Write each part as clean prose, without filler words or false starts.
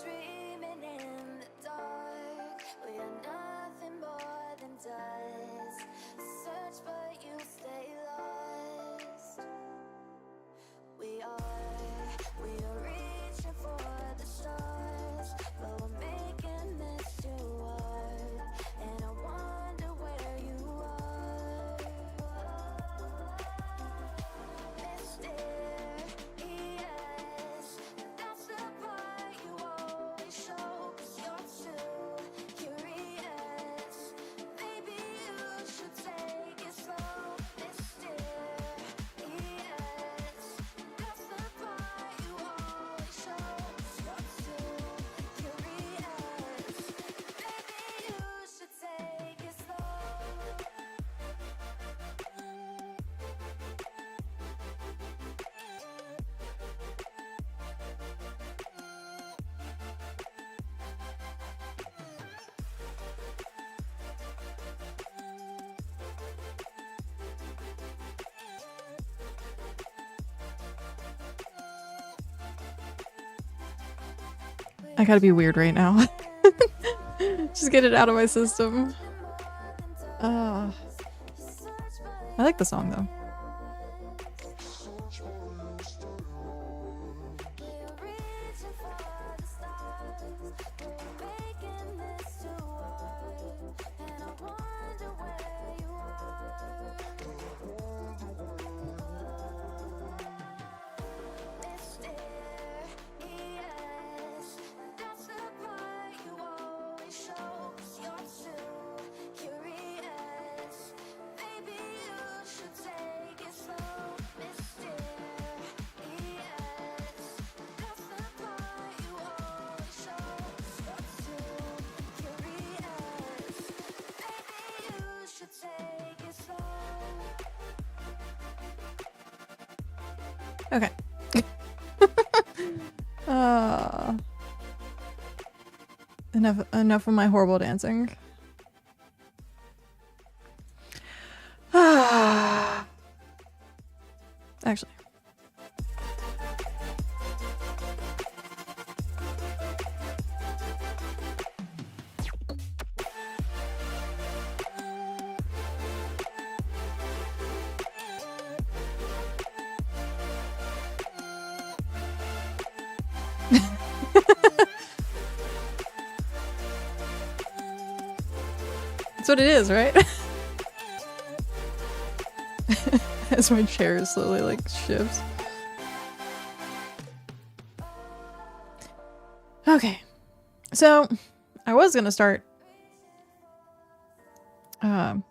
dreaming in the dark. We are nothing more than dust. Search but you stay lost. We are reaching for the stars, but we're making this too hard. And I wonder where you are. Mysterious, that's the part you always show. 'Cause you're too curious. Maybe you should take it slow. Mysterious, that's the part you always show. 'Cause you're too curious. Maybe you should take it slow. I gotta be weird right now. Just get it out of my system. I like the song though. Okay. Enough of my horrible dancing. Actually. That's what it is, right? As my chair slowly like shifts. Okay. So I was gonna start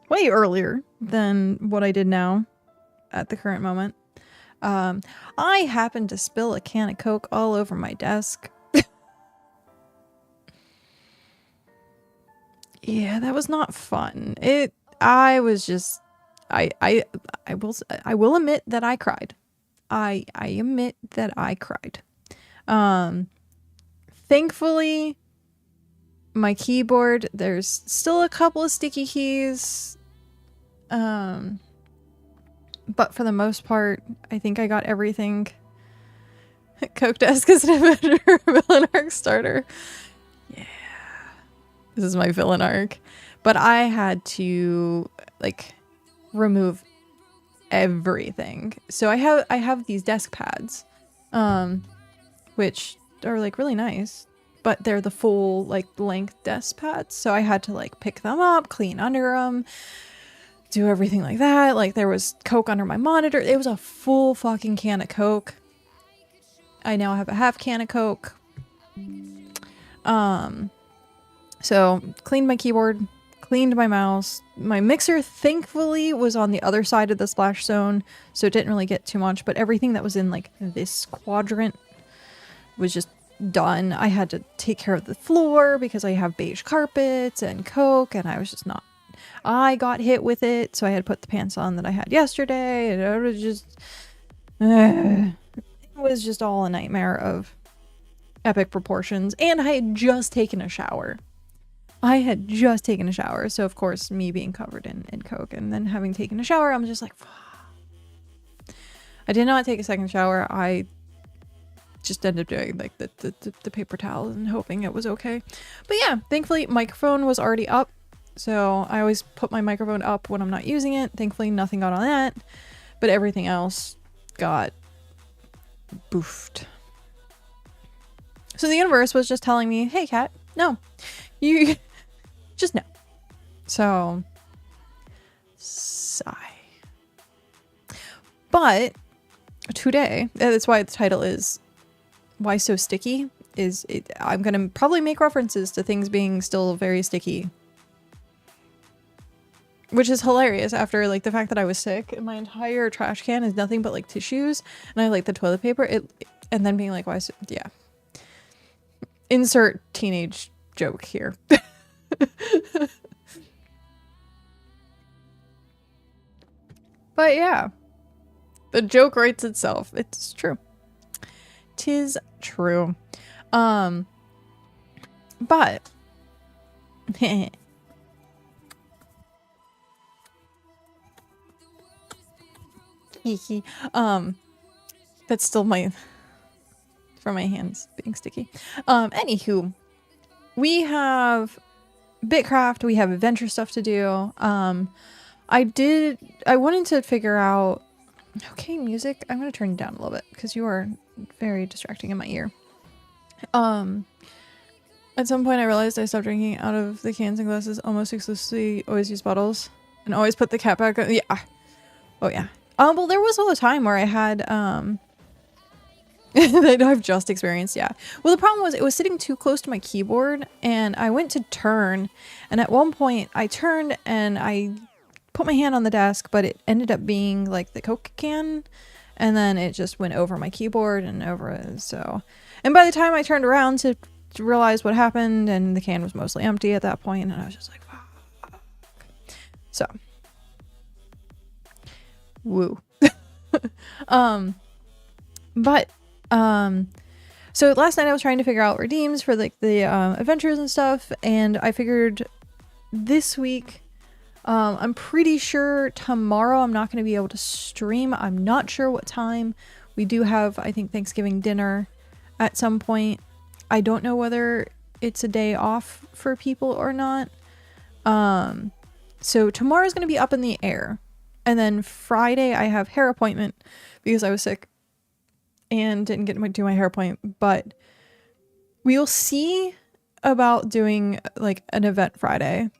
way earlier than what I did now at the current moment. I happened to spill a can of Coke all over my desk. Yeah, that was not fun. I will admit that I cried. I admit that I cried. Thankfully, my keyboard, there's still a couple of sticky keys. But for the most part, I think I got everything. Coke desk is an Avenger villain arc starter. Yeah. This is my villain arc. But I had to like remove everything. So I have these desk pads, which are like really nice, but they're the full like length desk pads. So I had to like pick them up, clean under them, do everything like that. Like there was Coke under my monitor. It was a full fucking can of Coke. I now have a half can of Coke. So cleaned my keyboard, cleaned my mouse. My mixer thankfully was on the other side of the splash zone, so it didn't really get too much, but everything that was in like this quadrant was just done. I had to take care of the floor because I have beige carpets and Coke, and I was just not. I got hit with it, so I had to put the pants on that I had yesterday, and it was just it was just all a nightmare of epic proportions. And I had just taken a shower. So of course, me being covered in Coke and then having taken a shower, I'm just like, fuck. I did not take a second shower. I just ended up doing like the paper towel and hoping it was okay. But yeah, thankfully microphone was already up. So I always put my microphone up when I'm not using it. Thankfully nothing got on that, but everything else got boofed. So the universe was just telling me, hey cat, no, you just no. So sigh. But today, that's why the title is Why So Sticky, I'm gonna probably make references to things being still very sticky. Which is hilarious after like the fact that I was sick and my entire trash can is nothing but like tissues and I like the toilet paper. And then being like, why so, yeah. Insert teenage joke here. But yeah. The joke writes itself. It's true. 'Tis true. But that's still for my hands being sticky. Anywho, we have BitCraft, we have adventure stuff to do. I wanted to figure out, okay, music, I'm gonna turn it down a little bit because you are very distracting in my ear. At some point I realized I stopped drinking out of the cans and glasses almost exclusively, always use bottles and always put the cap back on. Yeah. Oh yeah. Well, there was all the time where I had, that I've just experienced, yeah. Well, the problem was it was sitting too close to my keyboard and I went to turn and at one point I turned and I put my hand on the desk, but it ended up being like the Coke can and then it just went over my keyboard and over it, so. And by the time I turned around to realize what happened and the can was mostly empty at that point and I was just like, fuck. So. Woo. So last night I was trying to figure out redeems for like the adventures and stuff, and I figured this week, I'm pretty sure tomorrow I'm not going to be able to stream. I'm not sure what time. We do have, I think, Thanksgiving dinner at some point. I don't know whether it's a day off for people or not. So tomorrow's going to be up in the air. And then Friday I have hair appointment because I was sick and didn't get to do my hair appointment, but we'll see about doing like an event Friday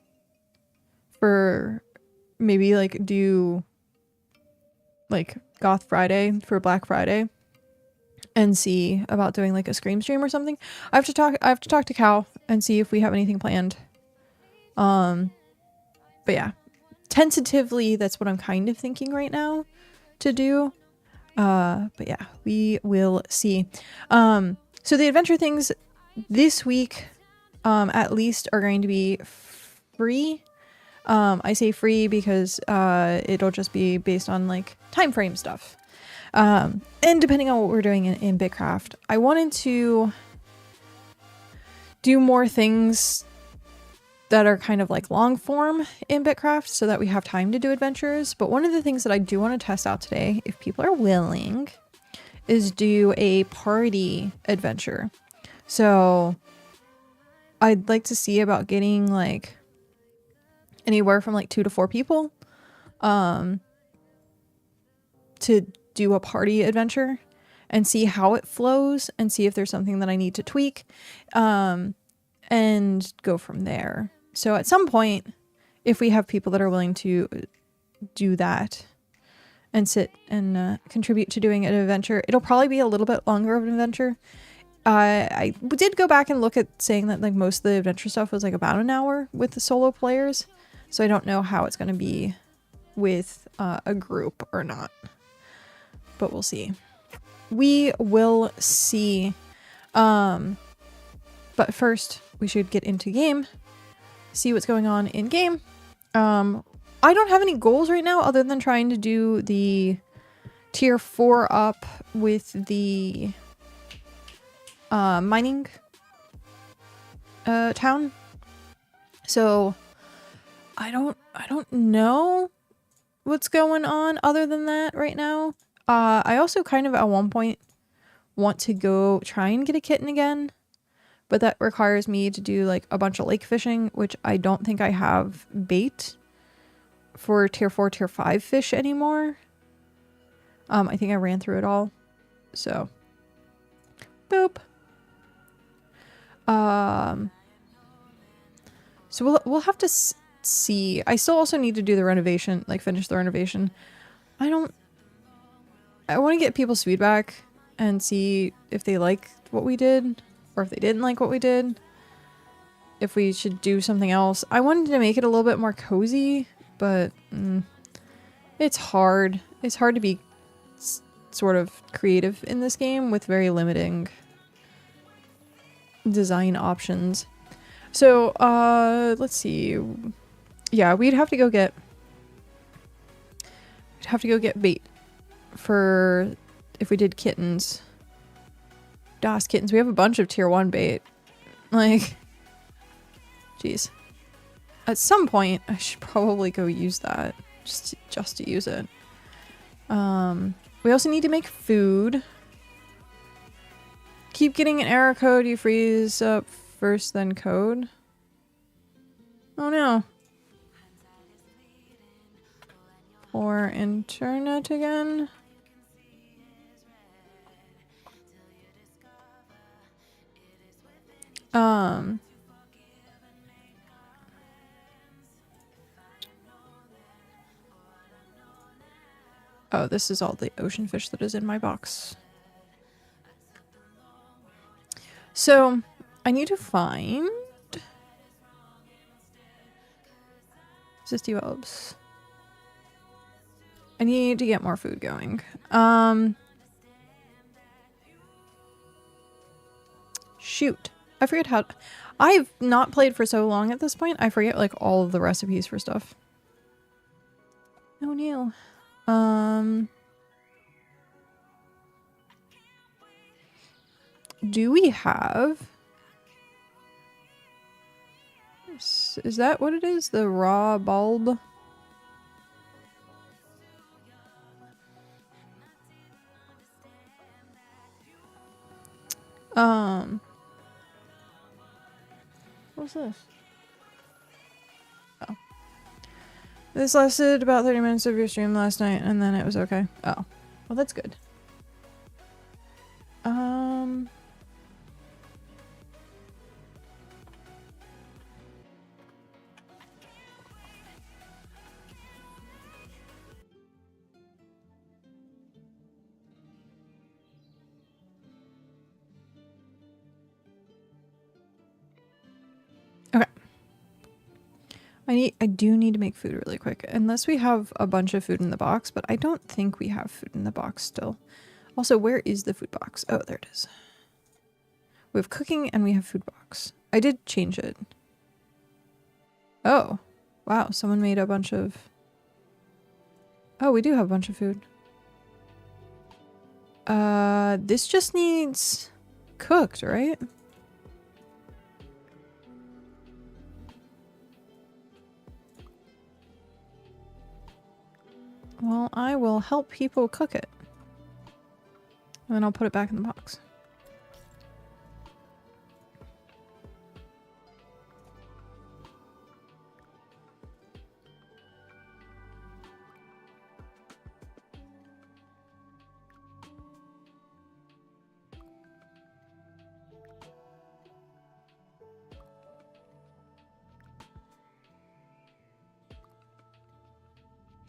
for maybe like do like Goth Friday for Black Friday and see about doing like a Scream stream or something. I have to talk to Cal and see if we have anything planned. But yeah. Tentatively, that's what I'm kind of thinking right now to do. But yeah, we will see. So the adventure things this week, at least, are going to be free. I say free because it'll just be based on like time frame stuff. And depending on what we're doing in BitCraft, I wanted to do more things that are kind of like long form in BitCraft so that we have time to do adventures. But one of the things that I do want to test out today, if people are willing, is do a party adventure. So I'd like to see about getting like anywhere from like 2 to 4 people to do a party adventure and see how it flows and see if there's something that I need to tweak and go from there. So at some point, if we have people that are willing to do that and sit and contribute to doing an adventure, it'll probably be a little bit longer of an adventure. I did go back and look at saying that like most of the adventure stuff was like about an hour with the solo players. So I don't know how it's going to be with a group or not, but we'll see. We will see. But first we should get into game. See what's going on in game. I don't have any goals right now other than trying to do the tier 4 up with the mining town. So I don't know what's going on other than that right now. I also kind of at one point want to go try and get a kitten again, but that requires me to do like a bunch of lake fishing, which I don't think I have bait for tier 4, tier 5 fish anymore. I think I ran through it all. So, boop. So we'll have to see. I still also need to do the renovation, like finish the renovation. I want to get people's feedback and see if they like what we did or if they didn't like what we did. If we should do something else. I wanted to make it a little bit more cozy, but it's hard. It's hard to be sort of creative in this game with very limiting design options. So, let's see. Yeah, we'd have to go get bait for if we did kittens. DOS kittens. We have a bunch of tier 1 bait. Like, jeez. At some point, I should probably go use that just to use it. We also need to make food. Keep getting an error code. You freeze up first, then code. Oh no. Or internet again. Oh, this is all the ocean fish that is in my box. So, I need to find 60 bulbs. I need to get more food going. Shoot. I forget how... I've not played for so long at this point. I forget, like, all of the recipes for stuff. Oh, no. Do we have... Is that what it is? The raw bulb? What's this? Oh. This lasted about 30 minutes of your stream last night, and then it was okay. Oh. Well, that's good. Okay. I do need to make food really quick. Unless we have a bunch of food in the box, but I don't think we have food in the box still. Also, where is the food box? Oh, there it is. We have cooking and we have food box. I did change it. Oh. Wow, someone made a bunch of... Oh, we do have a bunch of food. This just needs cooked, right? Well, I will help people cook it. And then I'll put it back in the box.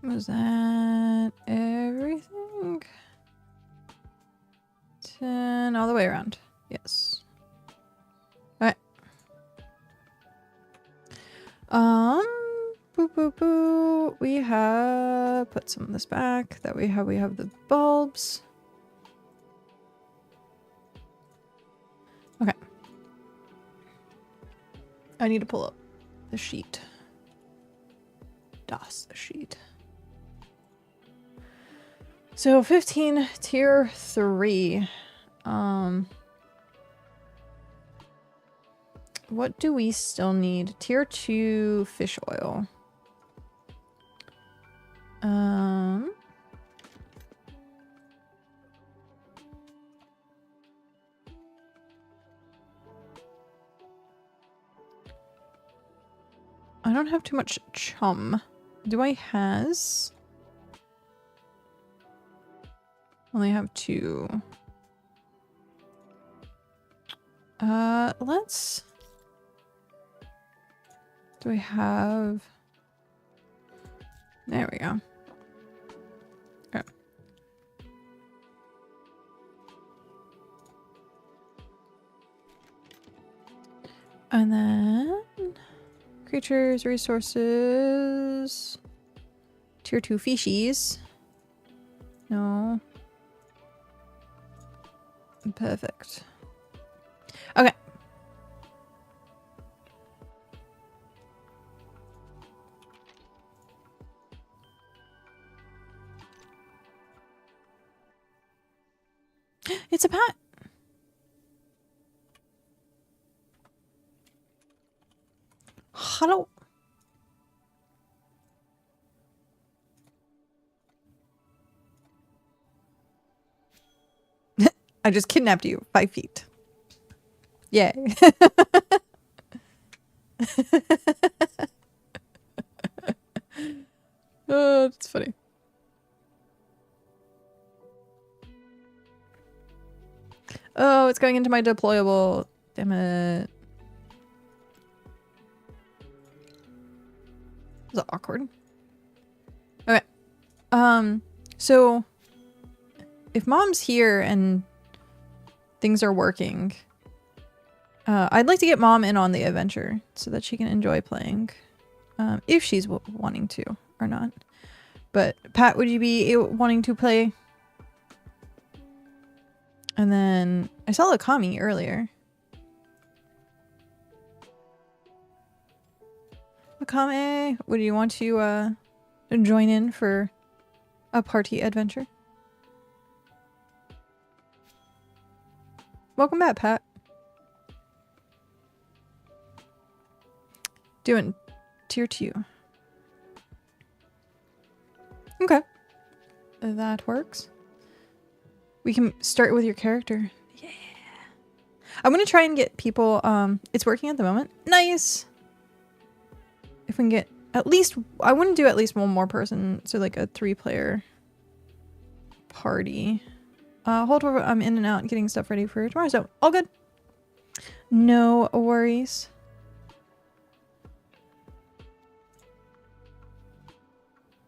Was that everything? 10 all the way around. Yes. Alright. Boo boo boo. We have put some of this back. That we have the bulbs. Okay. I need to pull up the sheet. DOS the sheet. So 15 tier 3. What do we still need? Tier 2 fish oil. I don't have too much chum. Do I has? Only have 2. Let's... Do I have... There we go. Okay. And then... Creatures, resources... Tier 2 fishies. No. Perfect. Okay. It's a pat. Hello. I just kidnapped you 5 feet. Yay. Oh, that's funny. Oh, it's going into my deployable. Damn it. Is that awkward? Okay. So if mom's here and things are working, I'd like to get mom in on the adventure so that she can enjoy playing, if she's wanting to or not. But Pat, would you be wanting to play? And then I saw Akami earlier. Akame, would you want to join in for a party adventure? Welcome back, Pat. Doing tier 2. Okay. That works. We can start with your character. Yeah. I'm gonna try and get people, it's working at the moment. Nice! If we can get at least, I want to do at least one more person, so like a 3-player party. Hold over, I'm in and out getting stuff ready for tomorrow, so all good. No worries.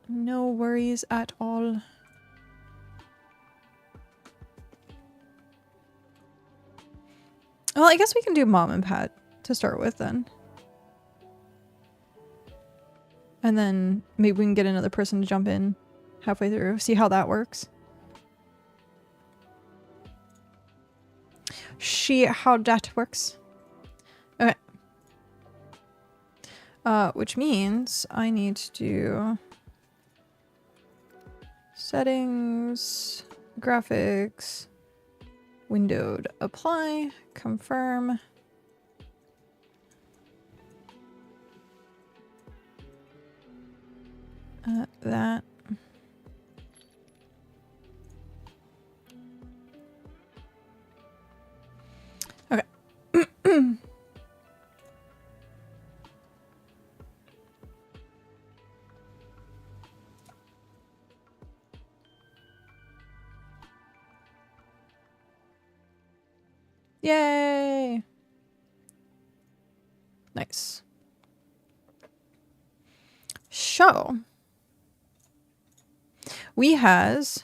No worries at all. Well, I guess we can do Mom and Pat to start with then. And then maybe we can get another person to jump in halfway through, see how that works. How that works. Okay. Which means I need to do settings, graphics, windowed, apply, confirm. That. Okay. Yay! Nice. So we has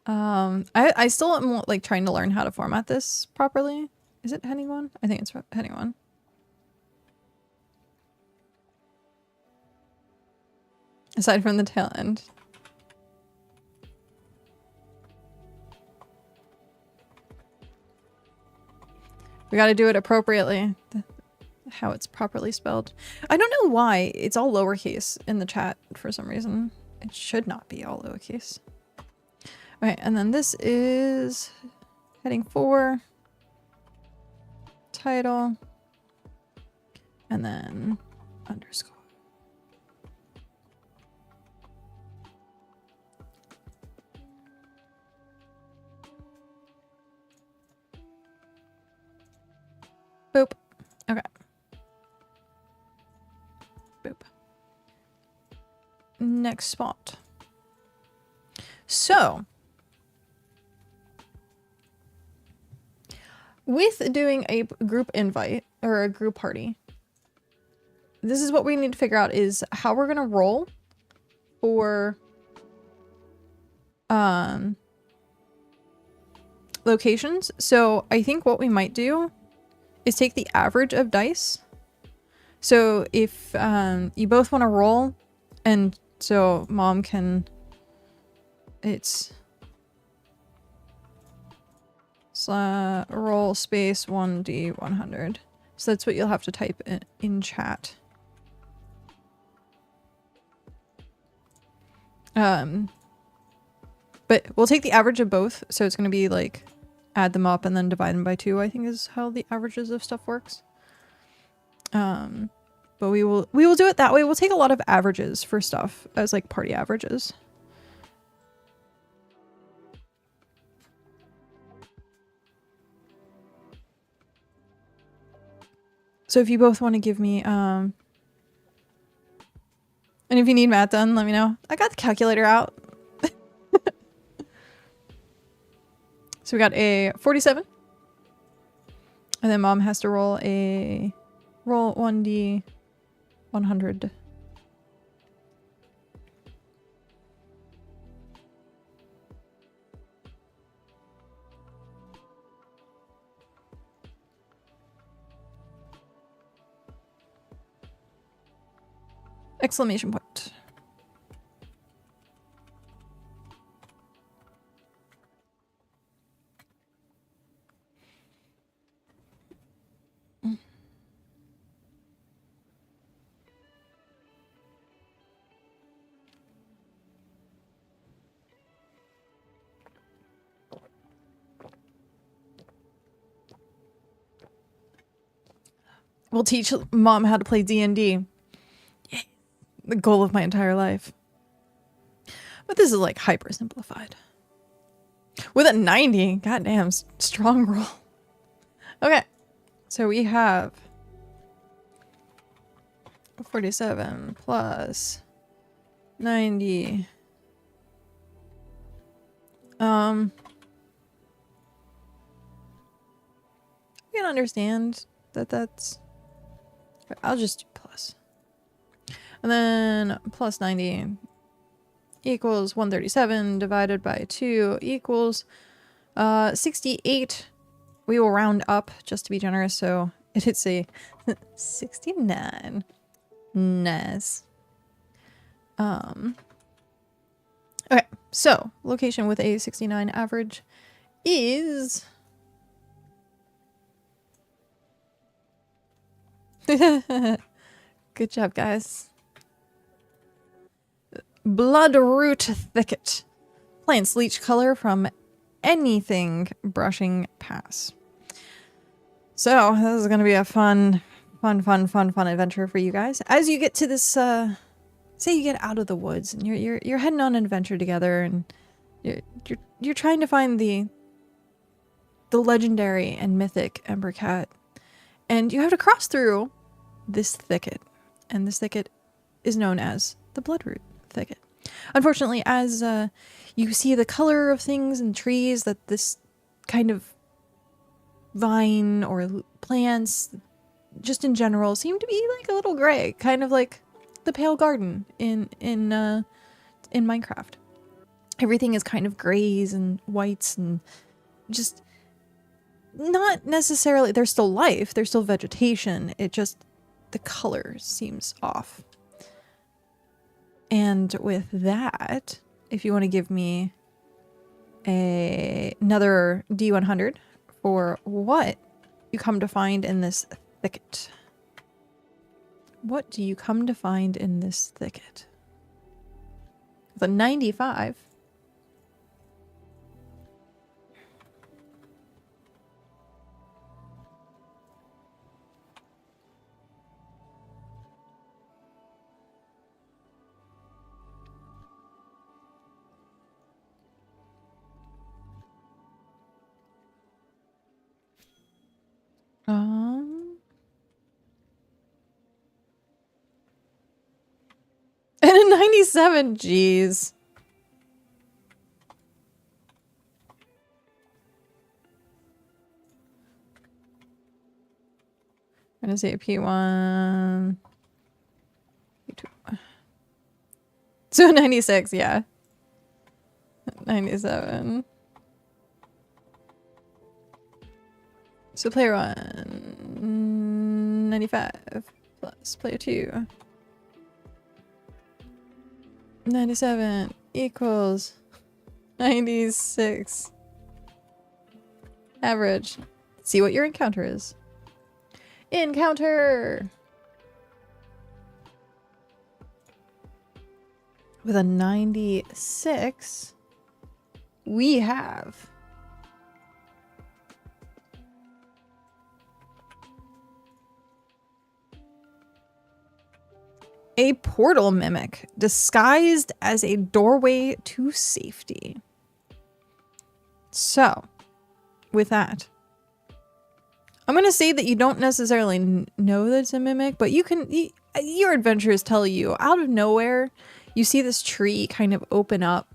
I still am like trying to learn how to format this properly. Is it heading 1? I think it's heading 1. Aside from the tail end. We gotta do it appropriately. How it's properly spelled. I don't know why it's all lowercase in the chat for some reason. It should not be all lowercase. Okay, and then this is heading 4. Title. And then underscore. next spot. So, with doing a group invite or a group party, this is what we need to figure out is how we're gonna roll for locations. So I think what we might do is take the average of dice. So if you both want to roll, and so mom can, it's roll space 1d 100. So that's what you'll have to type in chat. But we'll take the average of both. So it's going to be like add them up and then divide them by 2, I think is how the averages of stuff works. But we will do it that way. We'll take a lot of averages for stuff as like party averages. So if you both want to give me, and if you need math done, let me know. I got the calculator out. So we got a 47. And then mom has to roll 1d 100. Exclamation point. We'll teach mom how to play D&D. Yeah, the goal of my entire life. But this is like hyper simplified. With a 90, goddamn strong roll. Okay, so we have 47 plus 90. I can understand that that's... I'll just do plus. And then plus 90 equals 137 divided by 2 equals 68. We will round up just to be generous, so it hits a 69. Nice. Okay, so location with a 69 average is... Good job, guys. Bloodroot Thicket. Plants leach color from anything brushing past. So, this is going to be a fun adventure for you guys. As you get to this, say you get out of the woods and you're heading on an adventure together, and you're trying to find the legendary and mythic emberKat. And you have to cross through this thicket. And this thicket is known as the Bloodroot Thicket. Unfortunately, as you see the color of things and trees, that this kind of vine or plants, just in general, seem to be like a little gray. Kind of like the Pale Garden in Minecraft. Everything is kind of grays and whites and just... Not necessarily, there's still life, there's still vegetation, it just, the color seems off. And with that, if you want to give me another D100 for what you come to find in this thicket. What do you come to find in this thicket? The 95. And a 97, jeez. I'm gonna say P1. P2. So 96, yeah. 97. So player 1, 95 plus player 2. 97 equals 96. Average. See what your encounter is. Encounter! With a 96, we have a portal mimic disguised as a doorway to safety. So, with that, I'm going to say that you don't necessarily know that it's a mimic, but your adventurers tell you out of nowhere, you see this tree kind of open up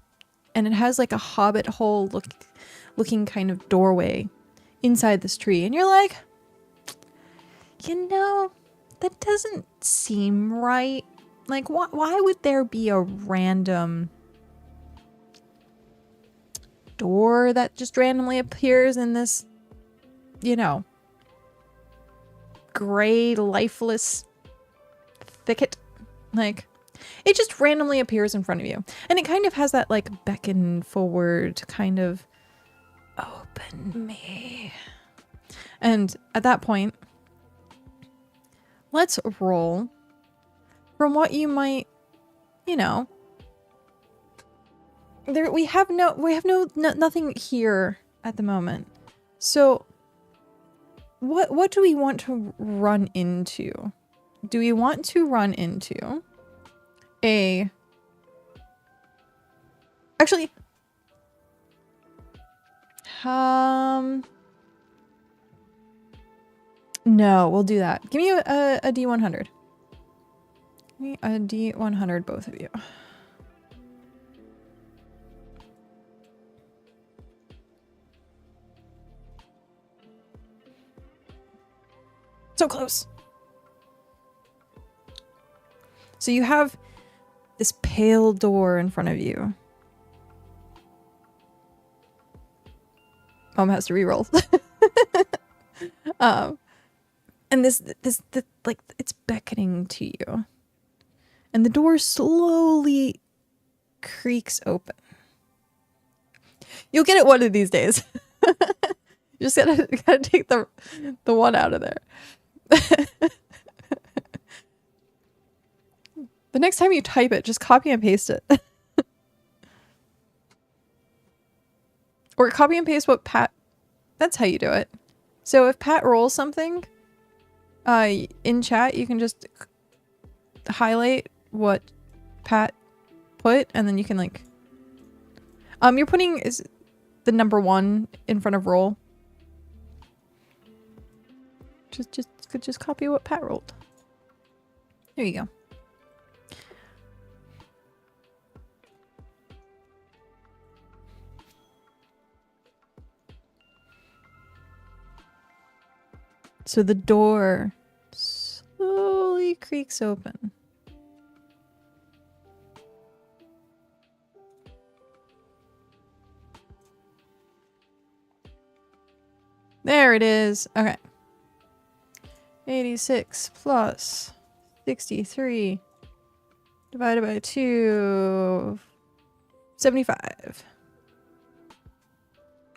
and it has like a hobbit hole looking kind of doorway inside this tree. And you're like, you know, that doesn't seem right. Like, why would there be a random door that just randomly appears in this, you know, gray, lifeless thicket? Like, it just randomly appears in front of you. And it kind of has that, like, beckon forward kind of, open me. And at that point, let's roll from what you might, you know, we have nothing here at the moment. So what do we want to run into? Do we want to run into a... Actually, no, we'll do that. Give me a D100. Give me a D100, both of you. So close. So you have this pale door in front of you. Mom has to reroll. And this like, it's beckoning to you. And the door slowly creaks open. You'll get it one of these days. You just gotta take the one out of there. The next time you type it, just copy and paste it. Or copy and paste what Pat... That's how you do it. So if Pat rolls something, in chat, you can just highlight what Pat put, and then you can, like... you're putting the number 1 in front of roll. Just copy what Pat rolled. There you go. So the door slowly creaks open. There it is. Okay. 86 plus 63 divided by 2, 75.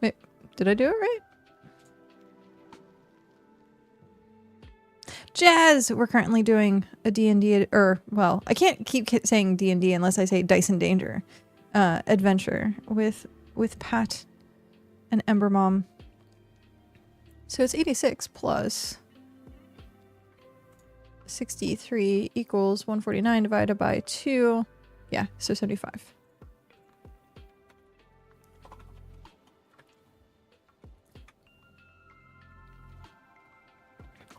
Wait, did I do it right? Jazz! We're currently doing a D&D, or, well, I can't keep saying D&D unless I say Dice and Danger adventure with Pat and emberMom. So it's 86 plus 63 equals 149 divided by 2. Yeah, so 75.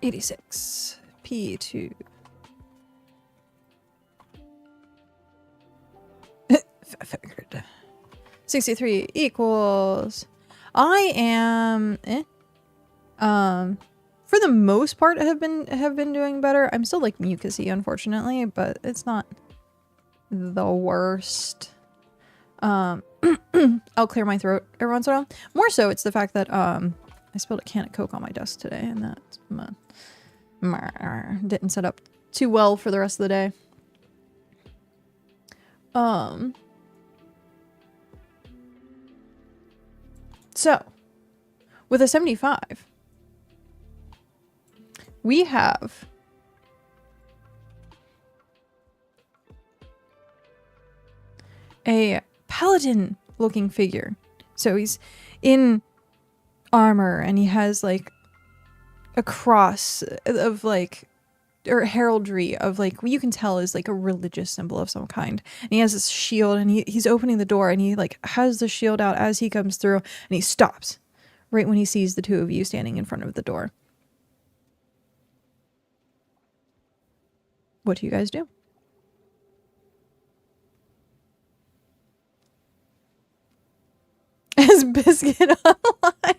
$86 P2. 63 equals. I am for the most part have been doing better. I'm still like mucusy, unfortunately, but it's not the worst. I'll clear my throat every once in a while. More so it's the fact that I spilled a can of Coke on my desk today, and that didn't set up too well for the rest of the day. So, with a 75, we have a paladin-looking figure. So he's in armor, and he has like a cross of like, or heraldry of like, what you can tell is like a religious symbol of some kind. And he has this shield, and he's opening the door, and he like has the shield out as he comes through, and he stops right when he sees the two of you standing in front of the door. What do you guys do? As Biscuit Online.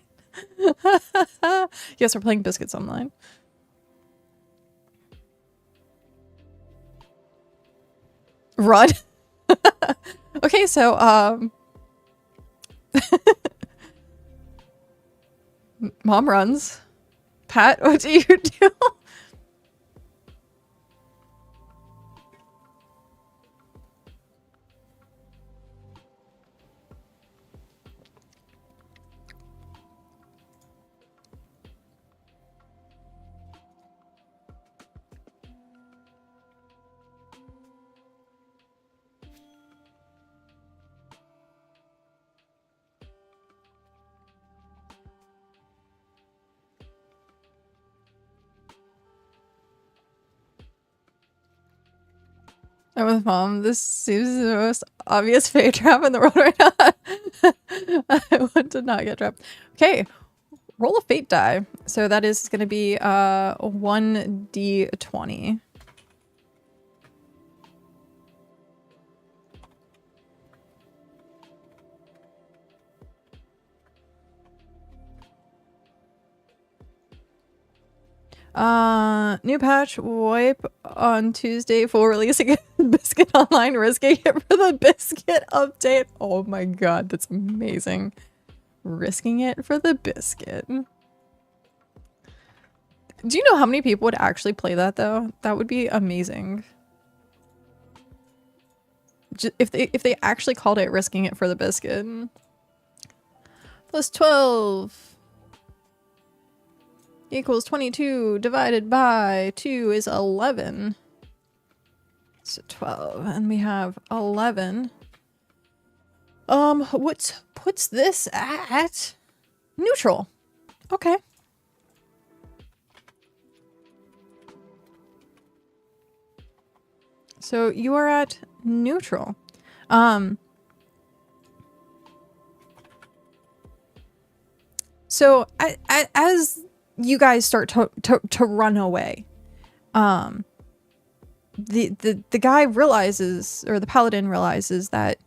Yes, we're playing Biscuits Online. Run. Okay, so Mom runs. Pat, what do you do? I'm with Mom. This seems the most obvious fate trap in the world right now. I want to not get trapped. Okay, roll a fate die. So that is going to be 1d20. New patch, wipe on Tuesday, full release again. Biscuit Online, risking it for the Biscuit update. Oh my god, that's amazing. Risking it for the Biscuit. Do you know how many people would actually play that though? That would be amazing. If they actually called it risking it for the Biscuit. Plus 12 equals 22 divided by 2 is 11. So 12, and we have 11. What puts this at neutral? Okay. So you are at neutral. So as you guys start to run away, the guy realizes, or the paladin realizes, that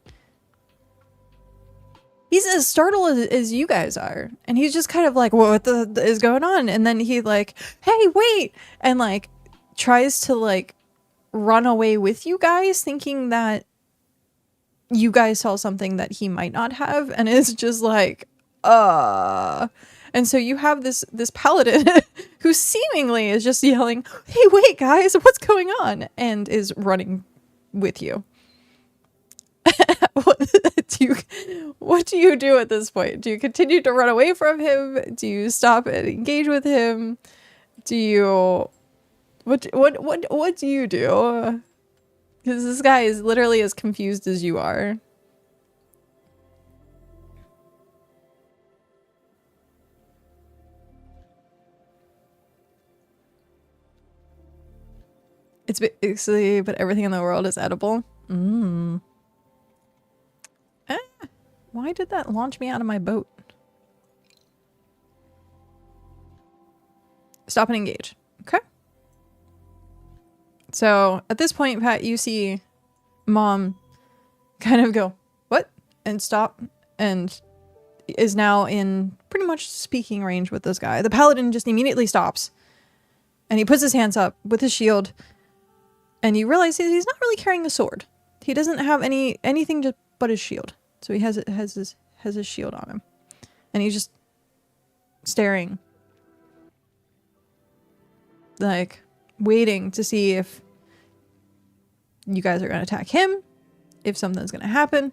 he's as startled as you guys are, and he's just kind of like, what the is going on? And then he like, hey, wait, and like tries to like run away with you guys, thinking that you guys saw something that he might not have, and is just like, and so you have this paladin who seemingly is just yelling, hey, wait, guys, what's going on? And is running with you. What do you do at this point? Do you continue to run away from him? Do you stop and engage with him? Do you... What do you do? Because this guy is literally as confused as you are. It's basically, but everything in the world is edible. Why did that launch me out of my boat? Stop and engage. Okay. So at this point, Pat, you see Mom kind of go, what? And stop and is now in pretty much speaking range with this guy. The paladin just immediately stops and he puts his hands up with his shield, and you realize he's not really carrying a sword. He doesn't have anything but his shield. So he has his shield on him, and he's just staring, like waiting to see if you guys are going to attack him, if something's going to happen.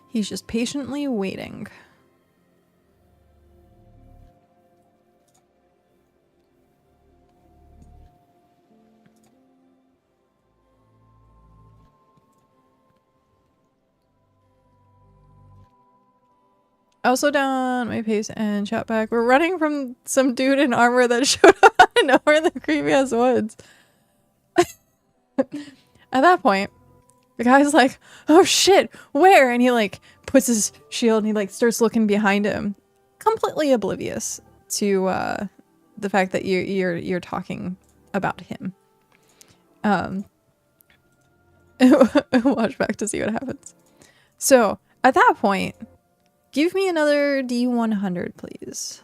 He's just patiently waiting. I'll slow down my pace and shout back. We're running from some dude in armor that showed up out of nowhere in the creepy ass woods. At that point, the guy's like, oh shit, where? And he like puts his shield and he like starts looking behind him, completely oblivious to the fact that you're talking about him. Watch back to see what happens. So at that point, give me another D100, please.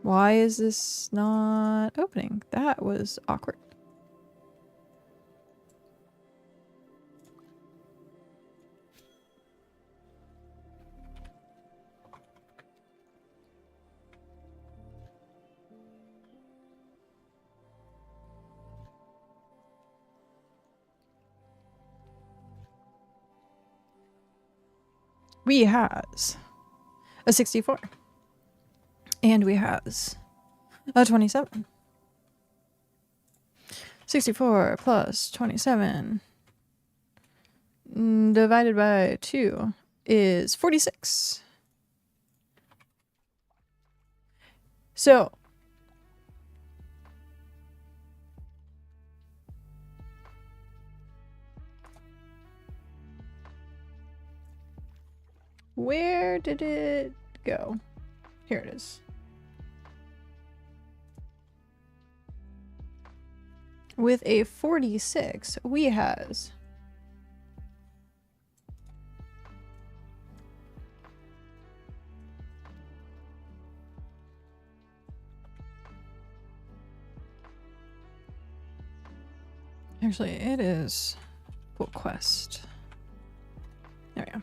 Why is this not opening? That was awkward. We has a 64. And we has a 27. 64 plus 27 divided by 2 is 46. So where did it go? Here it is. With a 46, we has actually it is book quest. There we go.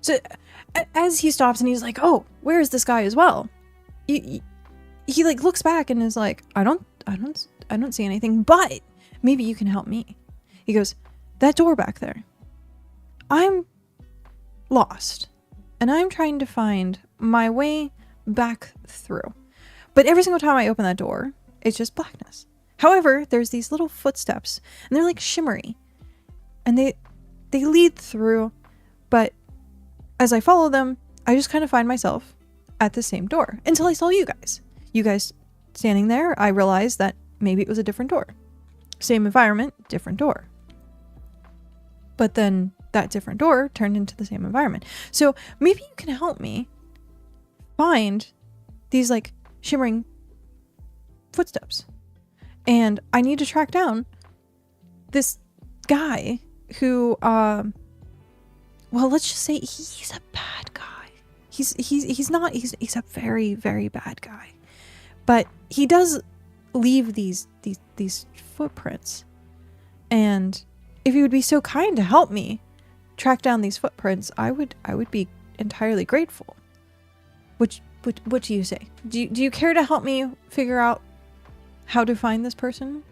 So as he stops and he's like, oh, where is this guy as well? He like looks back and is like, I don't see anything, but maybe you can help me. He goes, that door back there. I'm lost and I'm trying to find my way back through. But every single time I open that door, it's just blackness. However, there's these little footsteps and they're like shimmery and they lead through, but as I follow them, I just kind of find myself at the same door until I saw you guys. You guys standing there, I realized that maybe it was a different door. Same environment, different door. But then that different door turned into the same environment. So maybe you can help me find these like shimmering footsteps. And I need to track down this guy who, well, let's just say he's a bad guy. He's a very, very bad guy. But he does leave these footprints. And if you would be so kind to help me track down these footprints, I would be entirely grateful. What do you say? Do you care to help me figure out how to find this person?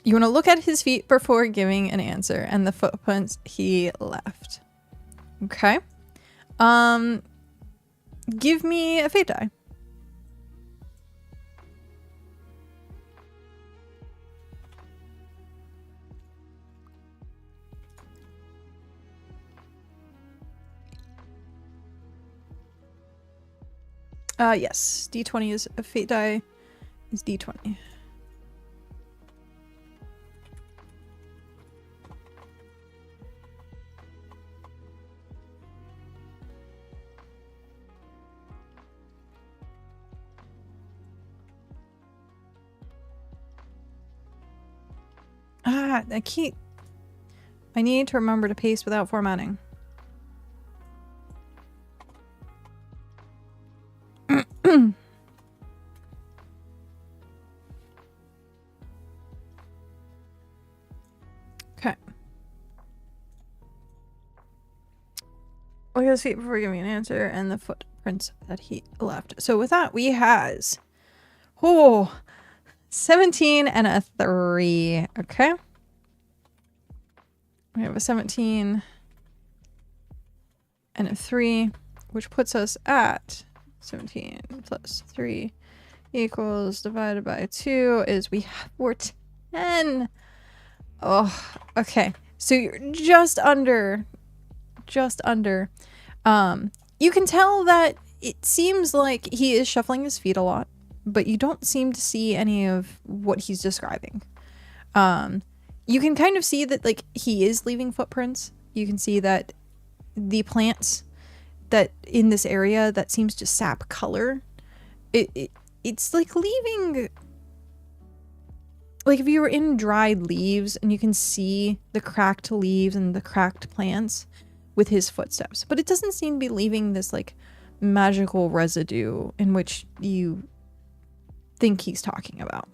You want to look at his feet before giving an answer and the footprints he left. Okay. Give me a fate die. Yes. D20 is a fate die. Is D20. Ah, I need to remember to paste without formatting. Okay. Look at his feet before giving an answer and the footprints that he left. So with that, we has 17 and a 3. Okay. We have a 17 and a 3, which puts us at 17 plus 3 equals divided by 2 is we're 10. Oh, okay. So you're just under. You can tell that it seems like he is shuffling his feet a lot, but you don't seem to see any of what he's describing. You can kind of see that like he is leaving footprints. You can see that the plants that in this area that seems to sap color, it's like leaving, like if you were in dried leaves and you can see the cracked leaves and the cracked plants with his footsteps, but it doesn't seem to be leaving this like magical residue in which you think he's talking about.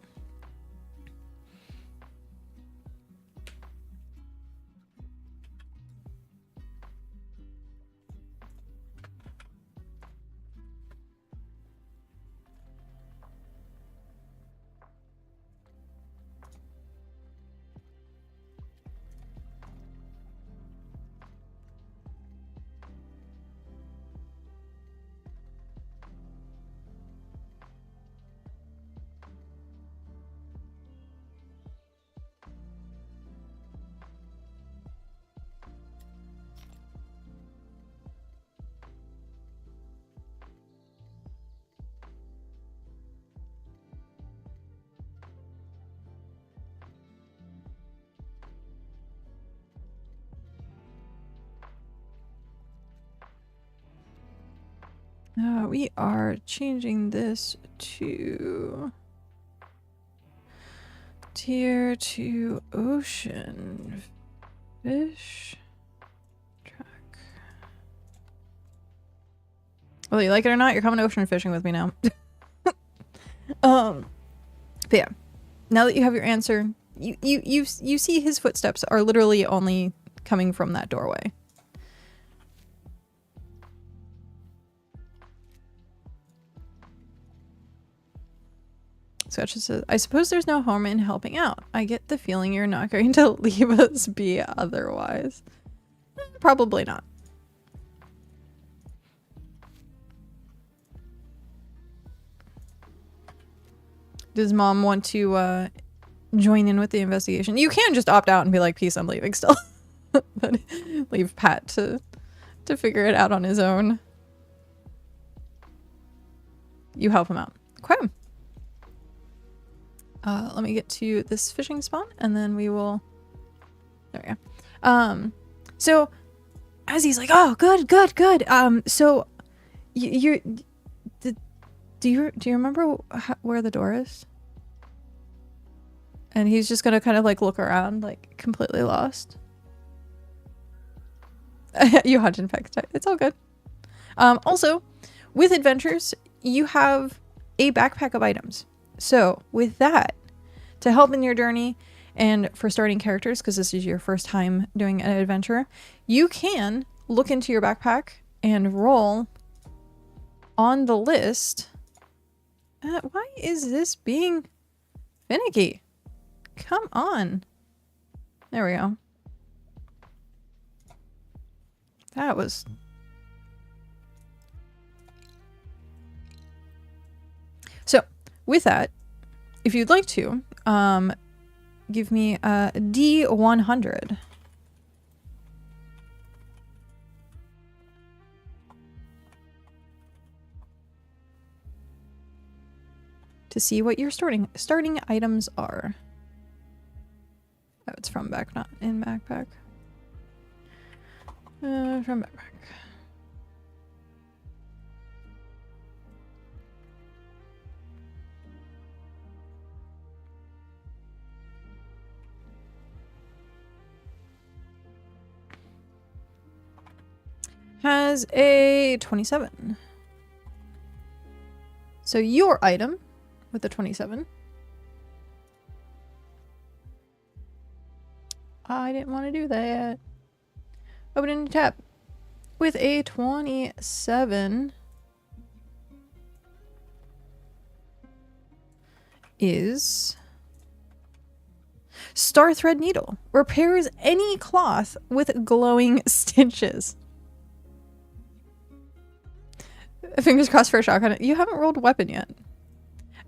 We are changing this to tier 2 ocean fish track. Whether you like it or not, you're coming ocean fishing with me now. But yeah, now that you have your answer, you see his footsteps are literally only coming from that doorway. Scotch says, I suppose there's no harm in helping out. I get the feeling you're not going to leave us be otherwise. Probably not. Does mom want to join in with the investigation? You can just opt out and be like, peace, I'm leaving still. But leave Pat to figure it out on his own. You help him out. Okay. Let me get to this fishing spot and then we will, there we go. So as he's like, oh, good. So do you remember where the door is? And he's just gonna kind of like look around, like completely lost. You hunt and peck. It's all good. Also, with adventures, you have a backpack of items. So with that, to help in your journey and for starting characters, because this is your first time doing an adventure, you can look into your backpack and roll on the list. Why is this being finicky? Come on. There we go. That was... So, with that, if you'd like to, give me a D100. To see what your starting items are. Oh, it's from back, not in backpack. From backpack. has a 27. So your item with the 27. I didn't want to do that. Open and tap. With a 27 is Star Thread Needle. Repairs any cloth with glowing stitches. Fingers crossed for a shotgun. You haven't rolled a weapon yet.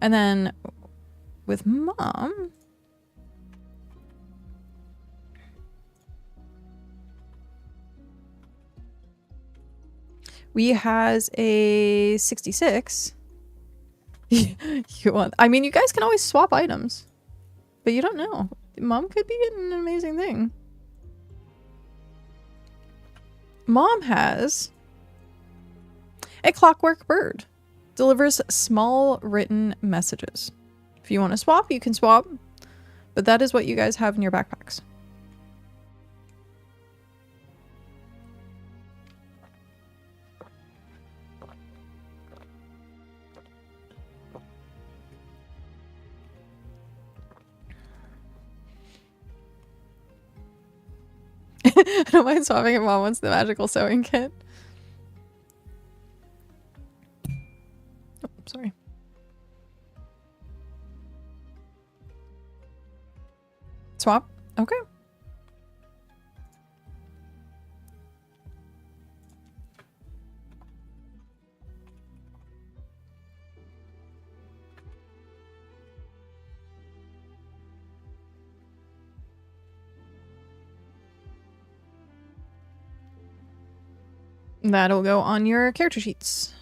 And then with Mom, we has a 66. I mean, you guys can always swap items, but you don't know. Mom could be getting an amazing thing. Mom has a clockwork bird. Delivers small written messages. If you want to swap, you can swap, but that is what you guys have in your backpacks. I don't mind swapping if Mom wants the magical sewing kit. Oh, sorry. Swap? Okay. That'll go on your character sheets.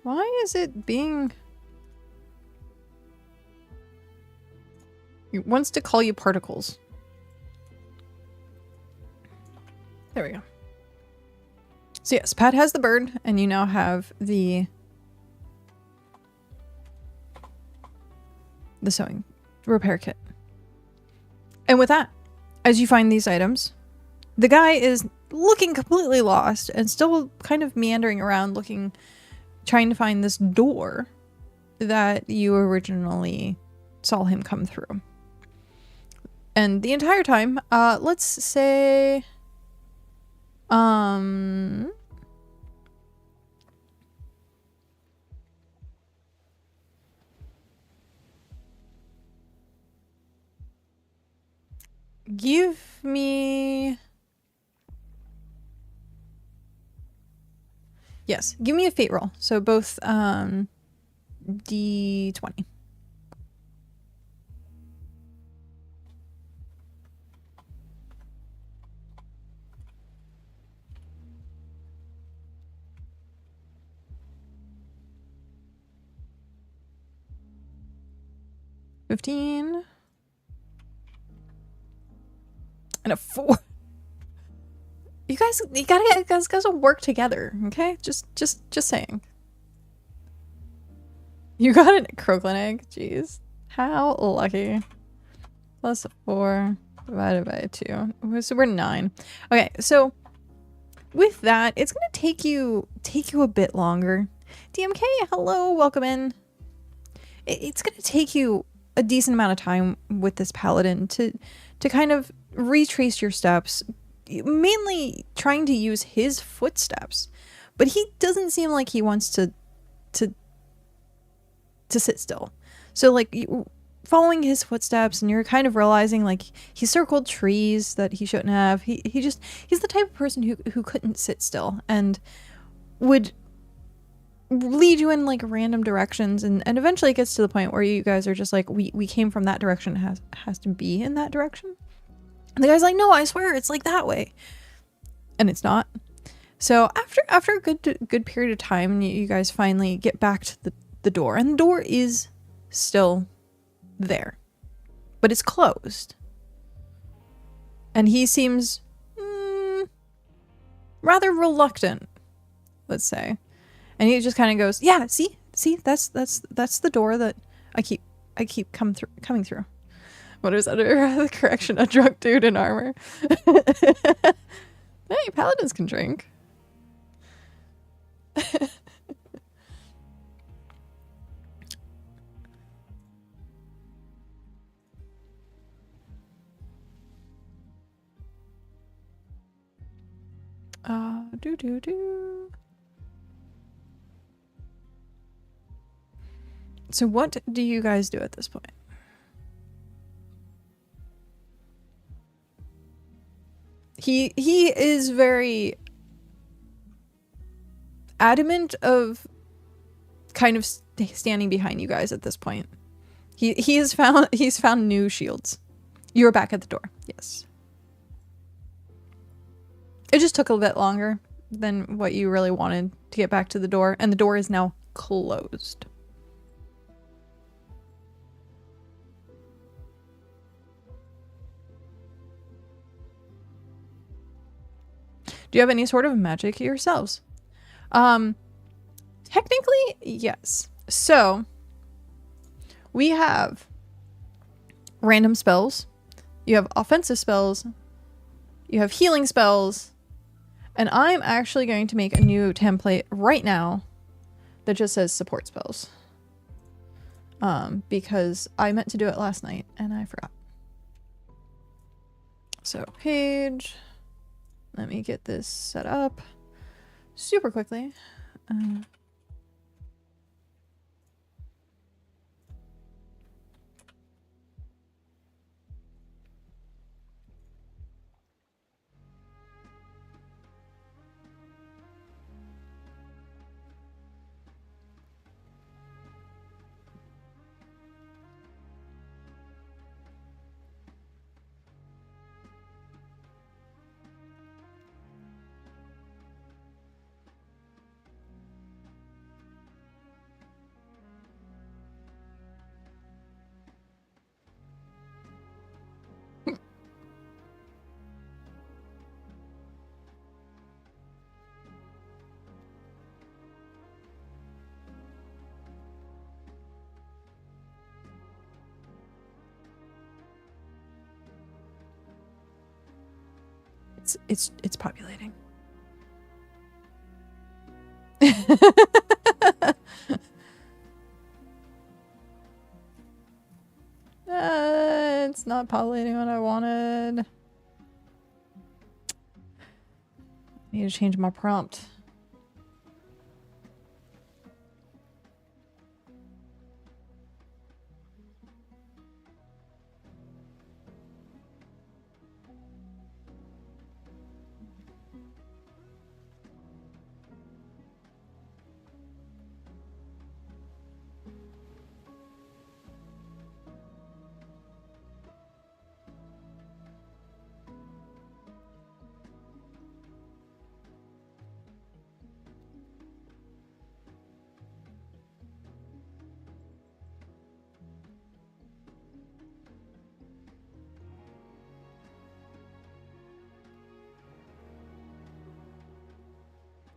Why is it being... It wants to call you particles. There we go. So yes, Pat has the bird, and you now have the sewing repair kit. And with that, as you find these items, the guy is looking completely lost and still kind of meandering around trying to find this door that you originally saw him come through. And the entire time, let's say, give me... Yes, give me a fate roll. So both D20. $15 and a 4. You guys will work together, okay? Just saying. You got a croclin egg. Jeez, how lucky. Plus 4 divided by 2, so we're 9. Okay, so with that, it's gonna take you a bit longer. DMK, hello, welcome in. It's gonna take you a decent amount of time with this paladin to kind of retrace your steps, mainly trying to use his footsteps, but he doesn't seem like he wants to sit still. So like following his footsteps, and you're kind of realizing like he circled trees that he shouldn't have. He's the type of person who couldn't sit still and would lead you in like random directions, and eventually it gets to the point where you guys are just like, we came from that direction, it has to be in that direction. And the guy's like, no, I swear it's like that way, and it's not. So after a good period of time, you guys finally get back to the door, and the door is still there, but it's closed, and he seems rather reluctant, let's say. And he just kind of goes, yeah, see, that's the door that I keep coming through. What is that? The correction, a drunk dude in armor. Hey, paladins can drink. Do. So what do you guys do at this point? He is very adamant of kind of standing behind you guys at this point. He's found new shields. You're back at the door. Yes. It just took a bit longer than what you really wanted to get back to the door, and the door is now closed. Do you have any sort of magic yourselves? Technically, yes. So, we have random spells. You have offensive spells. You have healing spells. And I'm actually going to make a new template right now that just says support spells. Because I meant to do it last night and I forgot. So, page... Let me get this set up super quickly. It's populating. It's not populating what I wanted. I need to change my prompt.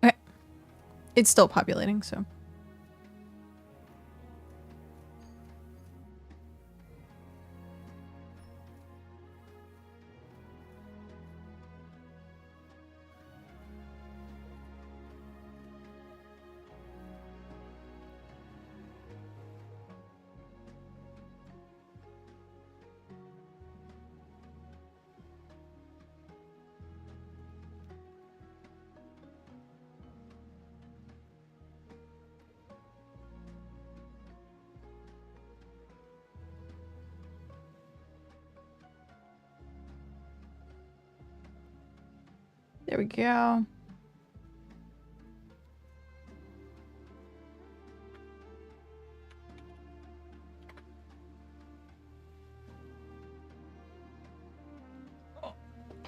Okay. It's still populating, so. There we go.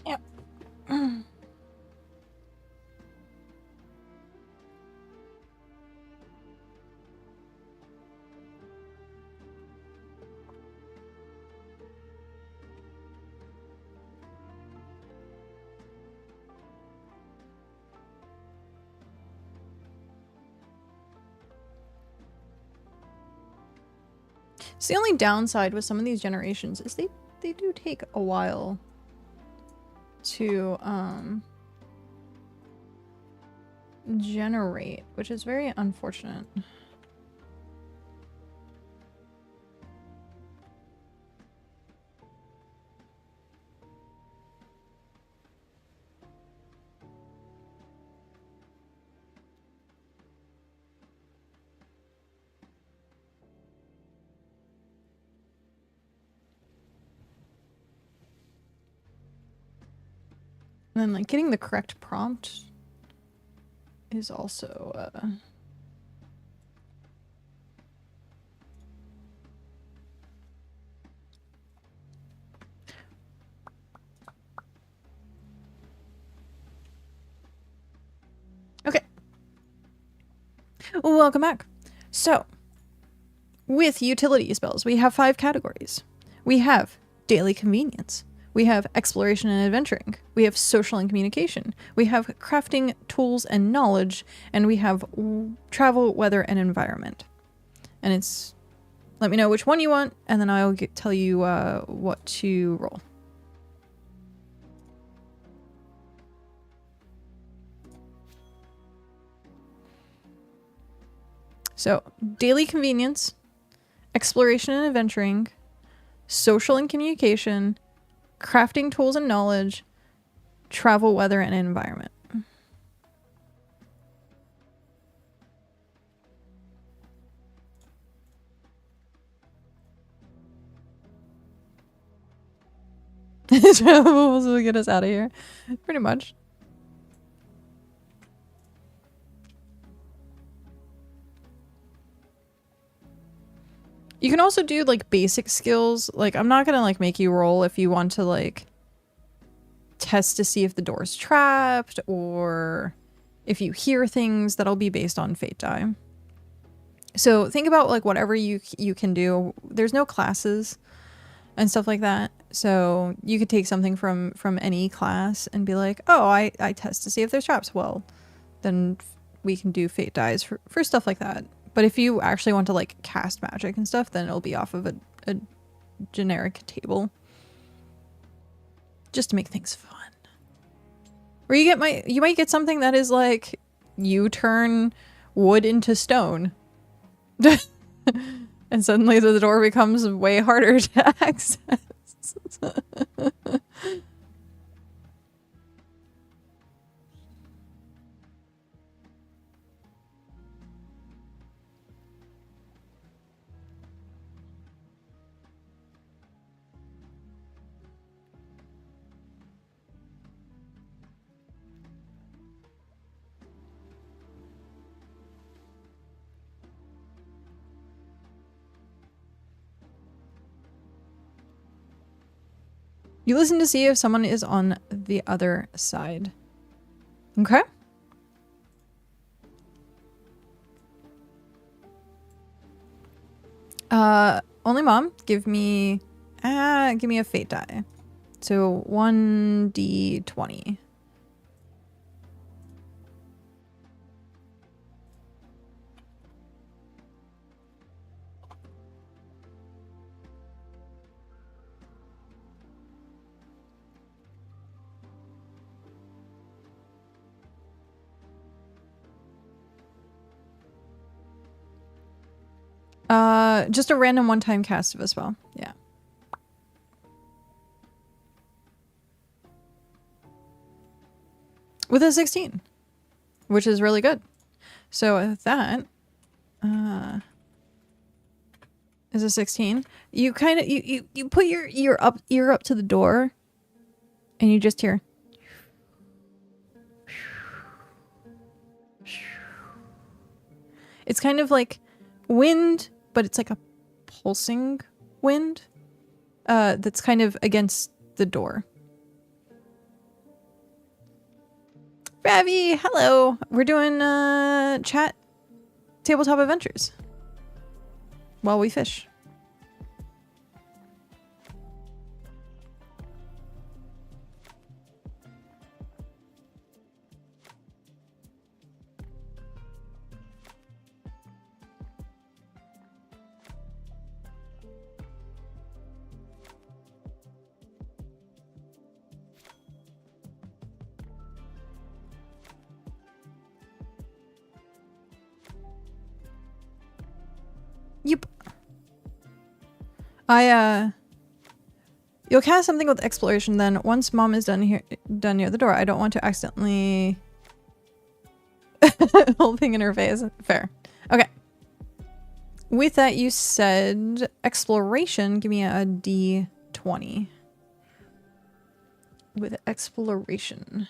Yep. So the only downside with some of these generations is they do take a while to generate, which is very unfortunate. And then, like, getting the correct prompt is also, Okay. Welcome back. So, with utility spells, we have 5 categories. We have daily convenience. We have exploration and adventuring. We have social and communication. We have crafting, tools, and knowledge. And we have travel, weather, and environment. And it's... Let me know which one you want, and then I'll tell you what to roll. So, daily convenience, exploration and adventuring, social and communication, crafting, tools, and knowledge, travel, weather, and environment. Travel will get us out of here. Pretty much. You can also do, like, basic skills. Like, I'm not gonna, like, make you roll if you want to, like, test to see if the door's trapped, or if you hear things. That'll be based on fate die. So think about, like, whatever you can do. There's no classes and stuff like that. So you could take something from any class and be like, oh, I test to see if there's traps. Well, then we can do fate dies for stuff like that. But if you actually want to, like, cast magic and stuff, then it'll be off of a generic table. Just to make things fun. Or you might get something that is like, you turn wood into stone. And suddenly the door becomes way harder to access. You listen to see if someone is on the other side. Okay. Only mom, give me a fate die. So 1d20. Just a random one-time cast of a spell. Yeah. With a 16, which is really good. So with that, is a 16. You kind of you put your ear up to the door, and you just hear. It's kind of like wind, but it's like a pulsing wind that's kind of against the door. Ravi, hello. We're doing chat tabletop adventures while we fish. Yep. You'll cast something with exploration, then once mom is done near the door. I don't want to accidentally whole thing in her face. Fair. Okay. With that, you said exploration. Give me a D20. With exploration.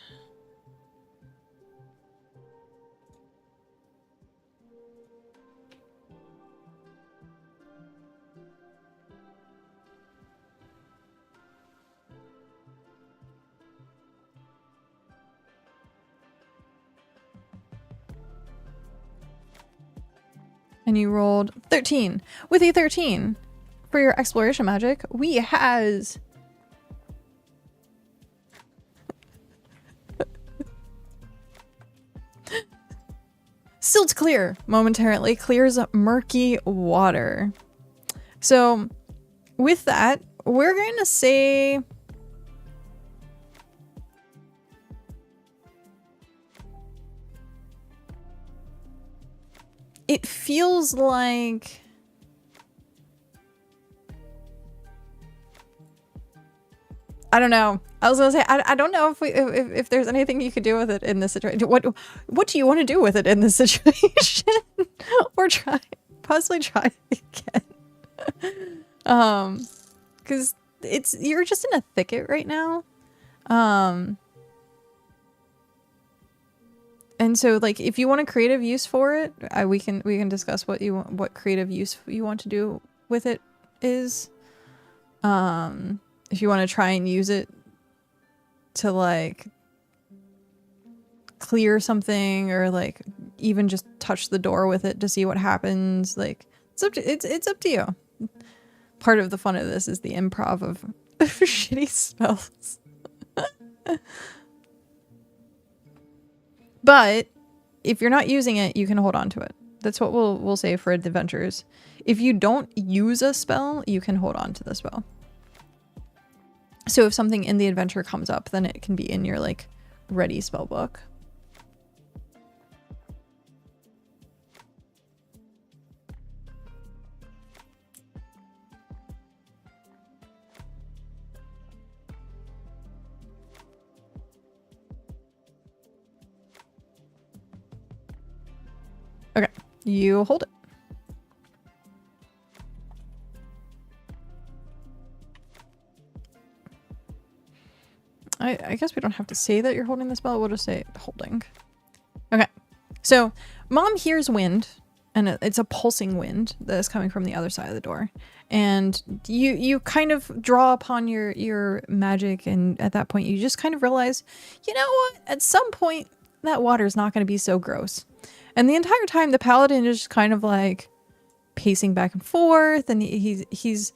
And you rolled 13. With a 13 for your exploration magic, we has Silt clear momentarily clears murky water. So with that, we're going to say it feels like I don't know. I was gonna say I don't know if there's anything you could do with it in this situation. What do you want to do with it in this situation? Or possibly try again. Because you're just in a thicket right now. And so like if you want a creative use for it, we can discuss what creative use you want to do with it is. If you want to try and use it to like clear something or like even just touch the door with it to see what happens, like it's up to you. Part of the fun of this is the improv of shitty spells. But if you're not using it, you can hold on to it. That's what we'll say for adventures. If you don't use a spell, you can hold on to the spell. So if something in the adventure comes up, then it can be in your like ready spell book. Okay, you hold it. I guess we don't have to say that you're holding the spell. We'll just say holding. Okay. So mom hears wind, and it's a pulsing wind that is coming from the other side of the door. And you kind of draw upon your magic, and at that point you just kind of realize, you know what? At some point that water is not going to be so gross. And the entire time the paladin is just kind of like pacing back and forth, and he's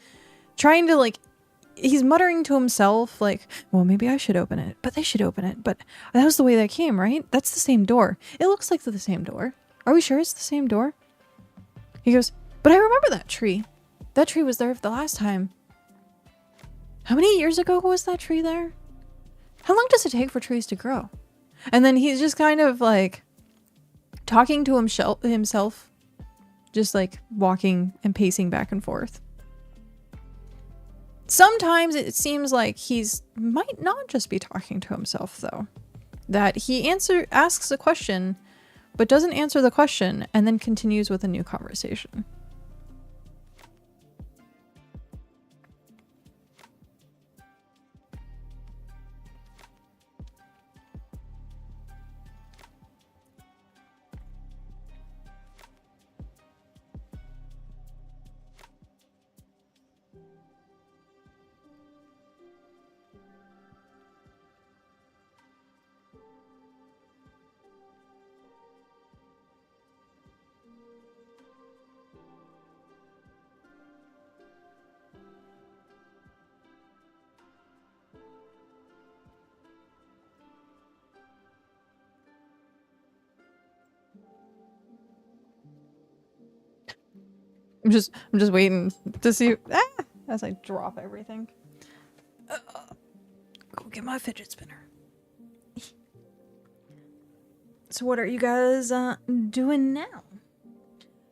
trying to like he's muttering to himself like, well, maybe I should open it, but they should open it. But that was the way that came, right? That's the same door. It looks like the same door. Are we sure it's the same door? He goes, but I remember that tree. That tree was there the last time. How many years ago was that tree there? How long does it take for trees to grow? And then he's just kind of like talking to himself, just like walking and pacing back and forth. Sometimes it seems like he's might not just be talking to himself, though. That he asks a question, but doesn't answer the question, and then continues with a new conversation. I'm just waiting to see as I drop everything. Go get my fidget spinner. So what are you guys doing now?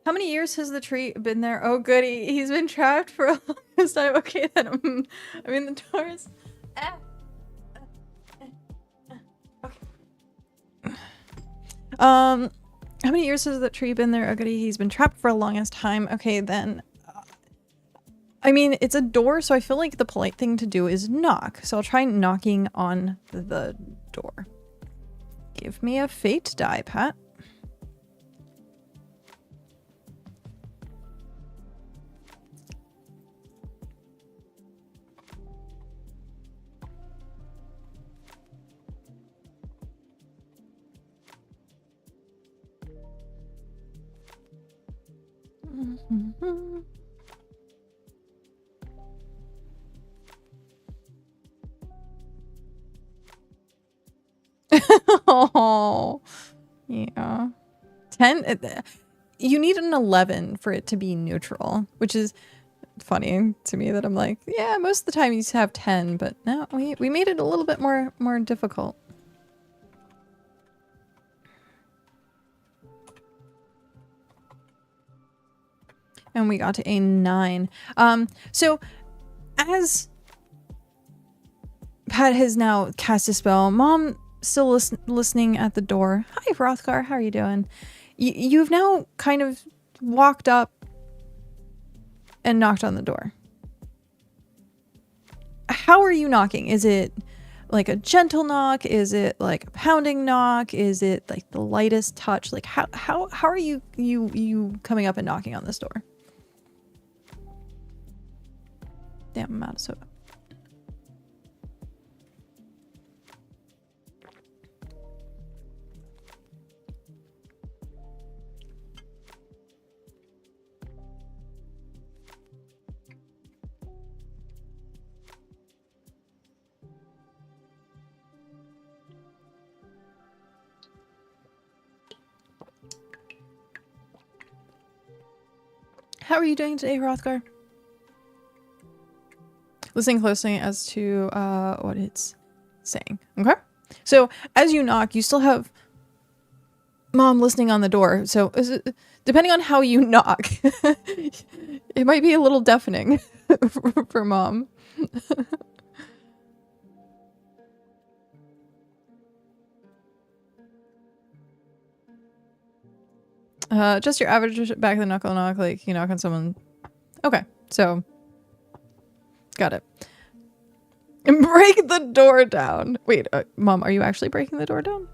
How many years has the tree been there? Oh, goody. He's been trapped for a long time. Okay, then. I mean, the doors. Okay. How many years has the tree been there? Oh, goody. He's been trapped for a longest time. Okay, then. I mean, it's a door, so I feel like the polite thing to do is knock. So I'll try knocking on the door. Give me a fate die, Pat. Oh, yeah. 10? You need an 11 for it to be neutral, which is funny to me that I'm like, yeah, most of the time you just have 10, but no, we made it a little bit more difficult. And we got to a 9. So as Pat has now cast a spell, Mom still listening at the door. Hi, Hrothgar, how are you doing? You've now kind of walked up and knocked on the door. How are you knocking? Is it like a gentle knock? Is it like a pounding knock? Is it like the lightest touch? Like how are you coming up and knocking on this door? Damn, I'm out of soda. How are you doing today, Hrothgar? Listening closely as to what it's saying. Okay? So, as you knock, you still have Mom listening on the door. So, depending on how you knock, it might be a little deafening for Mom. Just your average back of the knuckle knock, like you knock on someone. Okay, so got it. And break the door down. Wait, Mom, are you actually breaking the door down?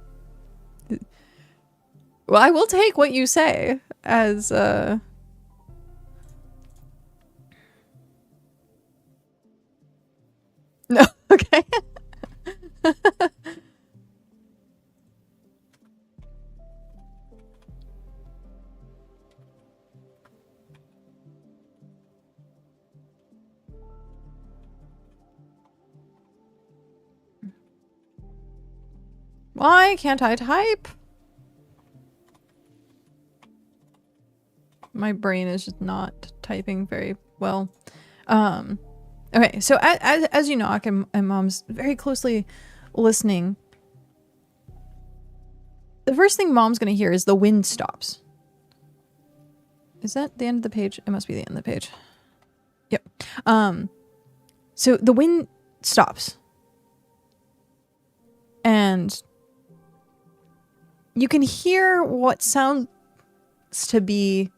Well, I will take what you say as no, okay. Why can't I type? My brain is just not typing very well. Okay, so as you knock and Mom's very closely listening, the first thing Mom's gonna hear is the wind stops. Is that the end of the page? It must be the end of the page. Yep. So the wind stops. And you can hear what sounds to be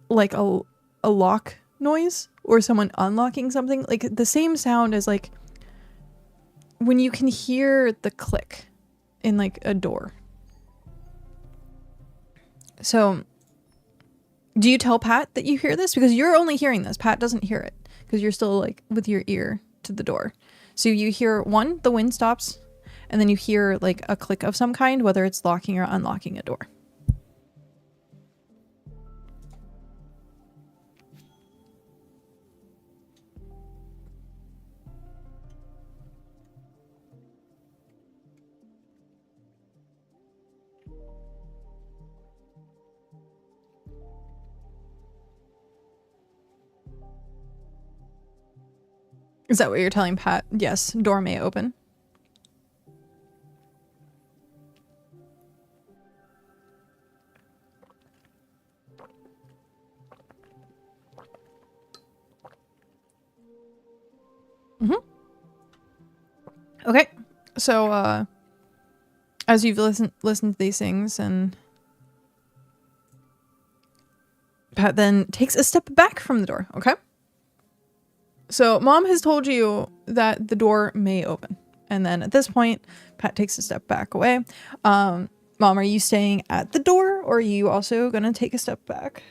like a lock noise or someone unlocking something. Like the same sound as like when you can hear the click in like a door. So do you tell Pat that you hear this? Because you're only hearing this. Pat doesn't hear it because you're still like with your ear to the door. So you hear one, the wind stops, and then you hear like a click of some kind, whether it's locking or unlocking a door. Is that what you're telling Pat? Yes, door may open. Okay, so as you've listened to these things, and Pat then takes a step back from the door. Okay, so Mom has told you that the door may open, and then at this point, Pat takes a step back away. Mom, are you staying at the door, or are you also gonna take a step back?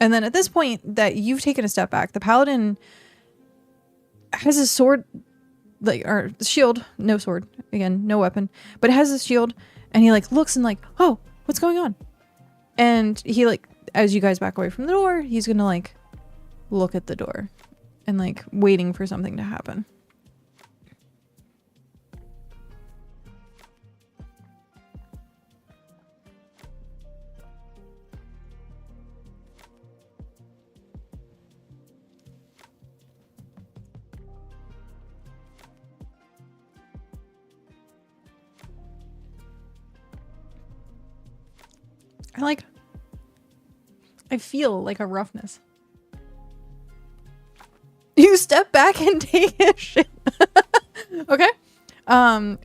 And then at this point that you've taken a step back, the paladin has his sword, like, or shield, no sword, again, no weapon, but it has his shield, and he like looks and like, oh, what's going on? And he like, as you guys back away from the door, he's gonna like look at the door and like waiting for something to happen. I feel like a roughness. You step back and take a shit. Okay.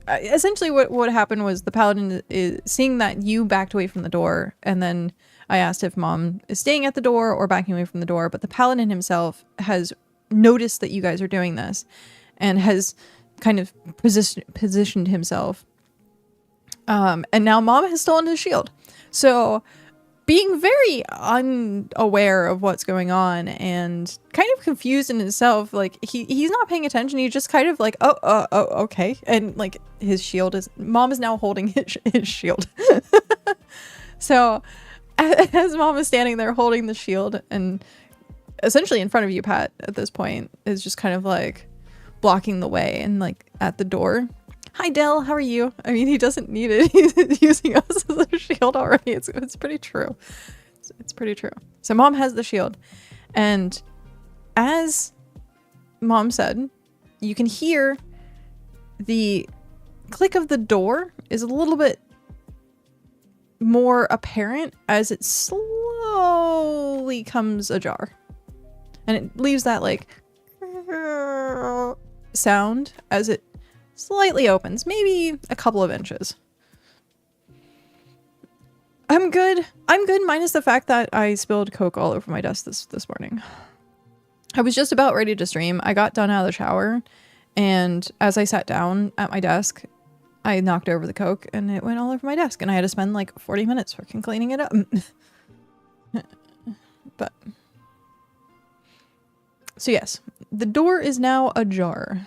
Essentially what happened was the paladin is seeing that you backed away from the door, and then I asked if Mom is staying at the door or backing away from the door, but the paladin himself has noticed that you guys are doing this and has kind of positioned himself. And now Mom has stolen his shield. So being very unaware of what's going on and kind of confused in himself, like he's not paying attention. He's just kind of like, oh, okay. And like his shield is, Mom is now holding his shield. So as Mom is standing there holding the shield and essentially in front of you, Pat, at this point is just kind of like blocking the way and like at the door. Hi, Dell. How are you? I mean, he doesn't need it. He's using us as a shield already. It's pretty true. It's pretty true. So Mom has the shield. And as Mom said, you can hear the click of the door is a little bit more apparent as it slowly comes ajar. And it leaves that like sound as it slightly opens, maybe a couple of inches. I'm good minus the fact that I spilled Coke all over my desk this morning. I was just about ready to stream. I got done out of the shower, and as I sat down at my desk, I knocked over the Coke and it went all over my desk, and I had to spend like 40 minutes freaking cleaning it up. But so yes, the door is now ajar.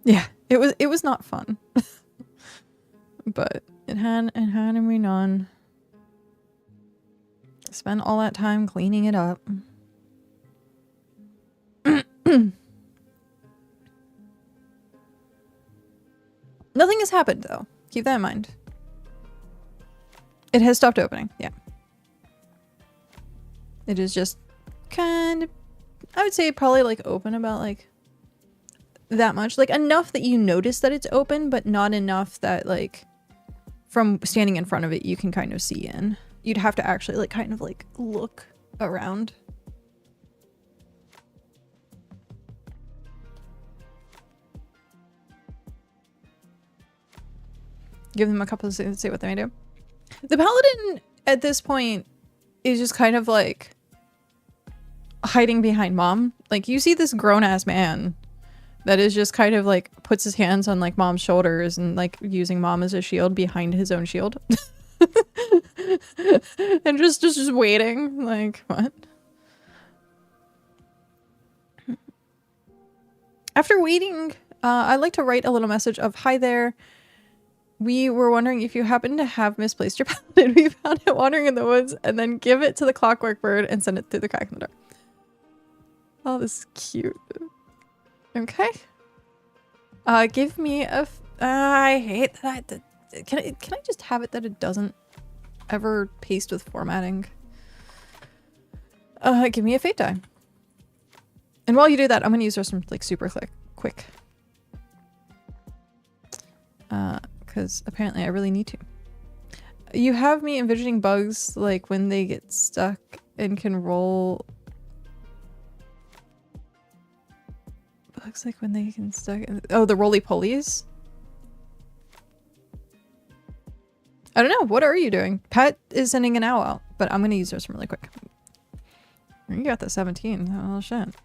Yeah, it was not fun. But it had me on. Spent all that time cleaning it up. Nothing has happened though. Keep that in mind. It has stopped opening, yeah. It is just kind of, I would say probably like open about like that much, like enough that you notice that it's open, but not enough that like from standing in front of it you can kind of see in. You'd have to actually like kind of like look around. Give them a couple of seconds to see what they may do. The paladin at this point is just kind of like hiding behind Mom. Like you see this grown-ass man that is just kind of like puts his hands on like Mom's shoulders and like using Mom as a shield behind his own shield. And just waiting. Like, what? After waiting, I'd like to write a little message of, hi there. We were wondering if you happen to have misplaced your paladin. We found it wandering in the woods, and then give it to the clockwork bird and send it through the crack in the door. Oh, this is cute. Okay. Give me a... I hate that. Can I just have it that it doesn't ever paste with formatting? Give me a fate die. And while you do that, I'm going to use some like super quick. Because apparently I really need to. You have me envisioning bugs like when they get stuck and can roll looks like when they can stuck. Oh, the roly-polies? I don't know. What are you doing? Pet is sending an owl out, but I'm going to use this one really quick. You got the 17. Oh, shit.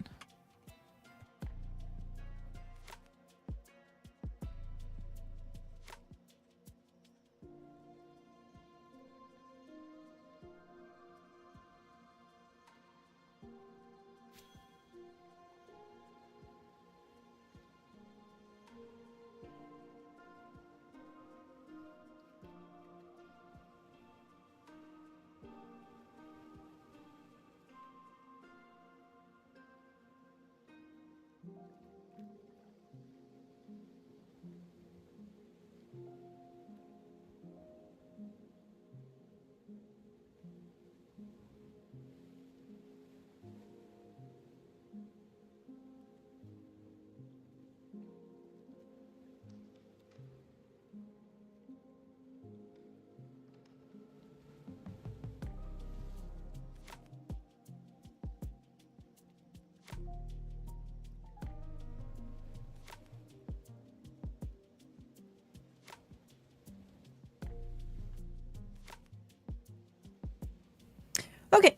Okay.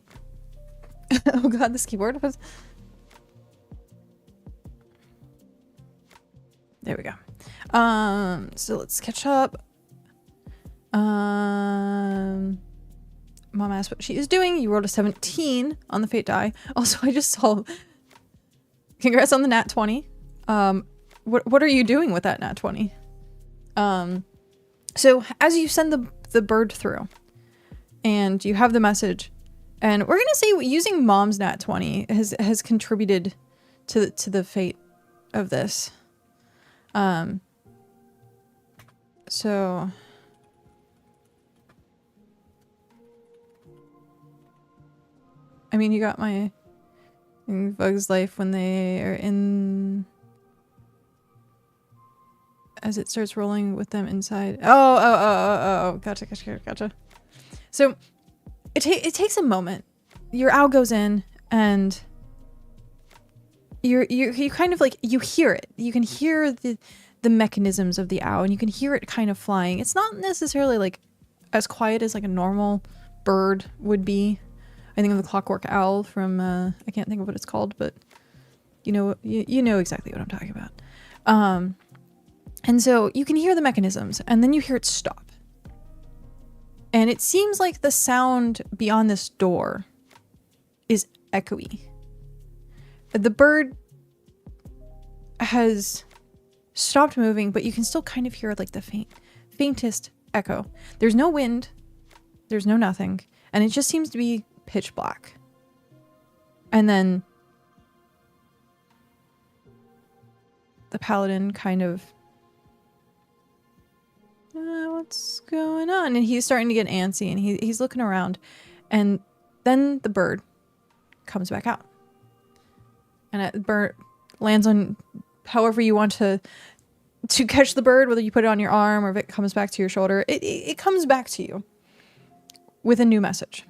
Oh god, this keyboard was... There we go. So let's catch up. Mom asked what she is doing. You rolled a 17 on the fate die. Also, I just saw... Congrats on the nat 20. What are you doing with that nat 20? So as you send the bird through, and you have the message, and we're gonna say using Mom's nat 20 has contributed to the fate of this. So I mean, you got my Bug's life when they are in, as it starts rolling with them inside. Oh, gotcha. So it takes a moment. Your owl goes in, and you kind of like, you hear it. You can hear the mechanisms of the owl, and you can hear it kind of flying. It's not necessarily like as quiet as like a normal bird would be. I think of the clockwork owl from I can't think of what it's called, but you know exactly what I'm talking about. And so you can hear the mechanisms, and then you hear it stop. And it seems like the sound beyond this door is echoey. The bird has stopped moving, but you can still kind of hear like the faintest echo. There's no wind, there's no nothing, and it just seems to be pitch black. And then the paladin kind of, what's going on? And he's starting to get antsy, and he's looking around, and then the bird comes back out, and the bird lands on however you want to catch the bird, whether you put it on your arm or if it comes back to your shoulder. It comes back to you with a new message.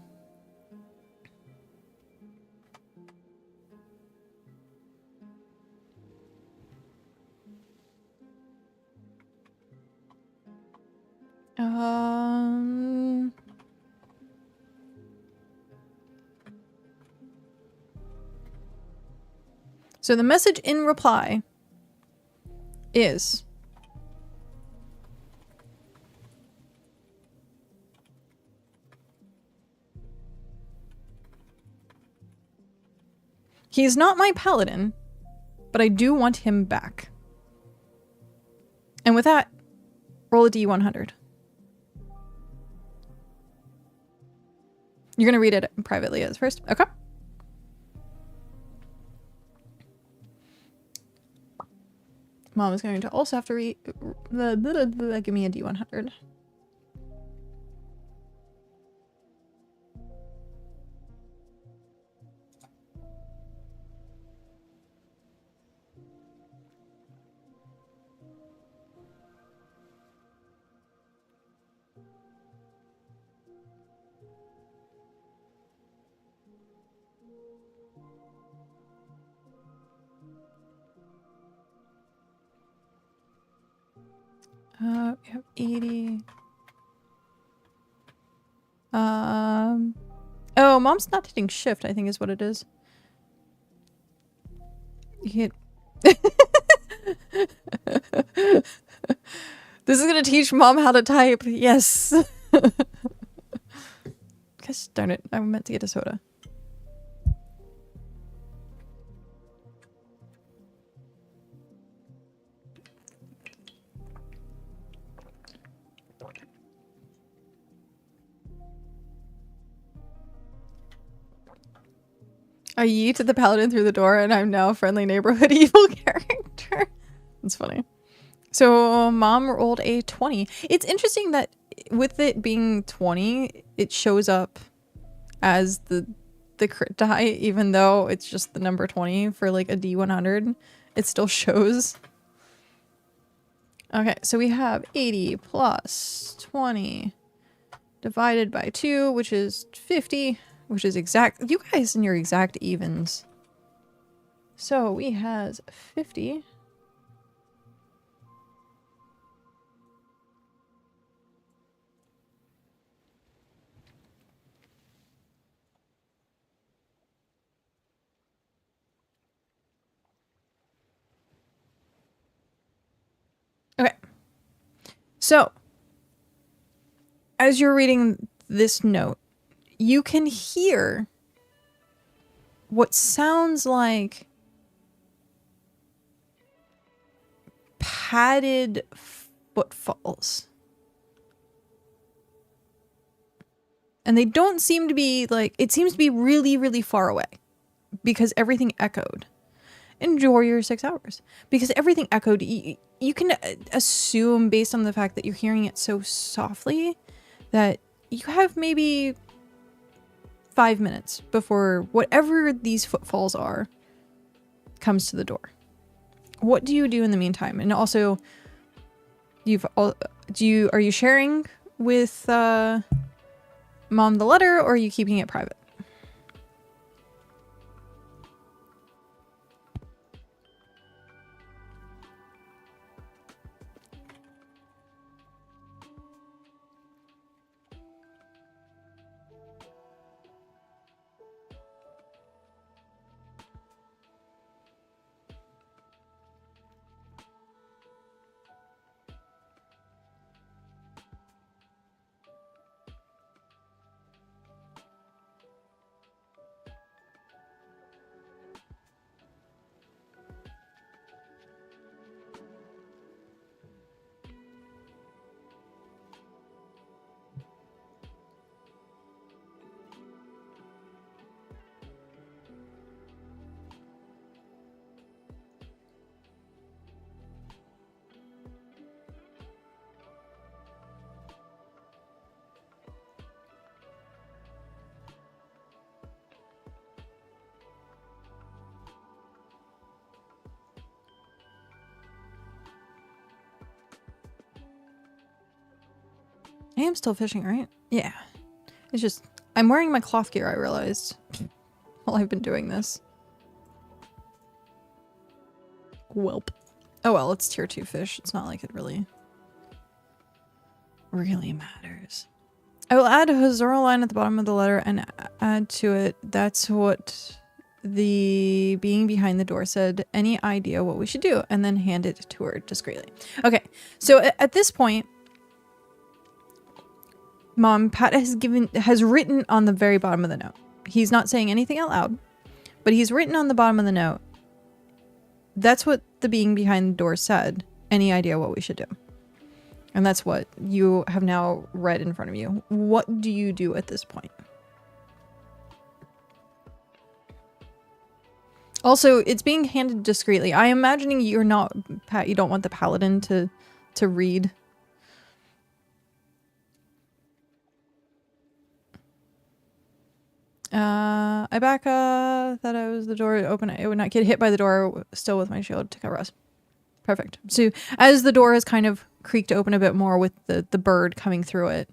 So the message in reply is, he is not my paladin, but I do want him back. And with that, roll a d100. You're going to read it privately as first. Okay. Mom is going to also have to read give me a d100. We have 80. Oh, mom's not hitting shift, I think is what it is. You hit. This is gonna teach mom how to type. Yes. Gosh darn it. I meant to get a soda. I yeeted the paladin through the door and I'm now a friendly neighborhood evil character. That's funny. So mom rolled a 20. It's interesting that with it being 20, it shows up as the crit die, even though it's just the number 20 for like a D100. It still shows. Okay, so we have 80 plus 20 divided by 2, which is 50. Which is exact. You guys and your exact evens. So we has 50. Okay. So as you're reading this note, you can hear what sounds like padded footfalls. And they don't seem to be like, it seems to be really, really far away because everything echoed. Enjoy your 6 hours because everything echoed. You can assume based on the fact that you're hearing it so softly that you have maybe 5 minutes before whatever these footfalls are comes to the door. What do you do in the meantime? And also, are you sharing with mom the letter, or are you keeping it private? I am still fishing, right? Yeah. It's just, I'm wearing my cloth gear, I realized, while I've been doing this. Welp. Oh well, it's tier 2 fish. It's not like it really matters. I will add a Hazora line at the bottom of the letter and add to it, that's what the being behind the door said. Any idea what we should do? And then hand it to her discreetly. Okay, so at this point, Mom, Pat has written on the very bottom of the note. He's not saying anything out loud, but he's written on the bottom of the note, that's what the being behind the door said. Any idea what we should do? And that's what you have now read in front of you. What do you do at this point? Also, it's being handed discreetly. I am imagining you're not, Pat, you don't want the paladin to read. I back that I was the door open. It would not get hit by the door still with my shield to cover us. Perfect. So as the door is kind of creaked open a bit more with the bird coming through it.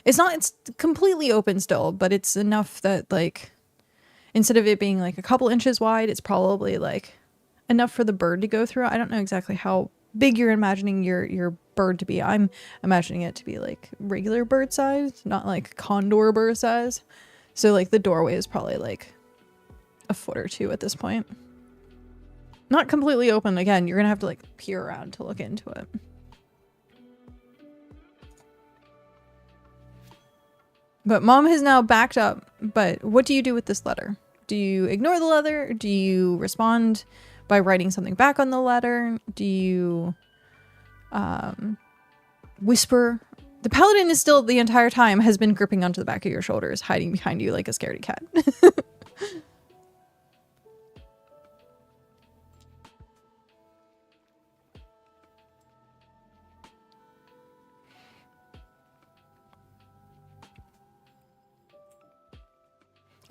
It's completely open still, but it's enough that like, instead of it being like a couple inches wide, it's probably like enough for the bird to go through. I don't know exactly how big you're imagining your bird to be. I'm imagining it to be like regular bird size, not like condor bird size. So like the doorway is probably like a foot or two at this point. Not completely open. Again, you're gonna have to like peer around to look into it. But mom has now backed up. But what do you do with this letter? Do you ignore the letter? Do you respond by writing something back on the letter? Do you whisper? The paladin is still, the entire time, has been gripping onto the back of your shoulders, hiding behind you like a scaredy cat.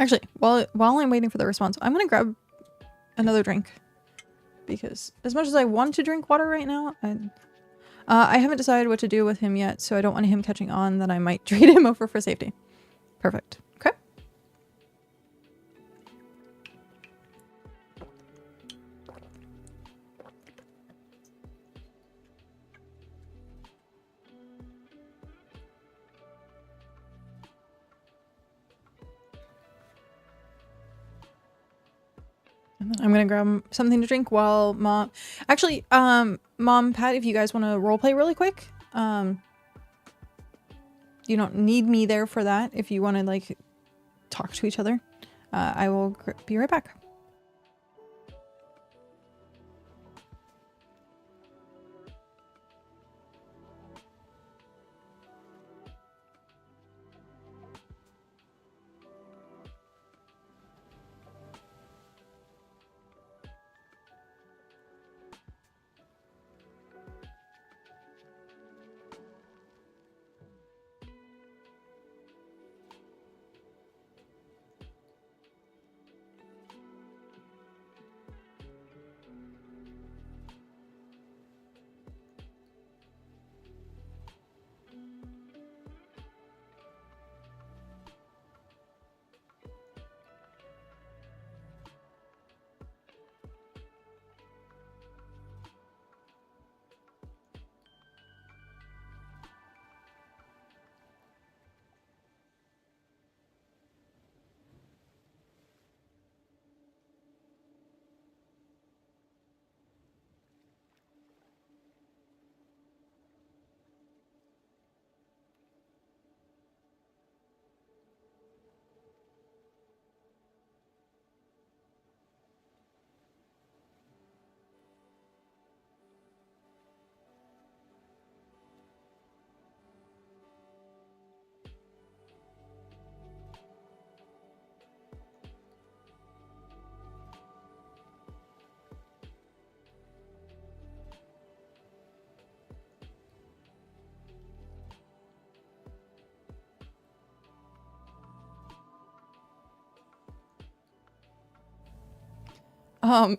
Actually, while I'm waiting for the response, I'm gonna grab another drink. Because as much as I want to drink water right now, I haven't decided what to do with him yet, so I don't want him catching on that I might trade him over for safety. Perfect. Okay. And then I'm gonna grab something to drink while mom... Actually, Mom, Pat, if you guys want to roleplay really quick, you don't need me there for that. If you want to, like, talk to each other, I will be right back.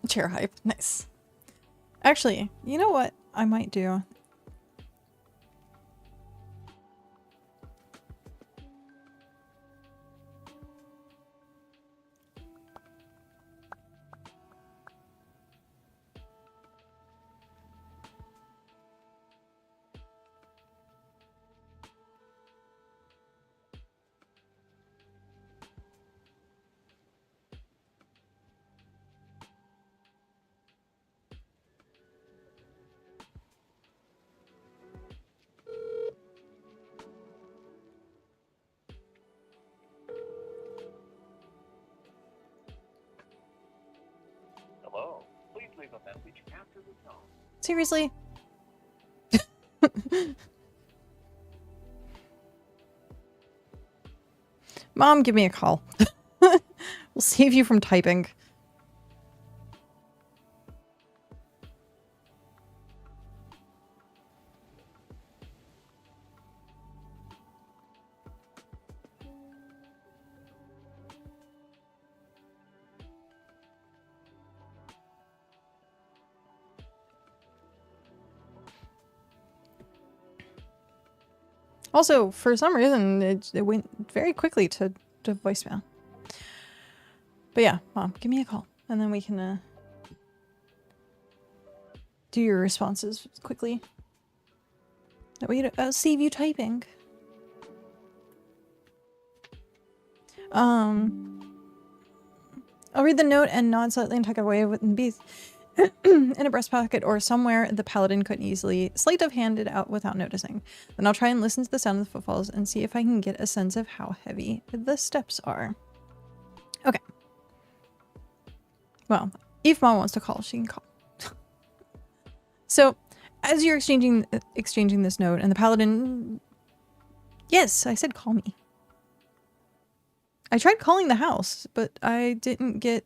Chair hype. Nice. Actually, you know what I might do? Hello. Please leave a message after the tone. Seriously? Mom, give me a call. We'll save you from typing. Also, for some reason, it went very quickly to voicemail. But yeah, Mom, give me a call. And then we can do your responses quickly. That way I'll save you typing. I'll read the note and nod slightly and tuck it away with be in a breast pocket or somewhere the paladin couldn't easily sleight of hand it out without noticing. Then I'll try and listen to the sound of the footfalls and see if I can get a sense of how heavy the steps are. Okay. Well, if Mom wants to call, she can call. So, as you're exchanging this note, and the paladin... Yes, I said call me. I tried calling the house, but I didn't get...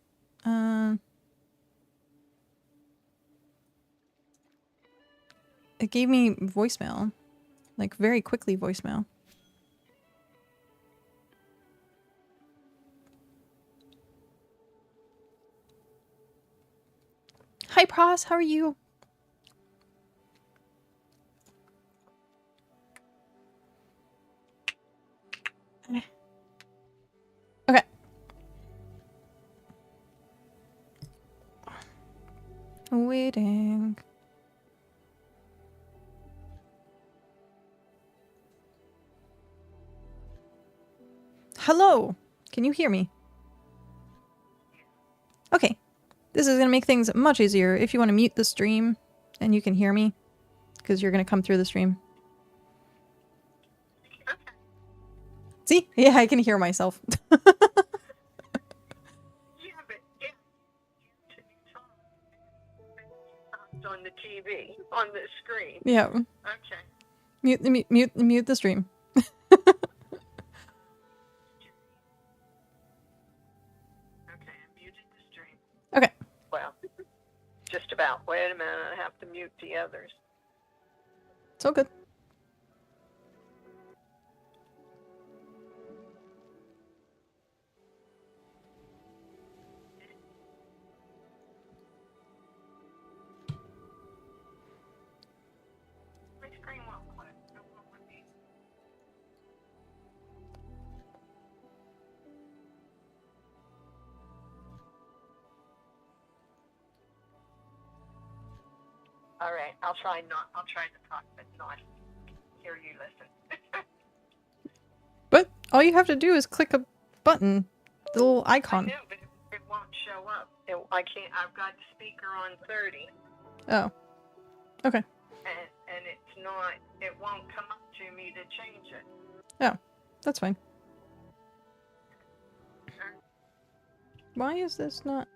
It gave me voicemail. Like, very quickly voicemail. Hi, Pros. How are you? Okay. Waiting. Hello. Can you hear me? Okay. This is going to make things much easier if you want to mute the stream and you can hear me because you're going to come through the stream. See? Yeah, I can hear myself. Yeah, but yeah, on the TV, on the screen. Yeah. Okay. Mute the stream. Okay, I muted the stream. Okay. Well, just about. Wait a minute, I have to mute the others. It's all good. My screen won't quit. It won't let me. All right, I'll try to talk, but not hear you listen. But all you have to do is click a button, the little I icon. know, but it won't show up. I can't. I've got the speaker on 30, Oh. Okay. and it's not. It won't come up to me to change it. Oh, that's fine. Why is this not...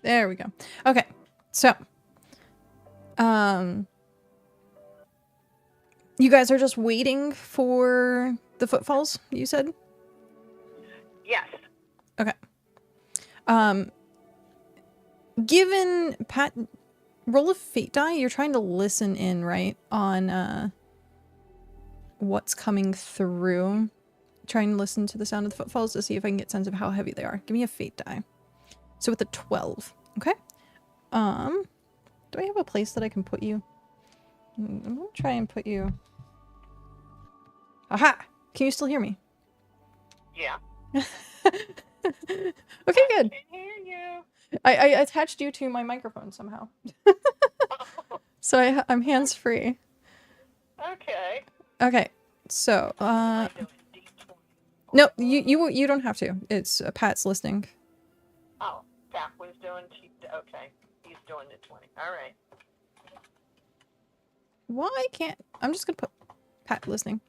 There we go. Okay, so... You guys are just waiting for the footfalls, you said? Yes. Okay. Given Pat... Roll a fate die, you're trying to listen in, right? On, what's coming through. Trying to listen to the sound of the footfalls to see if I can get a sense of how heavy they are. Give me a fate die. So with a 12. Okay. Do I have a place that I can put you? I'm gonna try and put you... Aha! Can you still hear me? Yeah. Okay, good. I can hear you. I attached you to my microphone somehow. So I'm hands-free. Okay. Okay, so, I'm doing D20. no, you don't have to. It's Pat's listening. Oh, Pat was doing okay. He's doing the 20. All right. Why can't... I'm just gonna put Pat listening.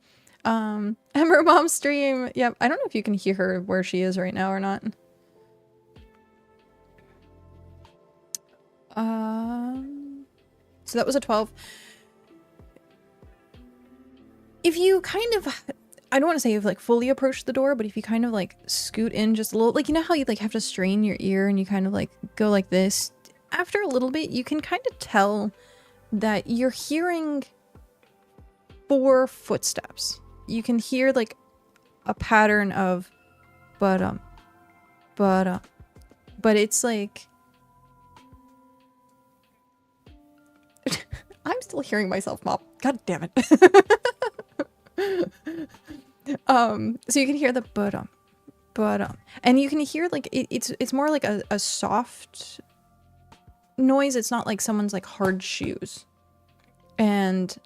emberMom stream. Yep, I don't know if you can hear her where she is right now or not. So that was a 12. If you kind of... I don't want to say you've like fully approached the door, but if you kind of like scoot in just a little... Like, you know how you like have to strain your ear and you kind of like go like this? After a little bit, you can kind of tell that you're hearing 4 footsteps. You can hear like a pattern of but it's like... I'm still hearing myself, Mom. God damn it. So you can hear the but and you can hear like it's more like a soft noise. It's not like someone's like hard shoes. And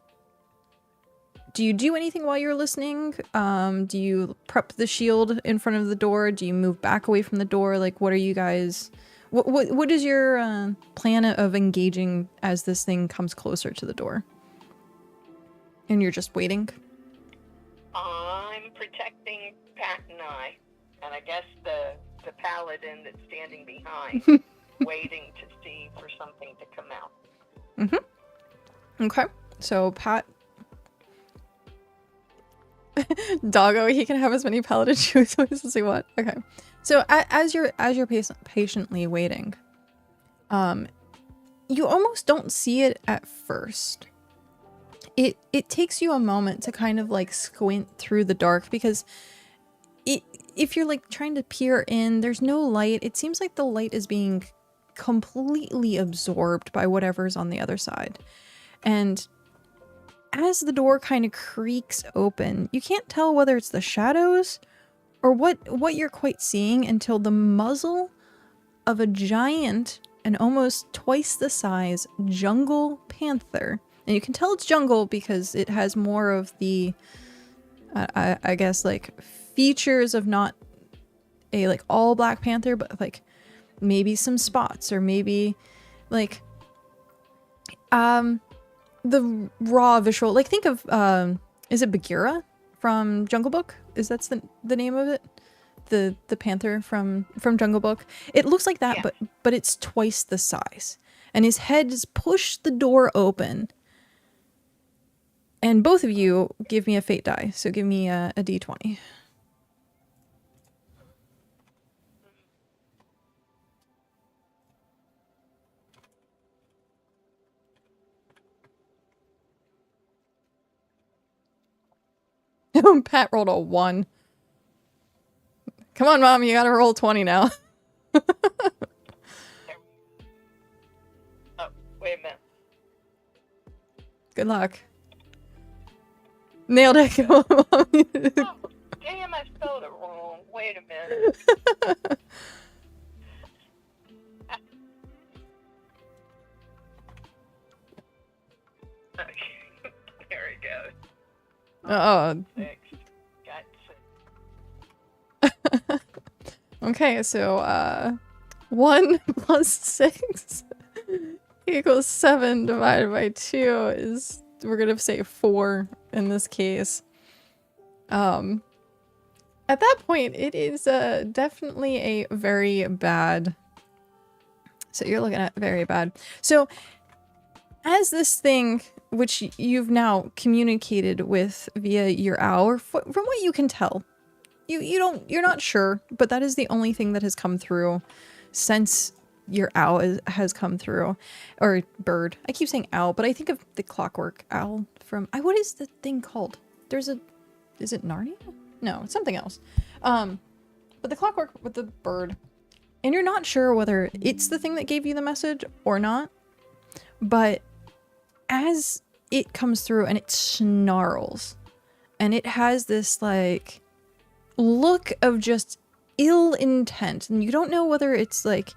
do you do anything while you're listening? Do you prep the shield in front of the door? Do you move back away from the door? Like, what are you guys... What is your plan of engaging as this thing comes closer to the door? And you're just waiting? I'm protecting Pat and I guess the paladin that's standing behind, waiting to see for something to come out. Mm-hmm. Okay. So Pat... Doggo, he can have as many paladin shoes as he wants. Okay. So as you're patiently waiting, you almost don't see it at first. It takes you a moment to kind of like squint through the dark because if you're like trying to peer in, there's no light. It seems like the light is being completely absorbed by whatever's on the other side. And as the door kind of creaks open, you can't tell whether it's the shadows or what you're quite seeing until the muzzle of a giant and almost twice the size jungle panther. And you can tell it's jungle because it has more of the, I guess, like, features of not a, like, all black panther, but, like, maybe some spots or maybe, like, the raw visual. Like, think of, is it Bagheera from Jungle Book? Is that the name of it? The panther from Jungle Book. It looks like that, Yeah. but it's twice the size. And his head has pushed the door open. And both of you give me a fate die. So give me a d20. Pat rolled a 1. Come on, Mom, you gotta roll 20 now. Oh, wait a minute. Good luck. Nailed it. Come on, Mom. Oh, damn, I spelled it wrong. Wait a minute. Okay, there it goes. Oh. 6. Got 6. Okay, so 1 plus 6 equals 7 divided by 2 is, we're gonna say 4 in this case. At that point, it is definitely a very bad. So you're looking at very bad. So as this thing, which you've now communicated with via your owl, or from what you can tell, you're not sure, but that is the only thing that has come through since your owl has come through, or bird. I keep saying owl, but I think of the clockwork owl from, what is the thing called? Is it Narnia? No, it's something else. But the clockwork with the bird, and you're not sure whether it's the thing that gave you the message or not, but as it comes through and it snarls, and it has this like look of just ill intent, and you don't know whether it's like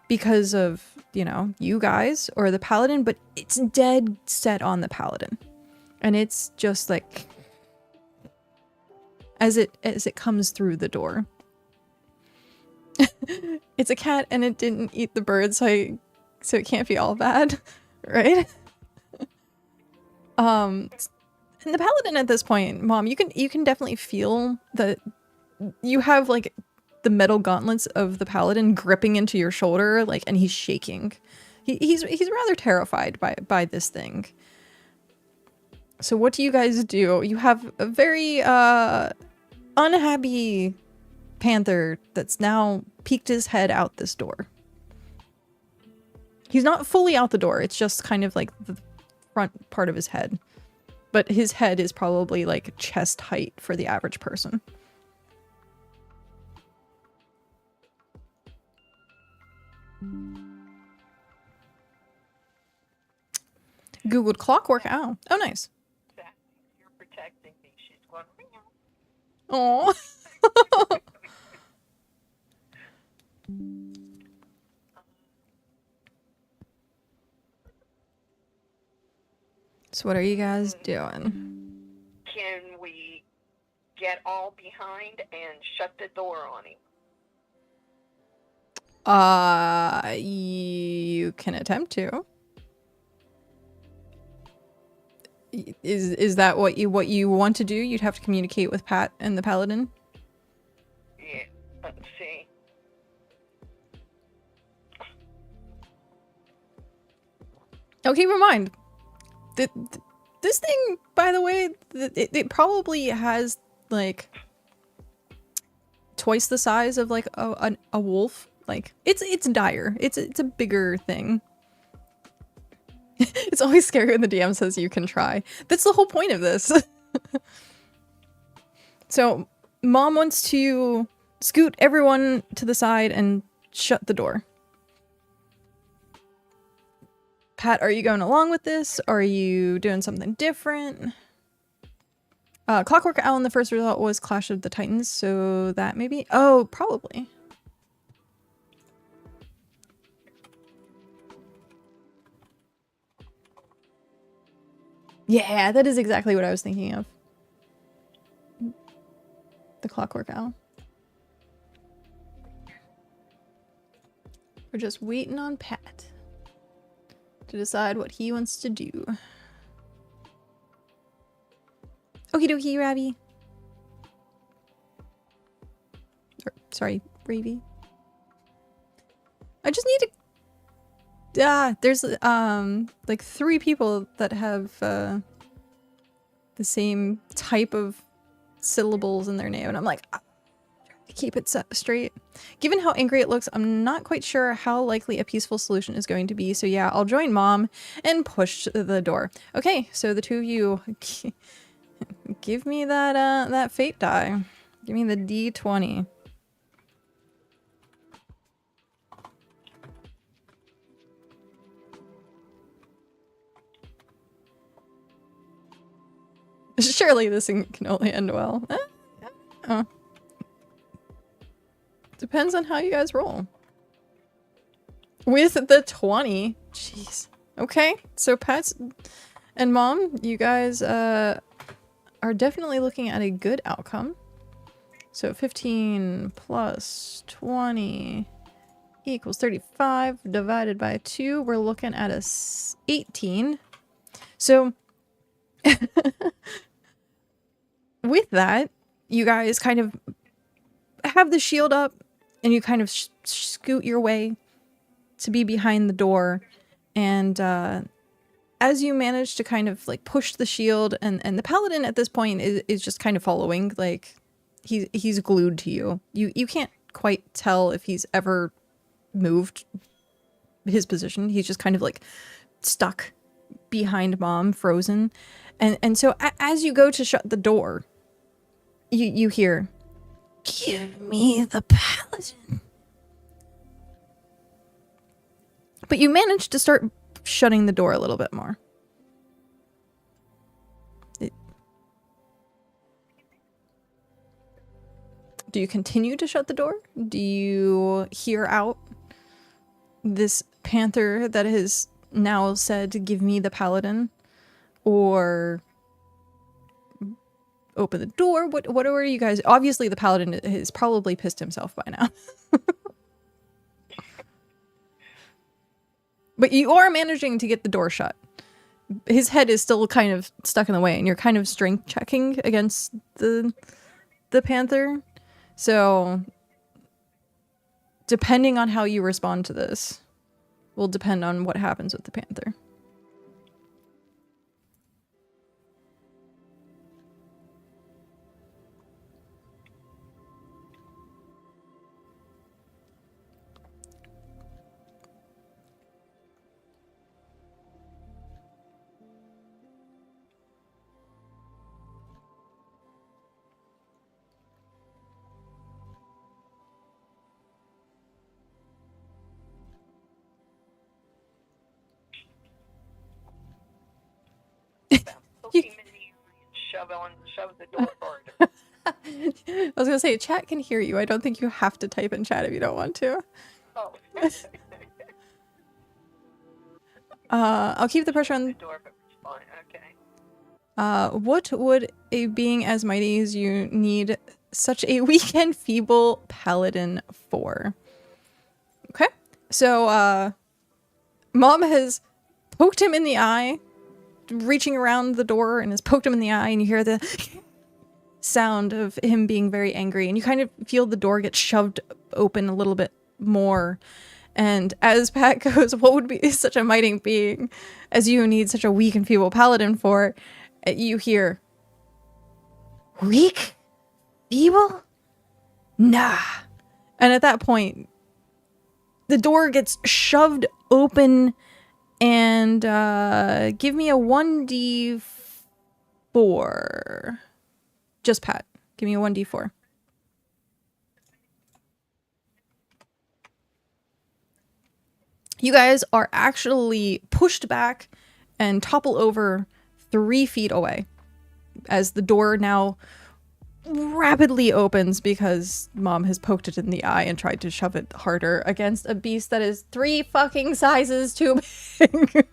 because of, you know, you guys or the paladin, but it's dead set on the paladin, and it's just like as it comes through the door. It's a cat and it didn't eat the bird, so it can't be all bad, right? And the paladin at this point, Mom, you can definitely feel that you have like the metal gauntlets of the paladin gripping into your shoulder, like, and he's shaking. He's rather terrified by this thing. So what do you guys do? You have a very unhappy panther that's now peeked his head out this door. He's not fully out the door. It's just kind of like the front part of his head. But his head is probably like chest height for the average person. Googled clockwork owl. Oh, nice. You're protecting me. She's going, meow. Oh. So what are you guys doing? can we get all behind and shut the door on him? You can attempt to. Is that what you want to do? You'd have to communicate with Pat and the Paladin. Yeah, let's see. Oh, keep in mind, this thing, by the way, it probably has like twice the size of like a wolf. Like it's dire. It's a bigger thing. It's always scary when the DM says you can try. That's the whole point of this. So, Mom wants to scoot everyone to the side and shut the door. Pat, are you going along with this? Or are you doing something different? Clockwork Owl in the first result was Clash of the Titans, so that maybe... Oh, probably. Yeah, that is exactly what I was thinking of. The Clockwork Owl. We're just waiting on Pat to decide what he wants to do. Okie dokie, Ravi. Sorry, Ravy. I just need to... there's like 3 people that have the same type of syllables in their name, and I'm like, keep it straight. Given how angry it looks, I'm not quite sure how likely a peaceful solution is going to be, so yeah, I'll join Mom and push the door. Okay, so the 2 of you, give me that fate die. Give me the D20. Surely this can only end well. Oh. Depends on how you guys roll. With the 20. Jeez. Okay, so Pat and Mom, you guys are definitely looking at a good outcome. So 15 plus 20 equals 35 divided by 2. We're looking at a 18. So with that, you guys kind of have the shield up and you kind of scoot your way to be behind the door. And as you manage to kind of like push the shield, and the Paladin at this point is just kind of following, like he's glued to you. You can't quite tell if he's ever moved his position. He's just kind of like stuck behind Mom, frozen. And so as you go to shut the door, you hear, "Give me the Paladin." But you manage to start shutting the door a little bit more. Do you continue to shut the door? Do you hear out this panther that has now said, "Give me the Paladin"? Or open the door? What are you guys... Obviously the Paladin has probably pissed himself by now. But you are managing to get the door shut. His head is still kind of stuck in the way, and you're kind of strength checking against the panther. So depending on how you respond to this will depend on what happens with the panther. Shove the door forward. I was gonna say, chat can hear you. I don't think you have to type in chat if you don't want to. Oh. I'll keep the pressure on... The door, but it's fine. Okay. What would a being as mighty as you need such a weak and feeble paladin for? Okay, so Mom has poked him in the eye, reaching around the door, and has poked him in the eye, and you hear the sound of him being very angry, and you kind of feel the door get shoved open a little bit more. And as Pat goes, what would be such a mighty being as you need such a weak and feeble paladin for? You hear, weak? Feeble? Nah. And at that point, the door gets shoved open, and give me a 1d4. Just Pat. Give me a 1d4. You guys are actually pushed back and topple over 3 feet away as the door now rapidly opens because Mom has poked it in the eye and tried to shove it harder against a beast that is 3 fucking sizes too big.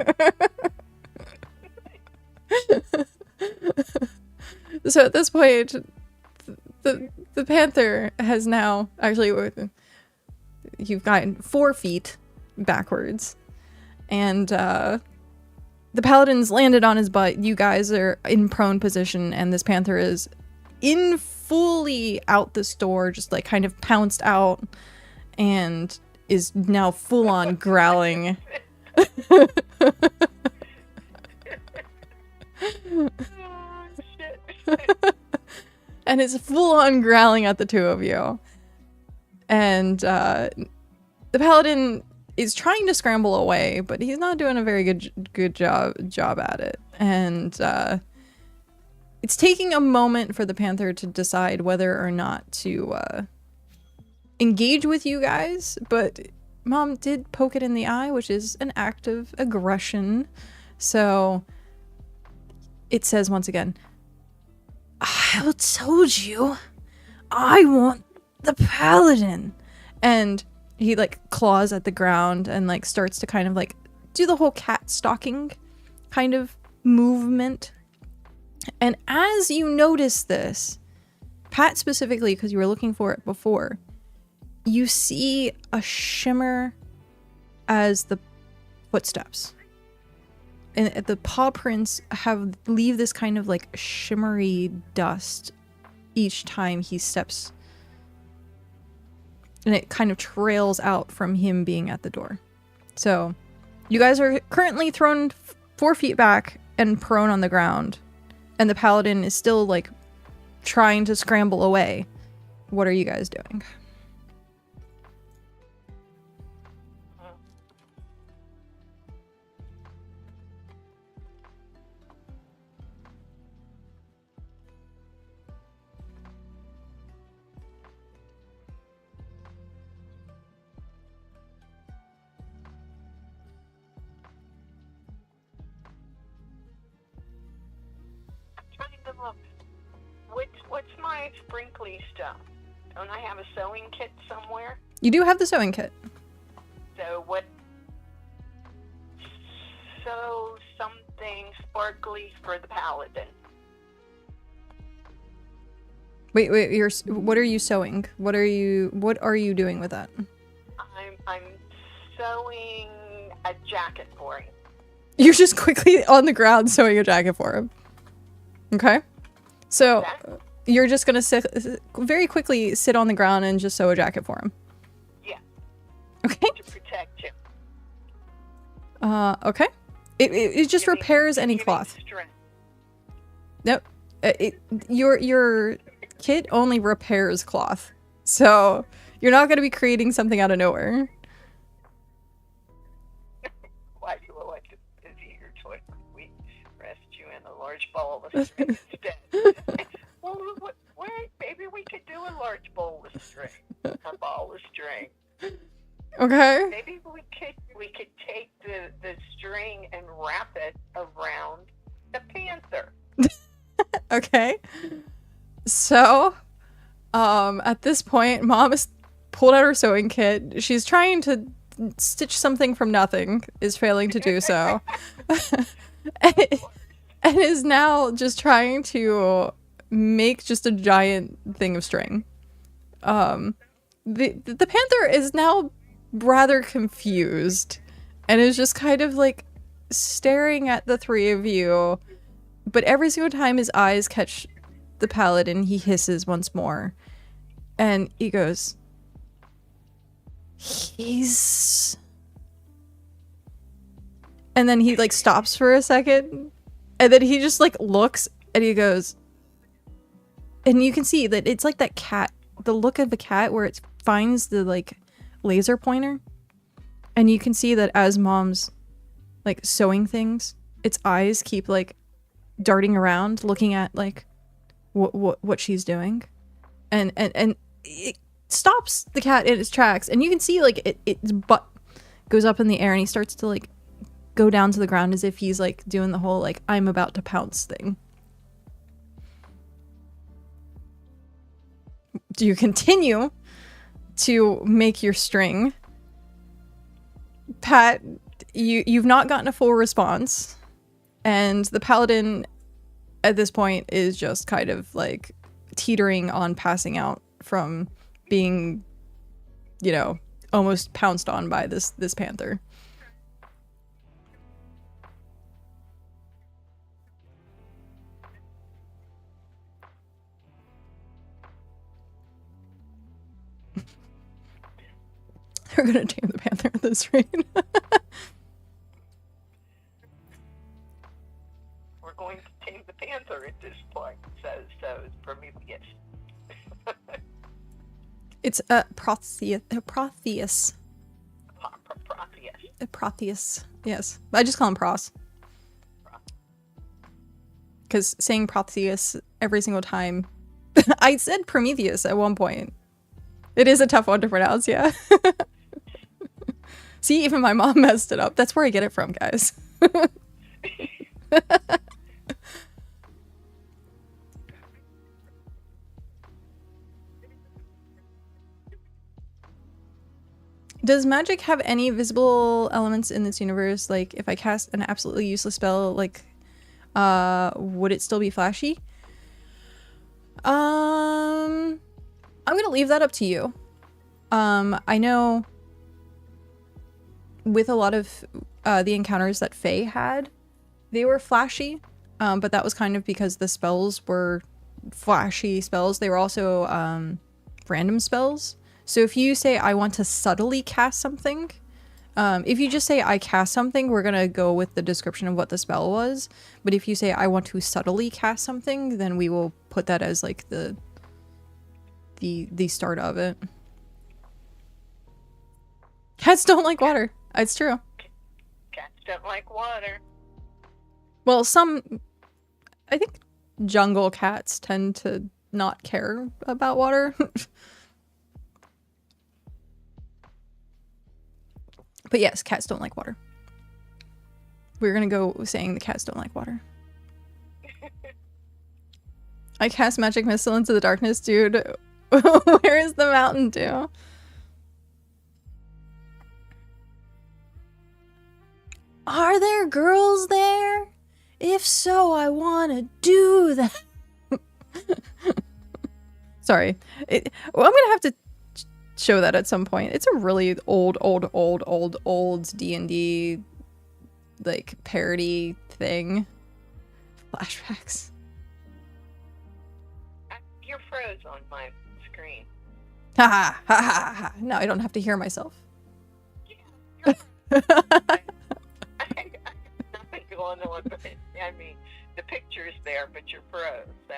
So at this point, the panther has now actually, you've gotten 4 feet backwards, and the paladin's landed on his butt. You guys are in prone position, and this panther is in fully out this door, just like kind of pounced out, and is now full on growling. Oh, shit. And it's full on growling at the two of you. And the paladin is trying to scramble away, but he's not doing a very good job at it. And it's taking a moment for the panther to decide whether or not to engage with you guys, but Mom did poke it in the eye, which is an act of aggression. So it says once again, I told you, I want the paladin. And he like claws at the ground and like starts to kind of like do the whole cat stalking kind of movement. And as you notice this, Pat specifically, because you were looking for it before, you see a shimmer as the footsteps. And the paw prints leave this kind of like shimmery dust each time he steps. And it kind of trails out from him being at the door. So you guys are currently thrown 4 feet back and prone on the ground. And the paladin is still like trying to scramble away. What are you guys doing? What's my sprinkly stuff? Don't I have a sewing kit somewhere? You do have the sewing kit. So what? Sew something sparkly for the paladin. Wait, what are you sewing? What are you doing with that? I'm sewing a jacket for him. You're just quickly on the ground sewing a jacket for him. Okay? So you're just gonna very quickly sit on the ground and just sew a jacket for him. Yeah. Okay. To protect him. Okay. It just repairs any cloth. Nope. Your kit only repairs cloth, so you're not gonna be creating something out of nowhere. Why do you like to busy your toy? We rest you in a large ball of string instead. Well, wait, maybe we could do a large bowl of string, a ball of string. Okay. Maybe we could take the string and wrap it around the panther. Okay. So, at this point, Mom has pulled out her sewing kit. She's trying to stitch something from nothing, is failing to do so. and is now just trying to make just a giant thing of string. The panther is now rather confused and is just kind of like staring at the three of you, but every single time his eyes catch the paladin, he hisses once more, and he goes, he's... And then he like stops for a second, and then he just like looks and he goes, and you can see that it's like that cat, the look of the cat where it finds the like laser pointer, and you can see that as Mom's like sewing things, its eyes keep like darting around looking at like what she's doing, and it stops the cat in its tracks, and you can see like its butt goes up in the air, and he starts to like go down to the ground as if he's like doing the whole like I'm about to pounce thing. Do you continue to make your string? Pat, you've not gotten a full response, and the paladin at this point is just kind of like teetering on passing out from being, you know, almost pounced on by this panther. We're gonna tame the panther at this rate. We're going to tame the panther at this point, so it's Prometheus. It's Protheus. Protheus. Protheus. Yes, I just call him Pros. Because saying Protheus every single time, I said Prometheus at one point. It is a tough one to pronounce, yeah. See, even my mom messed it up. That's where I get it from, guys. Does magic have any visible elements in this universe? Like, if I cast an absolutely useless spell, like, would it still be flashy? I'm gonna leave that up to you. I know with a lot of the encounters that Faye had, they were flashy, but that was kind of because the spells were flashy spells. They were also random spells. So if you say, I want to subtly cast something, if you just say, I cast something, we're gonna go with the description of what the spell was. But if you say, I want to subtly cast something, then we will put that as like the start of it. Cats don't like water. It's true. Cats don't like water. Well, I think jungle cats tend to not care about water. But yes, cats don't like water. We're gonna go saying the cats don't like water. I cast magic missile into the darkness, dude. Where is the Mountain Dew? Are there girls there? If so, I want to do that. Sorry. Well, I'm gonna have to show that at some point. It's a really old D&D like parody thing. Flashbacks. You're froze on my screen. Ha ha ha ha ha. No, I don't have to hear myself. Yeah, I nothing going on, but I mean, the picture's there, but you're froze, so.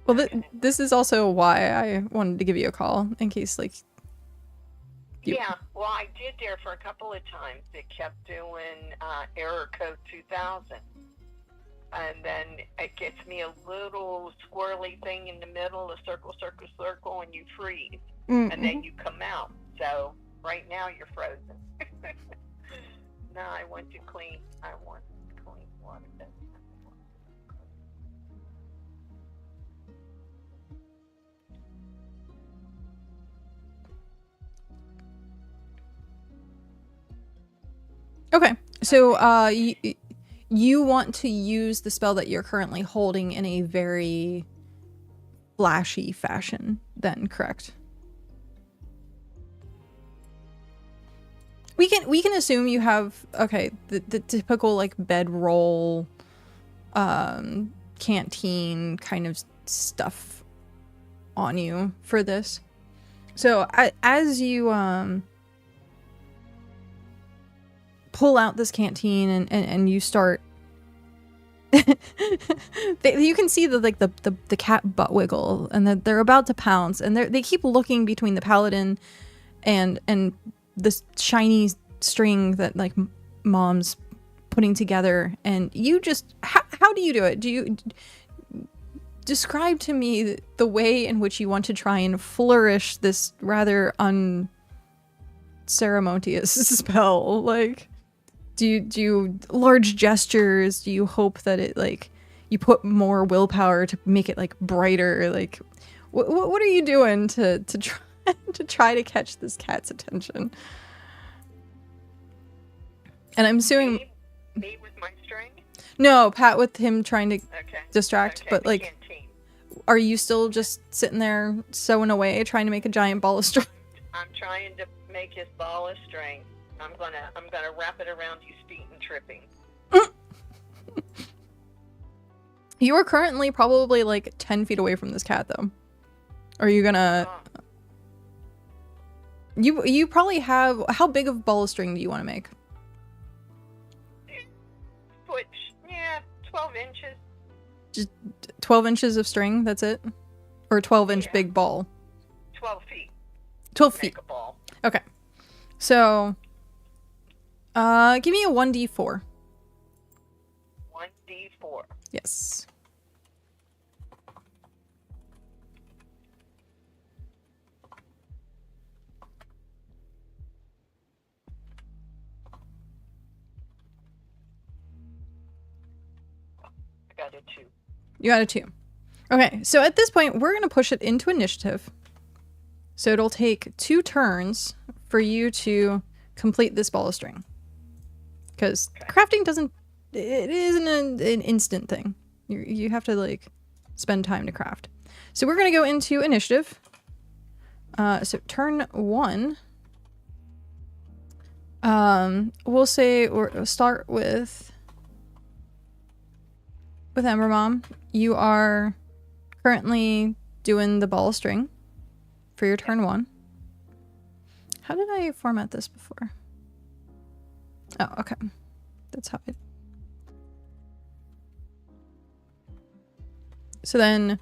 Well, this is also why I wanted to give you a call, in case, like... Yeah, well, I did there for a couple of times. It kept doing error code 2000. And then it gets me a little squirrely thing in the middle, a circle, circle, circle, and you freeze. Mm-hmm. And then you come out. So right now you're frozen. No, I want to clean water. Okay, so you want to use the spell that you're currently holding in a very flashy fashion, then, correct? We can assume you have, okay, the typical like bedroll, canteen kind of stuff on you for this. So as you pull out this canteen and you start you can see the cat butt wiggle, and that they're about to pounce, and they keep looking between the paladin and this shiny string that like mom's putting together, and you just how do you do it? Do you describe to me the way in which you want to try and flourish this rather unceremonious spell? Like, do you large gestures? Do you hope that it like you put more willpower to make it like brighter? Like, what are you doing to try to catch this cat's attention? And I'm assuming me with my string. No, Pat with him trying to distract, Okay, but like, canteen. are you still just sitting there sewing away, trying to make a giant ball of string? I'm trying to make his ball of string. I'm gonna wrap it around his feet and tripping. You are currently probably like 10 feet away from this cat, though. Are you gonna? You probably have. How big of ball of string do you want to make? Foot, yeah, 12 inches. Just 12 inches of string. That's it, or 12-inch big ball. 12 feet. 12 feet. Make a ball. Okay. So, give me a 1d4. 1d4. Yes. I got a 2. You got a 2. Okay, so at this point, we're going to push it into initiative. So it'll take 2 turns for you to complete this ball of string. Because crafting doesn't... It isn't an instant thing. You have to, like, spend time to craft. So we're going to go into initiative. So turn 1. We'll say... We'll start with emberMom. You are currently doing the ball of string for your turn 1. How did I format this before? Oh, okay. That's how it... So then...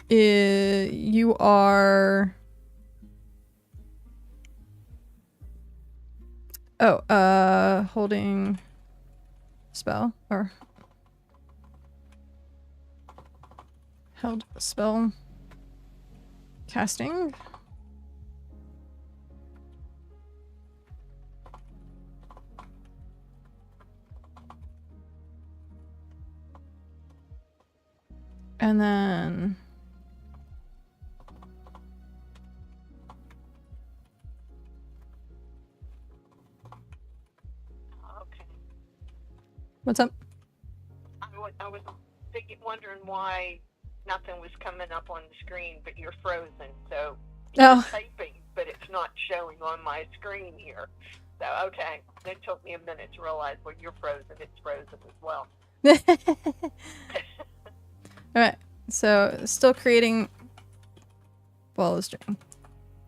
you are... Oh, holding... spell, or... held spell... casting? And then... Okay. What's up? I was wondering why nothing was coming up on the screen, but you're frozen. So you're typing, but it's not showing on my screen here. So, okay. It took me a minute to realize when you're frozen, it's frozen as well. Alright, so still creating ball of string.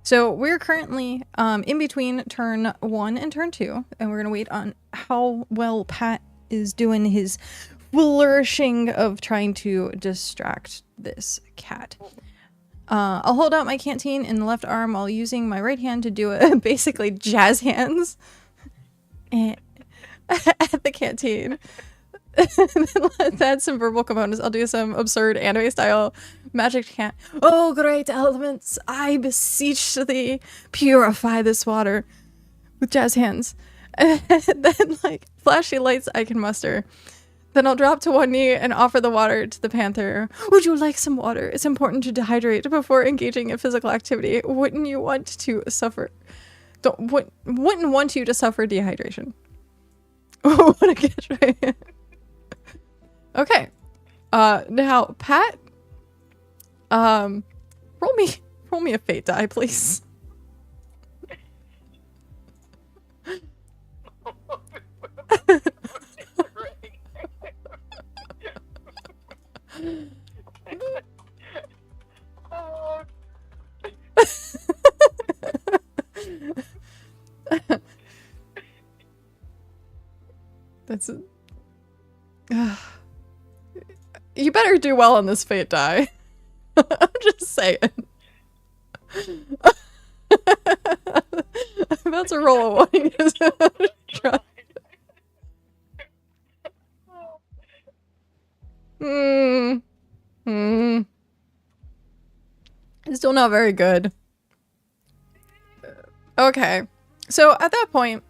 So we're currently in between turn 1 and turn 2, and we're gonna wait on how well Pat is doing his flourishing of trying to distract this cat. I'll hold out my canteen in the left arm while using my right hand to do a basically jazz hands at the canteen. Let's add some verbal components. I'll do some absurd anime style magic chant. Oh, great elements, I beseech thee, purify this water with jazz hands. And then, like, flashy lights I can muster. Then I'll drop to one knee and offer the water to the panther. Would you like some water? It's important to dehydrate before engaging in physical activity. Wouldn't you want to suffer? Wouldn't want you to suffer dehydration. Oh, what a catchphrase. Okay. Now, Pat, roll me a fate die, please. Oh, That's you better do well on this fate die. I'm just saying. I'm about to roll a one. Try. It's still not very good. Okay. So at that point,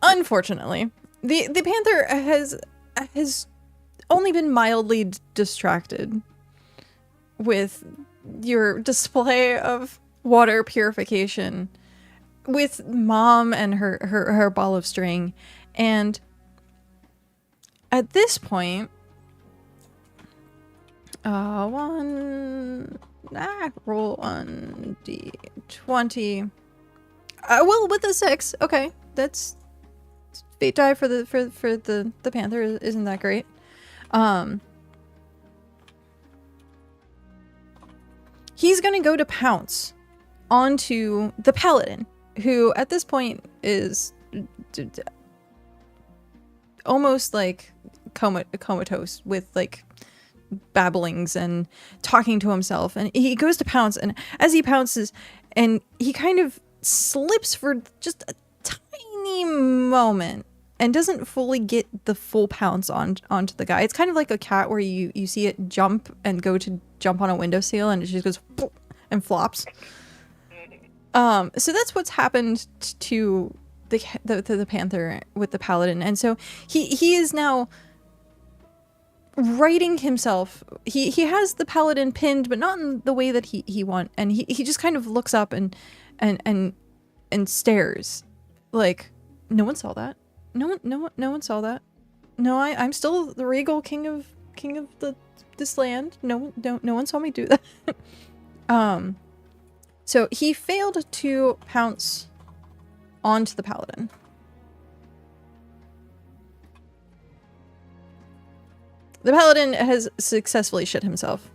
unfortunately, the panther has only been mildly distracted with your display of water purification with Mom and her ball of string. And at this point, roll 1d20. Well, with a 6, okay, that's fate die for the panther isn't that great. He's gonna go to pounce onto the paladin, who at this point is almost like comatose with like babblings and talking to himself, and he goes to pounce, and as he pounces, and he kind of slips for just a tiny moment and doesn't fully get the full pounce onto the guy. It's kind of like a cat where you see it jump and go to jump on a windowsill and it just goes and flops. So that's what's happened to the panther with the paladin, and so he is now righting himself. He has the paladin pinned, but not in the way that he want, and he just kind of looks up and stares like no one saw that. No one saw that. No, I'm still the regal king of this land. No one saw me do that. So he failed to pounce onto the paladin. The paladin has successfully shit himself.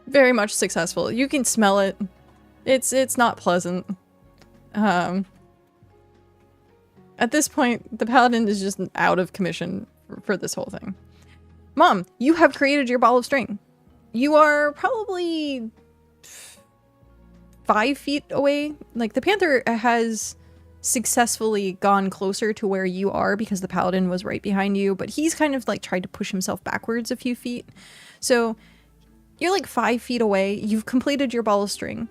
Very much successful. You can smell it. It's not pleasant. At this point, the paladin is just out of commission for this whole thing. Mom, you have created your ball of string. You are probably 5 feet away. Like, the panther has successfully gone closer to where you are because the paladin was right behind you, but he's kind of like tried to push himself backwards a few feet. So you're like 5 feet away. You've completed your ball of string.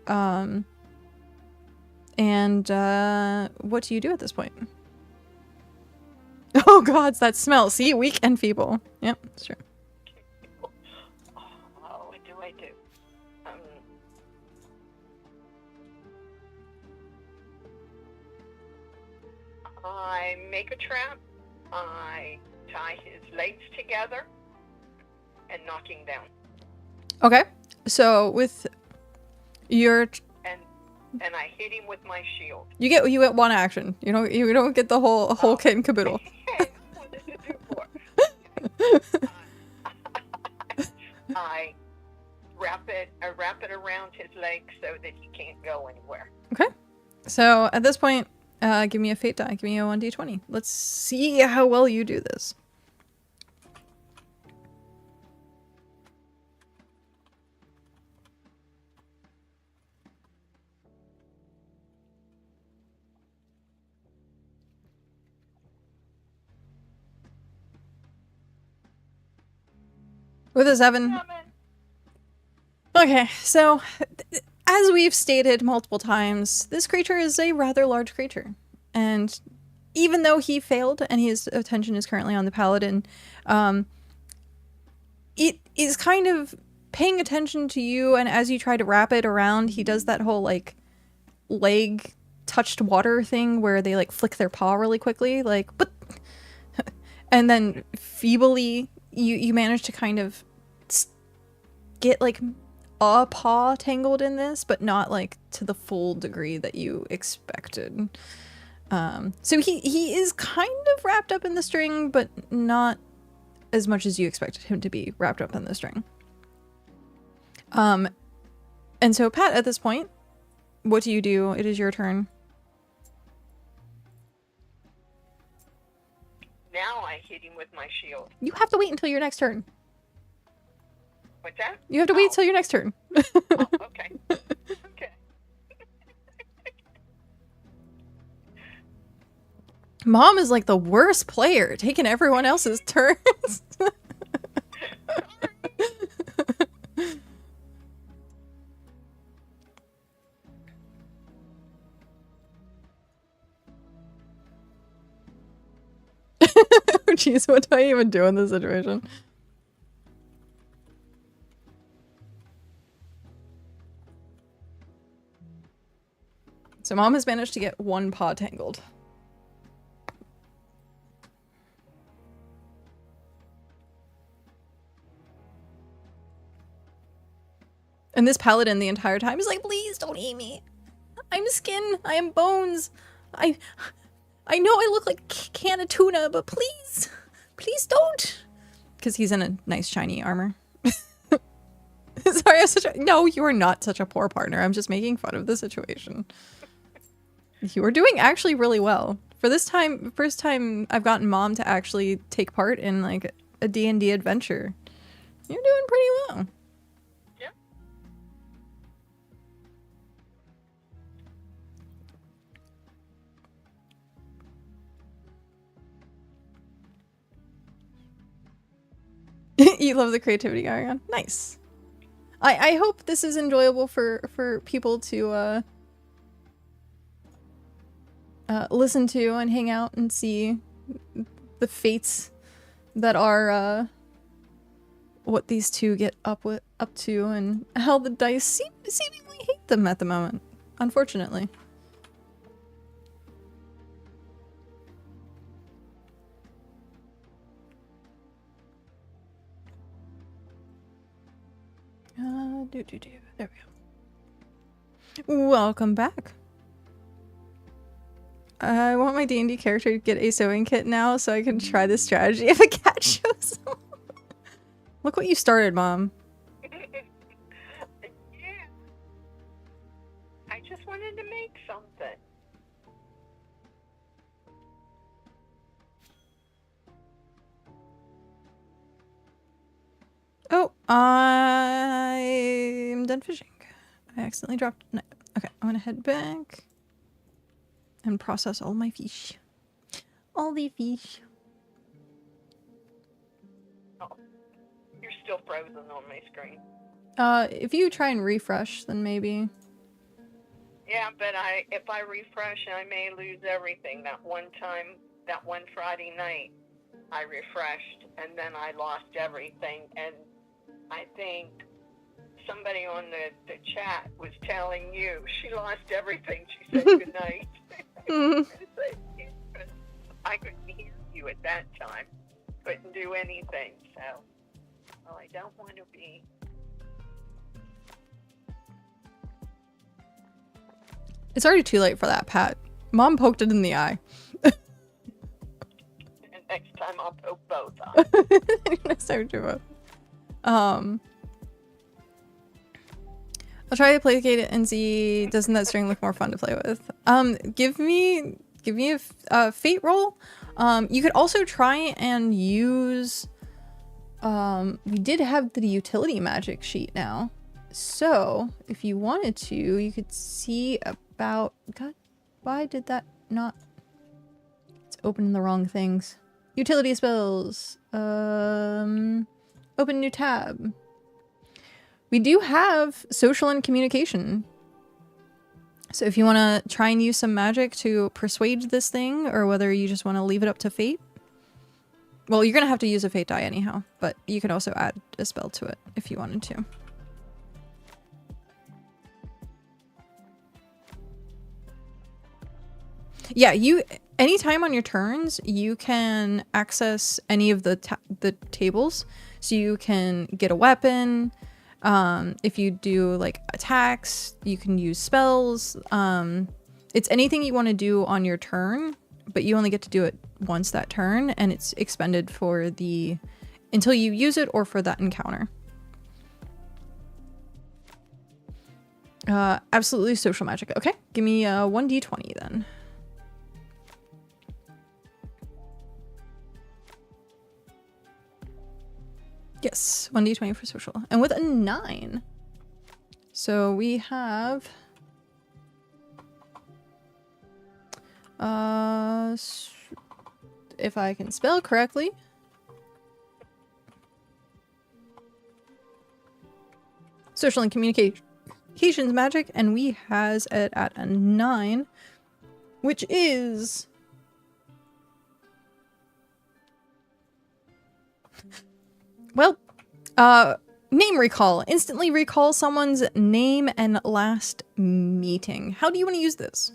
And what do you do at this point? Oh god, it's that smell. See, weak and feeble. Yep, that's true. Oh, what do I do? I make a trap. I tie his legs together and knock him down. Okay, so with your and I hit him with my shield. you get one action. You don't get the whole kit and caboodle. What does it do for? I wrap it around his legs so that he can't go anywhere. Okay, so at this point, give me a fate die. Give me a 1d20. Let's see how well you do this. With a 7. Okay, so as we've stated multiple times, this creature is a rather large creature. And even though he failed and his attention is currently on the paladin, it is kind of paying attention to you, and as you try to wrap it around, he does that whole like leg touched water thing where they like flick their paw really quickly, like, but and then feebly you manage to kind of get like a paw tangled in this, but not like to the full degree that you expected. So he is kind of wrapped up in the string, but not as much as you expected him to be wrapped up in the string. And so Pat, at this point, what do you do? It is your turn. Now I hit him with my shield. You have to wait until your next turn. What's that? You have to wait till your next turn. Oh, okay. Okay. Mom is like the worst player, taking everyone else's turns. Jeez, what do I even do in this situation? So Mom has managed to get one paw tangled. And this paladin the entire time is like, please don't eat me. I'm skin. I am bones. I know I look like a can of tuna, but please, please don't. Because he's in a nice shiny armor. Sorry, I'm such a... No, you are not such a poor partner. I'm just making fun of the situation. You are doing actually really well. For this time, first time I've gotten Mom to actually take part in like a D&D adventure. You're doing pretty well. You love the creativity going on. Nice. I hope this is enjoyable for people to listen to and hang out and see the fates that are what these two get up to, and how the dice seemingly hate them at the moment, unfortunately. There we go. Welcome back. I want my D&D character to get a sewing kit now so I can try this strategy if a cat shows up. Look what you started, Mom. Yeah. I just wanted to make something. Oh, I'm done fishing. I accidentally dropped... No. Okay, I'm gonna head back and process all my fish. All the fish. Oh, you're still frozen on my screen. If you try and refresh, then maybe. Yeah, but if I refresh, I may lose everything. That one time, that one Friday night, I refreshed, and then I lost everything, and I think somebody on the chat was telling you she lost everything. She said goodnight. I couldn't hear you at that time. Couldn't do anything, so well, I don't want to be. It's already too late for that, Pat. Mom poked it in the eye. And next time I'll poke both eyes. Next time do both. I'll try to placate it and see, doesn't that string look more fun to play with? Give me a fate roll. You could also try and use, we did have the utility magic sheet now. So if you wanted to, you could see about, God, why did that not, it's opening the wrong things. Utility spells, open new tab. We do have social and communication. So if you want to try and use some magic to persuade this thing, or whether you just want to leave it up to fate. Well, you're going to have to use a fate die anyhow, but you could also add a spell to it if you wanted to. Yeah, anytime on your turns, you can access any of the tables. So you can get a weapon. If you do like attacks, you can use spells. It's anything you want to do on your turn, but you only get to do it once that turn, and it's expended for until you use it or for that encounter. Absolutely social magic. Okay, give me 1d20 then. Yes, 1d20 for social. And with a 9. So we have... if I can spell correctly... Social and communications magic, and we has it at a 9, which is... Well, name recall. Instantly recall someone's name and last meeting. How do you want to use this?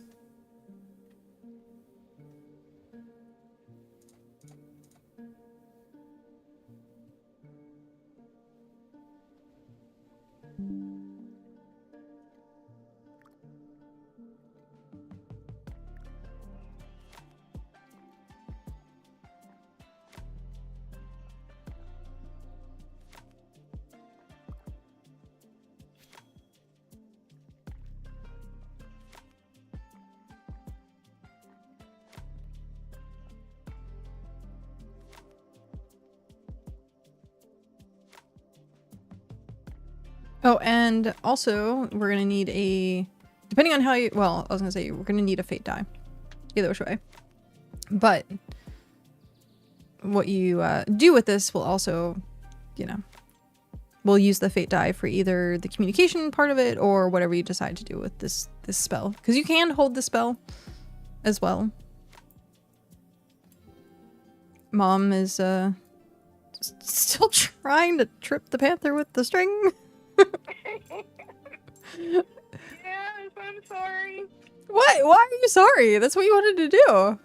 Oh, and also we're gonna need depending on how you, well, I was gonna say we're gonna need a fate die, either which way. But what you do with this will also, we'll use the fate die for either the communication part of it or whatever you decide to do with this spell, because you can hold the spell as well. Mom is still trying to trip the panther with the string. Yes, I'm sorry. What? Why are you sorry? That's what you wanted to do.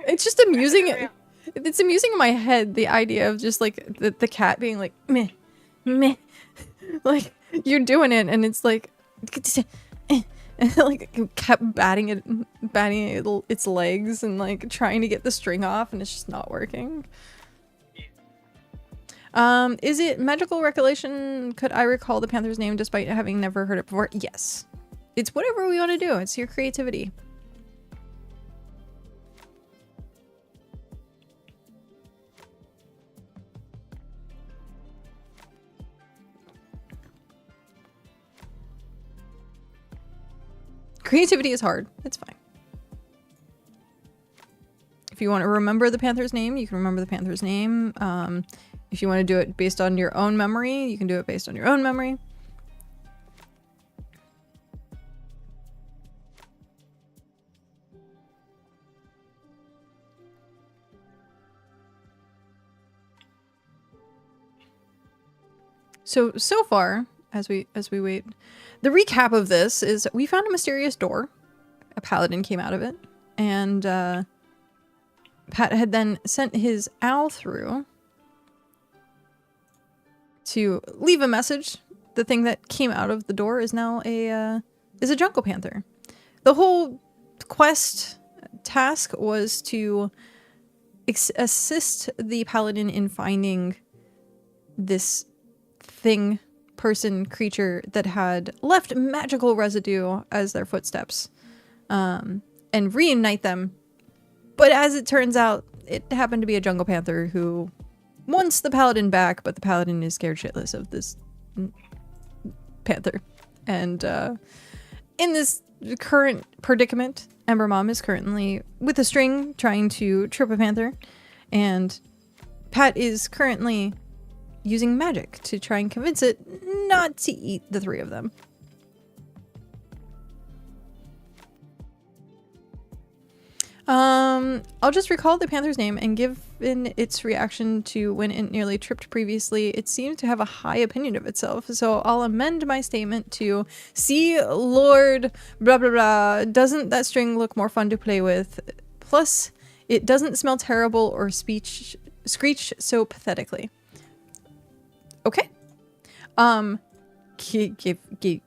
It's just amusing. It's amusing in my head, the idea of just like the cat being like meh, meh, like you're doing it, and it's like, and like it kept batting its legs and like trying to get the string off, and it's just not working. Is it magical recollection? Could I recall the panther's name despite having never heard it before? Yes. It's whatever we want to do. It's your creativity. Creativity is hard. It's fine. If you want to remember the panther's name, you can remember the panther's name. If you want to do it based on your own memory, you can do it based on your own memory. So far, as we wait, the recap of this is we found a mysterious door. A paladin came out of it, and Pat had then sent his owl through to leave a message. The thing that came out of the door is now a jungle panther. The whole quest task was to assist the paladin in finding this thing, person, creature that had left magical residue as their footsteps, and reunite them. But as it turns out, it happened to be a jungle panther who wants the paladin back, but the paladin is scared shitless of this panther. And in this current predicament, emberMom is currently with a string trying to trip a panther, and Pat is currently using magic to try and convince it not to eat the three of them. I'll just recall the panther's name and given its reaction to when it nearly tripped previously, it seemed to have a high opinion of itself. So I'll amend my statement to, see, Lord, blah, blah, blah, doesn't that string look more fun to play with? Plus, it doesn't smell terrible or screech so pathetically. Okay.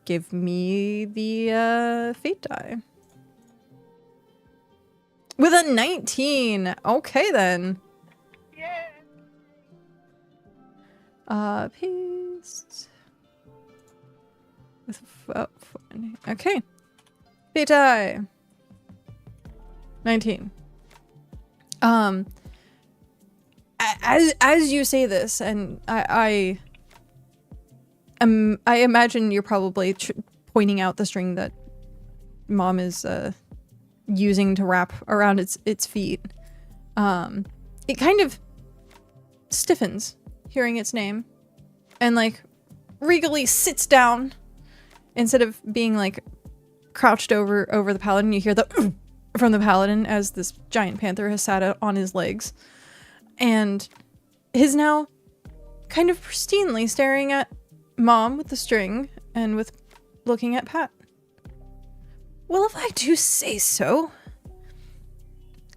Give me the fate die. With a 19. Okay then. Yeah. Paste. With okay. Fate die. 19. As you say this, and I imagine you're probably pointing out the string that Mom is using to wrap around its feet. It kind of stiffens hearing its name and like regally sits down instead of being like crouched over the paladin. You hear the from the paladin as this giant panther has sat on his legs and is now kind of pristinely staring at Mom with the string and with looking at Pat. Well, if I do say so,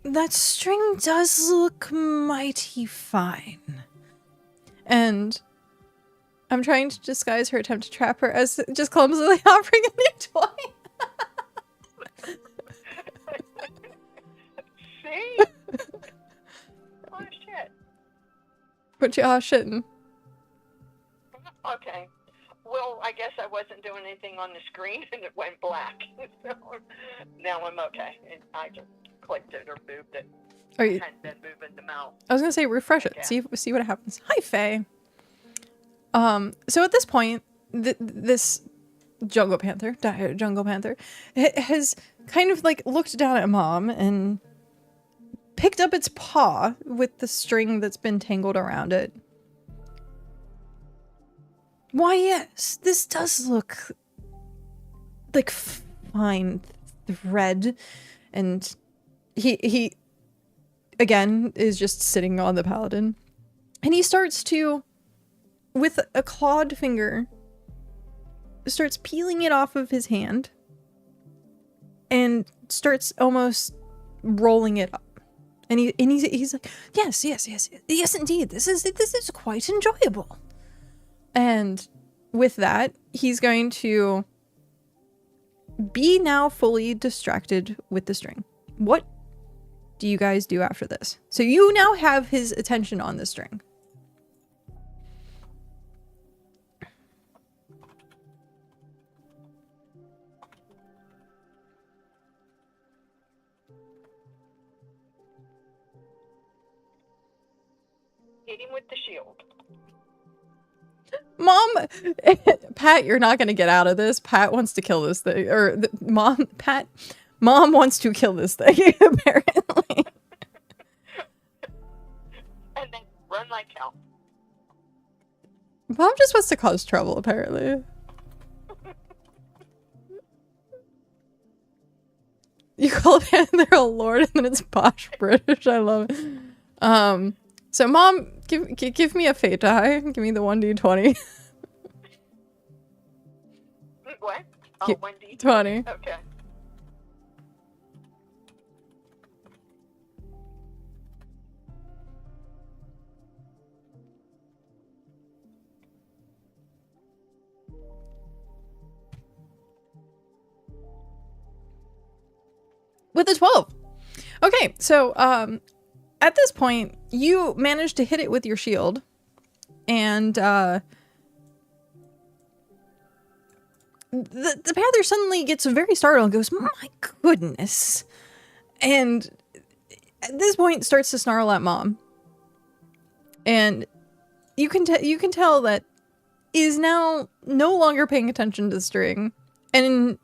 that string does look mighty fine. And I'm trying to disguise her attempt to trap her as just clumsily offering a new toy. See? Oh, shit. What you shitting? Okay. Well, I guess I wasn't doing anything on the screen and it went black. So now I'm okay. And I just clicked it or moved it. Are you? And then moving the mouse. I was gonna say refresh it. Okay. See what happens. Hi, Faye. So at this point, this jungle panther has kind of like looked down at Mom and picked up its paw with the string that's been tangled around it. Why, yes, this does look like fine thread. And he again is just sitting on the paladin. And he starts to, with a clawed finger, starts peeling it off of his hand and starts almost rolling it up. And he's like, yes, indeed, this is quite enjoyable. And with that, he's going to be now fully distracted with the string. What do you guys do after this? So you now have his attention on the string. Hit him with the shield. Mom, Pat, you're not going to get out of this. Pat wants to kill this thing. Or Mom wants to kill this thing, apparently. And then run like hell. Mom just wants to cause trouble, apparently. You call a panther a lord and then it's posh British. I love it. So Mom, give me a fate die. Give me the 1d20. What? Oh, 1d20. 20. Okay. With a 12. Okay, so at this point, you manage to hit it with your shield. And the panther suddenly gets very startled and goes, my goodness. And at this point starts to snarl at Mom. And you can tell that is now no longer paying attention to the string. And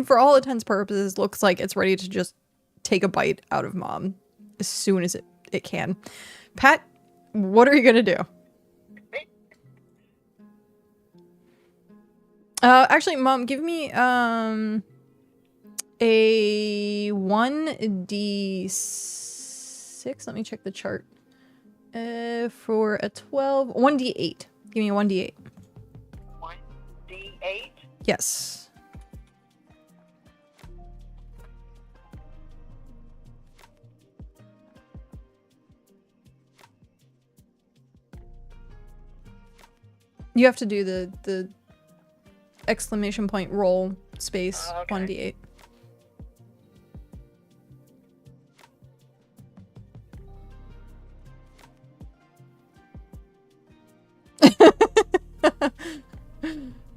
for all intents and purposes, looks like it's ready to just take a bite out of Mom as soon as it can. Pat, what are you gonna do? Actually, Mom, give me a a 1d6. Let me check the chart. For a 12, 1d8. Give me a 1d8. 1d8? Yes. You have to do the exclamation point roll space Okay. 1d8.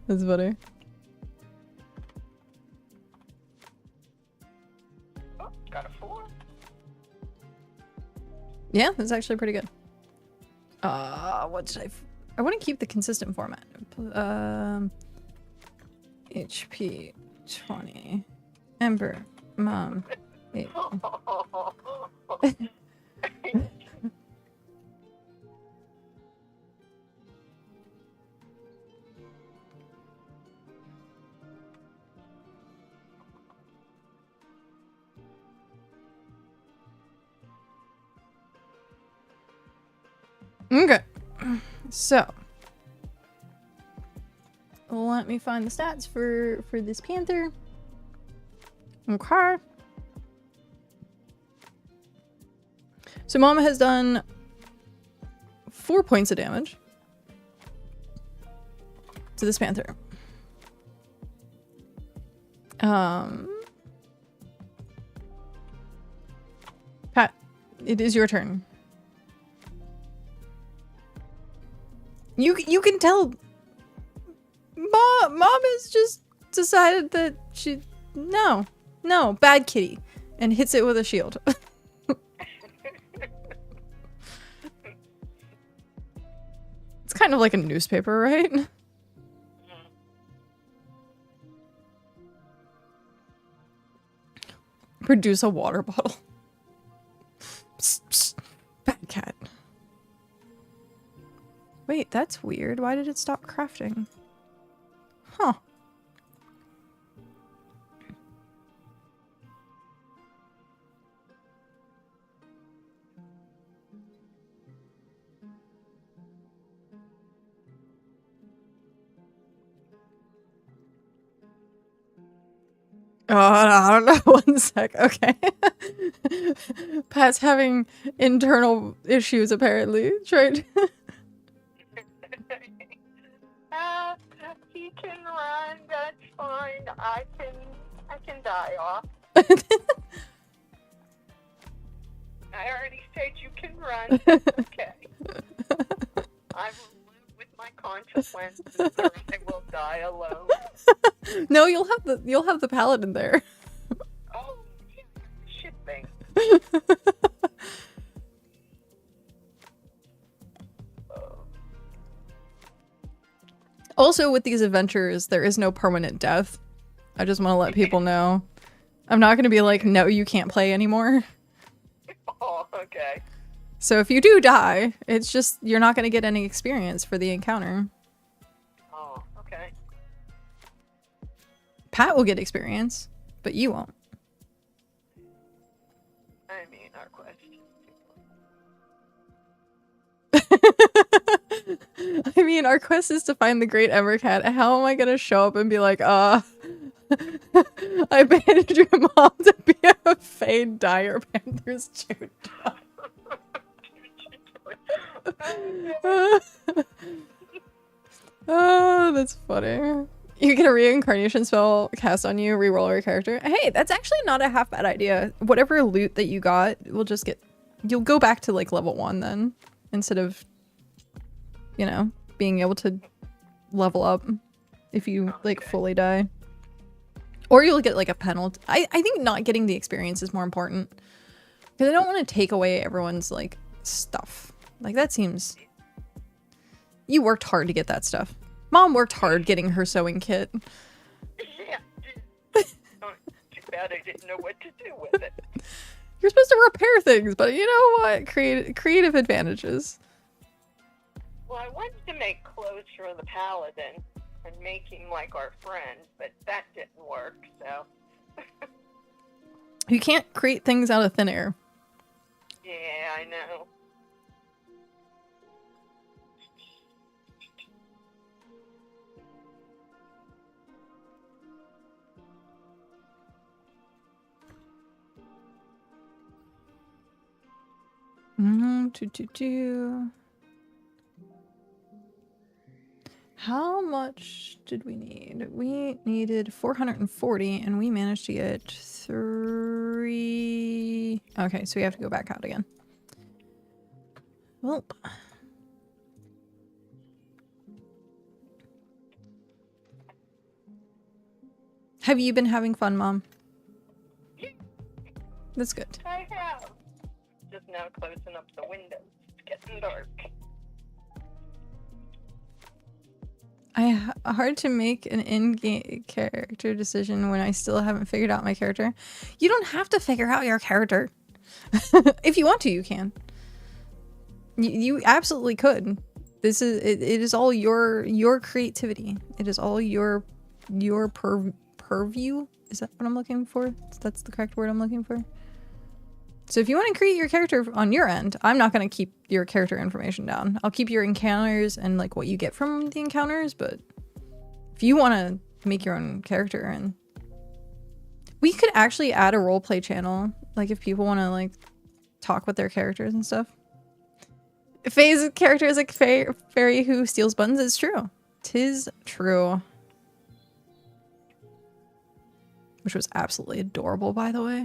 That's funny. Oh, got a 4. Yeah, that's actually pretty good. What did I want to keep the consistent format. HP 20. Ember Mom. 8. Okay. So let me find the stats for this panther. Okay. So Mama has done 4 points of damage to this panther. Pat, it is your turn. You can tell Mom has just decided that she no, bad kitty, and hits it with a shield. It's kind of like a newspaper, right? Produce a water bottle. Psst, psst. Bad cat. Wait, that's weird. Why did it stop crafting? Huh. Oh, I don't know. 1 sec. Okay. Pat's having internal issues, apparently. Trying. He can run, that's fine. I can die off. I already said you can run. Okay. I will live with my consequences or I will die alone. No, you'll have the paladin there. Oh, yeah, shit thing. Also, with these adventures, there is no permanent death. I just want to let people know. I'm not going to be like, no, you can't play anymore. Oh, okay. So if you do die, it's just, you're not going to get any experience for the encounter. Oh, okay. Pat will get experience, but you won't. I mean, our quest. I mean, our quest is to find the great emberKat. How am I gonna show up and be like, I abandoned your mom to be a Fade Dire Panther's chewed dog. Oh, that's funny. You get a reincarnation spell cast on you, reroll your character. Hey, that's actually not a half bad idea. Whatever loot that you got will just get... You'll go back to, like, level 1 then. Instead of, you know, being able to level up if you, like, fully die. Or you'll get, like, a penalty. I think not getting the experience is more important. Because I don't want to take away everyone's, like, stuff. Like, that seems... You worked hard to get that stuff. Mom worked hard getting her sewing kit. Yeah. Oh, too bad I didn't know what to do with it. You're supposed to repair things, but you know what? Creative advantages. Well, I wanted to make clothes for the paladin and make him like our friend, but that didn't work, so... You can't create things out of thin air. Yeah, I know. How much did we need? We needed 440 and we managed to get 3. Okay, so we have to go back out again. Well. Have you been having fun, Mom? That's good. I have. Just now closing up the windows. It's getting dark. Hard to make an in-game character decision when I still haven't figured out my character. You don't have to figure out your character. If you want to, you can. You absolutely could. This is it is all your creativity. It is all your purview. Is that what I'm looking for? That's the correct word I'm looking for. So if you want to create your character on your end, I'm not going to keep your character information down. I'll keep your encounters and like what you get from the encounters, but if you want to make your own character, and we could actually add a roleplay channel, like if people want to like talk with their characters and stuff. Faye's character is like fairy who steals buttons. It's true. 'Tis true. Which was absolutely adorable, by the way.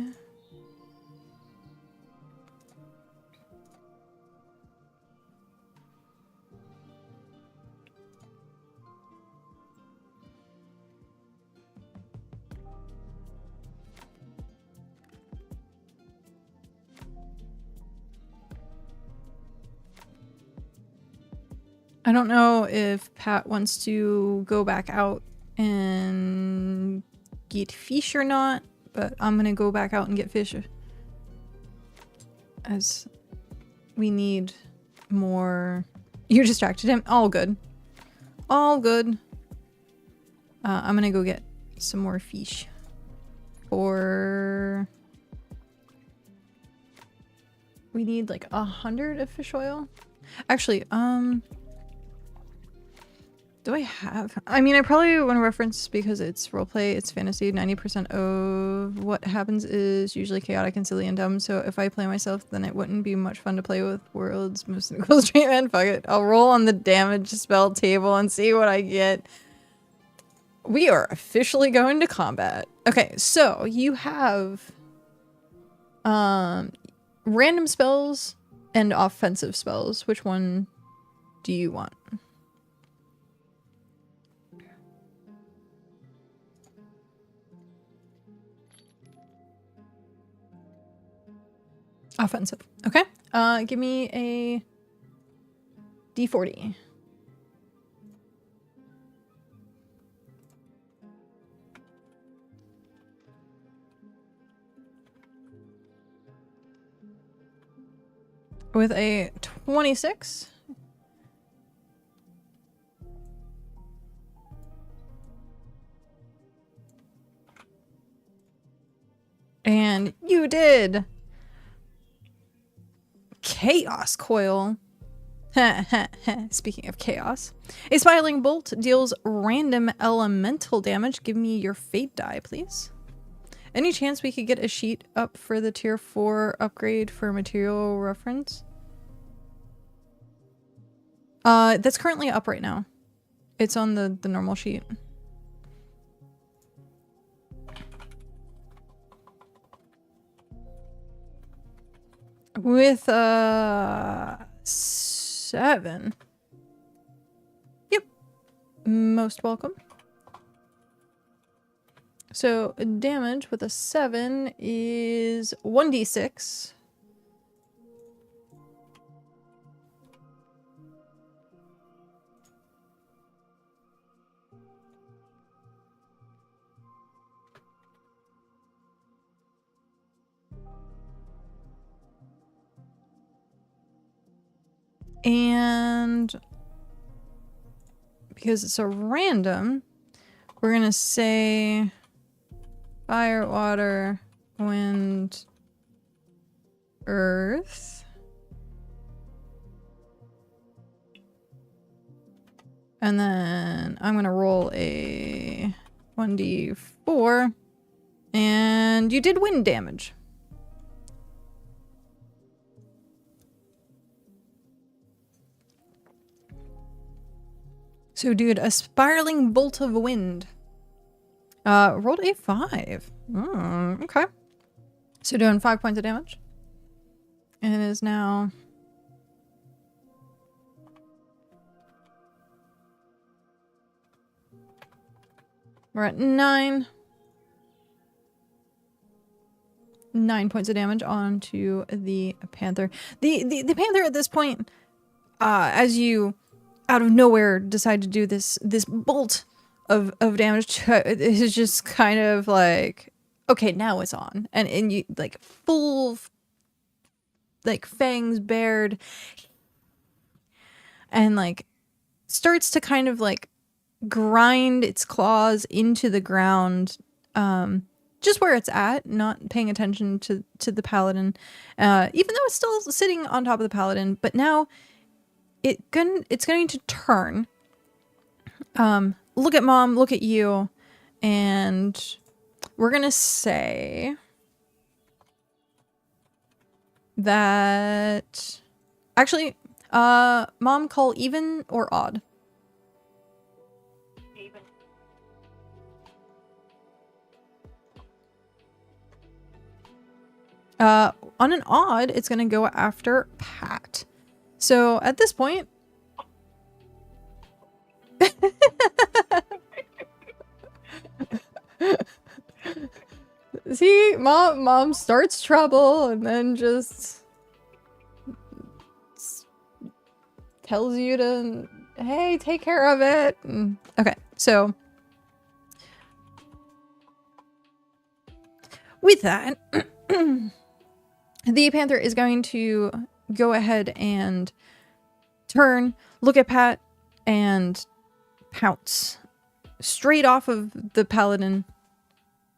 I don't know if Pat wants to go back out and get fish or not, but I'm gonna go back out and get fish as we need more. You distracted him. All good. All good. I'm gonna go get some more fish for... We need like 100 of fish oil. Actually, do I have... I mean, I probably want to reference because it's roleplay, it's fantasy. 90% of what happens is usually chaotic and silly and dumb. So if I play myself, then it wouldn't be much fun to play with. World's most equal stream, and fuck it. I'll roll on the damage spell table and see what I get. We are officially going to combat. Okay, so you have random spells and offensive spells. Which one do you want? Offensive. Okay. Give me a D40. With a 26. And you did! Chaos Coil. Speaking of chaos. A spiraling bolt deals random elemental damage. Give me your fate die, please. Any chance we could get a sheet up for the tier 4 upgrade for material reference? That's currently up right now. It's on the normal sheet. With 7. Yep. Most welcome. So damage with a 7 is 1d6. And because it's a random, we're gonna say fire, water, wind, earth. And then I'm going to roll a 1d4. And you did wind damage. So, dude, a spiraling bolt of wind. Rolled a 5. Okay. So doing 5 points of damage. And it is now... We're at 9. 9 points of damage onto the panther. The panther at this point, as you out of nowhere decide to do this bolt of damage, is just kind of like, okay, now it's on. And you like full like fangs bared and like starts to kind of like grind its claws into the ground, just where it's at, not paying attention to the paladin, even though it's still sitting on top of the paladin. But now it's going to turn, look at Mom, look at you, and we're gonna say that actually, Mom, call even or odd. Even. On an odd, it's going to go after Pat. So at this point... See, mom starts trouble and then just tells you to, hey, take care of it. Okay, so with that, the panther is going to go ahead and turn, look at Pat, and pounce straight off of the paladin,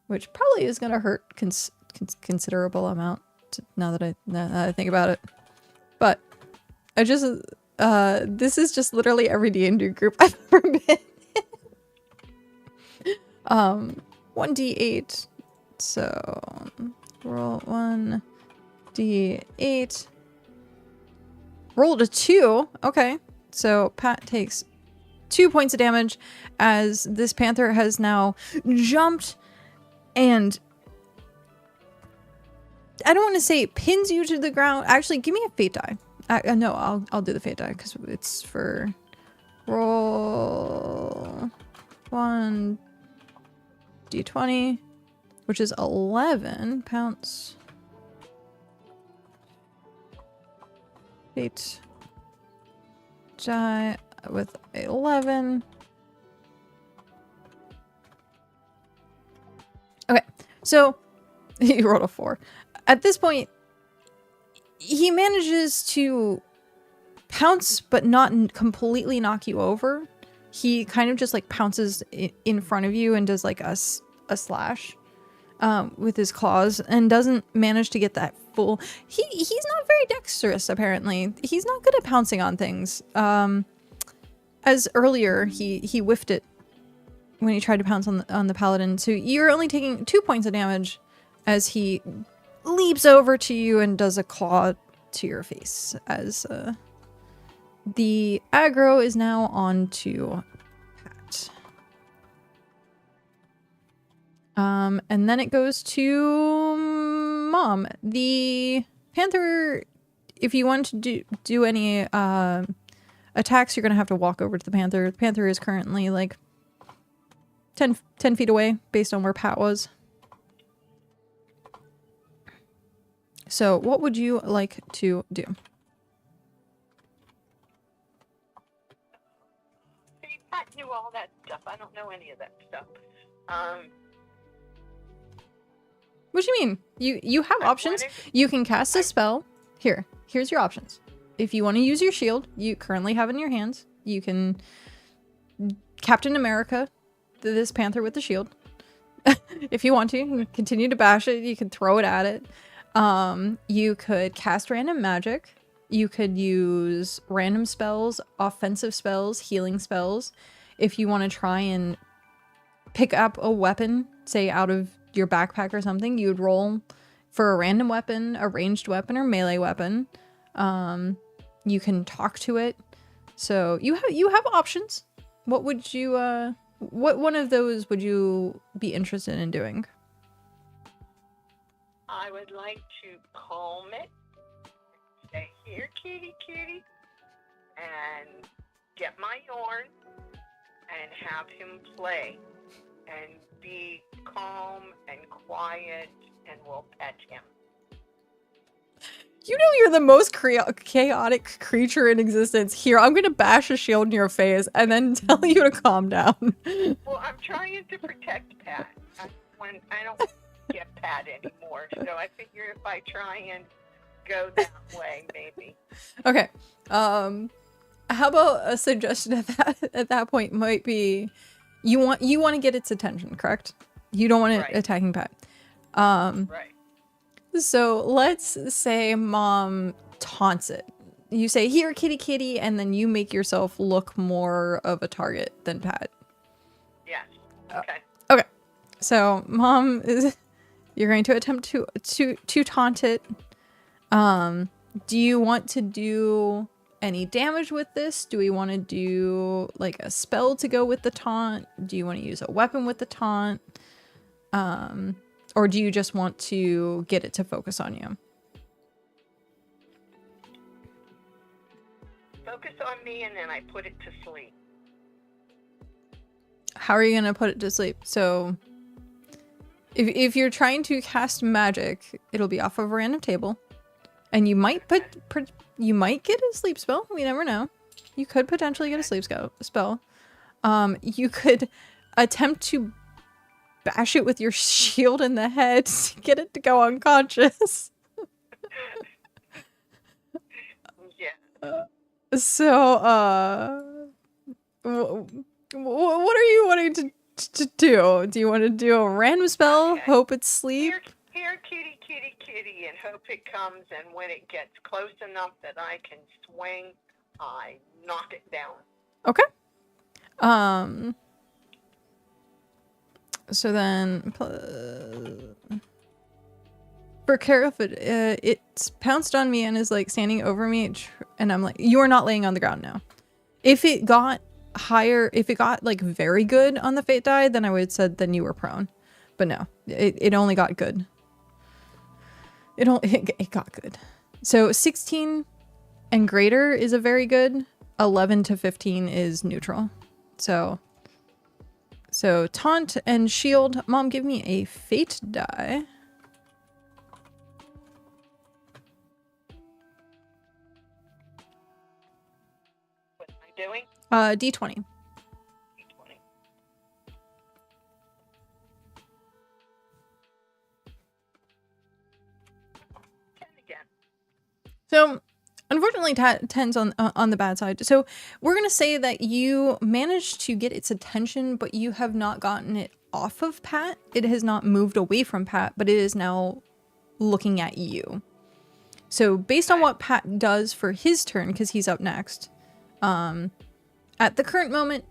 which probably is going to hurt considerable amount now that I think about it. But I just, this is just literally every D&D group I've ever been in. 1d8. So roll 1d8. Rolled a 2. Okay. So Pat takes 2 points of damage as this panther has now jumped and I don't want to say pins you to the ground. Actually, give me a fate die. No, I'll do the fate die because it's for roll 1d20, which is 11 pounds. Fate die with 11. Okay, so he rolled a 4. At this point, he manages to pounce, but not completely knock you over. He kind of just like pounces in front of you and does like a slash with his claws and doesn't manage to get that full. He's not very dexterous, apparently. He's not good at pouncing on things. As earlier, he whiffed it when he tried to pounce on the paladin. So you're only taking 2 points of damage as he leaps over to you and does a claw to your face as the aggro is now on to Pat. And then it goes to Mom. The panther, if you want to do any attacks, you're going to have to walk over to the panther. The panther is currently like 10 feet away based on where Pat was. So what would you like to do? See, Pat knew all that stuff. I don't know any of that stuff. What do you mean? You have options. You can cast a spell. Here's your options. If you want to use your shield, you currently have it in your hands. You can Captain America this panther with the shield. If you want to, you can continue to bash it. You can throw it at it. You could cast random magic. You could use random spells, offensive spells, healing spells. If you want to try and pick up a weapon, say out of your backpack or something, you would roll for a random weapon, a ranged weapon, or melee weapon. You can talk to it. So you have options. What would you what one of those would you be interested in doing? I would like to calm it, say, here, kitty, kitty, and get my yarn and have him play and be calm and quiet, and we'll pet him. You know you're the most chaotic creature in existence. Here, I'm gonna bash a shield in your face and then tell you to calm down. Well, I'm trying to protect Pat. I don't get Pat anymore, so I figure if I try and go that way, maybe. Okay. How about a suggestion at that point might be you want to get its attention, correct? You don't want it attacking Pat. Right. So let's say Mom taunts it. You say, here, kitty, kitty, and then you make yourself look more of a target than Pat. Yes. Okay. Okay. So Mom is, you're going to attempt to taunt it. Do you want to do any damage with this? Do we want to do like a spell to go with the taunt? Do you want to use a weapon with the taunt? Or do you just want to get it to focus on you? Focus on me, and then I put it to sleep. How are you going to put it to sleep? So if you're trying to cast magic, it'll be off of a random table. And you might you might get a sleep spell. We never know. You could potentially get a sleep spell. You could attempt to bash it with your shield in the head to get it to go unconscious. Yeah. So, what are you wanting to do? Do you want to do a random spell? Okay. Hope it's sleep? Here, kitty, kitty, kitty, and hope it comes, and when it gets close enough that I can swing, I knock it down. Okay. So then, for Karif, it's pounced on me and is like standing over me, and I'm like, you are not laying on the ground now. If it got higher, if it got like very good on the fate die, then I would have said then you were prone. But no, it only got good. It got good. So 16 and greater is a very good. 11 to 15 is neutral. So taunt and shield. Mom, give me a fate die. What am I doing? D20. D20. 10 again. So unfortunately, 10's on the bad side. So we're going to say that you managed to get its attention, but you have not gotten it off of Pat. It has not moved away from Pat, but it is now looking at you. So based on what Pat does for his turn, because he's up next, at the current moment,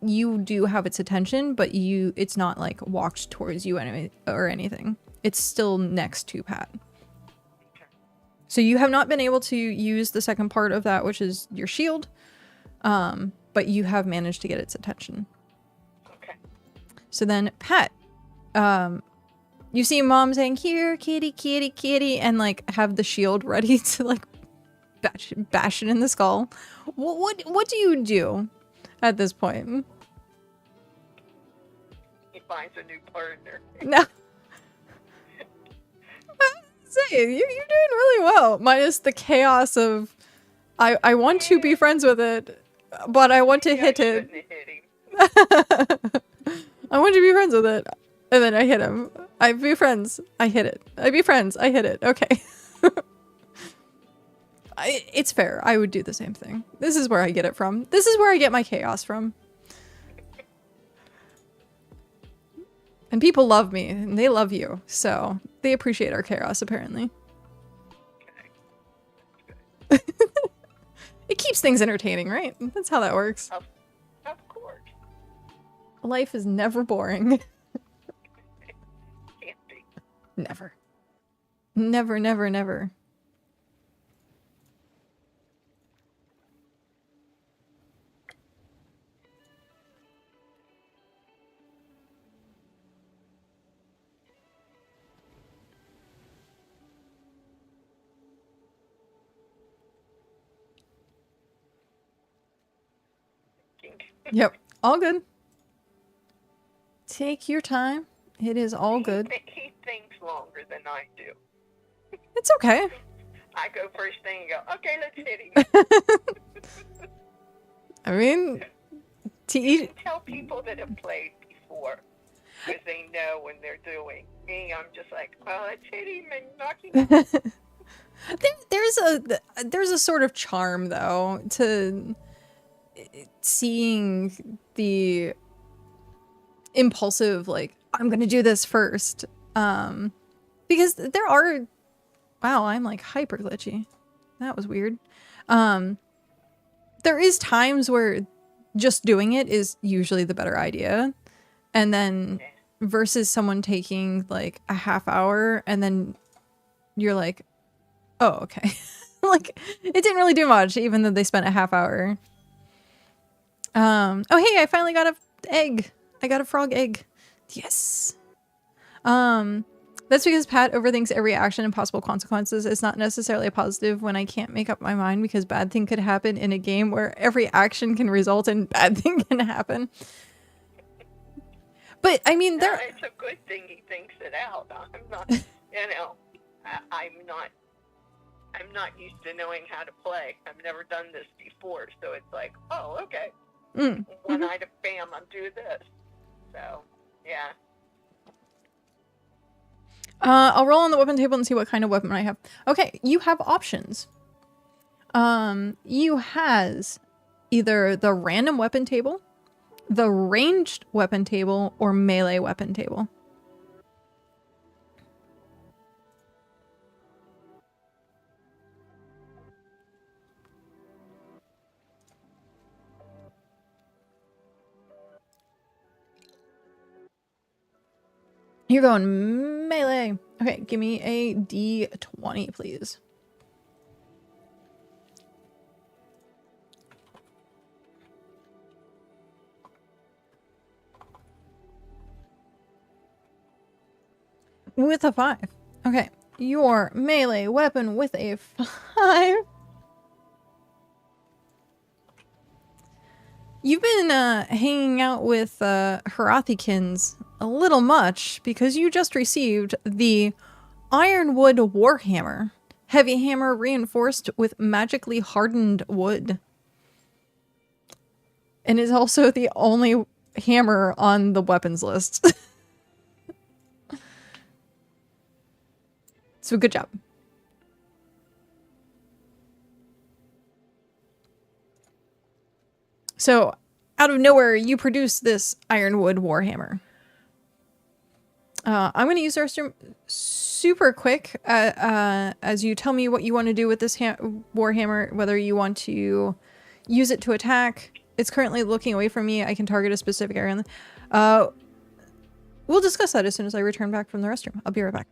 you do have its attention, but it's not like walked towards you or anything. It's still next to Pat. So you have not been able to use the second part of that, which is your shield, but you have managed to get its attention. Okay. So then, Pat, you see Mom saying, here, kitty, kitty, kitty, and like have the shield ready to like bash it in the skull. What do you do at this point? He finds a new partner. No. Say, you're doing really well, minus the chaos of I want to be friends with it, but I want to hit it. I want to be friends with it, and then I hit him. I be friends, I hit it. I be friends, I hit it. Okay. It's fair. I would do the same thing. This is where I get it from. This is where I get my chaos from. And people love me, and they love you, so they appreciate our chaos, apparently. Okay. It keeps things entertaining, right? That's how that works. Of course. Life is never boring. Can't be. Never. Never, never, never. Yep. All good. Take your time. It is all good. He thinks longer than I do. It's okay. I go first thing and go, okay, let's hit him. I mean, to You eat. can tell people that have played before because they know when they're doing. Me, I'm just like, well, let's hit him and knock him out. There's a sort of charm though to seeing the impulsive, like, I'm gonna do this first, because there are, wow, I'm like hyper glitchy. That was weird. There is times where just doing it is usually the better idea, and then versus someone taking like a half hour and then you're like, oh, okay. Like, it didn't really do much even though they spent a half hour. Oh hey, I finally got a egg. I got a frog egg. Yes. That's because Pat overthinks every action and possible consequences. It's not necessarily a positive when I can't make up my mind because bad thing could happen in a game where every action can result in bad thing can happen. But I mean, there. It's a good thing he thinks it out. I'm not, I'm not used to knowing how to play. I've never done this before, so it's like, oh, okay. One item, bam, I'm doing this. So, yeah. I'll roll on the weapon table and see what kind of weapon I have. Okay, you have options. You has either the random weapon table, the ranged weapon table, or melee weapon table. You're going melee. Okay, give me a D20, please. With a 5. Okay, your melee weapon with a 5. You've been hanging out with Herathikins a little much because you just received the Ironwood Warhammer. Heavy hammer reinforced with magically hardened wood. And is also the only hammer on the weapons list. So good job. So, out of nowhere, you produce this Ironwood Warhammer. I'm going to use our stream super quick as you tell me what you want to do with this Warhammer, whether you want to use it to attack. It's currently looking away from me. I can target a specific area. We'll discuss that as soon as I return back from the restroom. I'll be right back.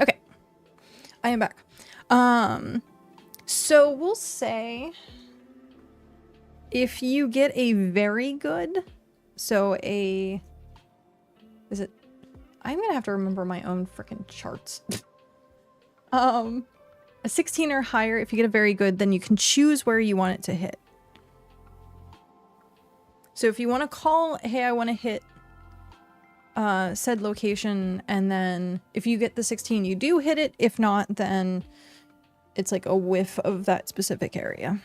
Okay, I am back. So we'll say If you get a very good, so I'm gonna have to remember my own freaking charts. A 16 or higher, if you get a very good, then you can choose where you want it to hit. So if you want to call, hey, I want to hit said location, and then if you get the 16, you do hit it. If not, then it's like a whiff of that specific area.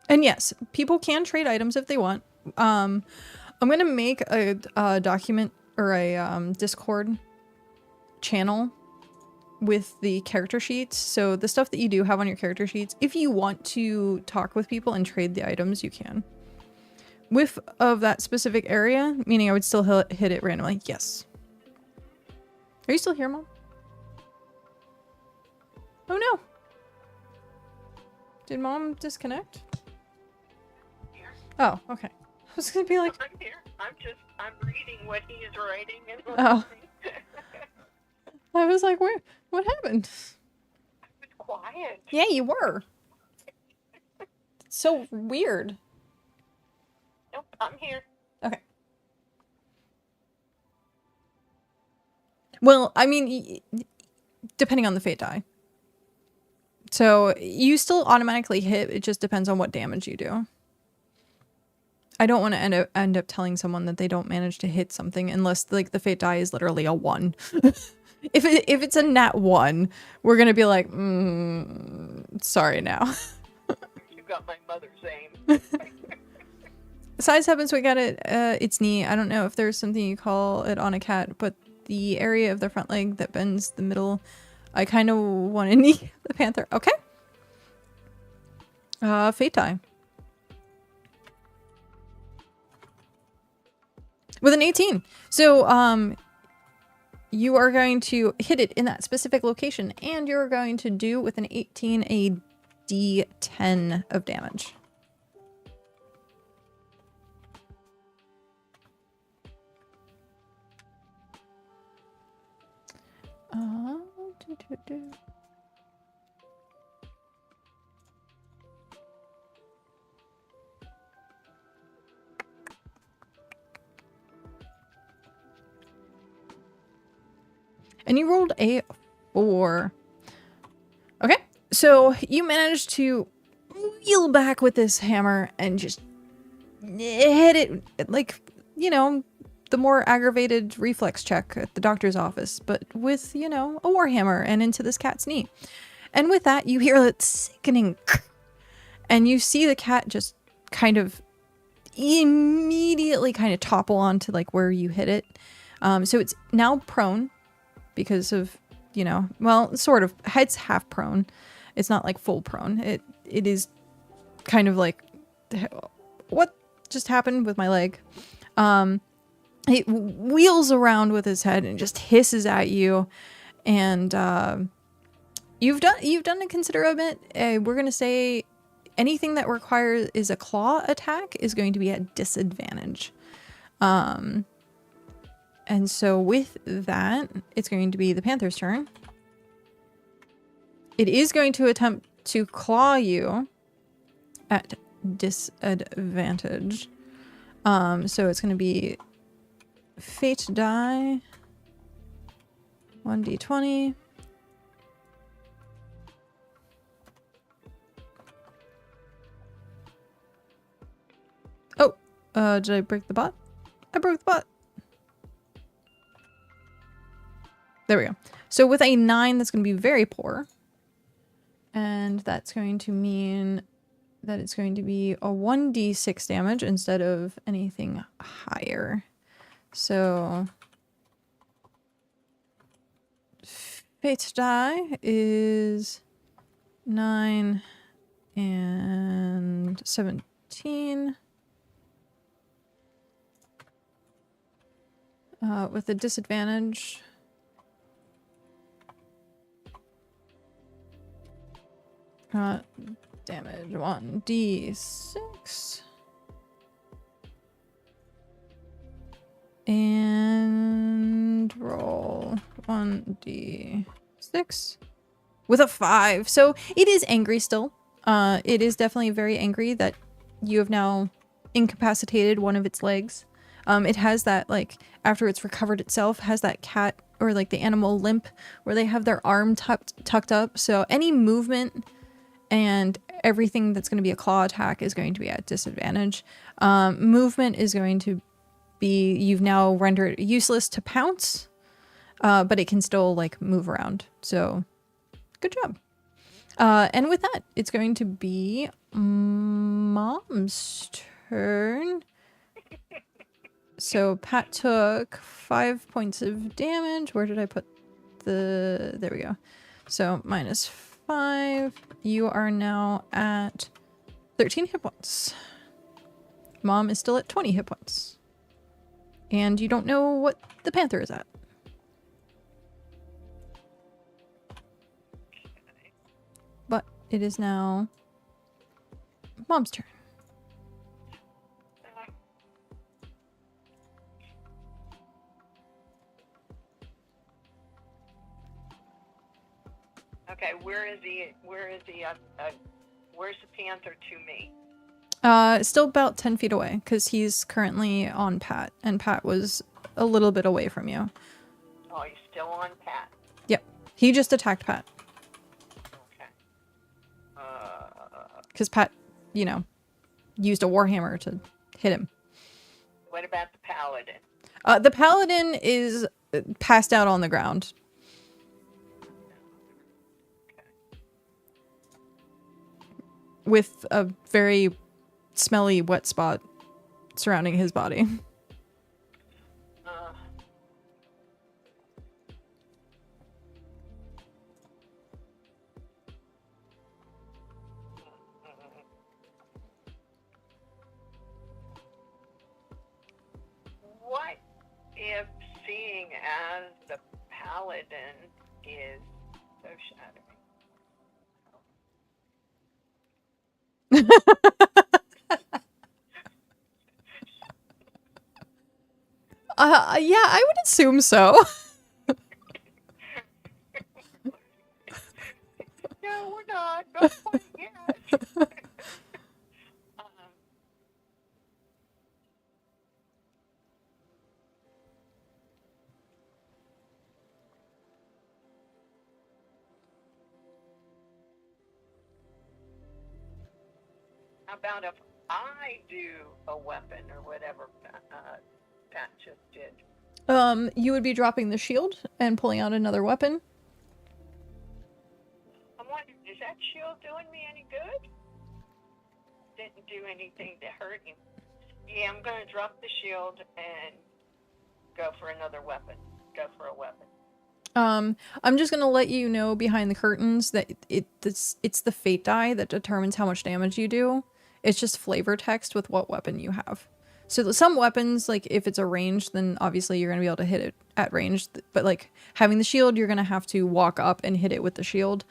And yes, people can trade items if they want. I'm gonna make a document or a Discord channel with the character sheets. So the stuff that you do have on your character sheets, if you want to talk with people and trade the items, you can. Whiff of that specific area, meaning I would still hit it randomly. Yes. Are you still here, Mom? Oh no. Did Mom disconnect? Oh, okay. I was gonna be like, I'm here. I'm reading what he is writing and oh. I was like, what happened? I was quiet. Yeah, you were. It's so weird. Nope, I'm here. Okay. Well, I mean, depending on the fate die. So you still automatically hit, it just depends on what damage you do. I don't want to end up telling someone that they don't manage to hit something unless like the fate die is literally a 1. If it's a nat 1, we're gonna be like, sorry now. You got my mother's aim. Size happens, we got it. It's neat. I don't know if there's something you call it on a cat, but the area of the front leg that bends the middle, I kind of want to knee the panther. Okay. Fate die. With an 18. So, you are going to hit it in that specific location, and you're going to do with an 18 a d10 of damage. And you rolled a 4. Okay, so you managed to wheel back with this hammer and just hit it like, you know, the more aggravated reflex check at the doctor's office, but with, you know, a warhammer and into this cat's knee. And with that, you hear that sickening and you see the cat just kind of immediately kind of topple onto like where you hit it. So it's now prone. Because of, you know, well, sort of, head's half prone. It's not like full prone. It is kind of like, what just happened with my leg? It wheels around with his head and just hisses at you. And you've done a considerable bit. We're gonna say anything that requires is a claw attack is going to be at disadvantage. And so with that, it's going to be the panther's turn. It is going to attempt to claw you at disadvantage. So it's going to be fate die, 1d20. Oh, did I break the bot? I broke the bot. There we go. So with a 9, that's going to be very poor. And that's going to mean that it's going to be a 1d6 damage instead of anything higher. So fate die is 9 and 17. With a disadvantage... damage 1d6. 6. And roll 1d6 with a 5. So it is angry still. It is definitely very angry that you have now incapacitated one of its legs. It has that, like, after it's recovered itself, has that cat or like the animal limp where they have their arm tucked up. So any movement and everything that's going to be a claw attack is going to be at disadvantage. Movement is going to be, you've now rendered it useless to pounce, but it can still like move around. So good job. And with that, it's going to be Mom's turn. So Pat took 5 points of damage. Where did I put the... There we go. So minus 5. You are now at 13 hit points. Mom is still at 20 hit points. And you don't know what the panther is at. But it is now Mom's turn. Okay, where's the panther to me? Still about 10 feet away, because he's currently on Pat, and Pat was a little bit away from you. Oh, he's still on Pat. Yep. He just attacked Pat. Okay. Because Pat, you know, used a warhammer to hit him. What about the paladin? The paladin is passed out on the ground. With a very smelly wet spot surrounding his body. What if seeing as the paladin is so shadowy? Yeah, I would assume so. No, we're not. Not quite yet. How about if I do a weapon or whatever Pat just did? You would be dropping the shield and pulling out another weapon. I'm wondering, is that shield doing me any good? Didn't do anything to hurt him. Yeah, I'm going to drop the shield and go for another weapon. Go for a weapon. I'm just gonna let you know behind the curtains that it's the fate die that determines how much damage you do. It's just flavor text with what weapon you have. So some weapons, like if it's a range, then obviously you're gonna be able to hit it at range. But like having the shield, you're gonna have to walk up and hit it with the shield.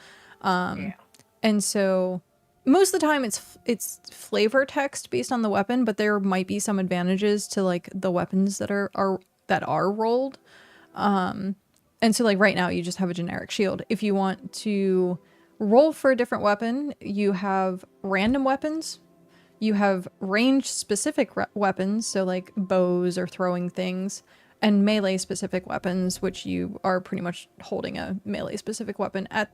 Yeah. And so most of the time it's flavor text based on the weapon, but there might be some advantages to like the weapons that are rolled. And so like right now you just have a generic shield. If you want to roll for a different weapon, you have random weapons. You have range specific weapons, so like bows or throwing things, and melee specific weapons, which you are pretty much holding a melee specific weapon at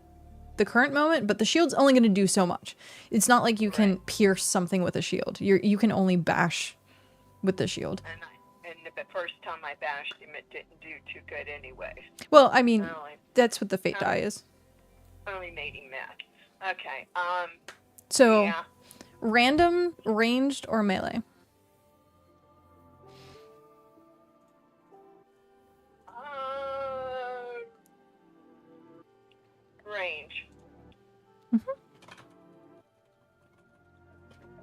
the current moment, but the shield's only going to do so much. It's not like you can pierce something with a shield. You can only bash with the shield. And the first time I bashed him, it didn't do too good anyway. Well, I mean, that's what the fate die is. Only made him mad. Okay. So, yeah. Random, ranged, or melee? Range.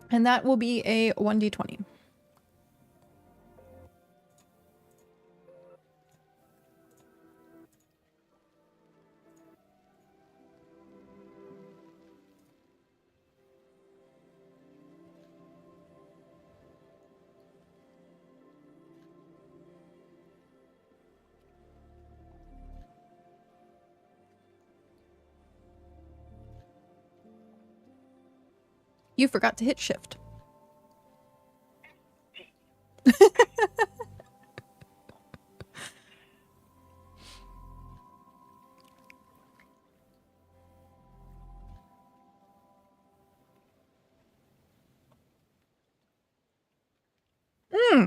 And that will be a 1d20. You forgot to hit shift.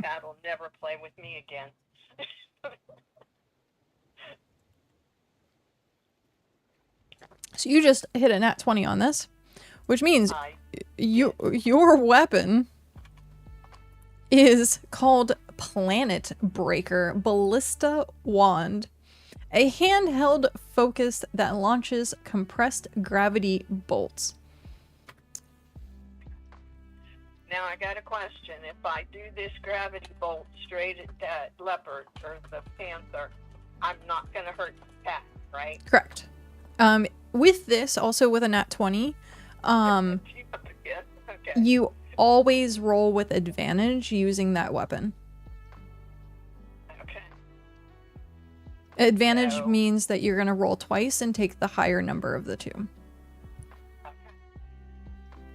That'll never play with me again. So you just hit a nat 20 on this, which means I your weapon is called Planet Breaker Ballista Wand, a handheld focus that launches compressed gravity bolts. Now I got a question. If I do this gravity bolt straight at that leopard or the panther, I'm not going to hurt the cat, right? Correct. With this, also with a nat 20, Okay. you always roll with advantage using that weapon. Okay. Advantage So- means that you're going to roll twice and take the higher number of the two. Okay.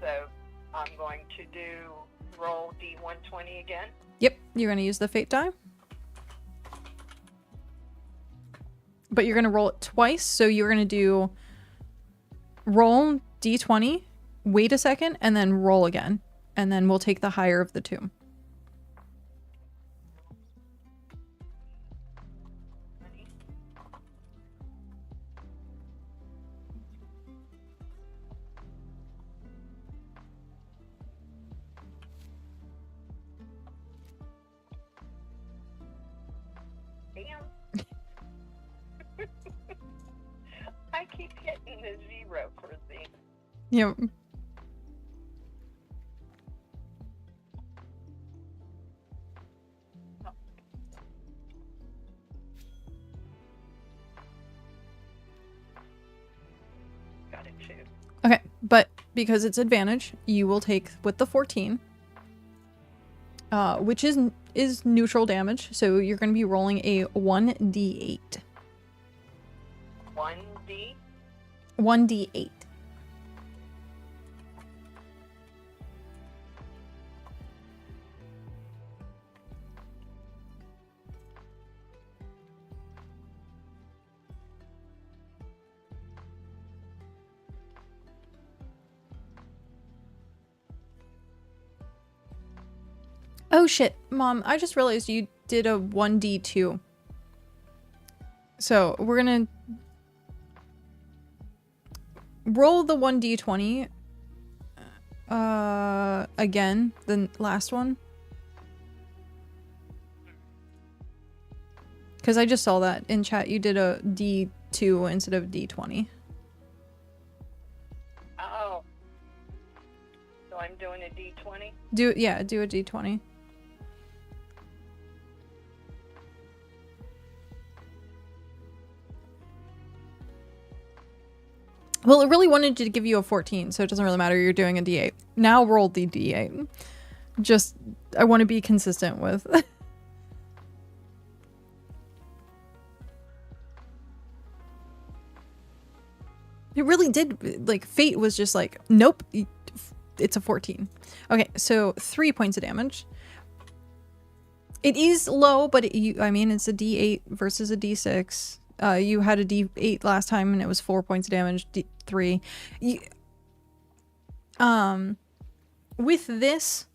So I'm going to do roll D120 again. Yep, you're going to use the fate die. But you're going to roll it twice, so you're going to do roll D20, wait a second, and then roll again. And then we'll take the higher of the two. Damn. I keep hitting the 0 for the. Yep. Got it too. Okay, but because it's advantage, you will take with the 14, which is neutral damage. So you're going to be rolling a 1d8. 1D. 1d8. Oh shit, Mom, I just realized you did a 1d2. So we're gonna roll the 1d20 again, the last one. Because I just saw that in chat, you did a d2 instead of d20. Oh. So I'm doing a D20. Do a d20. Well, it really wanted to give you a 14, so it doesn't really matter. You're doing a d8. Now roll the d8. Just, I want to be consistent with. It really did, like, fate was just like, nope, it's a 14. Okay, so 3 points of damage. It is low, but I mean, it's a d8 versus a d6. You had a d8 last time and it was 4 points of damage, d3. With this,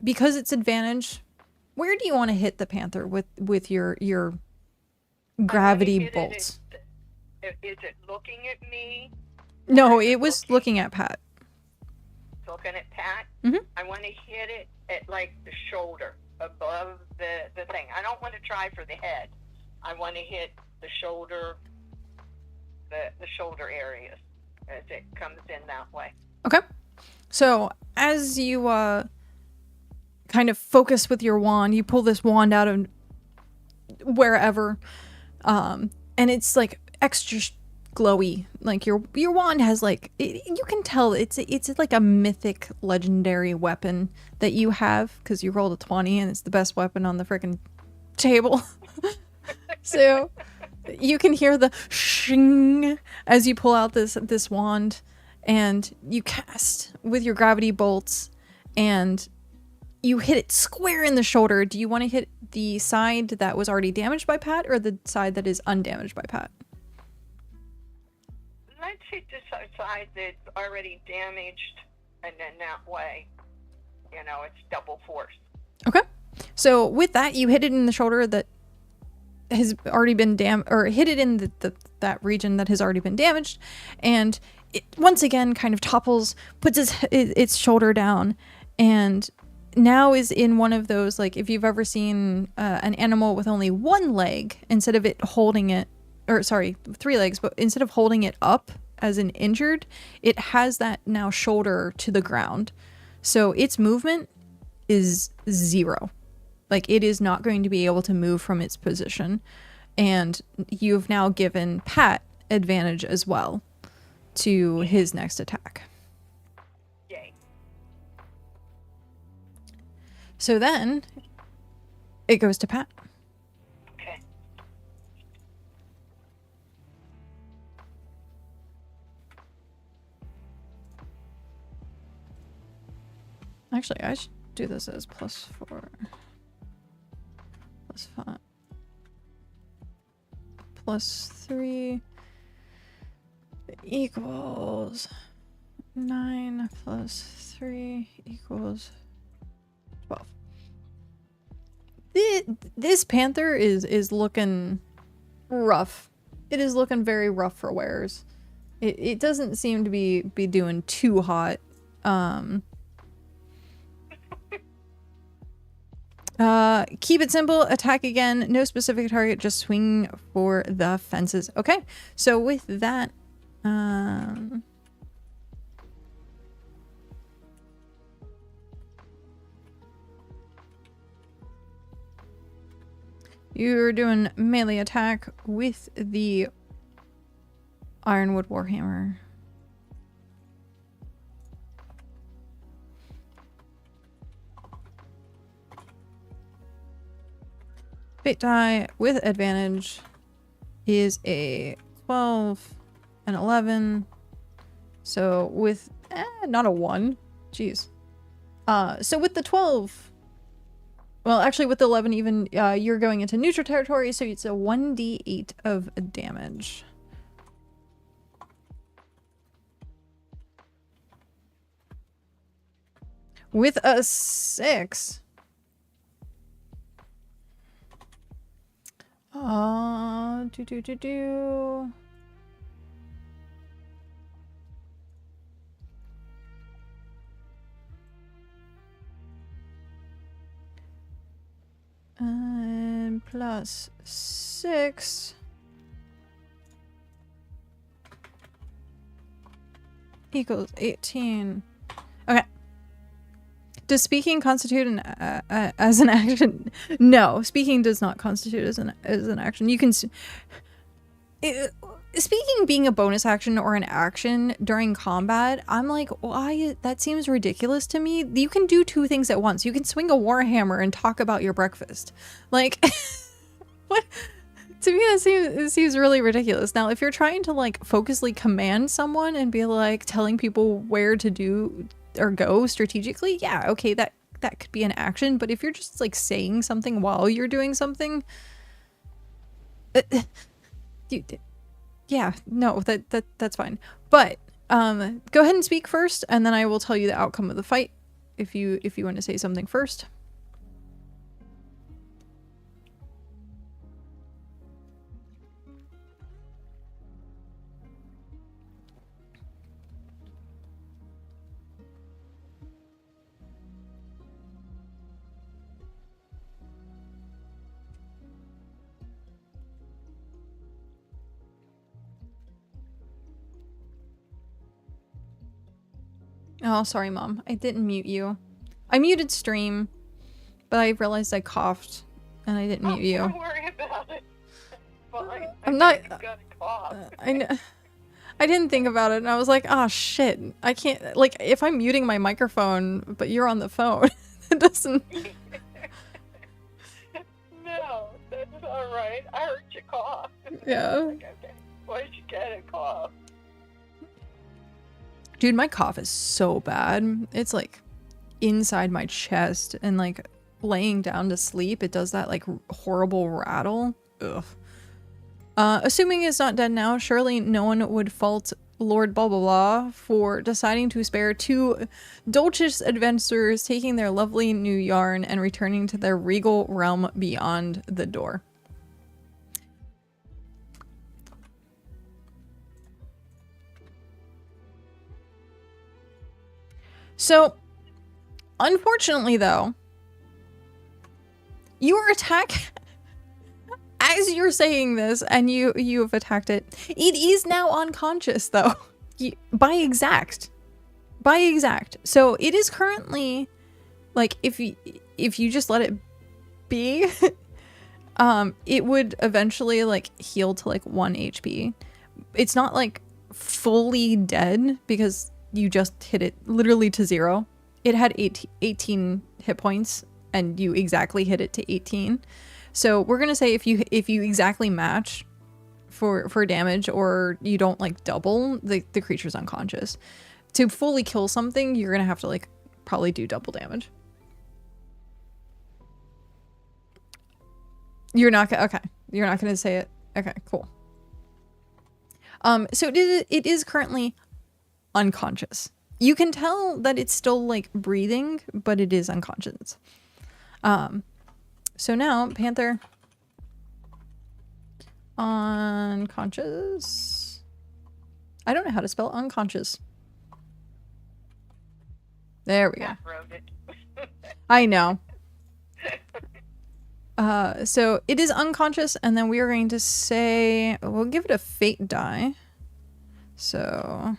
because it's advantage, where do you want to hit the panther with your gravity bolts? Is it looking at me? No, it was looking at Pat. Looking at Pat? Mhm. I want to hit it at like the shoulder, above the thing. I don't want to try for the head. I want to hit the shoulder, the shoulder areas as it comes in that way. Okay. So as you kind of focus with your wand, you pull this wand out of wherever, and it's like extra glowy. Like your wand has like you can tell it's like a mythic legendary weapon that you have because you rolled a 20 and it's the best weapon on the freaking table. So you can hear the shing as you pull out this wand, and you cast with your gravity bolts, and you hit it square in the shoulder. Do you want to hit the side that was already damaged by Pat, or the side that is undamaged by Pat? Let's hit the side that's already damaged, and then that way, you know, it's double force. Okay. So with that, you hit it in the shoulder that has already been or hit it in that region that has already been damaged, and it once again kind of topples, puts its shoulder down, and now is in one of those, like, if you've ever seen an animal with only one leg, instead of it holding it, or sorry, 3 legs, but instead of holding it up as an injured, it has that now shoulder to the ground. So its movement is 0. Like, it is not going to be able to move from its position. And you've now given Pat advantage as well to his next attack. Yay. So then it goes to Pat. Okay. Actually, I should do this as +4. +5. +3 equals 9 + 3 equals 12. This panther is looking rough. It is looking very rough for wearers. It doesn't seem to be doing too hot. Keep it simple, attack again, no specific target, just swing for the fences. Okay, so with that, you're doing melee attack with the Ironwood Warhammer. Fate die with advantage is a 12 and 11. So with not a 1. Jeez. So with the 12, well, actually with the 11 even, you're going into neutral territory, so it's a 1d8 of damage. With a 6. And +6 equals 18. Okay. Does speaking constitute as an action? No, speaking does not constitute as an action. You can speaking being a bonus action or an action during combat. I'm like, why? That seems ridiculous to me. You can do 2 things at once. You can swing a warhammer and talk about your breakfast. Like, what? To me, it seems really ridiculous. Now, if you're trying to like focusly command someone and be like telling people where to do or go strategically, yeah, okay, that could be an action. But if you're just like saying something while you're doing something, yeah, no, that's fine. But go ahead and speak first, and then I will tell you the outcome of the fight if you want to say something first. Oh, sorry, Mom. I didn't mute you. I muted stream, but I realized I coughed, and I didn't mute you. Don't worry about it. Fine. I'm not. You got a cough. I know. I didn't think about it, and I was like, oh shit. I can't, like, if I'm muting my microphone, but you're on the phone, it doesn't. No, that's alright. I heard you cough. Yeah. Like, okay, why did you get a cough? Dude, my cough is so bad. It's like inside my chest, and like laying down to sleep, it does that like horrible rattle. Ugh. Assuming it's not dead now, surely no one would fault Lord blah blah blah for deciding to spare two dolcish adventurers taking their lovely new yarn and returning to their regal realm beyond the door. So, unfortunately though, your attack, as you're saying this, and you have attacked it, it is now unconscious though. By exact. So it is currently, like, if you just let it be, it would eventually like heal to like 1 HP. It's not like fully dead because you just hit it literally to 0. It had 18 hit points and you exactly hit it to 18. So we're gonna say if you exactly match for damage, or you don't like double, the creature's unconscious. To fully kill something, you're gonna have to like probably do double damage. You're not okay. You're not gonna say it. Okay, cool. So it is currently unconscious. You can tell that it's still like breathing, but it is unconscious. So now Panther unconscious. I don't know how to spell unconscious. There we go. Wrote it. I know. So it is unconscious, and then we are going to say we'll give it a fate die. So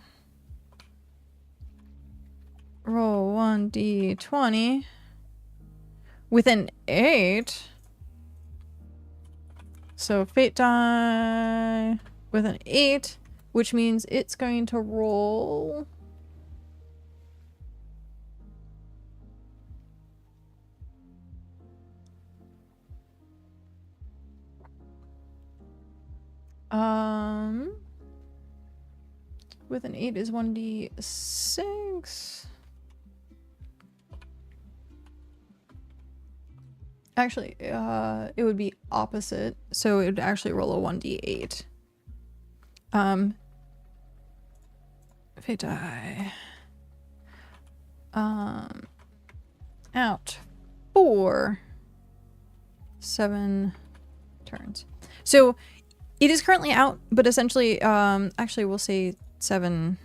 roll 1d20 with an 8. So fate die with an 8, which means it's going to roll with an 8 is 1d6. Actually, it would be opposite. So it would actually roll a 1d8. Fate die. Out for 7 turns. So it is currently out, but essentially, actually we'll say 7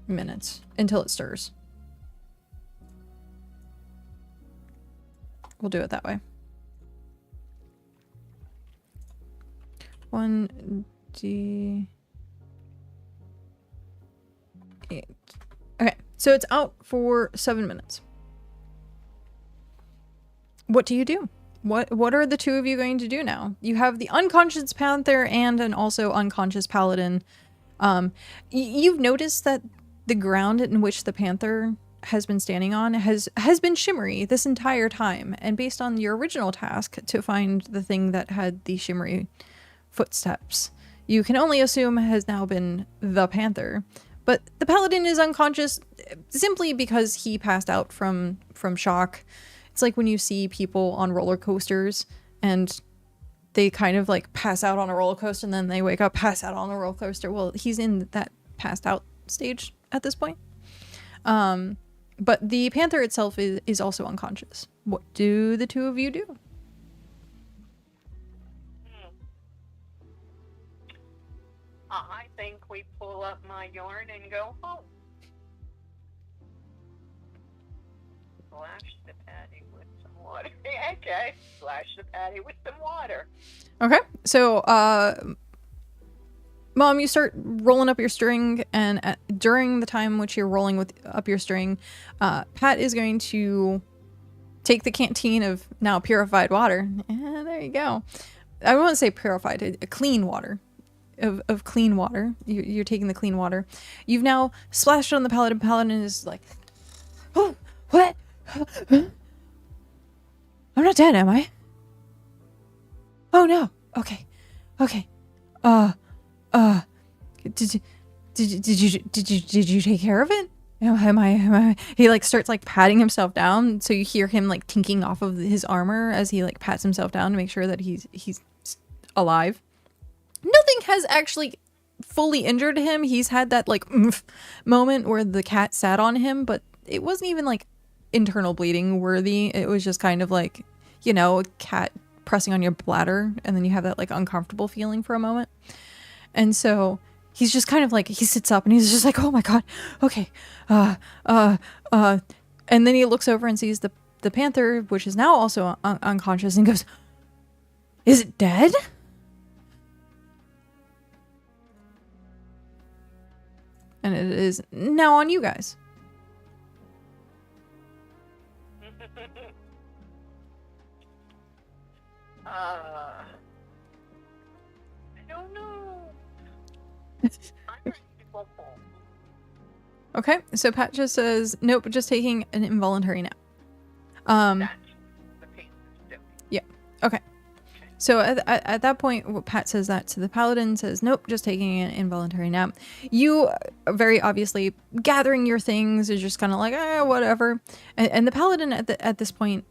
minutes until it stirs. We'll do it that way. 1d8. Okay, so it's out for 7 minutes. What do you do? What are the two of you going to do now? You have the unconscious panther and an also unconscious paladin. You've noticed that the ground in which the panther has been standing on has been shimmery this entire time, and based on your original task to find the thing that had the shimmery footsteps, you can only assume has now been the panther. But the paladin is unconscious simply because he passed out from shock. It's like when you see people on roller coasters and they kind of like pass out on a roller coaster and then they wake up, pass out on a roller coaster. Well, he's in that passed out stage at this point. But the panther itself is also unconscious. What do the two of you do? I think we pull up my yarn and go home. Splash the patty with some water. Okay, splash the patty with some water. Okay, so Mom, you start rolling up your string, and during the time which you're rolling up your string, Pat is going to take the canteen of now purified water. Yeah, there you go. I won't say purified, clean water. Of clean water. You're taking the clean water. You've now splashed it on the paladin. Paladin is like, oh, what? I'm not dead, am I? Oh no. Okay. did you take care of it? Am I? He like starts like patting himself down, so you hear him like tinking off of his armor as he like pats himself down to make sure that he's alive. Nothing has actually fully injured him. He's had that like moment where the cat sat on him, but it wasn't even like internal bleeding worthy. It was just kind of like, you know, a cat pressing on your bladder, and then you have that like uncomfortable feeling for a moment. And so he's just kind of like, he sits up and he's just like, oh my god, okay, and then he looks over and sees the panther, which is now also unconscious, and goes, is it dead? And it is now on you guys. I don't know. I'm ready to go home. Okay, so Pat just says, nope, just taking an involuntary nap. That's the pain is doing. Yeah, okay. So at that point, Pat says that to the paladin, says, nope, just taking an involuntary nap. You, very obviously, gathering your things, is just kind of like, whatever. And the paladin at this point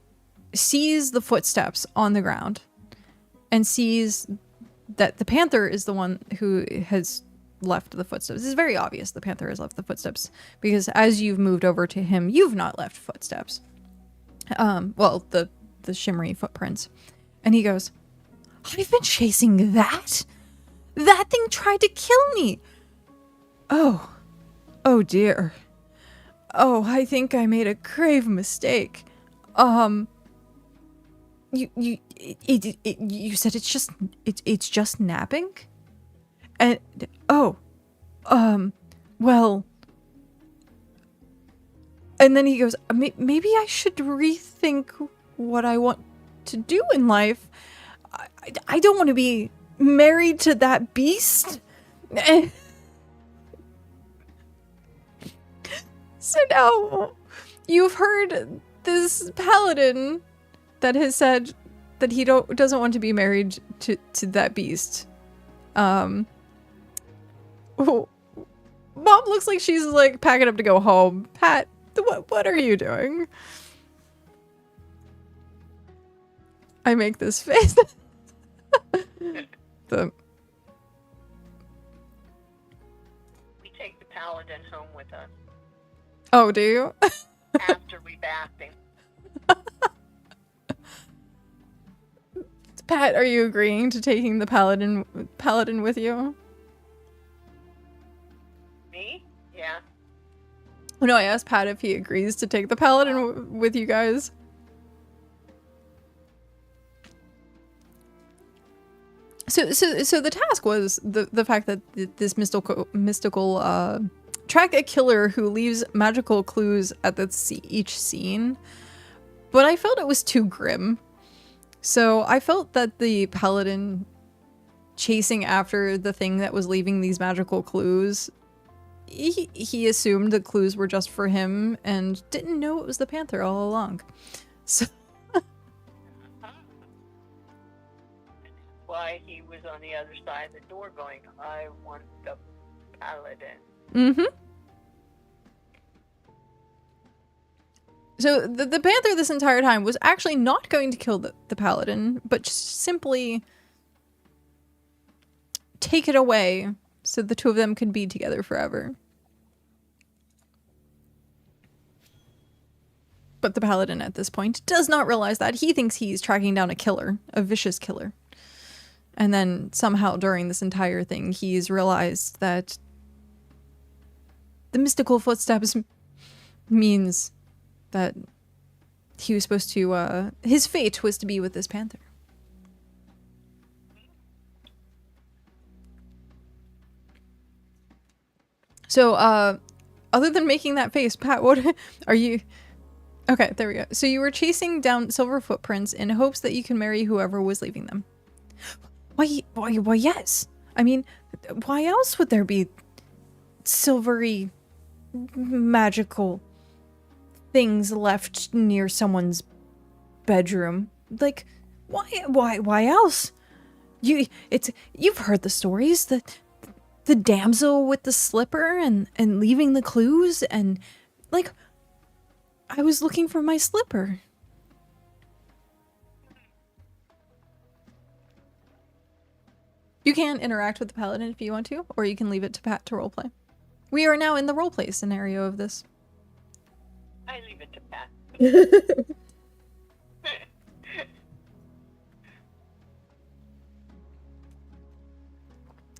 sees the footsteps on the ground and sees that the panther is the one who has left the footsteps. It's very obvious the panther has left the footsteps, because as you've moved over to him, you've not left footsteps. Well, the shimmery footprints. And he goes, I've been chasing that? That thing tried to kill me. Oh dear. Oh, I think I made a grave mistake. You said it's just napping? And well, and then he goes, maybe I should rethink what I want to do in life. I don't want to be married to that beast. So now you've heard this paladin that has said that he doesn't want to be married to that beast. Mom looks like she's like packing up to go home. Pat, what are you doing? I make this face. We take the paladin home with us Oh, do you? after we bath him. Pat, are you agreeing to taking the paladin with you? Me? Yeah. Oh, no, I asked Pat if he agrees to take the paladin with you guys. So the task was the fact that this mystical track a killer who leaves magical clues at each scene, but I felt it was too grim. So I felt that the paladin chasing after the thing that was leaving these magical clues, he assumed the clues were just for him and didn't know it was the panther all along. So Why he was on the other side of the door going, I want the paladin. mm-hmm. So the panther this entire time was actually not going to kill the paladin, but just simply take it away so the two of them could be together forever. But the paladin at this point does not realize that. He thinks he's tracking down a killer, a vicious killer. And then somehow during this entire thing, he's realized that the mystical footsteps means that he was supposed to, his fate was to be with this panther. So, other than making that face, Pat, what are you... Okay, there we go. So you were chasing down silver footprints in hopes that you can marry whoever was leaving them. Why, yes. I mean, why else would there be silvery, magical things left near someone's bedroom? Like, why else? You've heard the stories. the damsel with the slipper and leaving the clues, and like I was looking for my slipper. You can interact with the paladin if you want to, or you can leave it to Pat to roleplay. We are now in the roleplay scenario of this. I leave it to Pat.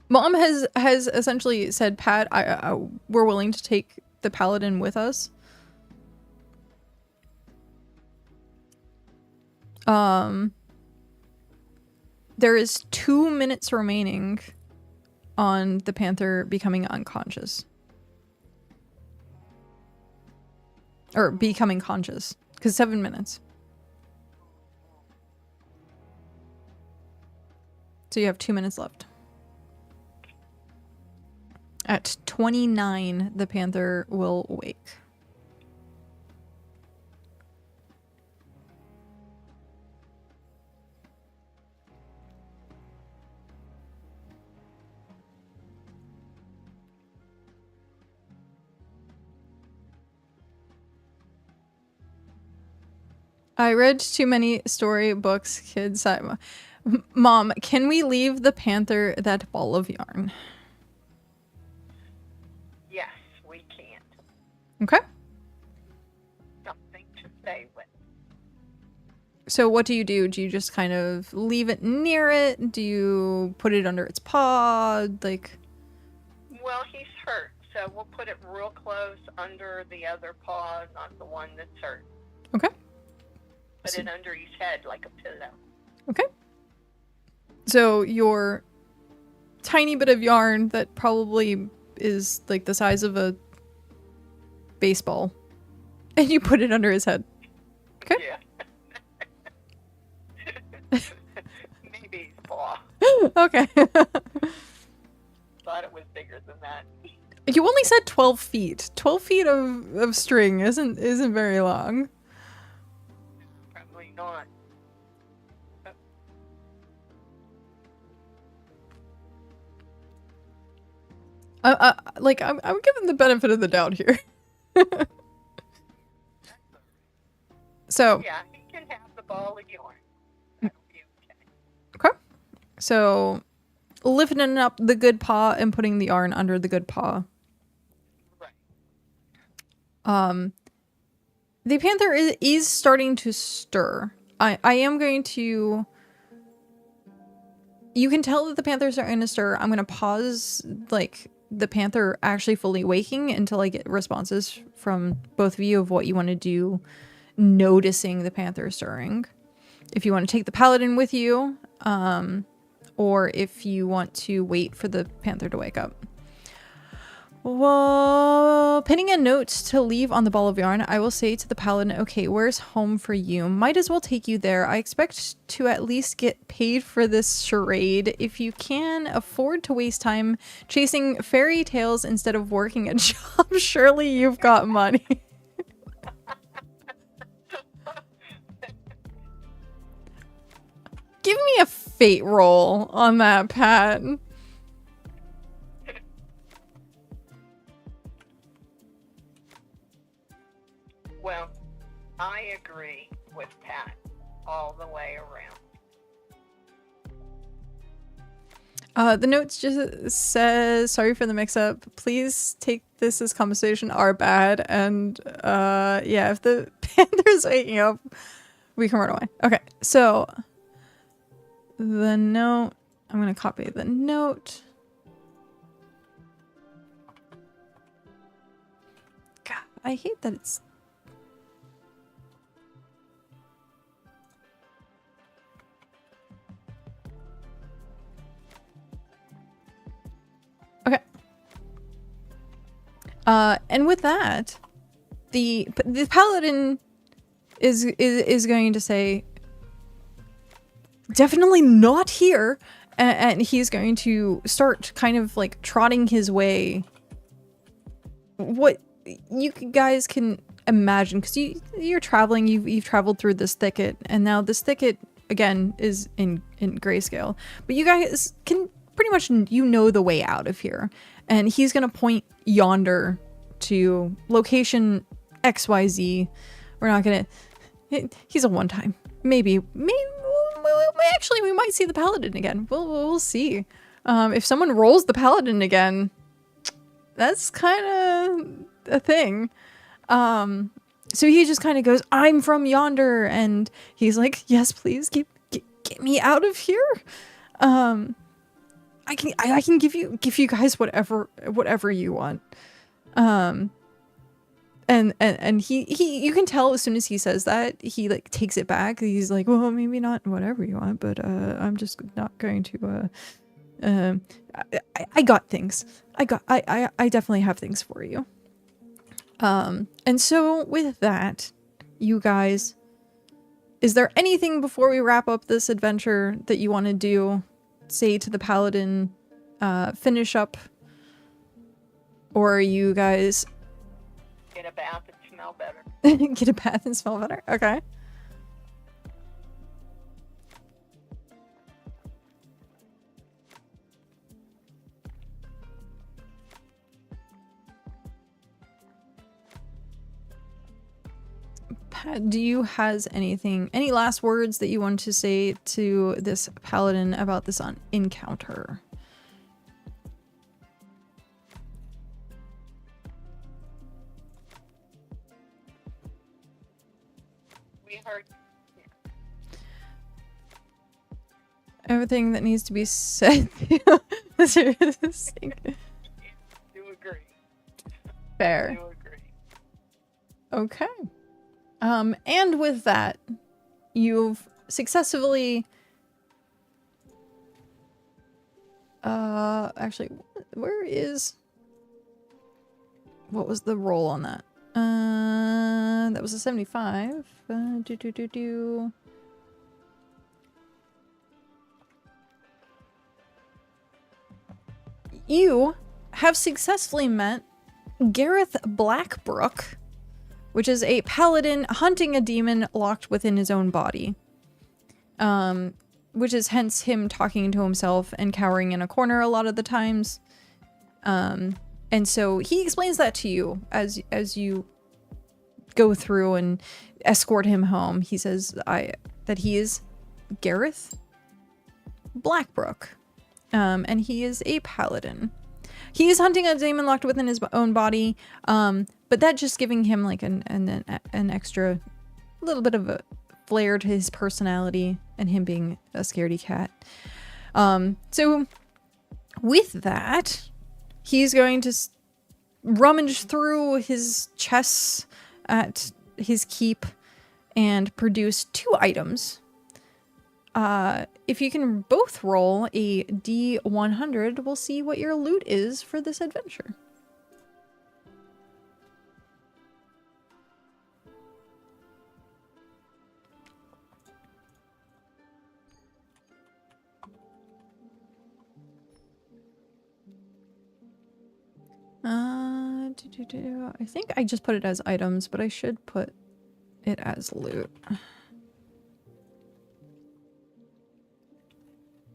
Mom has essentially said, Pat, we're willing to take the paladin with us. There is 2 minutes remaining on the panther becoming unconscious. Or becoming conscious. Because 7 minutes. So you have 2 minutes left. At 29, the panther will wake. I read too many storybooks, kids. Mom, can we leave the panther that ball of yarn? Yes, we can. Okay. Something to stay with. So what do? Do you just kind of leave it near it? Do you put it under its paw? Like... Well, he's hurt, so we'll put it real close under the other paw, not the one that's hurt. Okay. Put it under his head like a pillow. Okay. So your tiny bit of yarn that probably is like the size of a baseball, and you put it under his head. Okay. Yeah. Maybe his paw. Okay. Thought it was bigger than that. You only said 12 feet. 12 feet of string isn't very long. Probably not. Like I'm giving the benefit of the doubt here. So Yeah, he can have the ball of yarn. That'll be okay. So lifting up the good paw and putting the yarn under the good paw. Right. The panther is starting to stir. I am going to... You can tell that the panther's starting to stir. I'm going to pause, like, the panther actually fully waking until I get responses from both of you of what you want to do noticing the panther stirring. If you want to take the paladin with you, or if you want to wait for the panther to wake up. Well, pinning a note to leave on the ball of yarn, I will say to the paladin, okay, where's home for you? Might as well take you there. I expect to at least get paid for this charade. If you can afford to waste time chasing fairy tales instead of working a job, surely you've got money. Give me a fate roll on that, Pat. Well, I agree with Pat all the way around. The notes just says, sorry for the mix-up. Please take this as compensation, our bad. And yeah, if the panther's waking up, we can run away. Okay, so the note, I'm going to copy the note. God, I hate that it's... Okay. And with that, the paladin is going to say, definitely not here, and he's going to start kind of like trotting his way. What you guys can imagine, because you're traveling, you've traveled through this thicket, and now this thicket again is in grayscale, but you guys can pretty much you know the way out of here. And he's going to point yonder to location XYZ. We're not going to... He's a one-time. Maybe actually, we might see the paladin again. We'll see. If someone rolls the paladin again, that's kind of a thing. So he just kind of goes, I'm from yonder. And he's like, yes, please, get me out of here. I can give you guys whatever you want. And he you can tell as soon as he says that, he like takes it back. He's like, well, maybe not whatever you want, but I'm just not going to I got things. I definitely have things for you. And so with that, you guys, is there anything before we wrap up this adventure that you want to do? Say to the paladin, finish up, or are you guys Get a bath and smell better. get a bath and smell better? Okay. Pat, do you has any last words that you want to say to this paladin about this encounter? We heard. Everything that needs to be said. Do agree. Fair. Do agree. Okay. And with that, you've successfully... actually, where is... What was the roll on that? That was a 75. You have successfully met Gareth Blackbrook, which is a paladin hunting a demon locked within his own body. Which is hence him talking to himself and cowering in a corner a lot of the times. And so he explains that to you as you go through and escort him home. He says that he is Gareth Blackbrook, and he is a paladin. He is hunting a demon locked within his own body, but that just giving him like an extra little bit of a flair to his personality and him being a scaredy cat. So with that, he's going to rummage through his chests at his keep and produce 2 items. If you can both roll a D100, we'll see what your loot is for this adventure. I think I just put it as items, but I should put it as loot.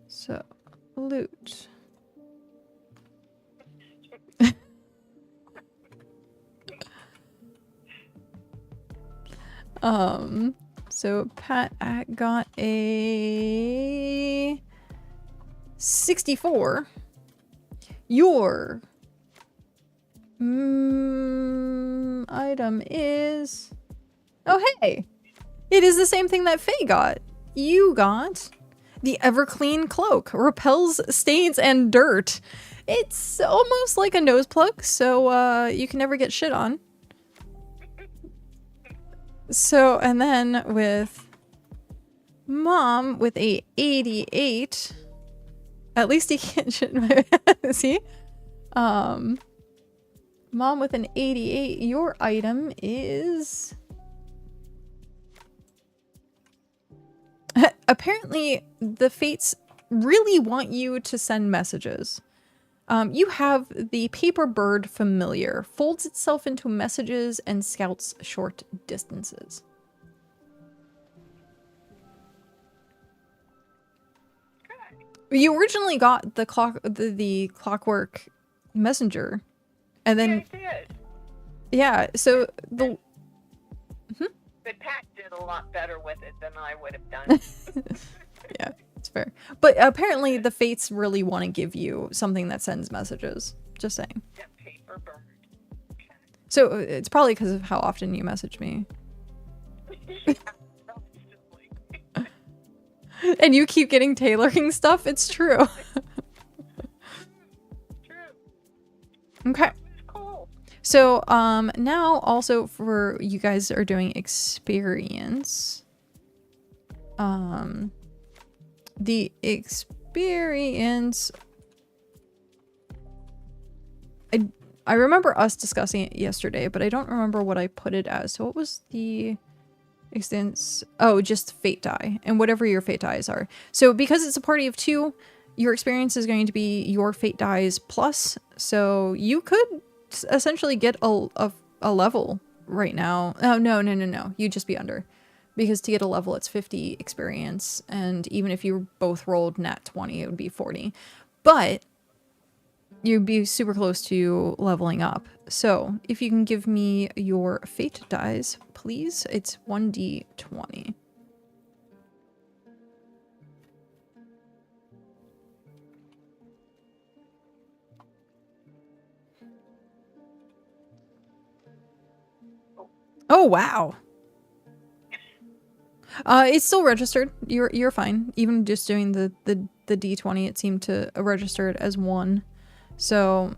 So, loot. So Pat got a 64. Your item is... Oh, hey! It is the same thing that Faye got. You got the Everclean Cloak. Repels stains and dirt. It's almost like a nose plug, so you can never get shit on. So, and then with Mom with a 88. At least he can't shit in my see? Mom with an 88. Your item is... Apparently, the Fates really want you to send messages. You have the Paper Bird Familiar. Folds itself into messages and scouts short distances. You originally got the clockwork messenger, and Yeah, then I did. yeah. So the But Pat did a lot better with it than I would have done. yeah, it's fair. But apparently the fates really want to give you something that sends messages. Just saying. Yeah, paper bird. Okay. So it's probably because of how often you message me. Yeah, constantly. And you keep getting tailoring stuff. It's true. True. Okay. It's cool. So now also for you guys are doing experience. The experience I remember us discussing it yesterday, but I don't remember what I put it as. So what was the extents? Oh, just fate die and whatever your fate dies are. So because it's a party of 2, your experience is going to be your fate dies plus. So you could essentially get a level right now. Oh, no. You'd just be under. Because to get a level, it's 50 experience. And even if you both rolled nat 20, it would be 40. But you'd be super close to leveling up. So if you can give me your fate dies, please. It's 1d20. Oh, wow. It's still registered. You're fine. Even just doing the d20, it seemed to register it as 1. So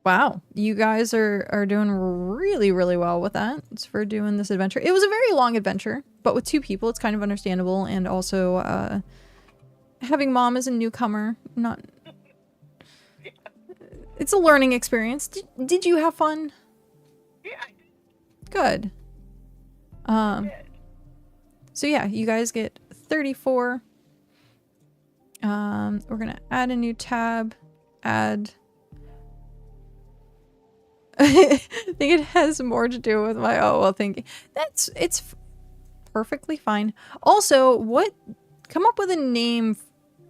wow, you guys are doing really, really well with that. It's for doing this adventure. It was a very long adventure, but with 2 people, it's kind of understandable. And also, having mom as a newcomer, not... It's a learning experience. Did you have fun? Yeah, I did. Good. So yeah, you guys get 34. We're gonna add a new tab. Add. I think it has more to do with my thinking. It's perfectly fine. Also, come up with a name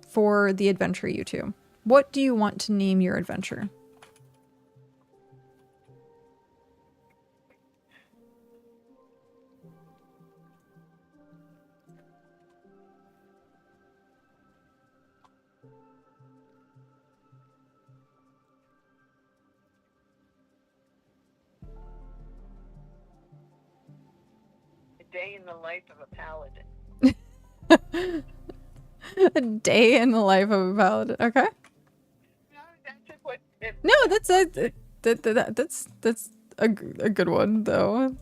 for the adventure, you two. What do you want to name your adventure? A day in the life of a paladin. A day in the life of a paladin. Okay. No, that's just what. No, that's a good one though.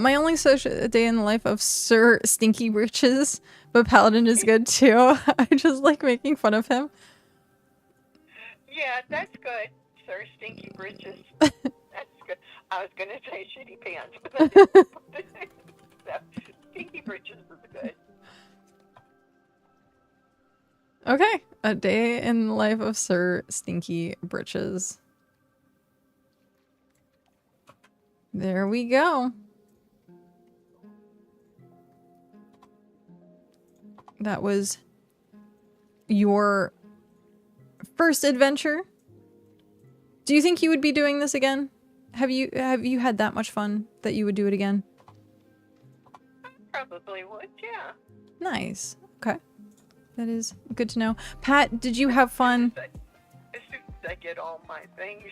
My only social day in the life of Sir Stinky Britches, but Paladin is good too. I just like making fun of him. Yeah, that's good, Sir Stinky Britches. That's good. I was gonna say shitty pants, but so, Stinky Britches is good. Okay, a day in the life of Sir Stinky Britches. There we go. That was your first adventure. Do you think you would be doing this again? Have you had that much fun that you would do it again? I probably would, yeah. Nice. Okay. That is good to know. Pat, did you have fun? As soon as I get all my things,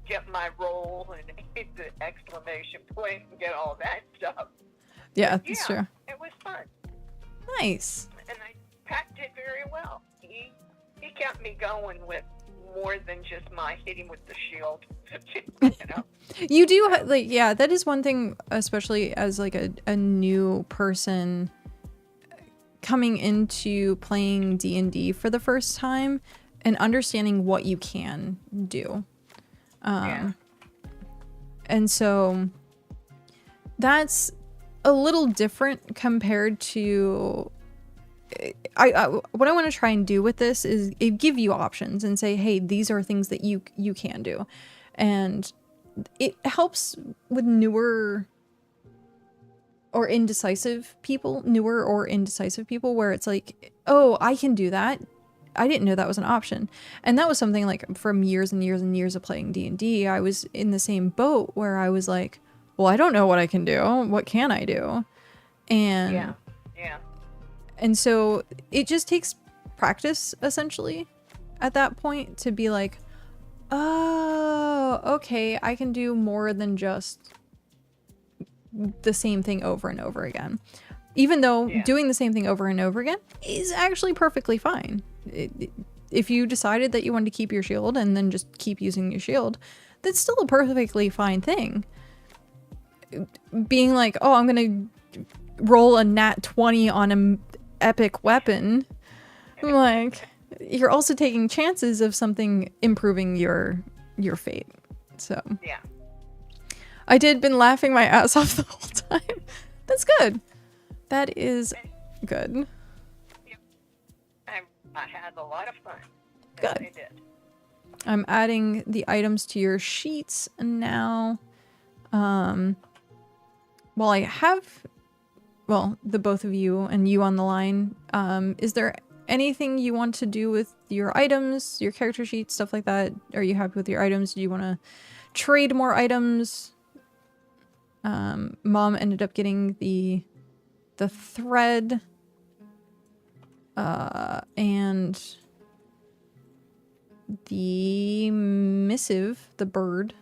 get my roll and hit the exclamation point and get all that stuff. Yeah, that's true. It was fun. Nice. And Pat did very well. He kept me going with more than just my hitting with the shield. You know? You do like, yeah, that is one thing, especially as like a new person coming into playing D&D for the first time and understanding what you can do. Yeah. And so that's a little different compared to what I want to try and do with this is give you options and say, hey, these are things that you can do. And it helps with newer or indecisive people where it's like, oh, I can do that. I didn't know that was an option. And that was something like from years and years and years of playing D&D, I was in the same boat where I was like, well, I don't know what I can do. What can I do? And Yeah. and so it just takes practice essentially at that point to be like, oh, okay, I can do more than just the same thing over and over again. Even though doing the same thing over and over again is actually perfectly fine. If you decided that you wanted to keep your shield and then just keep using your shield, that's still a perfectly fine thing. Being like, oh, I'm gonna roll a nat 20 on an epic weapon, like, you're also taking chances of something improving your fate. So Yeah. I did been laughing my ass off the whole time. That's good. That is good. Yep. I had a lot of fun. Good. I did. I'm adding the items to your sheets now. Well, I have, well, the both of you and you on the line. Is there anything you want to do with your items, your character sheets, stuff like that? Are you happy with your items? Do you want to trade more items? Mom ended up getting the thread, and the missive, the bird.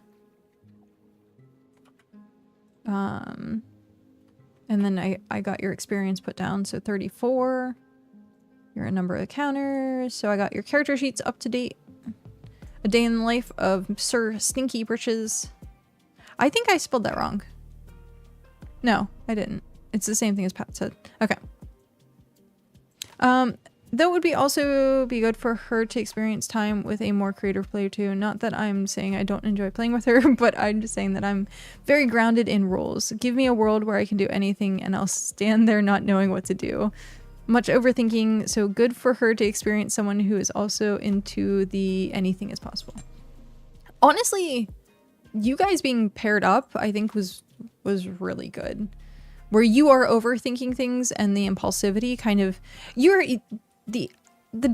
And then I got your experience put down, so 34. You're a number of the counters. So I got your character sheets up to date. A day in the life of Sir Stinky Britches. I think I spelled that wrong. No, I didn't. It's the same thing as Pat said. Okay. That would also be good for her to experience time with a more creative player too. Not that I'm saying I don't enjoy playing with her, but I'm just saying that I'm very grounded in rules. Give me a world where I can do anything and I'll stand there not knowing what to do. Much overthinking, so good for her to experience someone who is also into the anything is possible. Honestly, you guys being paired up, I think was really good. Where you are overthinking things and the impulsivity kind of, the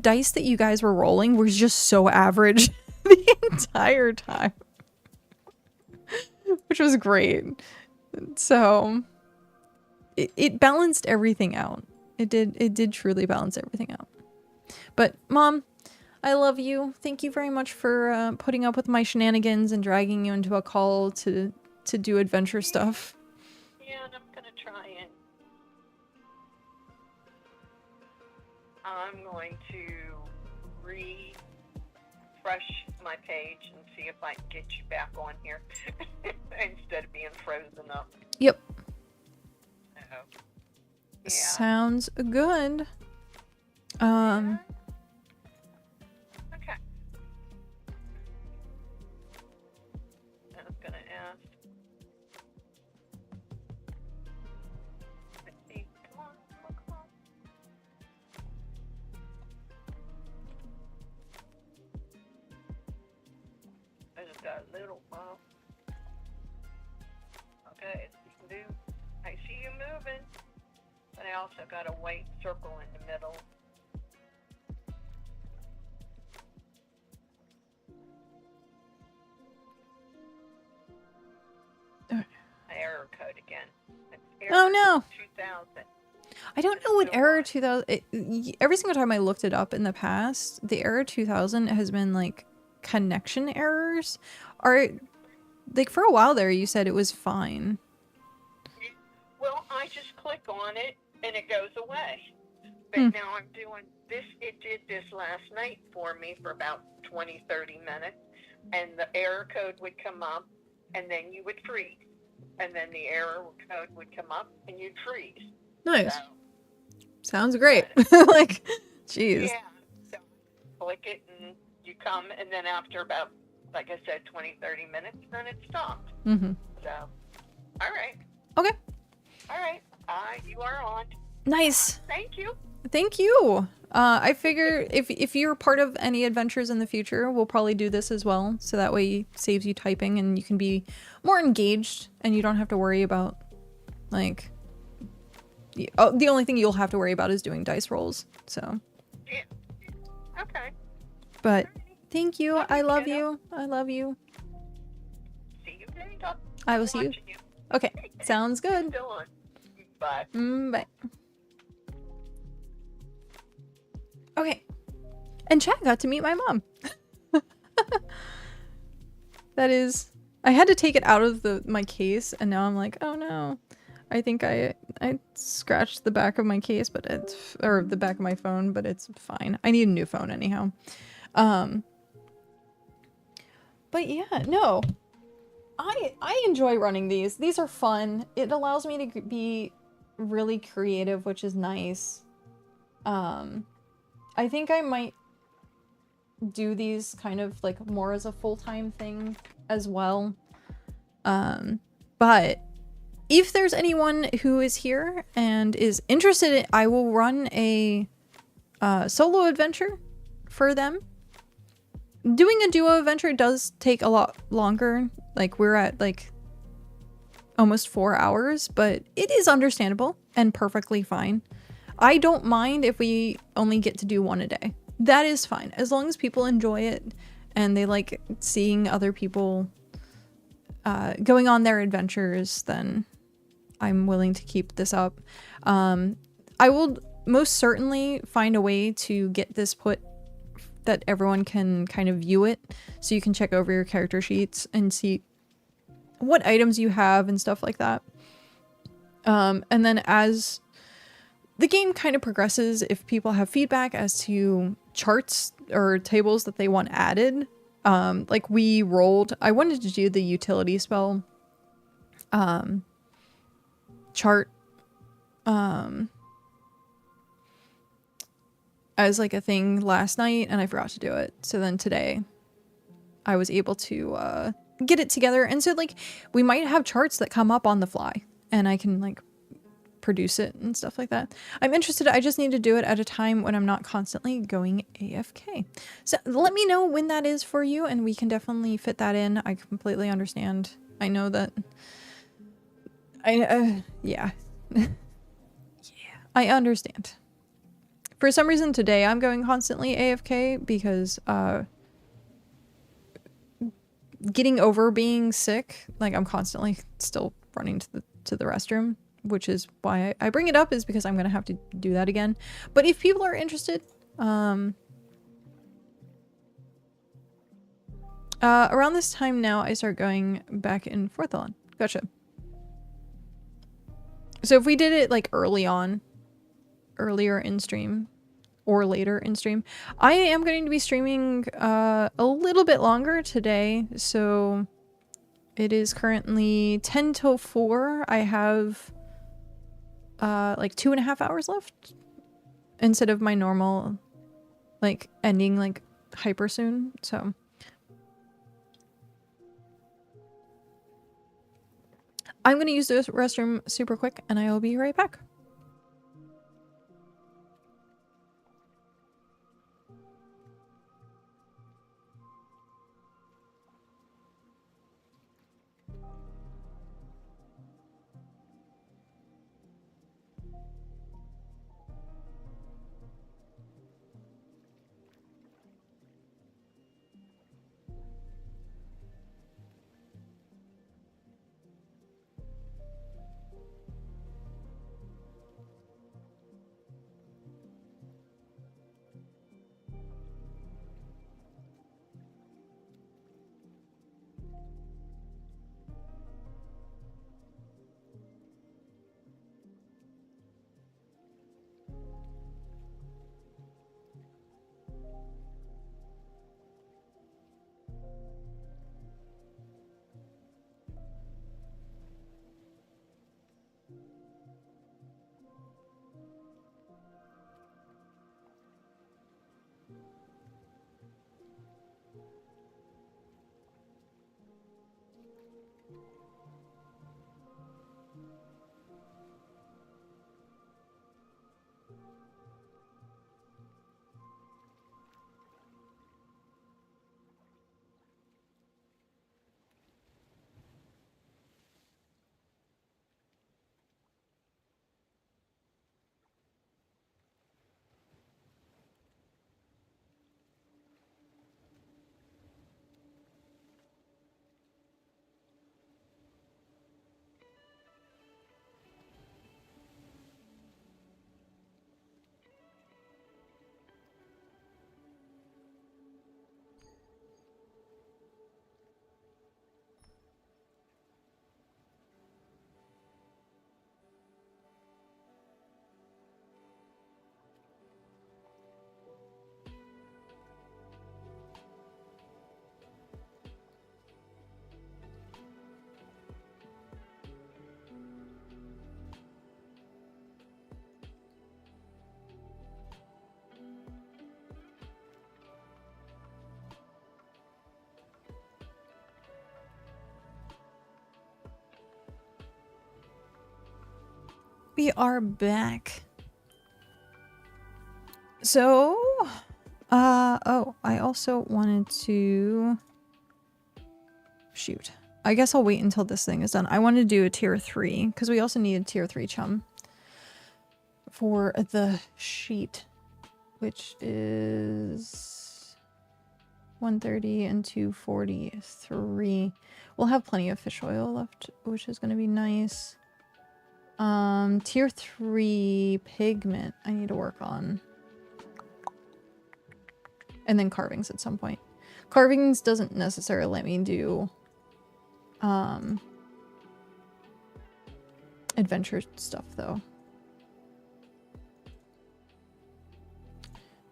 dice that you guys were rolling was just so average the entire time. Which was great. So it balanced everything out. It did truly balance everything out. But Mom, I love you. Thank you very much for putting up with my shenanigans and dragging you into a call to do adventure stuff. Yeah, and I'm gonna try and I'm going to refresh my page and see if I can get you back on here instead of being frozen up. Yep. Yeah. Sounds good. Okay. I was gonna ask. Let's see. Come on. I just got a little bump. Okay, you can do. I see you moving, but I also got a white circle in the middle. Error code again. Oh no. 2000. I don't know what error 2000. Every single time I looked it up in the past, the error 2000 has been like connection errors. Are like for a while there, you said it was fine. Well, I just click on it and it goes away. But now I'm doing this. It did this last night for me for about 20, 30 minutes, and the error code would come up, and then you would freeze, and then the error code would come up, and you'd freeze. Nice. Sounds great. Like, jeez. Yeah. So click it and you come, and then after about, like I said, 20, 30 minutes, then it stopped. Mm-hmm. So, all right. Okay. All right. You are on. Nice. Thank you. Thank you. I figure if you're part of any adventures in the future, we'll probably do this as well. So that way it saves you typing and you can be more engaged and you don't have to worry about, like, the only thing you'll have to worry about is doing dice rolls. So. Yeah. Okay. But thank you. I love kiddo. you. I love you. See you later. I will see you. Watching you. Okay. Sounds good. Still on. Bye. Bye. Okay. And Chat got to meet my mom. That is... I had to take it out of my case, and now I'm like, oh no. I think I scratched the back of my case, but it's... or the back of my phone, but it's fine. I need a new phone anyhow. But yeah, no. I enjoy running these. These are fun. It allows me to be really creative, which is nice. I think I might do these kind of like more as a full-time thing as well. But if there's anyone who is here and is interested, I will run a solo adventure for them. Doing a duo adventure does take a lot longer. Like, we're at like almost 4 hours, but it is understandable and perfectly fine. I don't mind if we only get to do one a day. That is fine. As long as people enjoy it and they like seeing other people going on their adventures, then I'm willing to keep this up. I will most certainly find a way to get this put that everyone can kind of view it, so you can check over your character sheets and see what items you have and stuff like that. And then as the game kind of progresses, if people have feedback as to charts or tables that they want added, like we rolled, I wanted to do the utility spell chart as like a thing last night, and I forgot to do it. So then today I was able to get it together, and so like we might have charts that come up on the fly and I can like produce it and stuff like that. I'm interested. I just need to do it at a time when I'm not constantly going AFK. So let me know when that is for you and we can definitely fit that in. I completely understand. I know that yeah. Yeah, I understand. For some reason today I'm going constantly AFK because getting over being sick, like I'm constantly still running to the restroom, which is why I bring it up, is because I'm gonna have to do that again. But if people are interested, around this time now I start going back and forth on. Gotcha. So if we did it like earlier in stream or later in stream, I am going to be streaming a little bit longer today. So it is currently 10 till 4. I have like 2.5 hours left instead of my normal like ending like hyper soon. So I'm going to use the restroom super quick and I will be right back. we are back. So, oh, I also wanted to... Shoot. I guess I'll wait until this thing is done. I want to do a tier 3, because we also need a tier 3 chum for the sheet, which is 130 and 243. We'll have plenty of fish oil left, which is going to be nice. Tier 3 pigment I need to work on. And then carvings at some point. Carvings doesn't necessarily let me do adventure stuff though.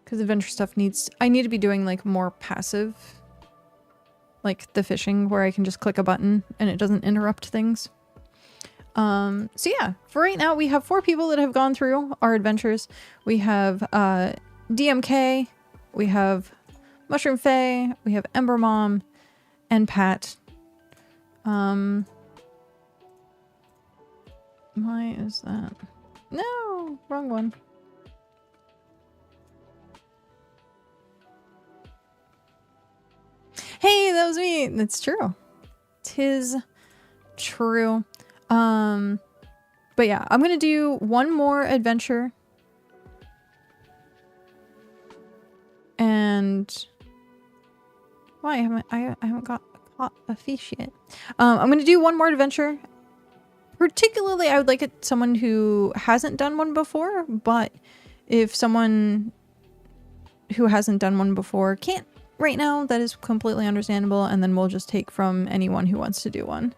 Because adventure stuff needs... I need to be doing like more passive. Like the fishing where I can just click a button and it doesn't interrupt things. So yeah, for right now we have 4 people that have gone through our adventures. We have DMK, we have Mushroom Faye, we have emberMom, and Pat. Why is that? No, wrong one. Hey, that was me. That's true. 'Tis true. But yeah, I'm gonna do one more adventure. And why haven't I haven't got a fish yet. I'm gonna do one more adventure. Particularly, I would like it someone who hasn't done one before, but if someone who hasn't done one before can't right now, that is completely understandable, and then we'll just take from anyone who wants to do one.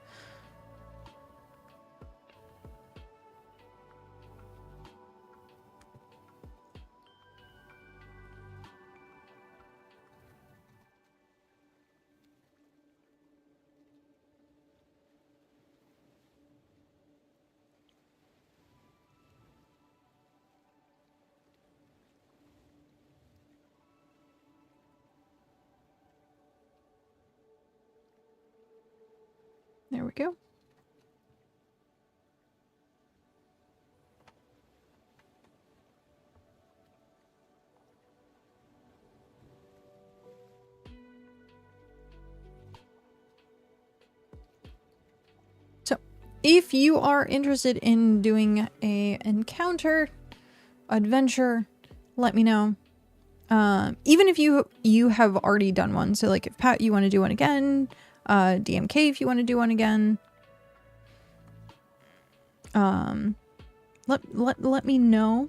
There we go. So, if you are interested in doing a encounter, adventure, let me know. Even if you have already done one. So like if Pat, you want to do one again, DMK if you want to do one again. Let me know.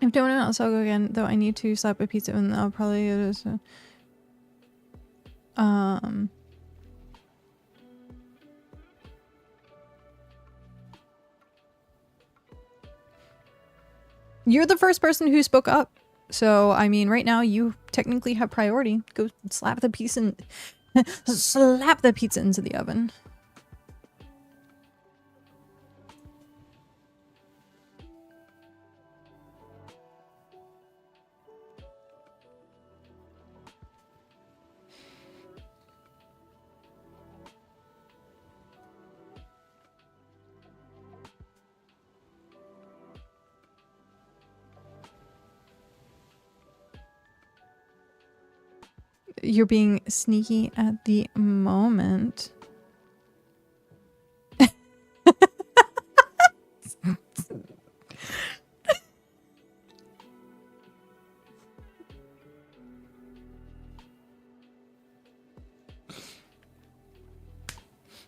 If no one else, I'll go again. Though I need to slap a pizza, and I'll probably go to. So. You're the first person who spoke up, so I mean, right now you technically have priority. Go slap the pizza and slap the pizza into the oven. You're being sneaky at the moment.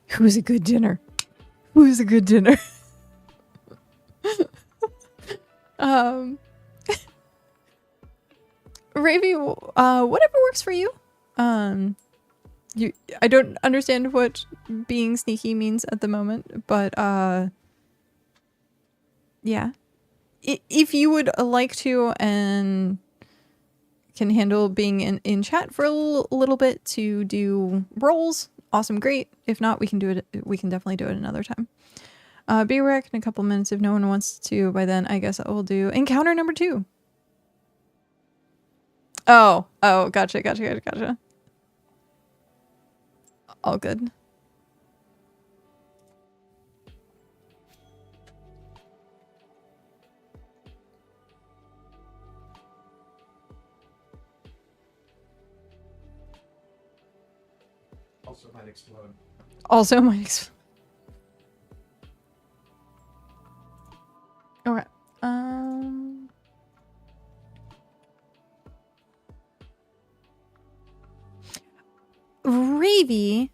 Who's a good dinner? Who's a good dinner? Ravy, whatever works for you. I don't understand what being sneaky means at the moment, but yeah. If you would like to and can handle being in chat for a little bit to do rolls, awesome, great. If not, we can do it. We can definitely do it another time. Be rec in a couple minutes. If no one wants to by then, I guess I will do encounter number 2. Oh, gotcha. All good. Also might explode. Also might explode. Okay. Ravy,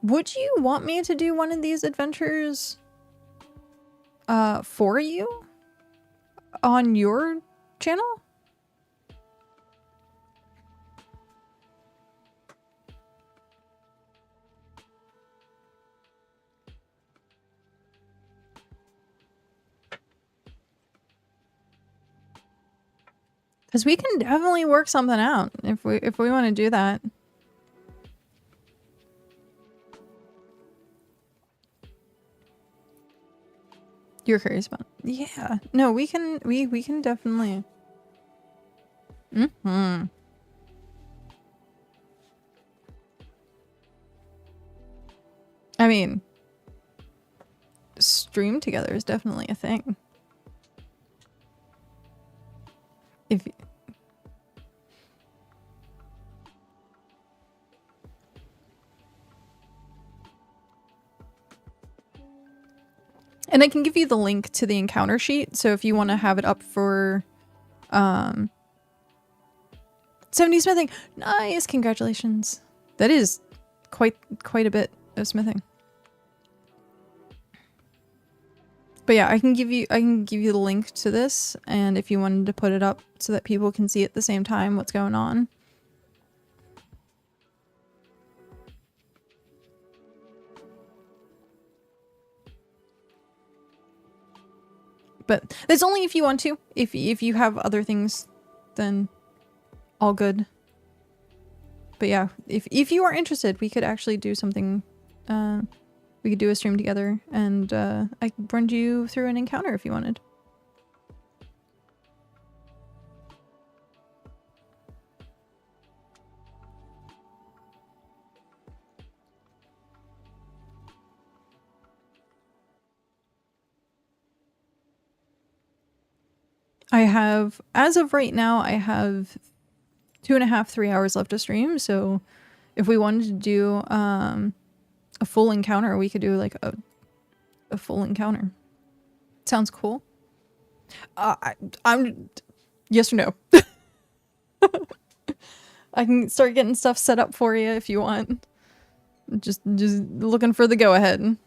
would you want me to do one of these adventures for you on your channel? Because we can definitely work something out if we want to do that. You're curious about it. Yeah. No, we can definitely. I mean, stream together is definitely a thing. If and I can give you the link to the encounter sheet, so if you want to have it up for 70 smithing. Nice, congratulations. That is quite a bit of smithing. But yeah, I can give you the link to this, and if you wanted to put it up so that people can see at the same time what's going on. But that's only if you want to. If you have other things, then all good. But yeah, if you are interested, we could actually do something. We could do a stream together, and I could run you through an encounter if you wanted. I have, as of right now, I have 2.5, 3 hours left to stream. So if we wanted to do a full encounter, we could do like a full encounter. Sounds cool. I'm yes or no. I can start getting stuff set up for you if you want. Just looking for the go ahead.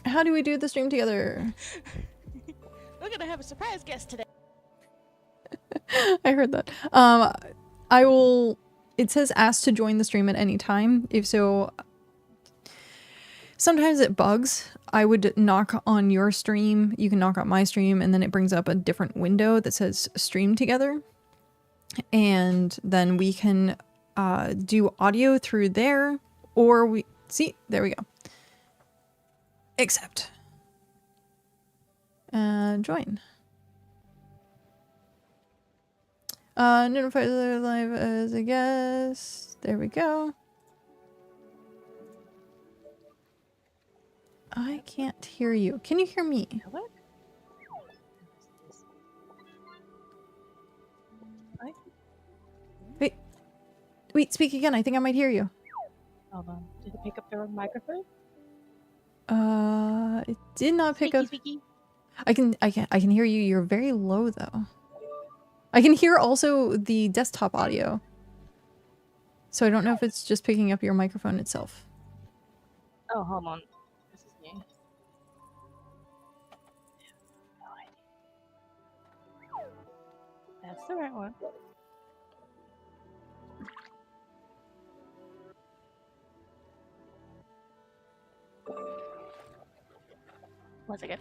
How do we do the stream together? We're gonna have a surprise guest today. I heard that. I will. It says ask to join the stream at any time. If so, sometimes it bugs. I would knock on your stream. You can knock on my stream, and then it brings up a different window that says stream together. And then we can do audio through there, or we see. There we go. Accept. Join. Notify other live as a guest. There we go. I can't hear you. Can you hear me? What? Wait, speak again. I think I might hear you. Hold on. Did it pick up the wrong microphone? It did not pick up. Speaky. I can hear you. You're very low though. I can hear also the desktop audio. So I don't know if it's just picking up your microphone itself. Oh, hold on. This is new. No idea. That's the right one. Once again.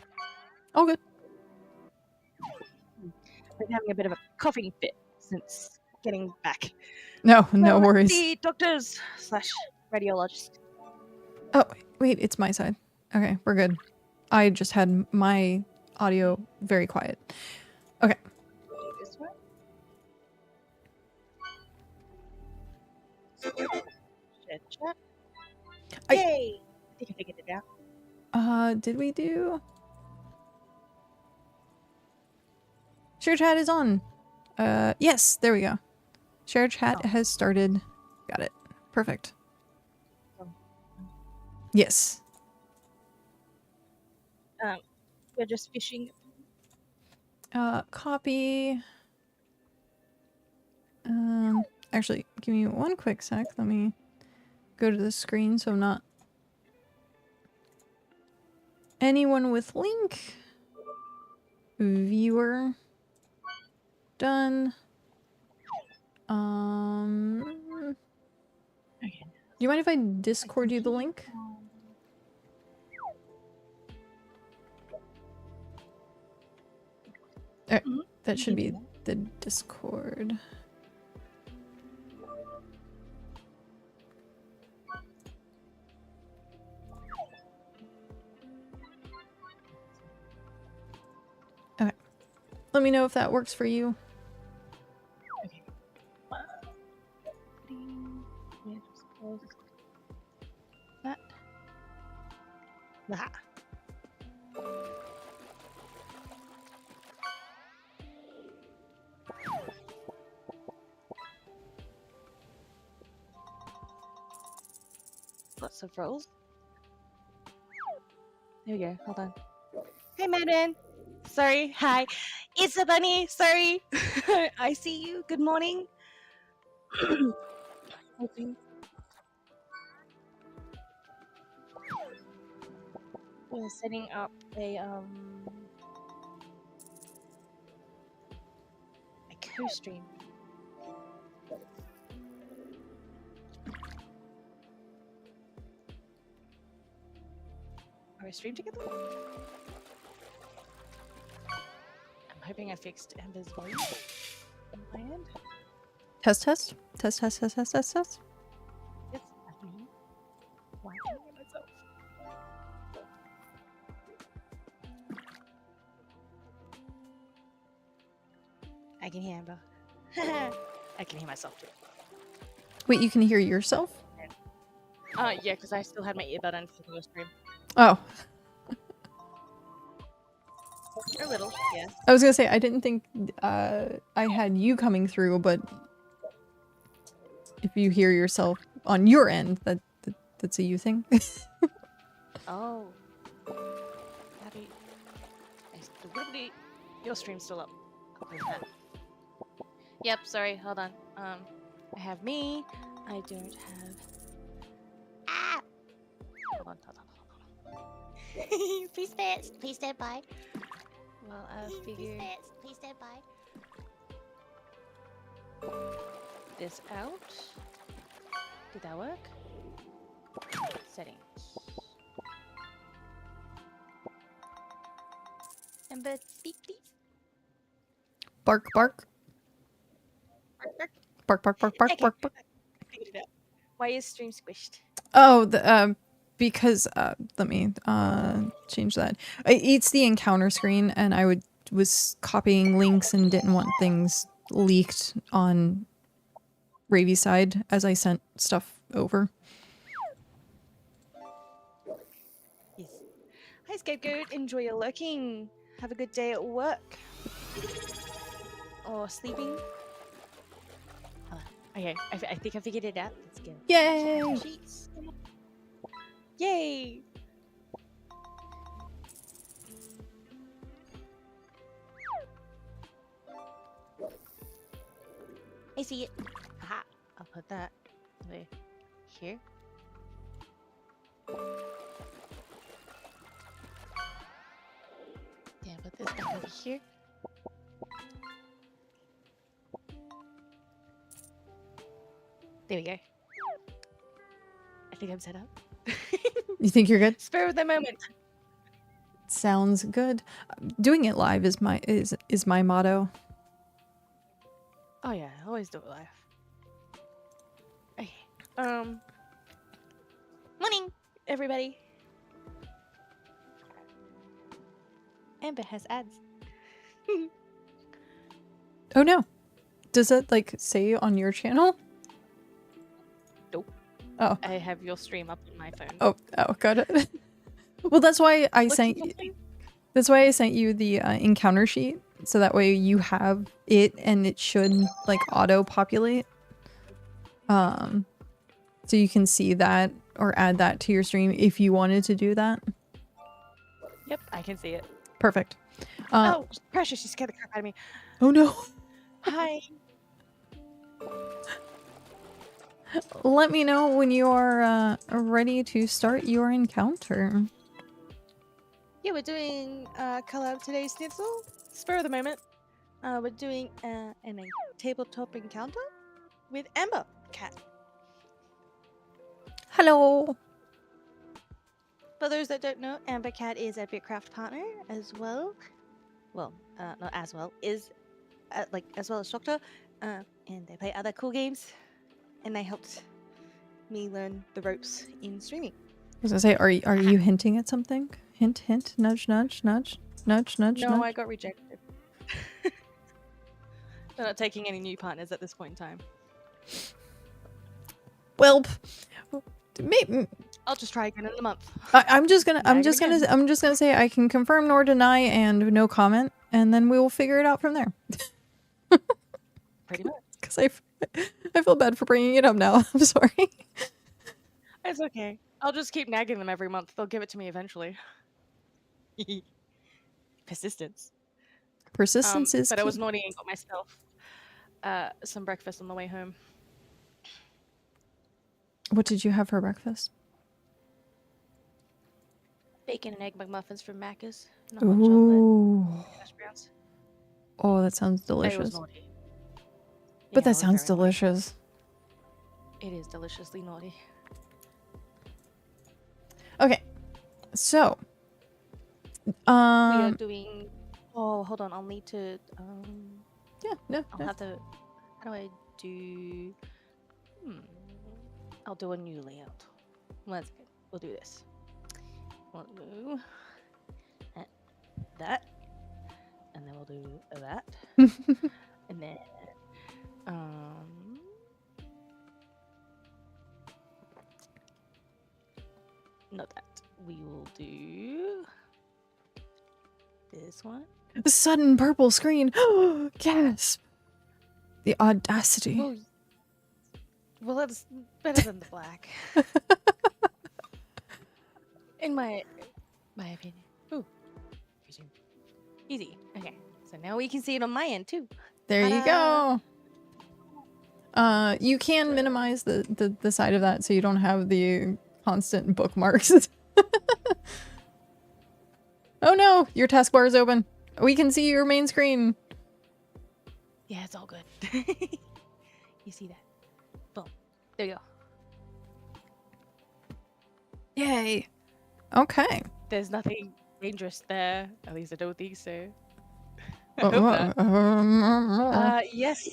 Oh, good. Been having a bit of a coughing fit since getting back. No, no Well, worries. the doctors slash radiologist. Oh, wait, it's my side. Okay, we're good. I just had my audio very quiet. Okay. This one. Share chat. Yay! I think I figured it out. Did we do? Share chat is on. Yes, there we go. Share chat has started. Got it. Perfect. Yes. We're just fishing. Copy. Actually, give me one quick sec. Let me go to the screen so I'm not... Anyone with link? Viewer. Done. Okay. Do you mind if I Discord you the link? That should be the Discord. Okay. Let me know if that works for you. Okay. Yeah, just close that. That. Lots of rolls. There we go. Hold on. Hey, Madden. Sorry. Hi. It's a bunny. Sorry. I see you. Good morning. Okay. We're setting up a co-stream. Are we stream together? I'm hoping I fixed Ember's volume on my end. Test, test. Test, test, test, test, test, test. Yes, that's me. Why can't I hear myself? I can hear Ember. I can hear myself too. Wait, you can hear yourself? Yeah, because I still had my earbud on for the stream. Oh. A little, yeah. I was gonna say, I didn't think I had you coming through, but if you hear yourself on your end, that's a you thing. Oh. Happy. Your stream's still up. There's that. Yep, sorry, hold on. I have me. I don't have... Ah! Hold on. Please stand by. Well, I figured Please stand by. this out. Did that work? Settings. Ember, speak please. Bark, bark. Bark, bark, bark, bark, Okay. bark, bark. I figured it out. Why is stream squished? Oh, because let me change that. It's the encounter screen, and I was copying links and didn't want things leaked on Ravy's side as I sent stuff over. Yes. Hi, Scapegoat. Enjoy your lurking. Have a good day at work. Or sleeping. Okay, I think I figured it out. Let's go. Yay! Sheets. Yay! I see it. Aha. I'll put that over here. Yeah, put this back over here. There we go. I think I'm set up. You think you're good? Spur of the moment. Sounds good. Doing it live is my motto. Oh yeah, I always do it live. Okay. Morning, everybody. Ember has ads. Oh no. Does that like say on your channel? Nope. Oh. I have your stream up on my phone. Oh, got it. Well, that's why I Look, sent something? that's why I sent you the encounter sheet, so that way you have it and it should like auto populate. So you can see that or add that to your stream if you wanted to do that. Yep, I can see it. Perfect. Oh, precious! You scared the crap out of me. Oh no. Hi. Let me know when you are ready to start your encounter. Yeah, we're doing collab today's schnitzel. Spur of the moment. We're doing a tabletop encounter with emberKat. Hello. For those that don't know, emberKat is a BitCraft partner as well. Well, not as well, is like as well as Shokta, and they play other cool games, and they helped me learn the ropes in streaming. I was gonna say, are you hinting at something? Hint, hint, nudge, nudge, nudge, nudge, nudge, No, nudge. I got rejected. They're not taking any new partners at this point in time. Well, maybe I'll just try again in a month. I'm just gonna Again. I'm just gonna say I can confirm nor deny and no comment, and then we will figure it out from there. Pretty much. Because I feel bad for bringing it up now. I'm sorry. It's okay. I'll just keep nagging them every month. They'll give it to me eventually. Persistence. Persistence is But I key. was naughty and got myself some breakfast on the way home. What did you have for breakfast? Bacon and egg McMuffins from Macca's. Not hot chocolate. Ooh. Hash browns. Oh, that sounds I was delicious. naughty. But Yeah, I that was sounds very naughty. delicious. It is deliciously naughty. Okay. So, We are doing. Oh, hold on. I'll need to. yeah, no, I'll no. have to. How do I do? I'll do a new layout. One second. We'll do this. We'll do that, and then we'll do that, and then not that. We will do this one. The sudden purple screen. Gasp. The audacity. Well, that's better than the black. In my opinion. Ooh. Easy. Okay. So now we can see it on my end too. There you Ta-da! go. You can minimize the side of that so you don't have the constant bookmarks. Oh no, your taskbar is open. We can see your main screen. Yeah, it's all good. You see that? Boom. There you go. Yay. Okay. There's nothing dangerous there. At least I don't think so. Yes.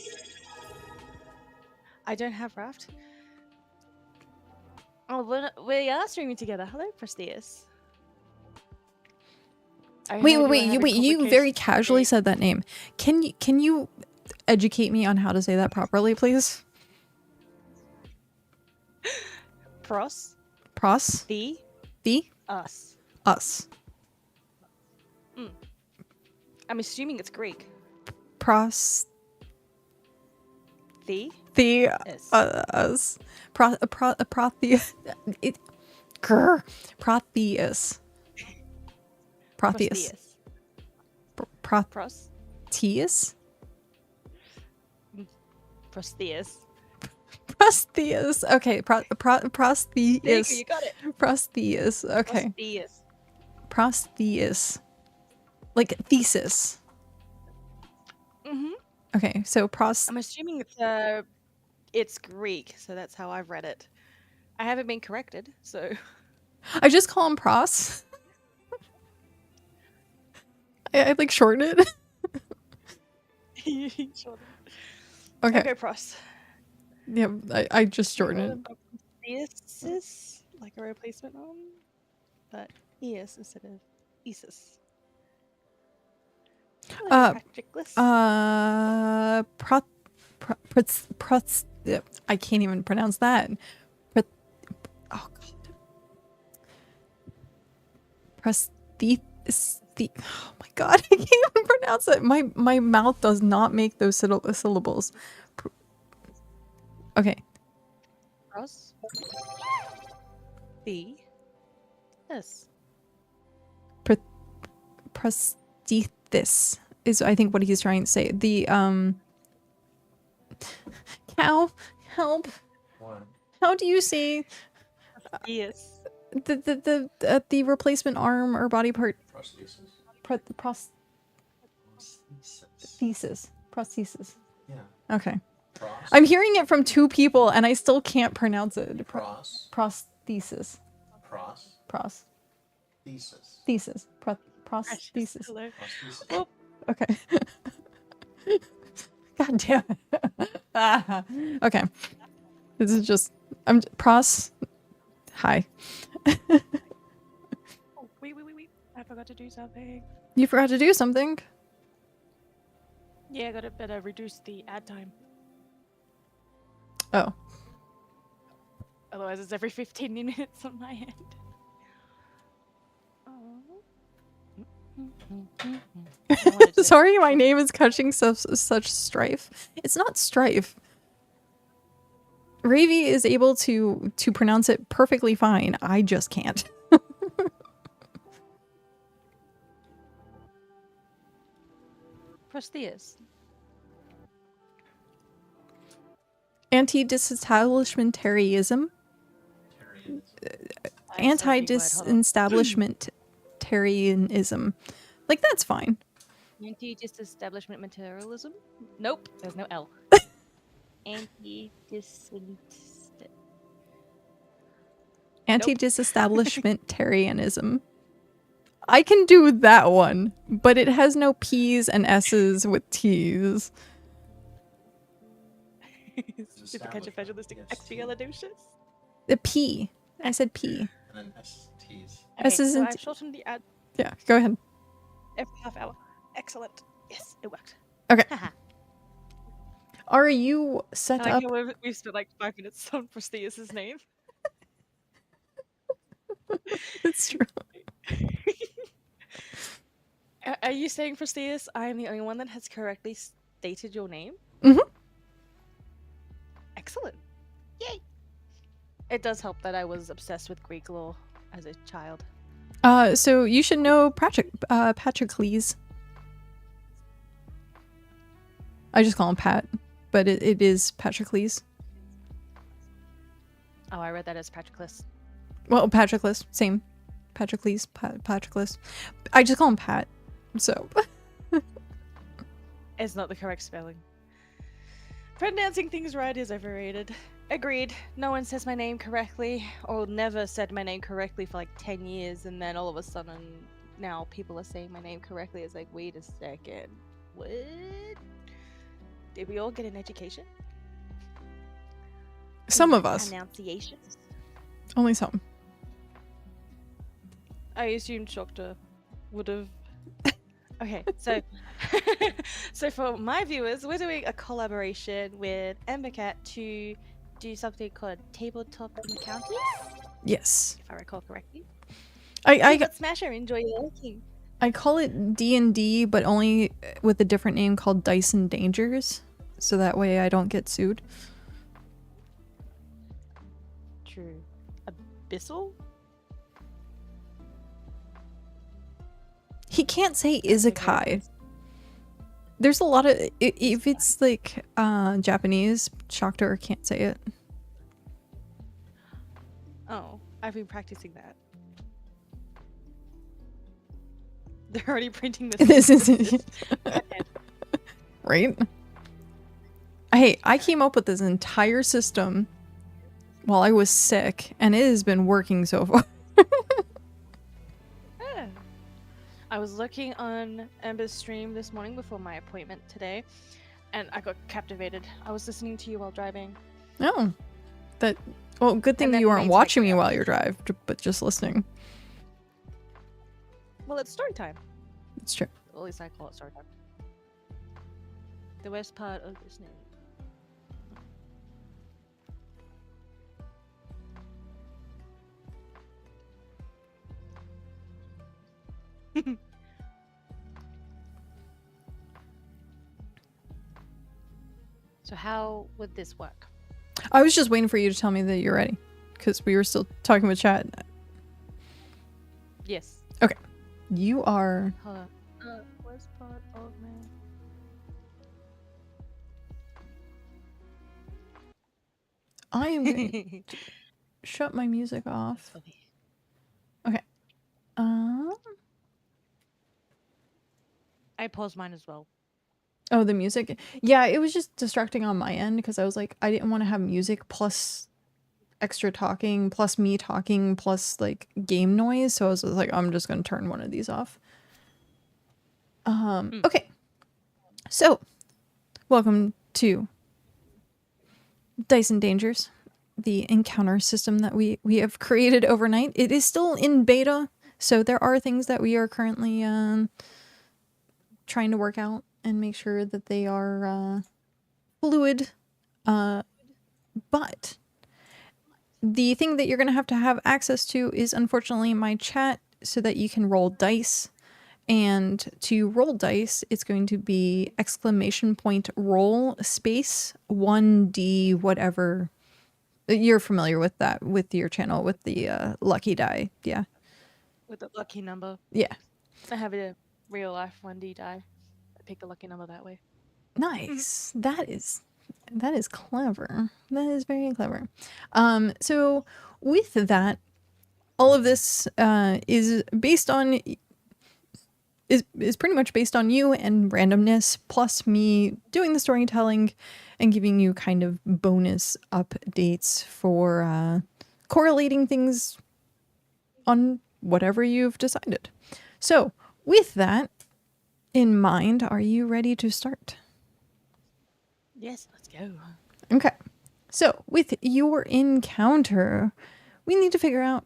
I don't have Raft. Oh, we are streaming together. Hello, Prestius. Wait, you very casually said that name. Can you educate me on how to say that properly, please? Pros. The Us. us. I'm assuming it's Greek. Pros The. us. Protheus. Protheus. Prosteus. Pros. Proteus? Prosteus. Prosteus. Okay, Prosteus. There you go, you got it. Prosteus. Okay. Prosteus. Prosteus. Like thesis. Mm-hmm. Okay, so I'm assuming it's Greek, so that's how I've read it. I haven't been corrected, so I just call him Pros. I like shorten it. Sure. Okay. Okay, Pros. Yeah, I just shorten it. Prosteus, like a replacement on, but Eus instead of Esus. I can't even pronounce that. Oh god. Oh my god, I can't even pronounce it. My mouth does not make those syllables. Okay. Pros. The. Yes. Prosthesis is I think what he's trying to say. The cow, help. What? How do you say Yes. the replacement arm or body part? Prosthesis. Prosthesis. Prosthesis. Yeah. Okay. Pros. I'm hearing it from two people and I still can't pronounce it. Pros. Prosthesis. Pros. Pros. Thesis. Thesis. Prosthesis. Hello. Prosthesis. Oh. Okay. God damn it. Okay. This is just Hi. Oh, wait. I forgot to do something. You forgot to do something? Yeah, I gotta better reduce the ad time. Oh. Otherwise, it's every 15 minutes on my end. Sorry, my name is catching such strife. It's not strife. Ravi is able to pronounce it perfectly fine. I just can't. Prosteus. Anti-disestablishmentarianism. Anti-disestablishmentarianism. Like, that's fine. Anti-disestablishment materialism? Nope, there's no L. Anti-disestablishmentarianism. I can do that one, but it has no P's and S's with T's. Is it kind of federalistic expialidocious? The P. I said P. And then S T's. S So isn't. I've shortened the ad Yeah, go ahead. every half hour. Excellent. Yes, it worked. Okay. Haha. Are you set I like up? how we've spent like 5 minutes on Prosteus' name. It's true. Are you saying, Prosteus, I am the only one that has correctly stated your name? Mhm. Excellent. Yay! It does help that I was obsessed with Greek lore as a child. So you should know Patrocles. I just call him Pat, but it is Patrocles. Oh, I read that as Patroclus. Well, Patroclus, same. Patrocles, Patroclus. I just call him Pat, so. It's not the correct spelling. Pronouncing things right is overrated. Agreed. No one says my name correctly, or never said my name correctly for like 10 years, and then all of a sudden, now people are saying my name correctly. It's like, wait a second. What? Did we all get an education? Some of us. Pronunciations? Only some. I assumed Shokta would have. Okay, so so for my viewers, we're doing a collaboration with emberKat to do something called tabletop encounters, Yes. if I recall correctly. I But Smasher, enjoy your looking. I call it D&D, but only with a different name called Diceanddangers, so that way I don't get sued. True. Abyssal? He can't say Izakai. There's a lot of if it's like Japanese, Shockter can't say it. Oh, I've been practicing that. They're already printing this. This is right. Hey, I came up with this entire system while I was sick, and it has been working so far. Yeah. I was looking on Ember's stream this morning before my appointment today, and I got captivated. I was listening to you while driving. Oh, that. Well, good thing then you it weren't made watching like- me while you drive, but just listening. Well, it's story time. It's true. At least I call it story time. The worst part of this name. So how would this work? I was just waiting for you to tell me that you're ready, because we were still talking with chat. Yes. You are. Hold on. Worst part of man. I am going to shut my music off. Okay. I paused mine as well. Oh, the music. Yeah, it was just distracting on my end because I was like, I didn't want to have music plus extra talking, plus me talking, plus like game noise. So I was like, I'm just going to turn one of these off. Okay. So, welcome to Diceanddangers, the encounter system that we have created overnight. It is still in beta, so there are things that we are currently trying to work out and make sure that they are fluid. But the thing that you're going to have access to is unfortunately my chat so that you can roll dice. And to roll dice, it's going to be !roll space 1D whatever. You're familiar with that with your channel with the lucky die. Yeah. With the lucky number. Yeah. I have a real life 1D die. I pick the lucky number that way. Nice. That is clever. That is very clever. So with that, all of this is based on is pretty much based on you and randomness, plus me doing the storytelling and giving you kind of bonus updates for correlating things on whatever you've decided. So with that in mind, are you ready to start? Yes, let's go. Okay. So with your encounter, we need to figure out,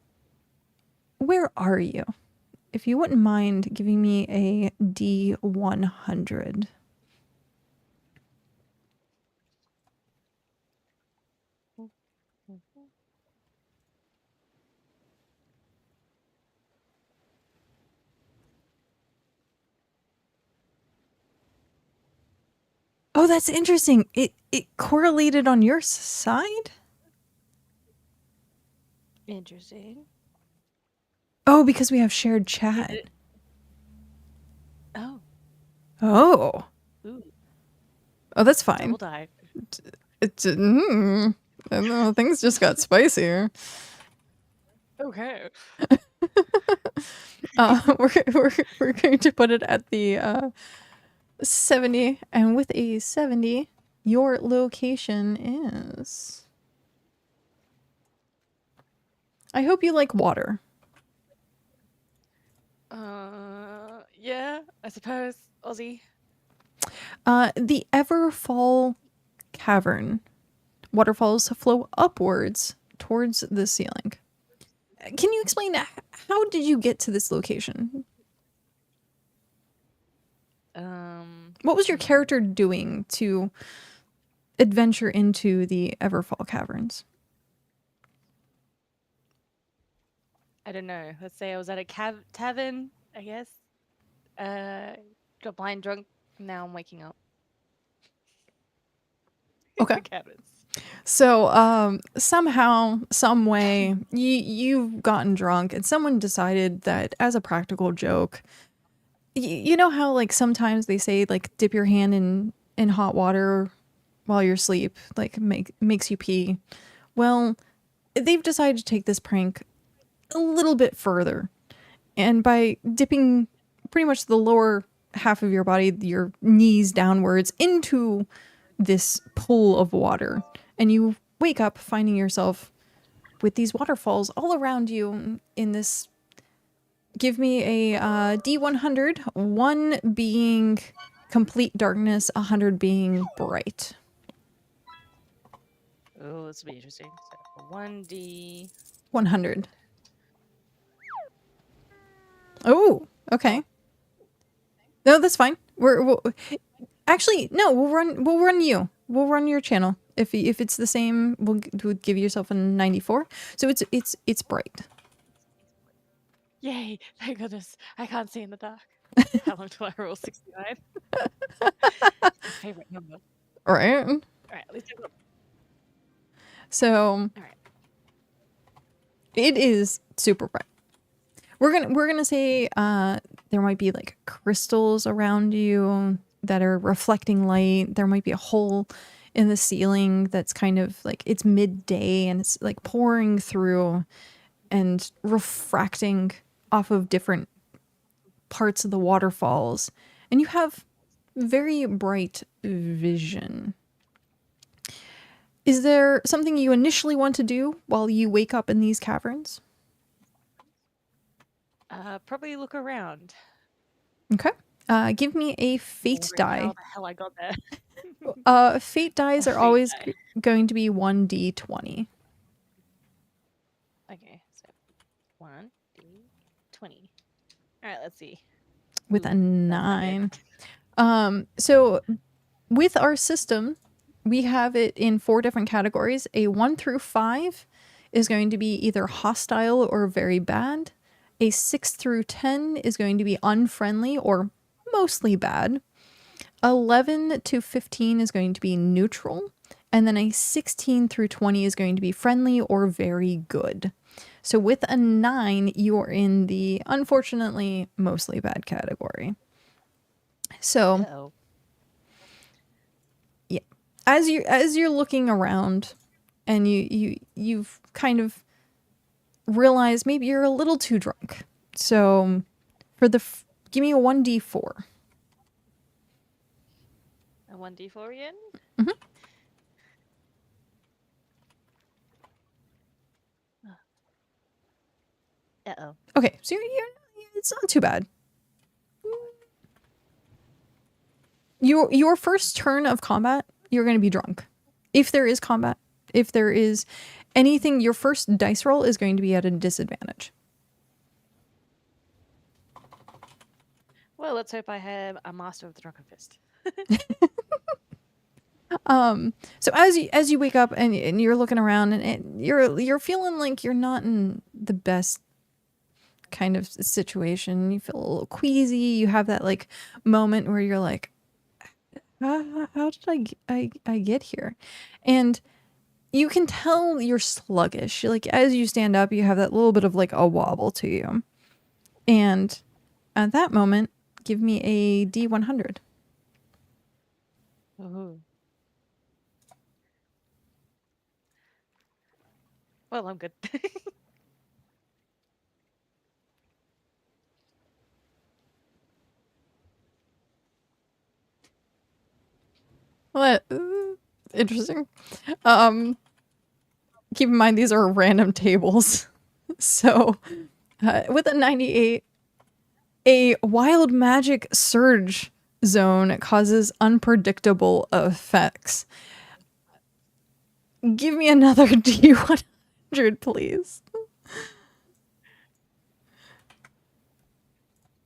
where are you? If you wouldn't mind giving me a D100. Oh, that's interesting. It correlated on your side? Interesting. Oh, because we have shared chat. Oh. Oh. Ooh. Oh, that's fine. Double die. It's I don't know, things just got spicier. Okay. We're going to put it at the 70, and with a 70, your location is. I hope you like water. Yeah, I suppose. Aussie. The Everfall Cavern. Waterfalls flow upwards towards the ceiling. Can you explain how did you get to this location? What was your character doing to adventure into the Everfall Caverns? I don't know. Let's say I was at a tavern, I guess. Got blind drunk. Now I'm waking up. Okay. Cabins. So, somehow, some way, you've gotten drunk, and someone decided that, as a practical joke, you know how like sometimes they say like dip your hand in hot water while you're asleep, like makes you pee. Well, they've decided to take this prank a little bit further. And by dipping pretty much the lower half of your body, your knees downwards, into this pool of water, and you wake up finding yourself with these waterfalls all around you in this. Give me a D100, 1 being complete darkness, 100 being bright. Oh, this will be interesting. So 1D. 100. Oh, okay. No, that's fine. We'll actually no. We'll run you. We'll run your channel. If it's the same, we'll give yourself a 94. So it's bright. Yay! Thank goodness. I can't see in the dark. How long till I roll 69? My favorite number. Right. Alright, at least I've got. So Alright. it is super bright. We're gonna say there might be like crystals around you that are reflecting light. There might be a hole in the ceiling that's kind of like it's midday and it's like pouring through and refracting off of different parts of the waterfalls. And you have very bright vision. Is there something you initially want to do while you wake up in these caverns? Probably look around. Okay. Give me a fate die. How the hell I got there? Fate dies A are fate always die. going to be 1d20. Okay, so 1D20. Alright, let's see. With Ooh, a that's not good. 9. So with our system, we have it in 4 different categories. A 1 through 5 is going to be either hostile or very bad. A 6 through 10 is going to be unfriendly or mostly bad. 11 to 15 is going to be neutral. And then a 16 through 20 is going to be friendly or very good. So with a 9, you're in the unfortunately mostly bad category. So Uh-oh. yeah, as you're looking around, and you've kind of realized maybe you're a little too drunk. So for the give me a 1d4. A 1D4 again? Mhm. Uh-oh. Okay, so it's not too bad. Your first turn of combat, you're going to be drunk. If there is combat, if there is anything, your first dice roll is going to be at a disadvantage. Well, let's hope I have a Master of the Drunken Fist. So as you wake up and you're looking around and you're feeling like you're not in the best kind of situation. You feel a little queasy. You have that like moment where you're like, how did I get here? And you can tell you're sluggish. Like as you stand up, you have that little bit of like a wobble to you. And at that moment, give me a D100. Ooh. Well, I'm good. What? Interesting. Keep in mind these are random tables. So, with a 98, a wild magic surge zone causes unpredictable effects. Give me another D100, please.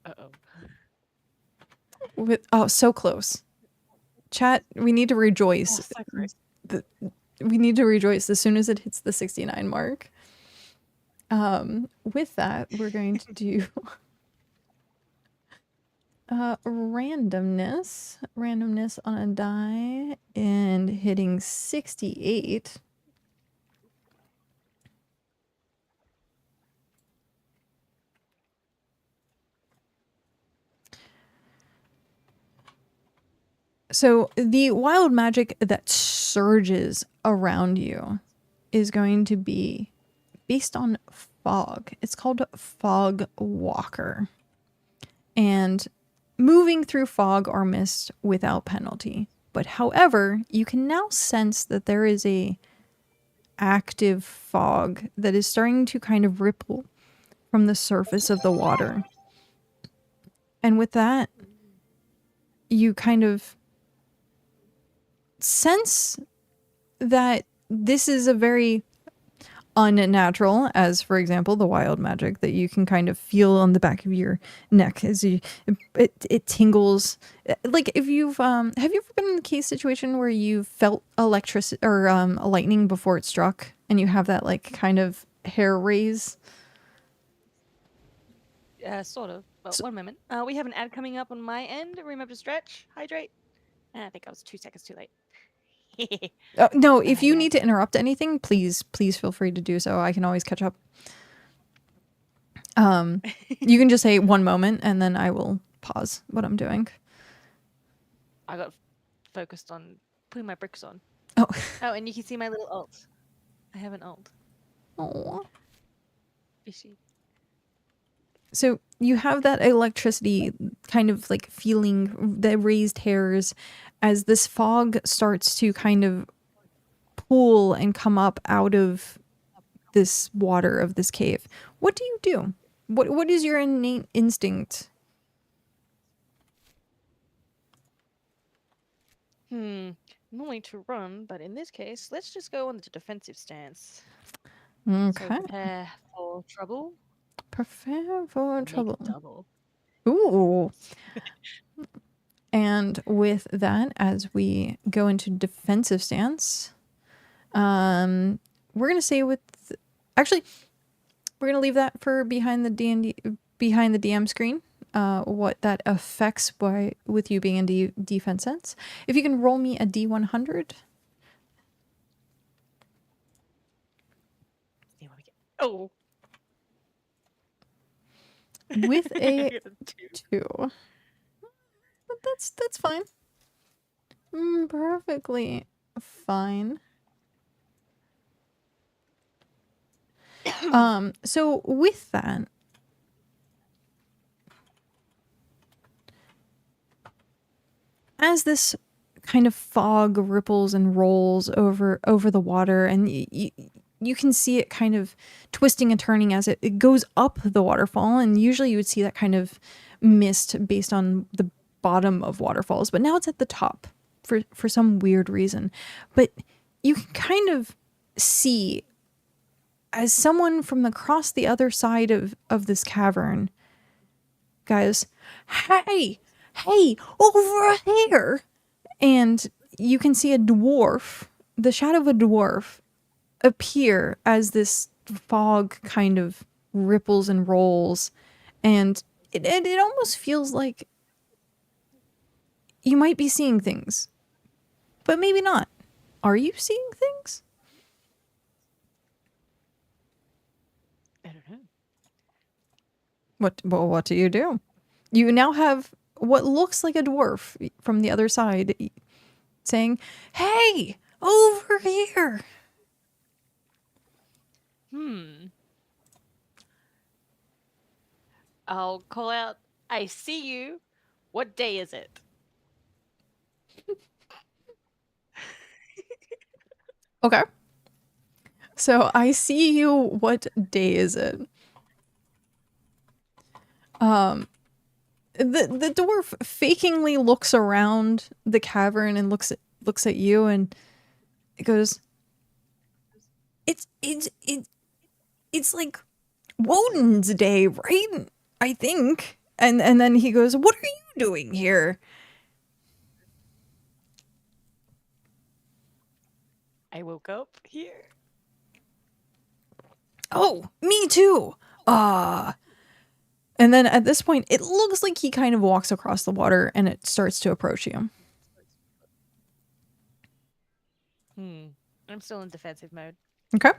Uh-oh. So close. Chat, we need to rejoice. Oh, so close. We need to rejoice as soon as it hits the 69 mark. With that, we're going to do randomness on a die, and hitting 68. So the wild magic that surges around you is going to be based on fog. It's called Fog Walker. And moving through fog or mist without penalty. But however, you can now sense that there is a active fog that is starting to kind of ripple from the surface of the water. And with that, you kind of sense that this is a very unnatural, as for example the wild magic that you can kind of feel on the back of your neck as you it tingles. Like if you've have you ever been in a case situation where you felt electricity or a lightning before it struck and you have that like kind of hair raise? Sort of. Well, one moment. We have an ad coming up on my end. Remember to stretch, hydrate. I think I was 2 seconds too late. No, if you yeah. need to interrupt anything, please feel free to do so. I can always catch up. You can just say one moment and then I will pause what I'm doing. I got focused on putting my bricks on. Oh. Oh, and you can see my little alt. I have an alt. Oh. Fishy. So you have that electricity kind of like feeling, the raised hairs, as this fog starts to kind of pool and come up out of this water of this cave. What do you do? What is your innate instinct? Normally to run, but in this case, let's just go on the defensive stance. Okay. So prepare for trouble. Prepare for Make trouble. double. Ooh. And with that, as we go into defensive stance, we're gonna say actually, we're gonna leave that for behind the DM screen. What that affects with you being in defense sense. If you can roll me a D100. See what we get. Oh. With a 2. But that's fine. Perfectly fine. So with that, as this kind of fog ripples and rolls over the water, and you can see it kind of twisting and turning as it goes up the waterfall, and usually you would see that kind of mist based on the bottom of waterfalls, but now it's at the top for some weird reason. But you can kind of see as someone from across the other side of this cavern goes, hey, over here. And you can see a dwarf, the shadow of a dwarf, appear as this fog kind of ripples and rolls. And it almost feels like you might be seeing things, but maybe not. Are you seeing things? I don't know. What do you do? You now have what looks like a dwarf from the other side saying, hey, over here. I'll call out, I see you. What day is it? Okay. So I see you. What day is it? The dwarf fakingly looks around the cavern and looks at you, and it goes, it's like Woden's day, right? I think. And then he goes, what are you doing here? I woke up here. Oh, me too. And then at this point, it looks like he kind of walks across the water and it starts to approach you. I'm still in defensive mode. Okay.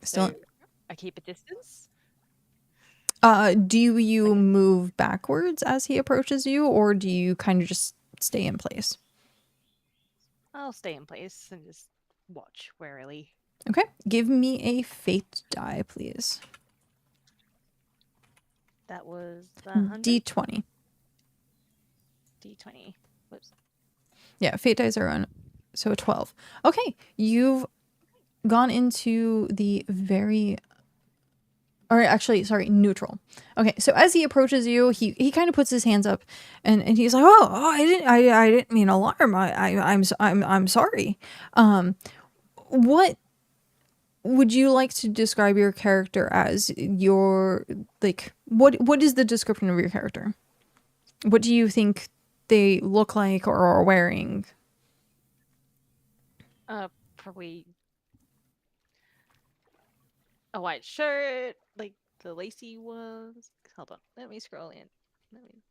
Still. So I keep a distance. Do you move backwards as he approaches you, or do you kind of just stay in place? I'll stay in place and just watch warily. Okay. Give me a fate die, please. That was 100 D20. D20. Whoops. Yeah, fate dice are on. So a 12. Okay, you've gone into the very, or actually, sorry, neutral. Okay, so as he approaches you, he kind of puts his hands up, and he's like, "Oh, I didn't mean alarm. I'm sorry." What would you like to describe your character as? Your like, what is the description of your character? What do you think they look like or are wearing? Probably a white shirt, like the lacy ones. Hold on, let me scroll in. Let me...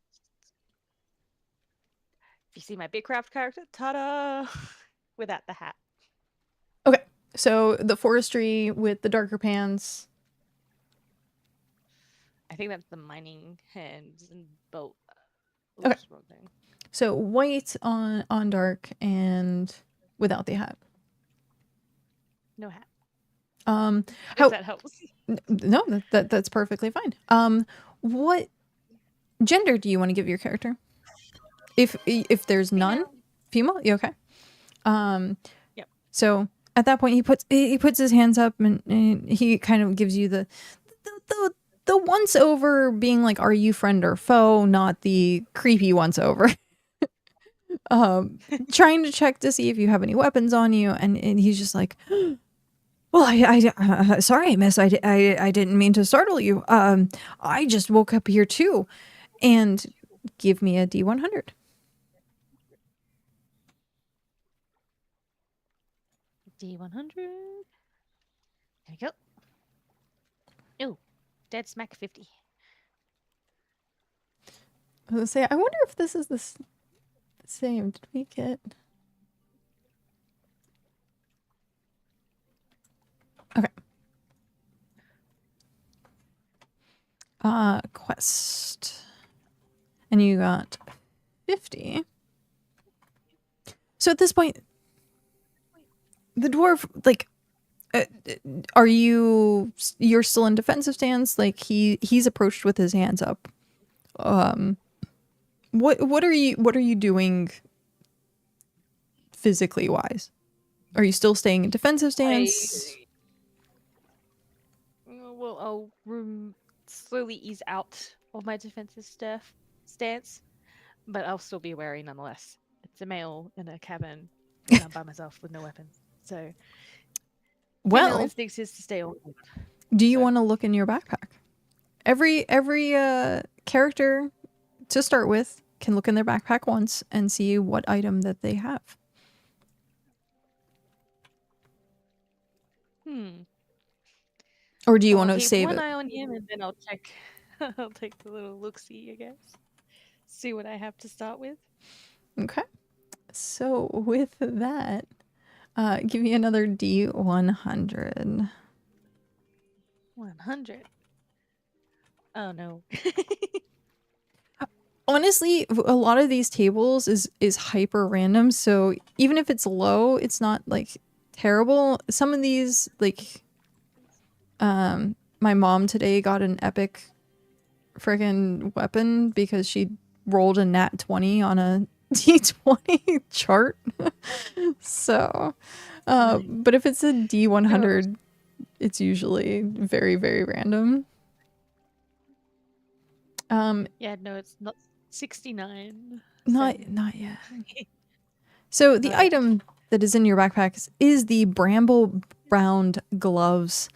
If you see my BitCraft character, ta-da! Without the hat. Okay, so the forestry with the darker pants. I think that's the mining hands and boat. Okay. Oops, wrong thing. So white on dark and without the hat. No hat. How If that helps. no, that's perfectly fine. What gender do you want to give your character? If there's none, female. You okay? Yep. So at that point, he puts his hands up and he kind of gives you the once over, being like, "Are you friend or foe?" Not the creepy once over. Trying to check to see if you have any weapons on you, and he's just like, "Well, sorry, miss, I didn't mean to startle you. I just woke up here too," and give me a D100. D100. There we go. Oh, dead smack 50. I was gonna say, I wonder if this is the same. Did we get? Okay. Quest. And you got 50. So at this point, the dwarf, like, are you're still in defensive stance? Like he's approached with his hands up. What are you doing physically wise? Are you still staying in defensive stance? Well, I'll slowly ease out of my defensive stance, but I'll still be wary nonetheless. It's a male in a cabin, and I'm by myself with no weapons. So, female Well, instinct is to stay on. do you want to look in your backpack? Every character to start with can look in their backpack once and see what item that they have. Or do you want to save one it? eye on him, and then I'll check. I'll take the little look-see, I guess. See what I have to start with. Okay. So with that, give me another D100. 100. Oh no. Honestly, a lot of these tables is hyper random, so even if it's low, it's not like terrible. Some of these, like, my mom today got an epic friggin' weapon because she rolled a nat 20 on a D20 chart. So, but if it's a D100, it's usually very, very random. Yeah, no, it's not 69. Not yet. So the item that is in your backpack is the bramble bound gloves.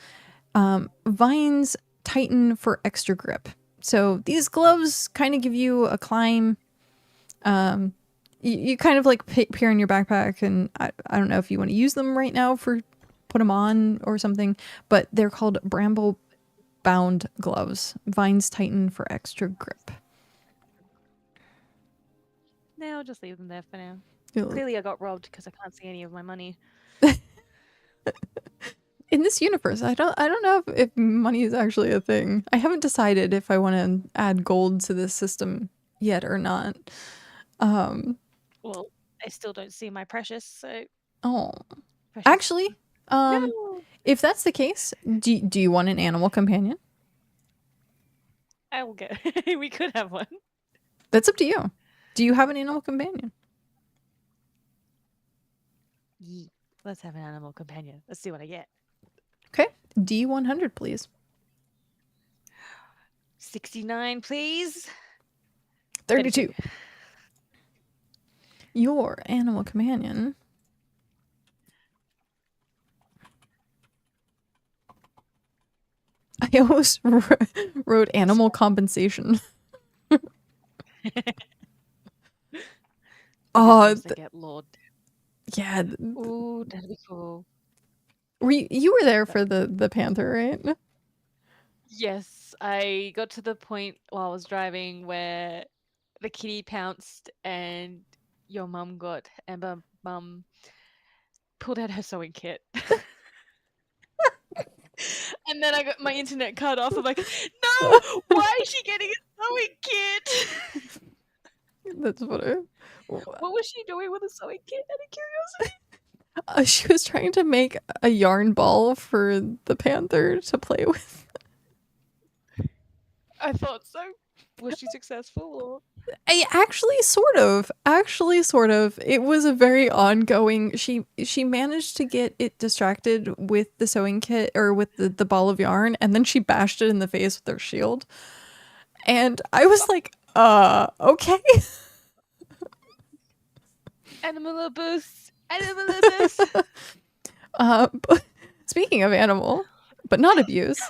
Vines tighten for extra grip. So these gloves kind of give you a climb. You kind of like peer in your backpack, and I don't know if you want to use them right now for put them on or something, but they're called bramble bound gloves. Vines tighten for extra grip. No, I'll just leave them there for now. Ew. Clearly I got robbed because I can't see any of my money. In this universe, I don't know if money is actually a thing. I haven't decided if I want to add gold to this system yet or not. Well, I still don't see my precious. So Oh, precious. actually, No! if that's the case, do you want an animal companion? I will go. We could have one. That's up to you. Do you have an animal companion? Yee. Let's have an animal companion. Let's see what I get. Okay, D100, please. 69, please. 32. Your animal companion. I almost wrote animal compensation. Oh, Get Lord. yeah. Ooh, that'd be cool. You were there for the panther, right? Yes, I got to the point while I was driving where the kitty pounced and your mum got Ember mum pulled out her sewing kit. And then I got my internet cut off. I'm like, no, why is she getting a sewing kit? That's funny. What was she doing with a sewing kit? Out of curiosity. She was trying to make a yarn ball for the panther to play with. I thought so. Was she successful? Or? Actually, sort of. It was a very ongoing. She managed to get it distracted with the sewing kit or with the ball of yarn, and then she bashed it in the face with her shield. And I was like, okay. Animal abuse. Animal abuse. But speaking of animal, but not abuse,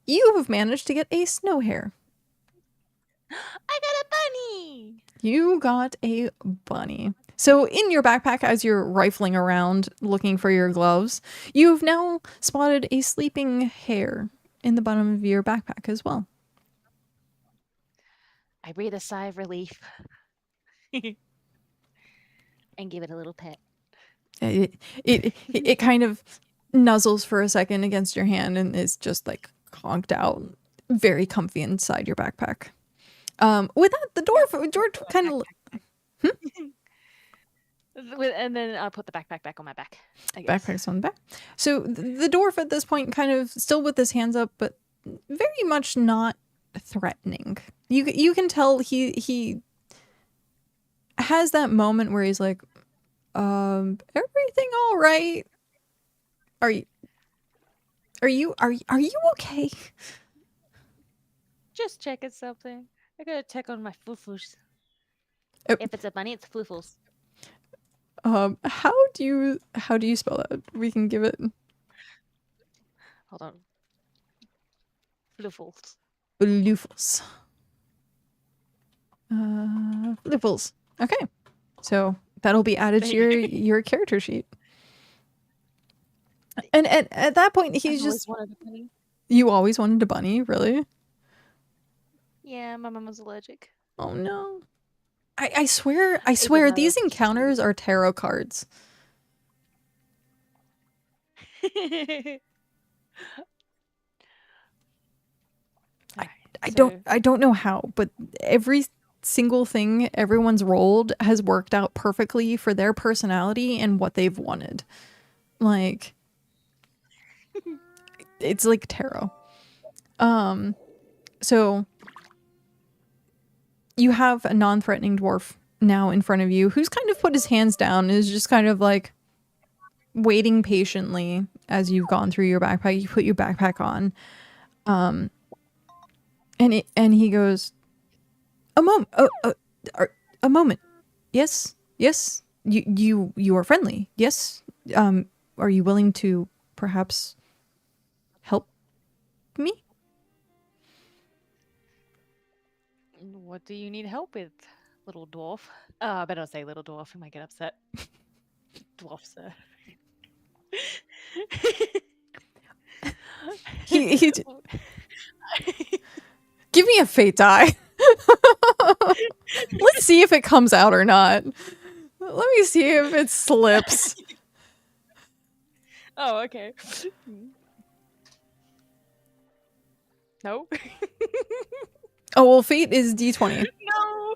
you have managed to get a snow hare. I got a bunny. You got a bunny. So in your backpack, as you're rifling around looking for your gloves, you've now spotted a sleeping hare in the bottom of your backpack as well. I breathe a sigh of relief and give it a little pet. It kind of nuzzles for a second against your hand and is just like conked out, very comfy inside your backpack. With that, the dwarf kind of. And then I'll put the backpack back on my back. I guess. Backpack's on the back. So the dwarf at this point kind of still with his hands up, but very much not threatening. You can tell he has that moment where he's like, everything all right? Are you okay? Just checking something. I gotta check on my floofles. Oh. If it's a bunny, it's floofles. How do you spell that? We can give it. Hold on. Floofles. Floofles. Floofles. Okay. So that'll be added to your character sheet. And at that point, he's just. Wanted a bunny. You always wanted a bunny, really? Yeah, my mom was allergic. Oh no. I swear these encounters are tarot cards. I don't know how, but every single thing everyone's rolled has worked out perfectly for their personality and what they've wanted. Like it's like tarot. So you have a non-threatening dwarf now in front of you who's kind of put his hands down and is just kind of like waiting patiently as you've gone through your backpack. You put your backpack on. And he goes, a moment. Yes. You are friendly. Yes. Are you willing to perhaps help me? What do you need help with, little dwarf? I better not say little dwarf. He might get upset. Dwarf, sir. He give me a fate die. Let's see if it comes out or not. Let me see if it slips. Oh, okay. No. Oh, well, fate is D20. No.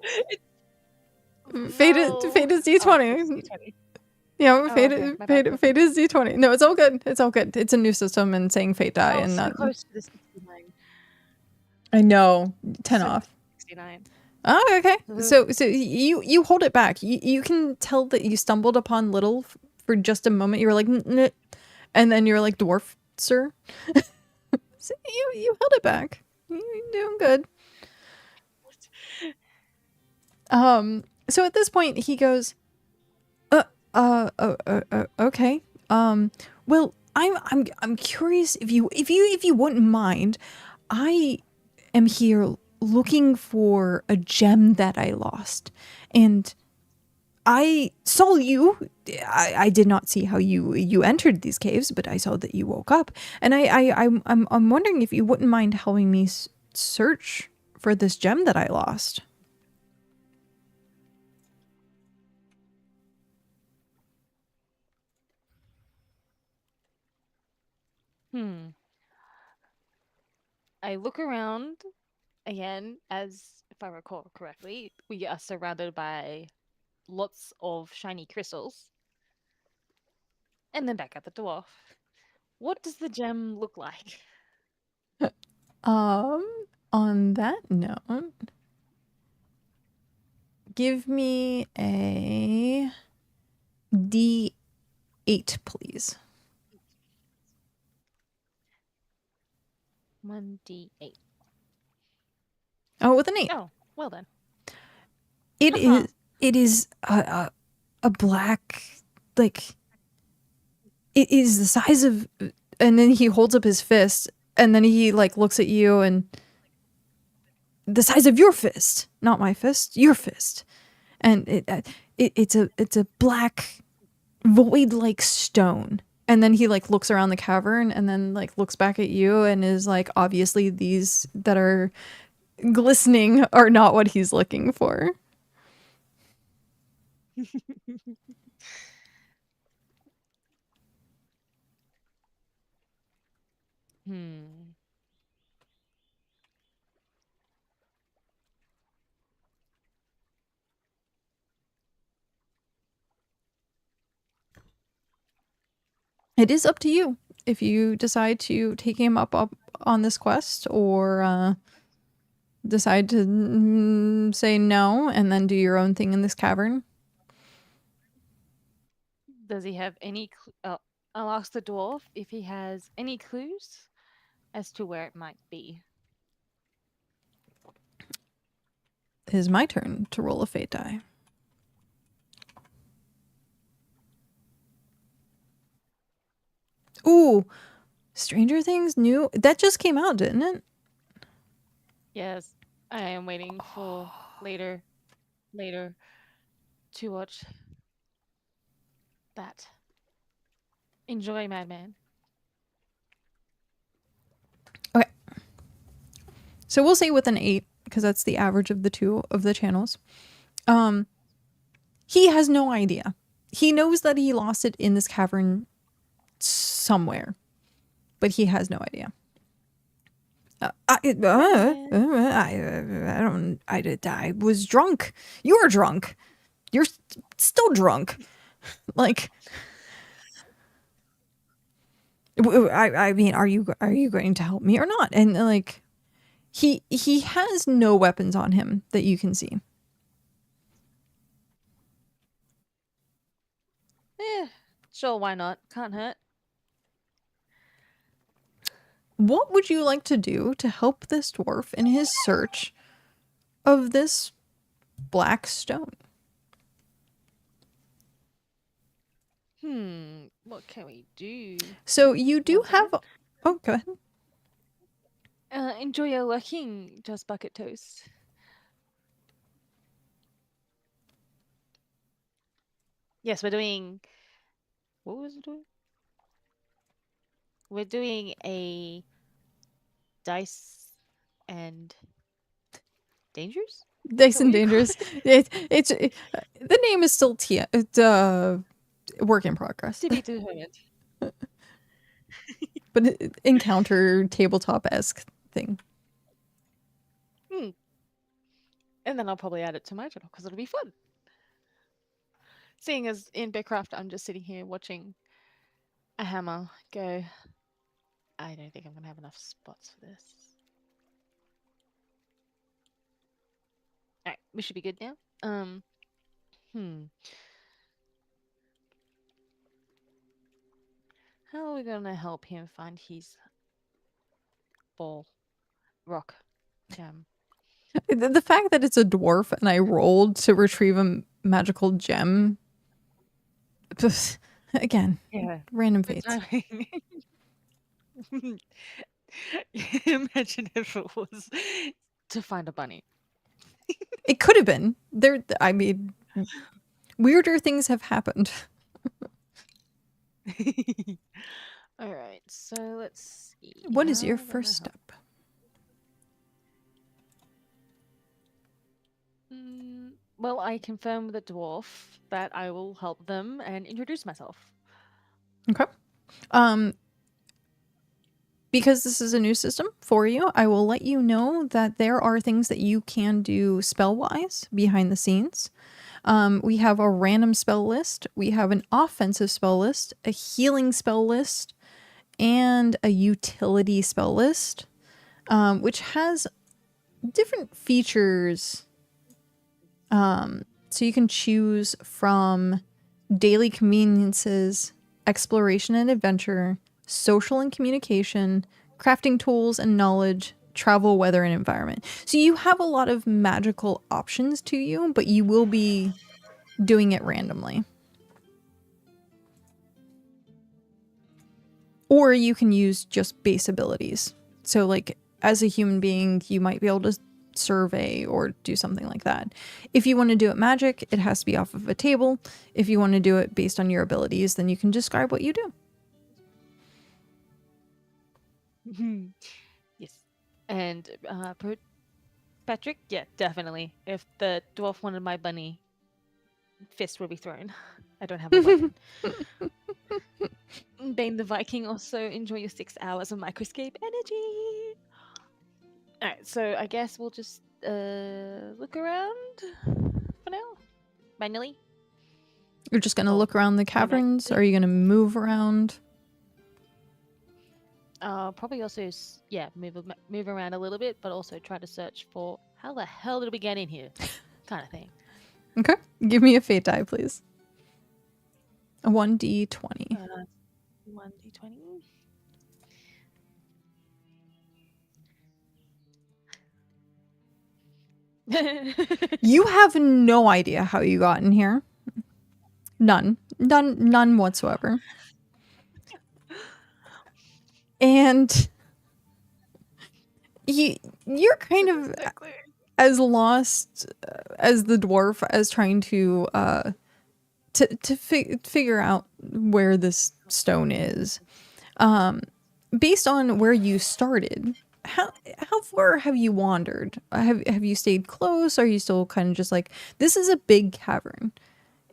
Fate No. is Oh, D20. it's D20. Yeah, Oh, okay, my bad. fate is D20. No, it's all good. It's all good. It's a new system and saying fate die Oh, and so not. close to the 69. I know. 10 So off. 69. Oh, okay. Mhm. So you hold it back. You can tell that you stumbled upon little for just a moment. You were like, "N-n-" and then you're like, dwarf, sir. So you held it back. You're doing good. So at this point he goes, okay. Well, I'm curious if you wouldn't mind. I am here looking for a gem that I lost, and I saw you. I did not see how you entered these caves, but I saw that you woke up, and I'm wondering if you wouldn't mind helping me search for this gem that I lost. I look around again, as if I recall correctly, we are surrounded by lots of shiny crystals. And then back at the dwarf. What does the gem look like? On that note, give me a D8, please. 1d8. Oh, with an 8. Oh, well then. It Uh-huh. is a black, like, it is the size of, and then he holds up his fist, and then he like looks at you, and the size of your fist, not my fist, your fist, and it's a black void-like stone. And then he like looks around the cavern and then like looks back at you and is like, obviously these that are glistening are not what he's looking for. Hmm. It is up to you if you decide to take him up on this quest, or decide to say no and then do your own thing in this cavern. Does he have any I'll ask the dwarf if he has any clues as to where it might be. It is my turn to roll a fate die. Ooh, Stranger Things new. That just came out, didn't it? Yes, I am waiting for later to watch that. Enjoy, Madman. Okay. So we'll say with an 8, because that's the average of the two of the channels. He has no idea. He knows that he lost it in this cavern somewhere, but he has no idea. I was drunk. You were drunk. You're still drunk. Like, I mean, are you going to help me or not? And like, he has no weapons on him that you can see. Sure, why not? Can't hurt. What would you like to do to help this dwarf in his search of this black stone? What can we do? So you do One have. second. Oh, go ahead. Enjoy your working, Just Bucket Toast. Yes, we're doing. What was it doing? We're doing a dice and dangers. Dice and what you call Dangers. The name is still it's work in progress, To be determined. but encounter tabletop-esque thing. And then I'll probably add it to my channel because it'll be fun. Seeing as in BitCraft, I'm just sitting here watching a hammer go. I don't think I'm gonna have enough spots for this. Alright, we should be good now. How are we gonna help him find his ball, rock, gem? The fact that it's a dwarf and I rolled to retrieve a magical gem. Again, Yeah, random good fates. timing. Imagine if it was to find a bunny. It could have been. I mean, weirder things have happened. All right, so let's see. What is your how we're gonna first help. step? Well, I confirm with the dwarf that I will help them and introduce myself. Okay. Because this is a new system for you, I will let you know that there are things that you can do spell-wise behind the scenes. We have a random spell list, we have an offensive spell list, a healing spell list, and a utility spell list, which has different features. So you can choose from daily conveniences, exploration and adventure, social and communication, crafting tools and knowledge, travel, weather, and environment. So you have a lot of magical options to you, but you will be doing it randomly. Or you can use just base abilities. So like as a human being, you might be able to survey or do something like that. If you want to do it magic, it has to be off of a table. If you want to do it based on your abilities, then you can describe what you do. Yes. And Patrick, yeah, definitely. If the dwarf wanted my bunny, fist will be thrown. I don't have a weapon. Bane the Viking, also enjoy your 6 hours of microscape energy. Alright, so I guess we'll just look around for now. Manually. You're just going to Oh, look around the caverns? Or are you going to move around? Probably also, yeah, move around a little bit, but also try to search for how the hell did we get in here, kind of thing. Okay. Give me a fate die, please. A 1d20. 1d20. You have no idea how you got in here. None whatsoever. And you're kind of Exactly. as lost as the dwarf as trying to figure out where this stone is. Based on where you started, how far have you wandered? Have you stayed close? Or are you still kind of just like, this is a big cavern?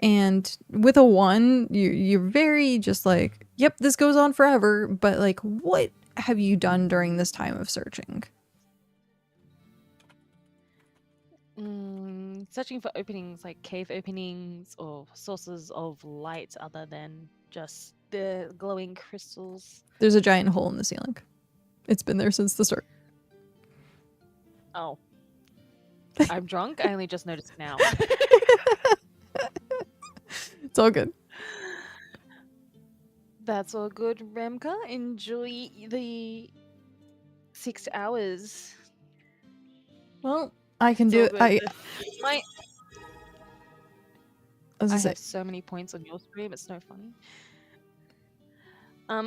And with a 1, you're very just like, yep, this goes on forever. But like, what have you done during this time of searching? Searching for openings, like cave openings or sources of light other than just the glowing crystals. There's a giant hole in the ceiling. It's been there since the start. Oh. I'm drunk? I only just noticed now. It's all good. That's all good, Remka. Enjoy the 6 hours. Well, I can It's do all it. good. I As I have say, so many points on your stream, it's no funny.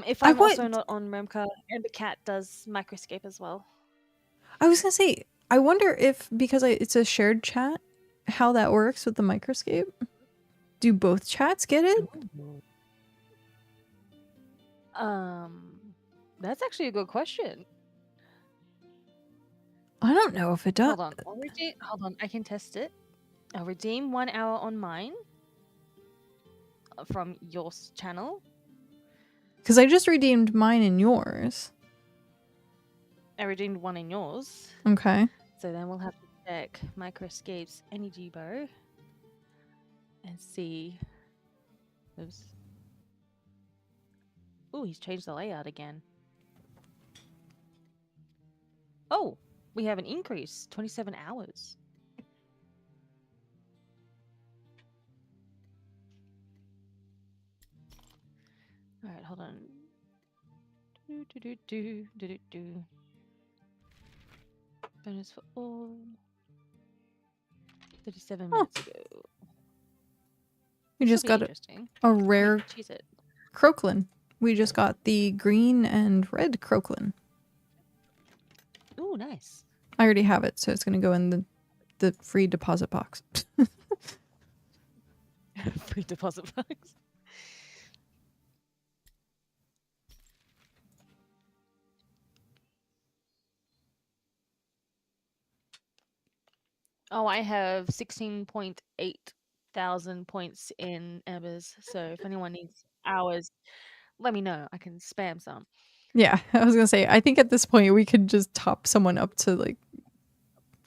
If I'm also not on Remka, emberKat does microscape as well. I was gonna say, I wonder if, because it's a shared chat, how that works with the microscape. Do both chats get it? That's actually a good question. I don't know if it does. Hold on. Hold on. I can test it. I'll redeem 1 hour on mine from your channel. Because I just redeemed mine and yours. I redeemed 1 in yours. Okay. So then we'll have to check Microscape's energy bar and see Oops. Ooh, he's changed the layout again. Oh, we have an increase. 27 hours. All right, hold on. Do. Bonus for all. 37 minutes ago. We This will just be got interesting. a Wait, rare cheese it. Croclin. We just got the green and red Croclin. Ooh, nice. I already have it, so it's going to go in the free deposit box. Free deposit box. Oh, I have 16.8 thousand points in Embers. So if anyone needs hours, let me know. I can spam some. Yeah, I was going to say, I think at this point we could just top someone up to like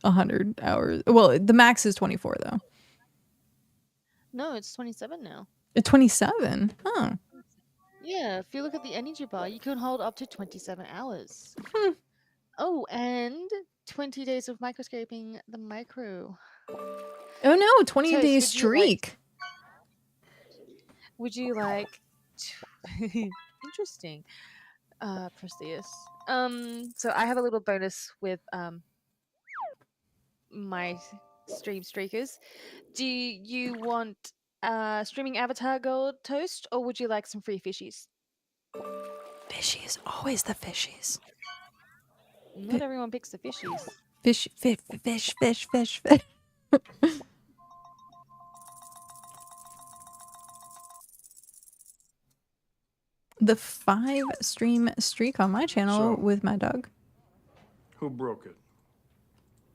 100 hours. Well, the max is 24 though. No, it's 27 now. 27? Oh. Yeah, if you look at the energy bar, you can hold up to 27 hours. Hmm. Oh, and 20 days of microscoping the micro. Oh no, 20-day Toast, streak. would you like interesting. Perseus. So I have a little bonus with my stream streakers. Do you want streaming avatar gold toast, or would you like some free fishies? Fishies, always the fishies. Not everyone picks the fishies. Fish, fish, fish, fish, fish, fish. The 5 stream streak on my channel So- with my dog. Who broke it?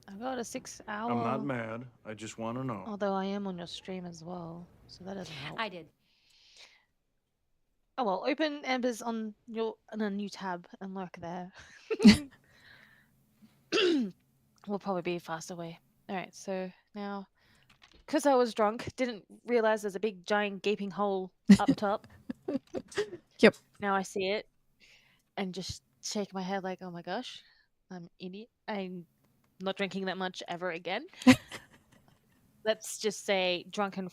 I got a 6-hour. I'm not mad. I just want to know. Although I am on your stream as well, so that doesn't help. I did. Oh well, open Embers on a new tab and lurk there. We'll probably be a faster way. All right, so now, because I was drunk, didn't realize there's a big giant gaping hole up top. Yep. Now I see it, and just shake my head like, oh my gosh, I'm an idiot. I'm not drinking that much ever again. Let's just say drunken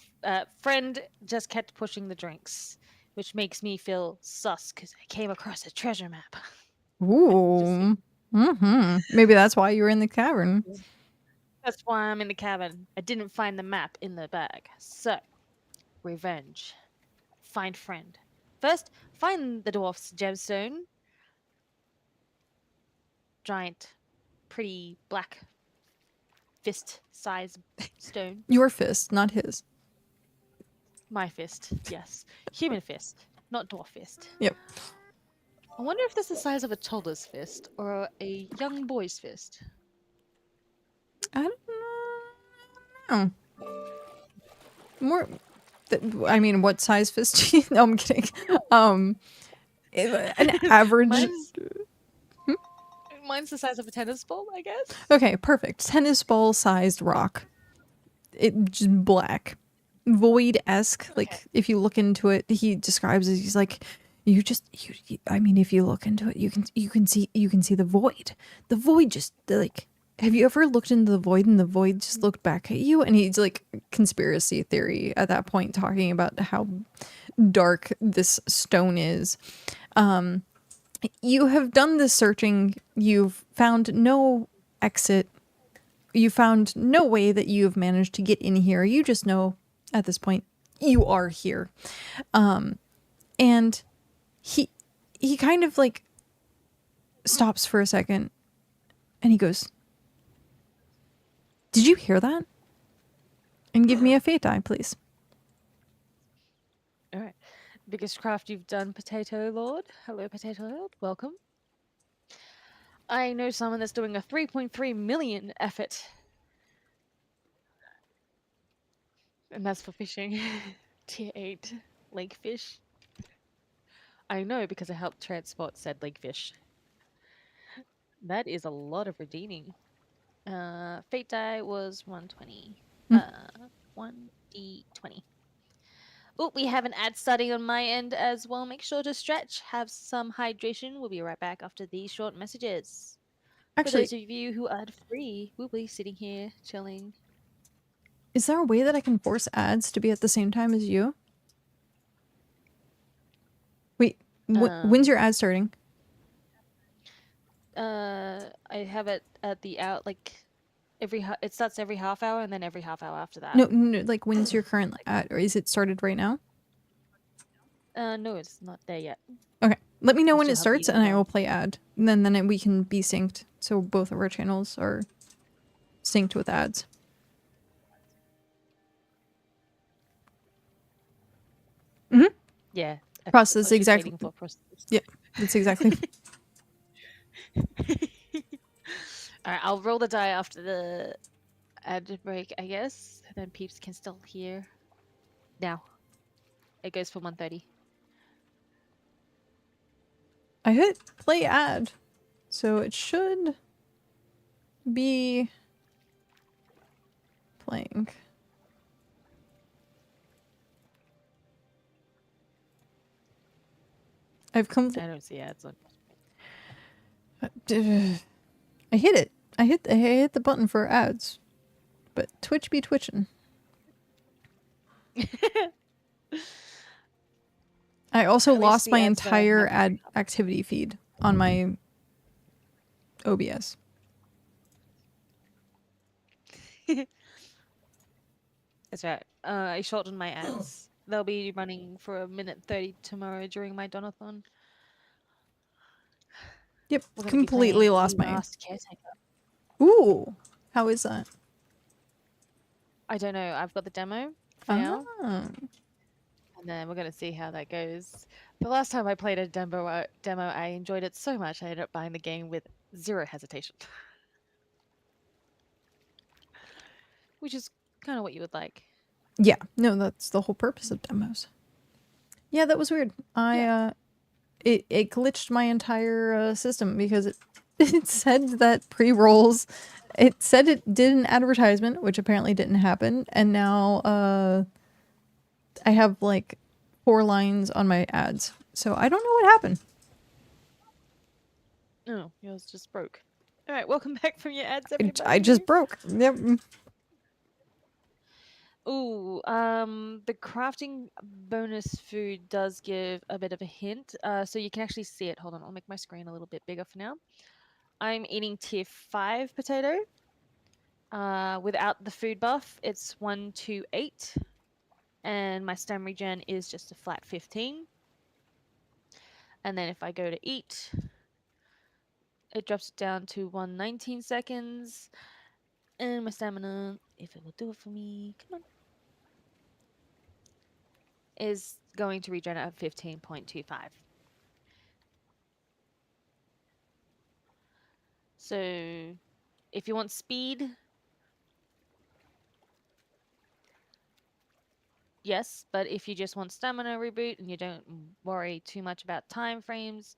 friend just kept pushing the drinks, which makes me feel sus because I came across a treasure map. Ooh. Maybe that's why you were in the cavern. That's why I'm in the cabin. I didn't find the map in the bag. So, revenge. Find friend. First, find the dwarf's gemstone. Giant, pretty black fist size stone. Your fist, not his. My fist, yes. Human fist, not dwarf fist. Yep. I wonder if this is the size of a toddler's fist or a young boy's fist. I don't know. More. I mean, what size fist do you? No, I'm kidding. An average. Mine's the size of a tennis ball, I guess. Okay, perfect. Tennis ball sized rock. It just black, void-esque. Like if you look into it, he describes it. He's like, I mean, if you look into it, you can see the void. The void just like. Have you ever looked into the void and the void just looked back at you? And he's like conspiracy theory at that point, talking about how dark this stone is. You have done this searching. You've found no exit. You found no way that you've managed to get in here. You just know at this point you are here. And he kind of like stops for a second and he goes, "Did you hear that? And give me a fate die, please." All right. Biggest craft you've done, Potato Lord. Hello, Potato Lord. Welcome. I know someone that's doing a 3.3 million effort. And that's for fishing. Tier 8 lake fish. I know because I helped transport said lake fish. That is a lot of redeeming. Fate die was 120. 1d20. Oh, we have an ad starting on my end as well. Make sure to stretch, have some hydration. We'll be right back after these short messages. For Actually, those of you who are free, we'll be sitting here chilling. is there a way that I can force ads to be at the same time as you? Wait, when's your ad starting? I have it at the out like it starts every half hour and then every half hour after that. No, like when's your current ad, or is it started right now? No, it's not there yet. Okay, let me know when still it have starts the and I other. will play ad. And then we can be synced, so both of our channels are synced with ads. Yeah. Process exactly. For process. Yeah, that's exactly. All right, I'll roll the die after the ad break, I guess. And then peeps can still hear. Now, it goes for 1:30. I hit play ad, so it should be playing. I've come. I don't see ads on. I hit it. I hit the button for ads, but Twitch be twitching. I also At least lost the my ads don't entire have- ad activity feed on my OBS. That's right. I shortened my ads. They'll be running for 1:30 tomorrow during my Donathon. Yep, We're gonna be completely playing lost The my. Last Caretaker. Ooh, how is that? I don't know. I've got the demo for now, Ah, and then we're gonna see how that goes. The last time I played a demo, I enjoyed it so much I ended up buying the game with zero hesitation, which is kind of what you would like. yeah. No, that's the whole purpose of demos. Yeah, that was weird. It glitched my entire system because it said that pre-rolls. It said it did an advertisement, which apparently didn't happen, and now I have like 4 lines on my ads, so I don't know what happened. Oh, yours just broke. All right, welcome back from your ads, I everybody. just broke. Yep. Ooh, the crafting bonus food does give a bit of a hint. So you can actually see it. Hold on, I'll make my screen a little bit bigger for now. I'm eating tier 5 potato. Without the food buff, it's 128. And my stem regen is just a flat 15. And then if I go to eat, it drops it down to 119 seconds. And my stamina, if it will do it for me, come on, is going to regen at 15.25. So if you want speed, yes, but if you just want stamina reboot and you don't worry too much about time frames,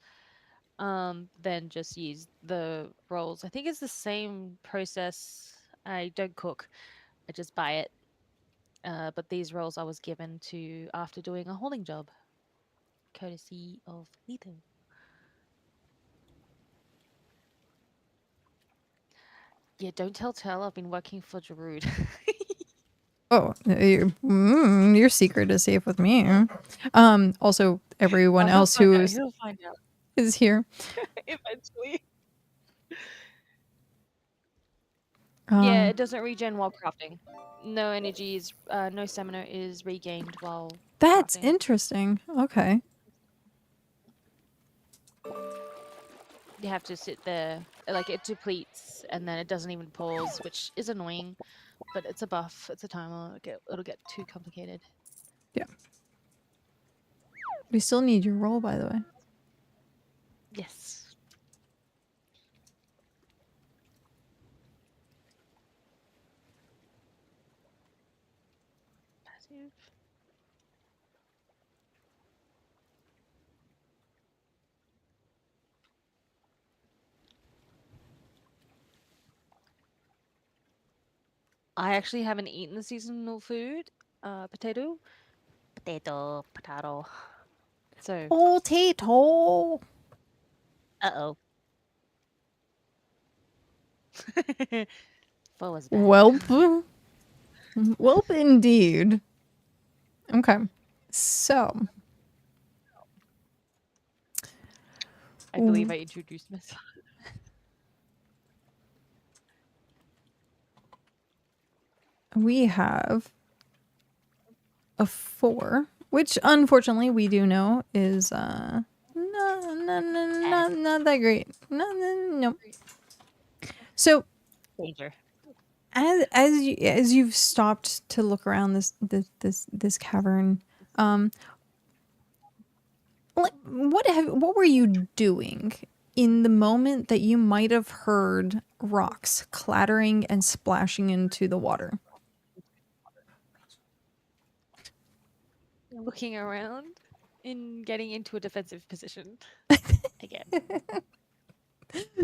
then just use the rolls. I think it's the same process. I don't cook, I just buy it. But these rolls I was given to after doing a hauling job, courtesy of Lito. Yeah, don't tell. I've been working for Jarud. Oh, your secret is safe with me. Also, everyone else who He'll find out is here. eventually. Yeah, Um, it doesn't regen while crafting. No energy is, no stamina is regained while that's crafting. interesting. Okay. You have to sit there, like it depletes, and then it doesn't even pause, which is annoying. But it's a buff. It's a timer. It'll get too complicated. Yeah. We still need your roll, by the way. Yes. Passive. I actually haven't eaten the seasonal food, potato, Potato, potato. So, Potato. uh-oh. Foe was back. Welp. Welp indeed. Okay. So. I believe I introduced myself. We have a 4, which unfortunately we do know is not that great. No. So Danger. as you've stopped to look around this cavern, what were you doing in the moment that you might have heard rocks clattering and splashing into the water? Looking around and getting into a defensive position. Again.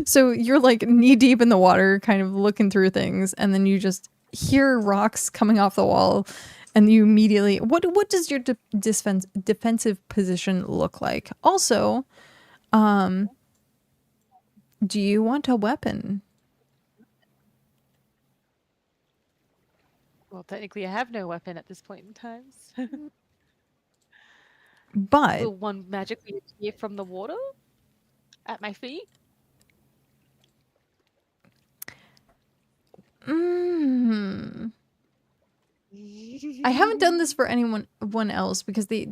So you're like knee deep in the water, kind of looking through things, and then you just hear rocks coming off the wall, and you immediately what does your defensive position look like? Also, do you want a weapon? Well, technically, I have no weapon at this point in time. So. But Will one magically appear from the water at my feet? I haven't done this for anyone else because the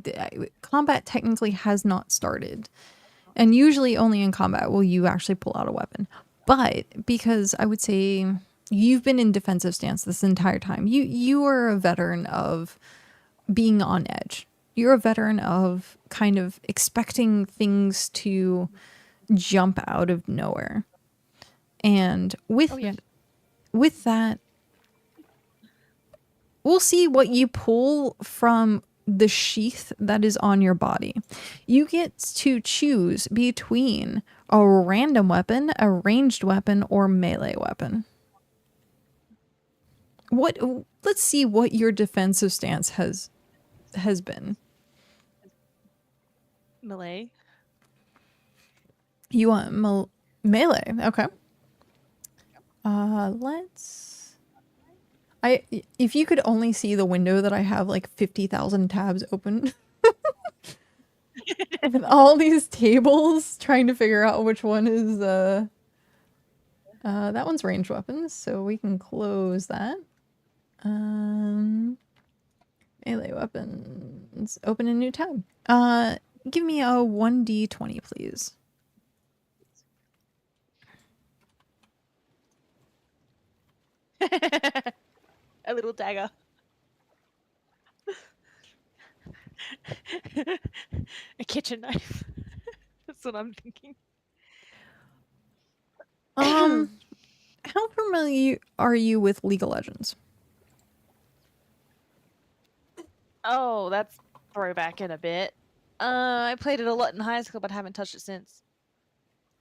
combat technically has not started. And usually only in combat will you actually pull out a weapon. But because I would say you've been in defensive stance this entire time. You are a veteran of being on edge. You're a veteran of kind of expecting things to jump out of nowhere. And with that, we'll see what you pull from the sheath that is on your body. You get to choose between a random weapon, a ranged weapon, or melee weapon. Let's see what your defensive stance has been. Melee. You want melee? Okay. If you could only see the window that I have like 50,000 tabs open. With all these tables trying to figure out which one is that one's ranged weapons, so we can close that. Melee weapons. Open a new tab. Give me a 1d20, please. A little dagger. A kitchen knife. That's what I'm thinking. How familiar are you with League of Legends? Oh, that's throwback in a bit. I played it a lot in high school, but haven't touched it since.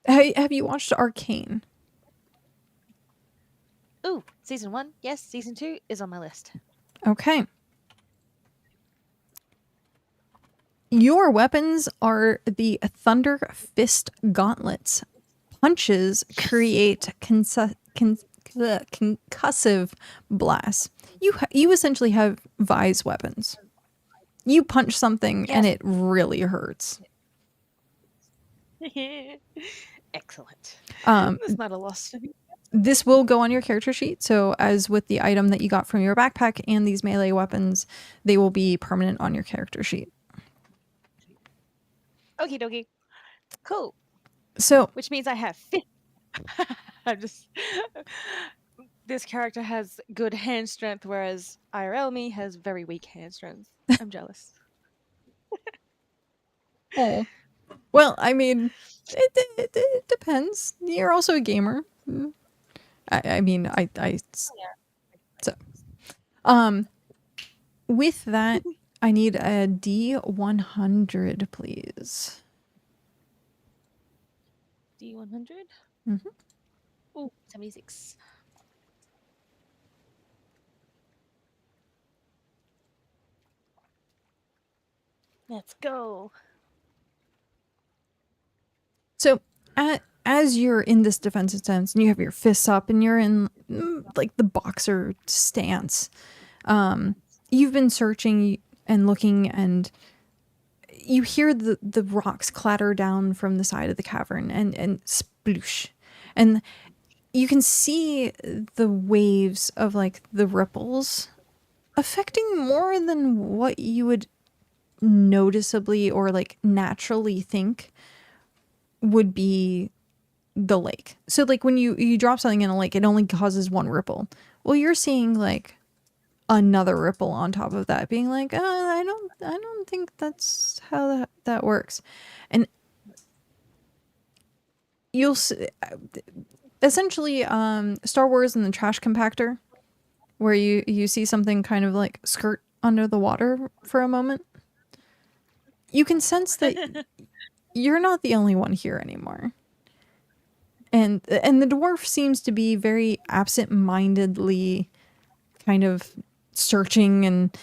Have you watched Arcane? Ooh, season 1. Yes, season 2 is on my list. Okay. Your weapons are the Thunder Fist Gauntlets. Punches create concussive blasts. You essentially have Vise weapons. You punch something and it really hurts. Excellent. It's not a loss to me. This will go on your character sheet. So as with the item that you got from your backpack and these melee weapons, they will be permanent on your character sheet. Okie dokie. Cool. So, which means I have I'm just this character has good hand strength, whereas IRL me has very weak hand strength. I'm jealous. Oh. Well, I mean, it depends. You're also a gamer. I mean, so, with that, I need a D100, please. D100? Mm-hmm. Ooh, 76. Let's go. So, as you're in this defensive stance and you have your fists up and you're in like the boxer stance, you've been searching and looking, and you hear the rocks clatter down from the side of the cavern and sploosh, and you can see the waves of like the ripples affecting more than what you would noticeably or like naturally think would be the lake. So like when you drop something in a lake, it only causes one ripple. Well, you're seeing like another ripple on top of that, being like, I don't think that's how that works. And you'll essentially Star Wars and the trash compactor, where you see something kind of like skirt under the water for a moment. You can sense that you're not the only one here anymore. And the dwarf seems to be very absent-mindedly kind of searching, and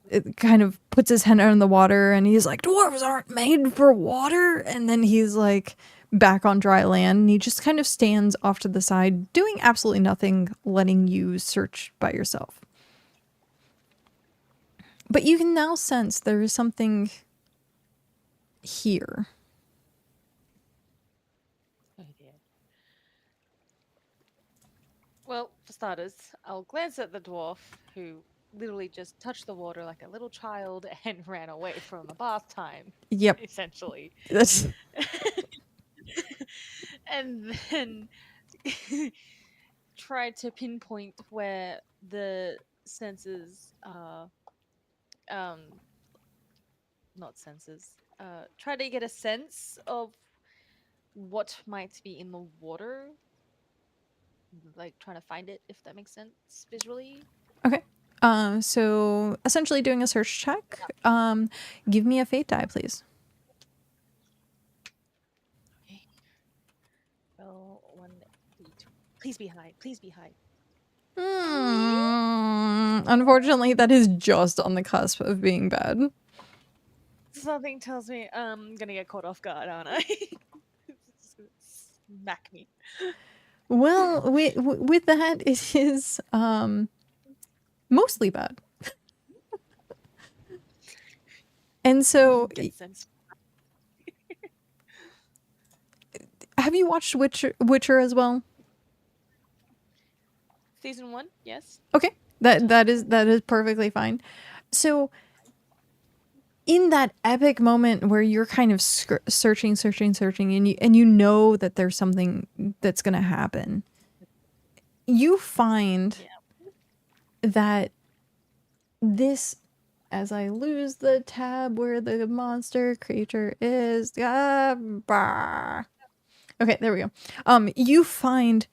it kind of puts his head out in the water, and he's like, dwarves aren't made for water. And then he's like back on dry land, and he just kind of stands off to the side, doing absolutely nothing, letting you search by yourself. But you can now sense there is something here. Oh dear. Well, for starters, I'll glance at the dwarf who literally just touched the water like a little child and ran away from the bath time. Yep. Essentially. That's And then try to pinpoint where the senses not senses. Try to get a sense of what might be in the water. Like trying to find it, if that makes sense visually. okay. So essentially doing a search check. Give me a fate die, please. Okay. Roll 1d20. Please be high. Please be high. Unfortunately, that is just on the cusp of being bad. Something tells me I'm gonna get caught off guard, aren't I? It's gonna smack me. Well, with that, it is mostly bad. And so, Get sense. have you watched Witcher as well? Season 1, yes. Okay, that is perfectly fine. So, in that epic moment where you're kind of searching, and you know that there's something that's gonna happen, you find that this, as I lose the tab where the monster creature is, okay, there we go. You find,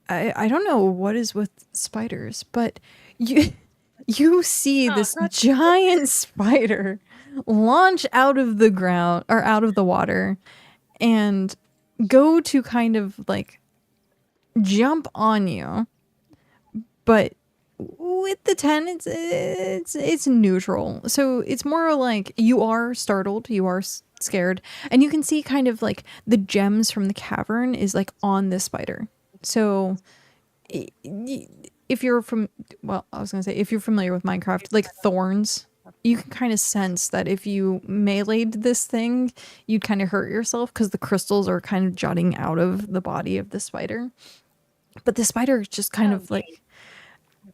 I don't know what is with spiders, but you see this giant spider launch out of the ground or out of the water and go to kind of like jump on you, but with the 10 it's neutral. So it's more like you are startled, you are scared, and you can see kind of like the gems from the cavern is like on this spider. So if you're from, well, I was gonna say, if you're familiar with Minecraft, like thorns, you can kind of sense that if you meleeed this thing, you'd kind of hurt yourself because the crystals are kind of jutting out of the body of the spider. But the spider just kind of like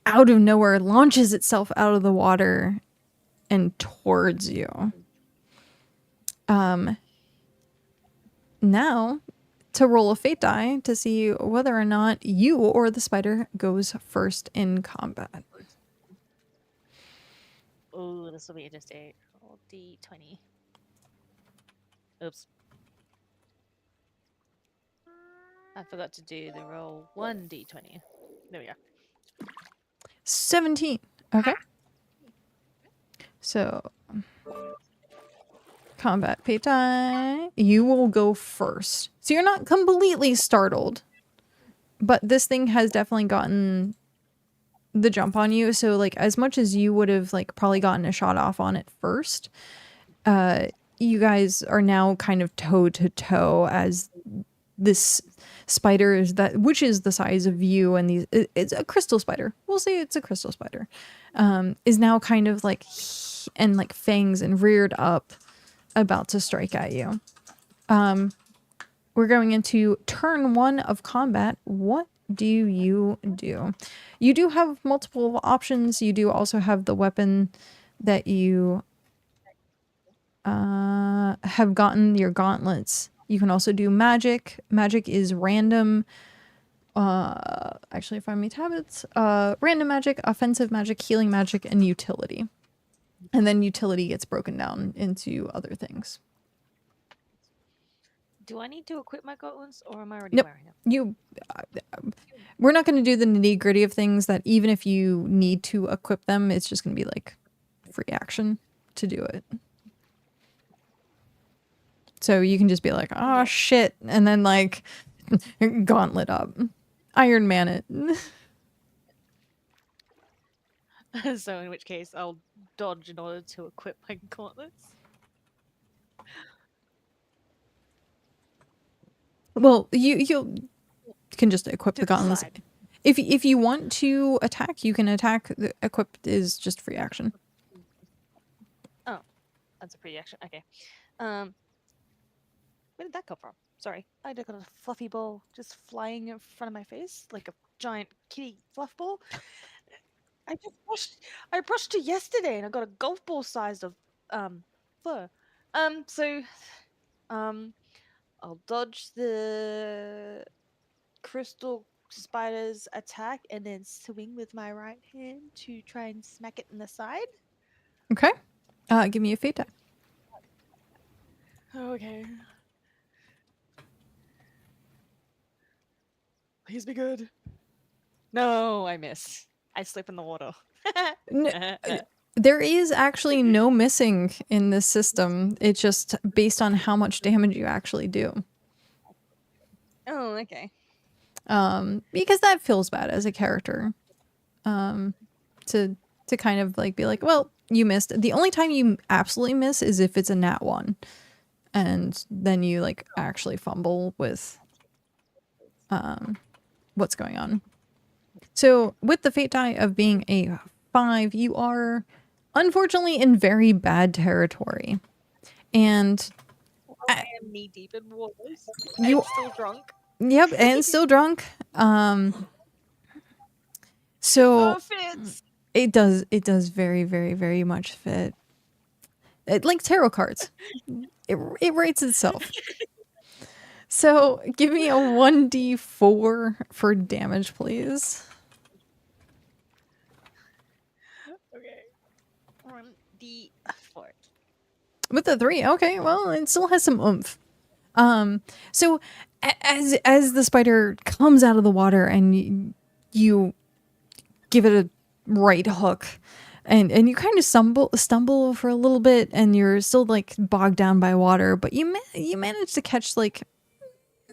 out of nowhere launches itself out of the water and towards you. Now to roll a fate die to see whether or not you or the spider goes first in combat. Oh, this will be interesting. Roll d20. Oops. I forgot to do the roll 1d20. There we go. 17. Okay. So combat fate die. You will go first. So you're not completely startled, but this thing has definitely gotten the jump on you. So like as much as you would have like probably gotten a shot off on it first, you guys are now kind of toe to toe as this spider is which is the size of you, and it's a crystal spider. We'll say it's a crystal spider. Is now kind of like and like fangs and reared up, about to strike at you. We're going into turn 1 of combat. What do you do? You do have multiple options. You do also have the weapon that you have gotten, your gauntlets. You can also do magic. Magic is random. Actually, find me habits. Random magic, offensive magic, healing magic, and utility. And then utility gets broken down into other things. Do I need to equip my gauntlets, or am I already Nope. wearing them? You, we're not going to do the nitty gritty of things that even if you need to equip them, it's just going to be like free action to do it. So you can just be like, oh shit, and then like gauntlet up, Iron Man it. So in which case, I'll dodge in order to equip my gauntlets. Well, you can just equip To the gauntlets. decide. If you want to attack, you can attack. The equipped is just free action. Oh, that's a free action. Okay. Where did that come from? Sorry, I got a fluffy ball just flying in front of my face like a giant kitty fluff ball. I brushed it yesterday, and I got a golf ball sized of fur. So I'll dodge the crystal spider's attack and then swing with my right hand to try and smack it in the side. Okay. Give me a fate die. Okay. Please be good. No, I miss. I slip in the water. There is actually no missing in this system. It's just based on how much damage you actually do. Oh, okay. Because that feels bad as a character. To kind of like be like, well, you missed. The only time you absolutely miss is if it's a nat 1. And then you like actually fumble with what's going on. So with the fate die of being a 5, you are unfortunately in very bad territory. And I am knee deep in water. You- I'm still drunk. yep, and still drunk. So Oh, fits. it does very, very, very much fit. Like tarot cards. It writes itself. So give me a 1d4 for damage, please. Okay. 1d4. With the 3, okay, well, it still has some oomph. So as the spider comes out of the water and you give it a right hook, and you kind of stumble for a little bit, and you're still like bogged down by water, but you manage to catch like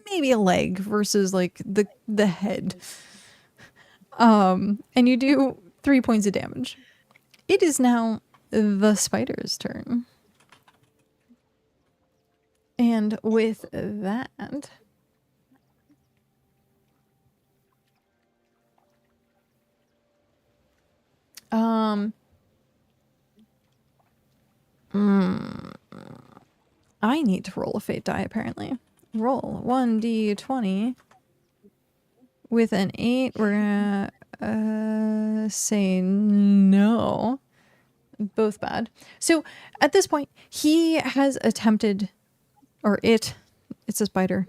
maybe a leg versus like the head. And you do 3 points of damage. It is now the spider's turn. And with that, I need to roll a fate die apparently. Roll 1d20 with an 8. We're gonna say no. Both bad. So at this point, he has attempted, or it's a spider.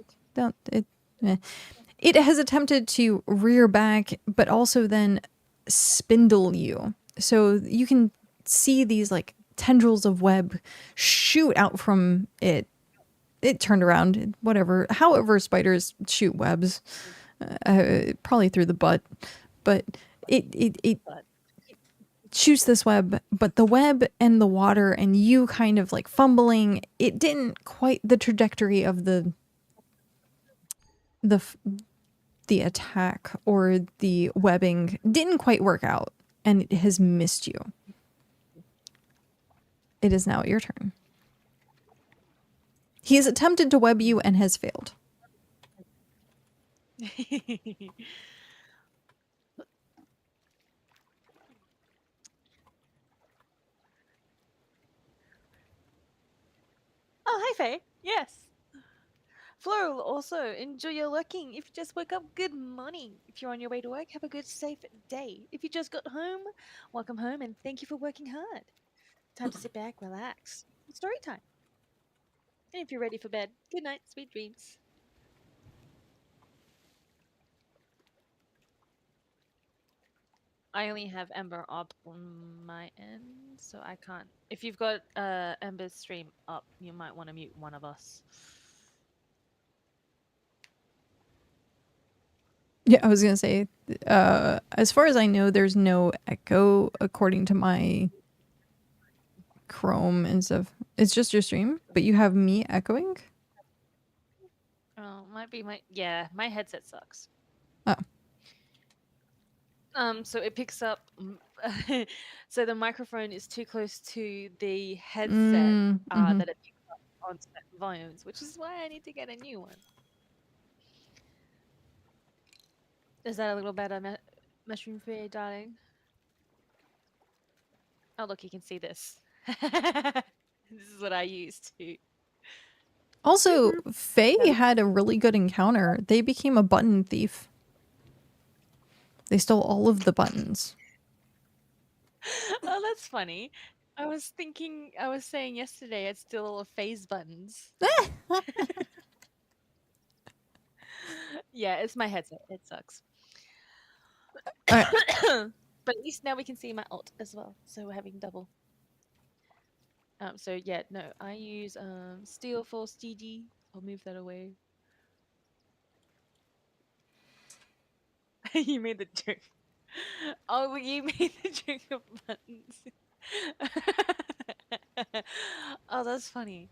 It has attempted to rear back, but also then spindle you. So you can see these like tendrils of web shoot out from it. It turned around, whatever. However, spiders shoot webs, probably through the butt, but it shoots this web. But the web and the water and you kind of like fumbling, it didn't quite the trajectory of the attack or the webbing didn't quite work out, and it has missed you. It is now your turn. He's attempted to web you and has failed. Oh, hi, Faye. Yes. Floral, also, enjoy your working. If you just woke up, good morning. If you're on your way to work, have a good, safe day. If you just got home, welcome home and thank you for working hard. Time to sit back, relax. It's story time. And if you're ready for bed, good night, sweet dreams. I only have Ember up on my end, so I can't. If you've got Ember's stream up, you might want to mute one of us. Yeah, I was gonna say, as far as I know, there's no echo according to my Chrome and stuff. It's just your stream, but you have me echoing? Oh, might be my my headset sucks. Oh. So it picks up. So the microphone is too close to the headset Mm-hmm. that it picks up on certain volumes, which is why I need to get a new one. Is that a little better, Mushroom Fair, darling? Oh, look, you can see this. This is what I used to. Also, Faye had a really good encounter. They became a button thief. They stole all of the buttons. Oh, that's funny. I was saying yesterday I'd steal all of Faye's buttons. Yeah, it's my headset. It sucks. Right. But at least now we can see my alt as well, so we're having double. So yeah, no, I use Steel Force GG. I'll move that away. You made the joke. Oh, you made the joke of buttons. Oh, that's funny.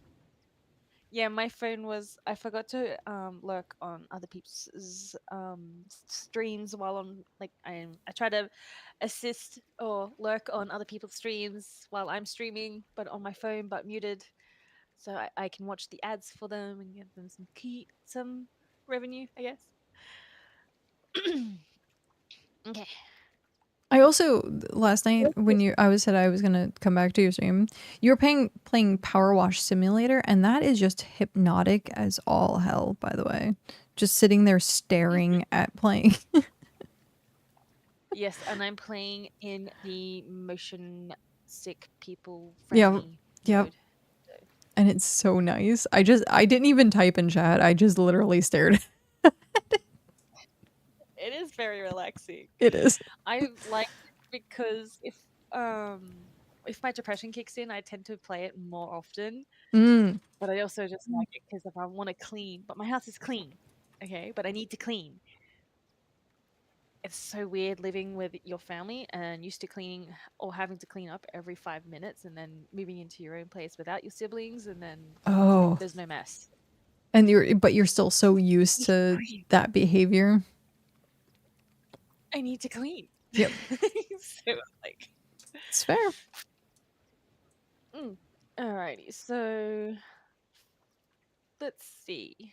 Yeah, my phone was. I forgot to lurk on other people's streams while on I try to assist or lurk on other people's streams while I'm streaming, but on my phone, but muted, so I can watch the ads for them and give them some revenue, I guess. Okay. I also last night when I said I was gonna come back to your stream, you were playing Power Wash Simulator, and that is just hypnotic as all hell. By the way, just sitting there staring at playing. Yes, and I'm playing in the motion sick people Yeah, friendly yep. mode. And it's so nice. I didn't even type in chat. I just literally stared. It is very relaxing. It is. I like it because if my depression kicks in, I tend to play it more often. Mm. But I also just like it because if I want to clean, but my house is clean, okay? But I need to clean. It's so weird living with your family and used to cleaning or having to clean up every 5 minutes and then moving into your own place without your siblings and then there's no mess. And you're still so used to that behavior. I need to clean. Yep. So like it's fair. Alrighty, so let's see.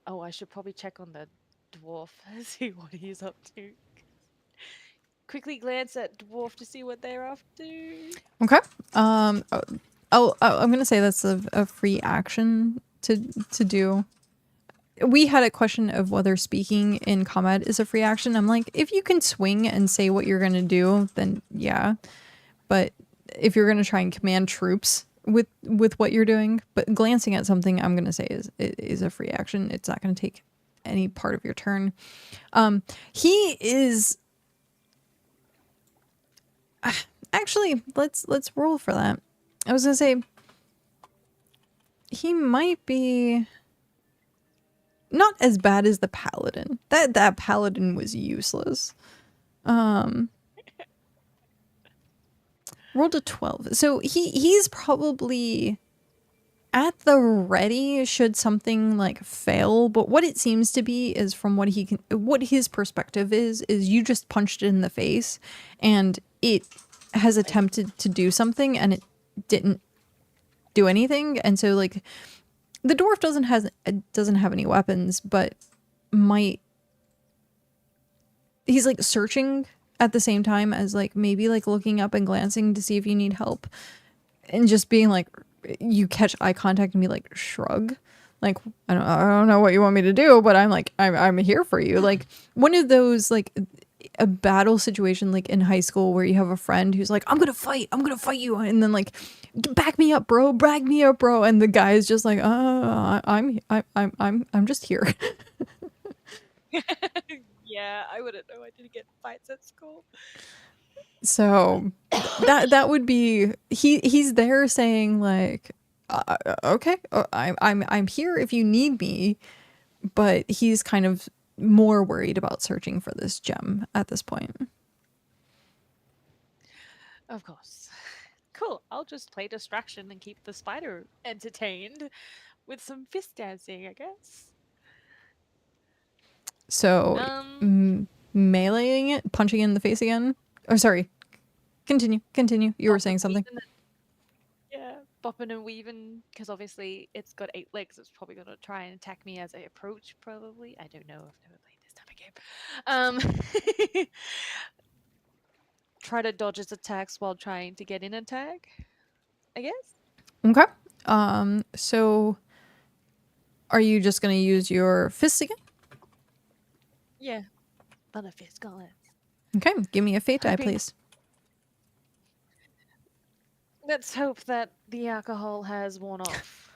Oh, I should probably check on the dwarf, see what he's up to. Quickly glance at dwarf to see what they're up to. Okay. I'm gonna say that's a free action to do. We had a question of whether speaking in combat is a free action. I'm like, if you can swing and say what you're gonna do, then yeah. But if you're gonna try and command troops with what you're doing, but glancing at something, I'm gonna say is a free action. It's not gonna take any part of your turn. He is actually let's roll for that. I was gonna say he might be not as bad as the paladin. That paladin was useless. Rolled a 12. So he's probably at the ready should something like fail, but what it seems to be is from what his perspective is you just punched it in the face and it has attempted to do something and it didn't do anything. And so like the dwarf doesn't have any weapons, but he's like searching at the same time as like maybe like looking up and glancing to see if you need help, and just being like, you catch eye contact and be like, shrug, like I don't know what you want me to do, but I'm here for you. Like one of those, like a battle situation like in high school where you have a friend who's like, I'm gonna fight you, and then like, back me up bro, and the guy is just like, I'm just here. Yeah, I wouldn't know. I didn't get fights at school. So that would be, he's there saying like, okay, I'm here if you need me, but he's kind of more worried about searching for this gem at this point. Of course. Cool. I'll just play distraction and keep the spider entertained with some fist dancing, I guess. So meleeing it, punching it in the face again. Oh, sorry. Continue. You were saying something. Yeah, bopping and weaving, because obviously it's got 8 legs. It's probably going to try and attack me as I approach, probably. I don't know. I've never played this type of game. Try to dodge its attacks while trying to get in attack, I guess. Okay. So are you just going to use your fists again? Yeah. But a fist gauntlet. Okay, give me a fate die, please. Let's hope that the alcohol has worn off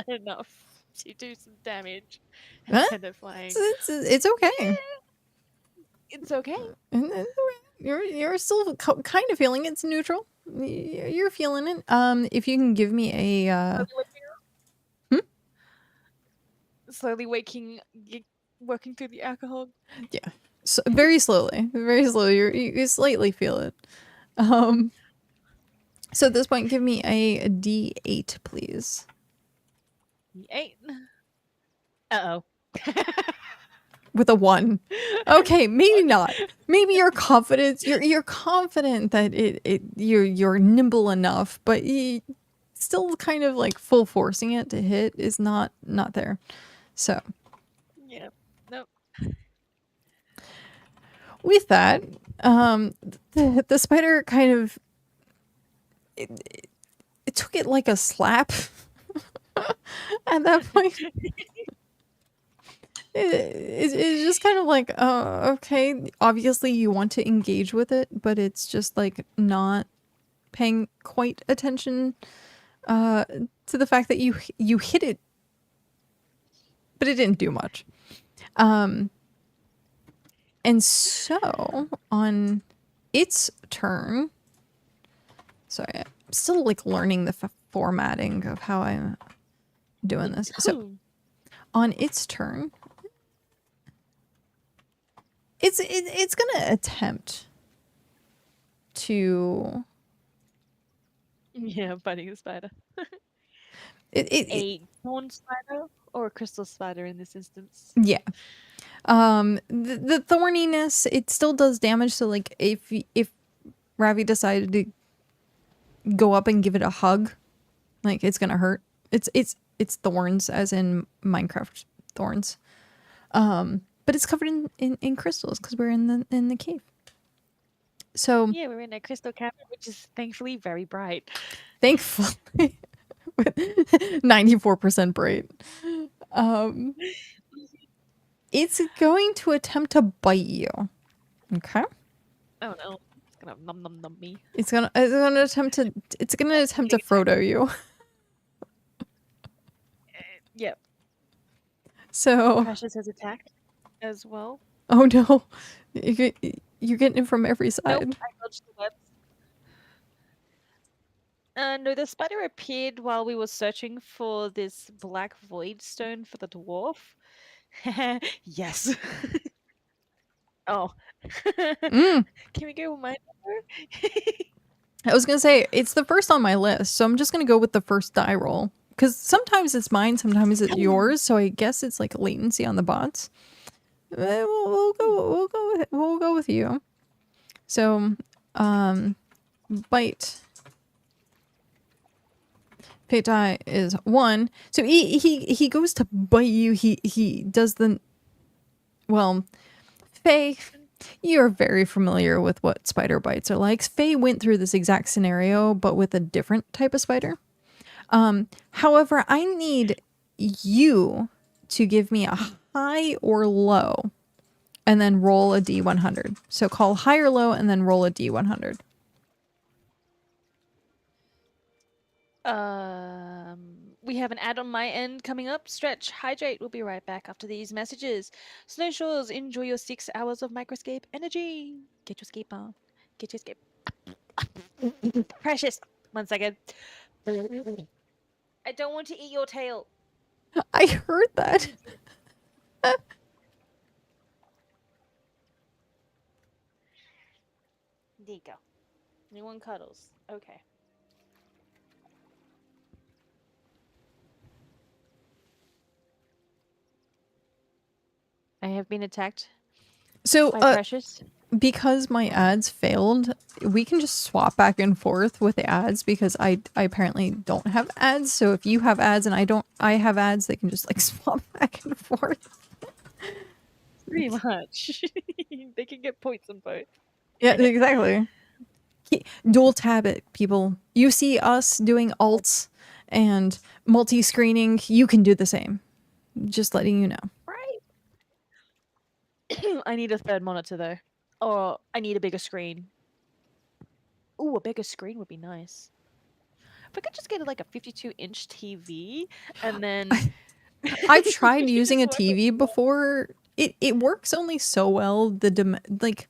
enough to do some damage instead of flying. It's okay. Yeah, it's okay. You're still kind of feeling it. It's neutral. You're feeling it. If you can give me a slowly working through the alcohol. Yeah, so very slowly. You slightly feel it. So at this point, give me a D8, please. D8. Uh-oh. With a 1. Okay, maybe not. Maybe you're confident. You're confident that you're nimble enough, but still kind of like full forcing it to hit is not there. So yeah, nope. With that, the spider kind of it took it like a slap at that point. It's just kind of like, okay, obviously you want to engage with it, but it's just like not paying quite attention to the fact that you hit it, but it didn't do much. And so on its turn, sorry, I'm still like learning the formatting of how I'm doing this. So on its turn, it's gonna attempt to. Yeah, biting a spider. A horn spider or a crystal spider in this instance. Yeah. The thorniness, it still does damage. So like if Ravi decided to go up and give it a hug, like it's gonna hurt. It's thorns, as in Minecraft thorns. But it's covered in crystals because we're in the cave. So yeah, we're in a crystal cavern, which is thankfully very bright. Thankfully, 94% bright. It's going to attempt to bite you. Okay. Oh no! It's gonna nom me. It's gonna attempt to Frodo you. Yep. So Precious has attacked as well. Oh no, you're getting it from every side. Nope, I dodged the webs. No, the spider appeared while we were searching for this black void stone for the dwarf. Yes. Oh. Can we go with my number? I was gonna say it's the first on my list, so I'm just gonna go with the first die roll because sometimes it's mine, sometimes it's yours. So I guess it's like latency on the bots. We'll go with you. So, bite Fate die is 1. So he goes to bite you. He does the well, Faye, you're very familiar with what spider bites are like. Faye went through this exact scenario, but with a different type of spider. However, I need you to give me a high or low and then roll a D100. So call high or low and then roll a D100. We have an ad on my end coming up. Stretch, hydrate. We'll be right back after these messages. Snowshores, enjoy your 6 hours of microscape energy. Get your escape on. Get your escape. Precious. 1 second. I don't want to eat your tail. I heard that. There you go. Anyone cuddles. Okay. I have been attacked So, by Precious. because my ads failed, we can just swap back and forth with the ads because I apparently don't have ads. So if you have ads and I have ads, they can just like swap back and forth. Pretty much. They can get points on both. Yeah, exactly. Dual tab it, people. You see us doing alts and multi-screening, you can do the same. Just letting you know. Right. I need a third monitor though. Or I need a bigger screen. Ooh, a bigger screen would be nice. If I could just get like a 52-inch TV and then I've tried using a TV before. It works only so well. Like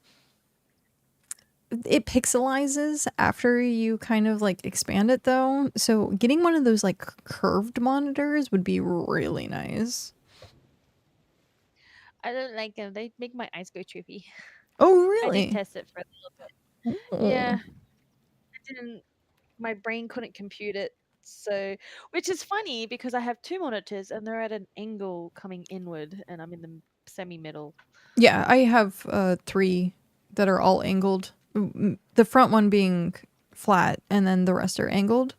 it pixelizes after you kind of like expand it though. So getting one of those like curved monitors would be really nice. I don't like them. They make my eyes go trippy. Oh I really? did test it for a little bit. Yeah. I didn't my brain couldn't compute it. So which is funny because I have 2 monitors and they're at an angle coming inward and I'm in the semi-middle. Yeah, I have 3 that are all angled. The front one being flat and then the rest are angled.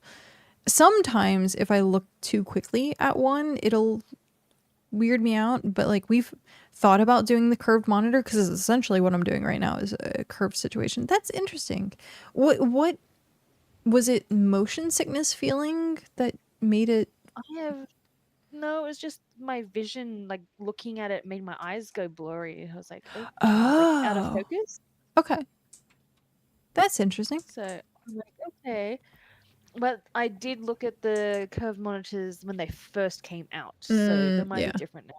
Sometimes if I look too quickly at one, it'll weird me out, but like we've thought about doing the curved monitor because it's essentially what I'm doing right now is a curved situation. That's interesting. What was it, motion sickness feeling that made it? No, it was just my vision, like looking at it made my eyes go blurry. I was like, oh, like out of Oh, focus. okay, that's interesting. So I'm like, okay. But I did look at the curved monitors when they first came out, so they might Yeah. be different now.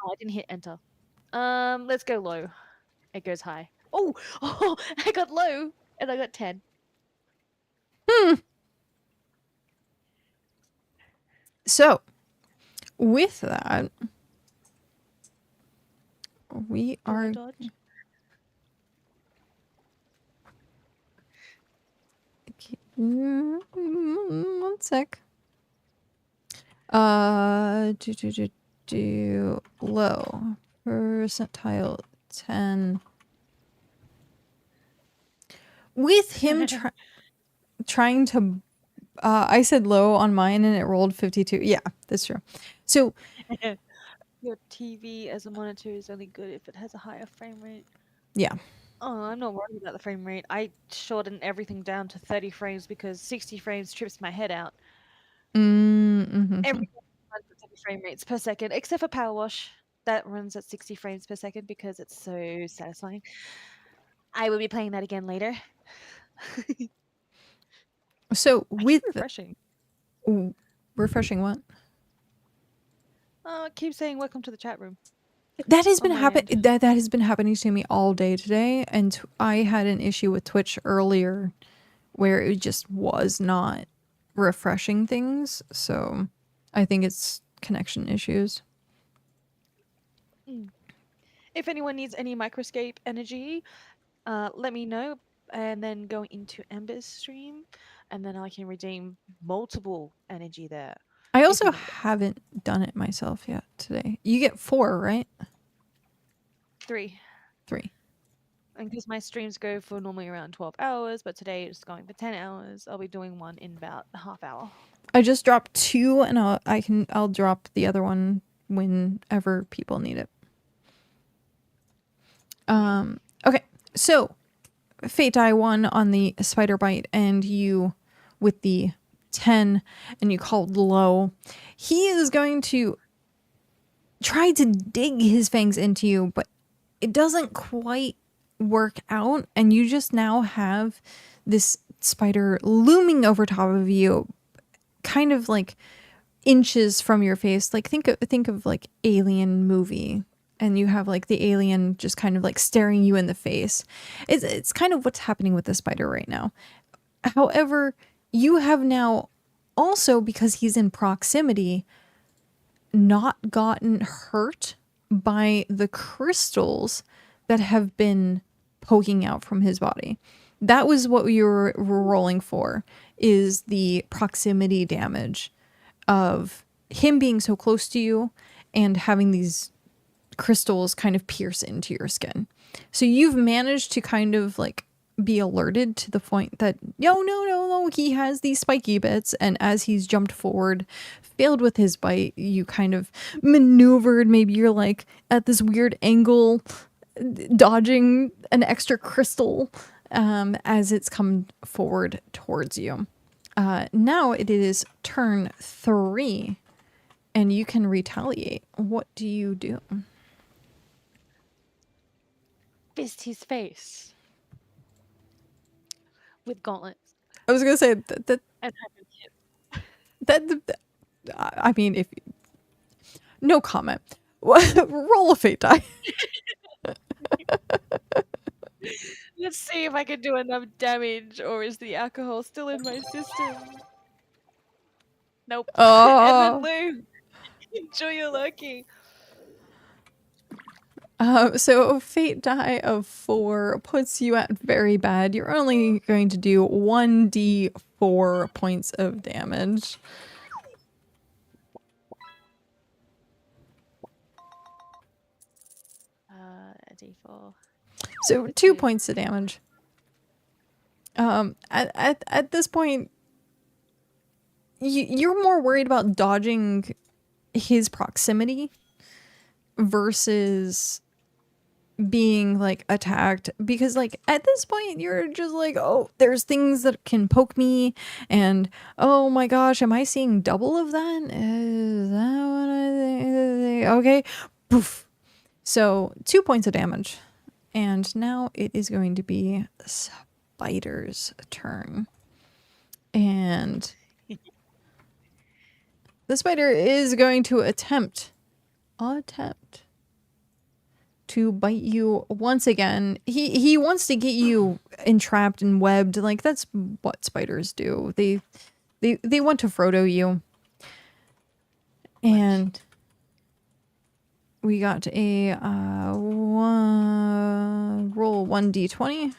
Oh, I didn't hit enter. Let's go low. It goes high. Oh, oh, I got low and I got 10. So with that, we Do I are. dodge? One sec. Do low percentile 10. With him trying to, I said low on mine and it rolled 52. Yeah, that's true. So Your TV as a monitor is only good if it has a higher frame rate. yeah. Oh, I'm not worried about the frame rate. I shortened everything down to 30 frames because 60 frames trips my head out. Mm-hmm. Everything runs at 30 frame rates per second, except for Power Wash. That runs at 60 frames per second because it's so satisfying. I will be playing that again later. So with refreshing. Refreshing what? Keep saying welcome to the chat room. That has been happening. That has been happening to me all day today, and I had an issue with Twitch earlier, where it just was not refreshing things. So, I think it's connection issues. If anyone needs any microscape energy, let me know, and then go into Ember's stream, and then I can redeem multiple energy there. I also haven't done it myself yet today. You get 4, right? 3. 3. And because my streams go for normally around 12 hours, but today it's going for 10 hours, I'll be doing one in about a half hour. I just dropped 2, and I'll drop the other one whenever people need it. Okay, so Fate die 1 on the spider bite, and you with the 10, and you called low. He is going to try to dig his fangs into you, but it doesn't quite work out, and you just now have this spider looming over top of you, kind of like inches from your face. Like think of like Alien movie, and you have like the alien just kind of like staring you in the face. It's kind of what's happening with the spider right now. However, you have now also, because he's in proximity, not gotten hurt by the crystals that have been poking out from his body. That was what we were rolling for, is the proximity damage of him being so close to you and having these crystals kind of pierce into your skin. So you've managed to kind of like be alerted to the point that no, he has these spiky bits, and as he's jumped forward, failed with his bite, you kind of maneuvered. Maybe you're like at this weird angle, dodging an extra crystal as it's come forward towards you. Now it is turn 3, and you can retaliate. What do you do? Fist his face with gauntlets. I was gonna say And hyper hit. that I mean, if no comment. Roll a fate die. Let's see if I can do enough damage, or is the alcohol still in my system? Nope. Oh. And then Lou, enjoy your lucky. So a fate die of 4 puts you at very bad. You're only going to do 1d4 points of damage. A d4. So 2 points of damage. At this point, you're more worried about dodging his proximity versus being like attacked, because like at this point you're just like, oh, there's things that can poke me, and oh my gosh, am I seeing double of that? Is that what I think? Okay, poof. So 2 points of damage, and now it is going to be the spider's turn, and the spider is going to attempt to bite you once again. He wants to get you entrapped and webbed. Like, that's what spiders do. They want to Frodo you. And we got a roll 1d20.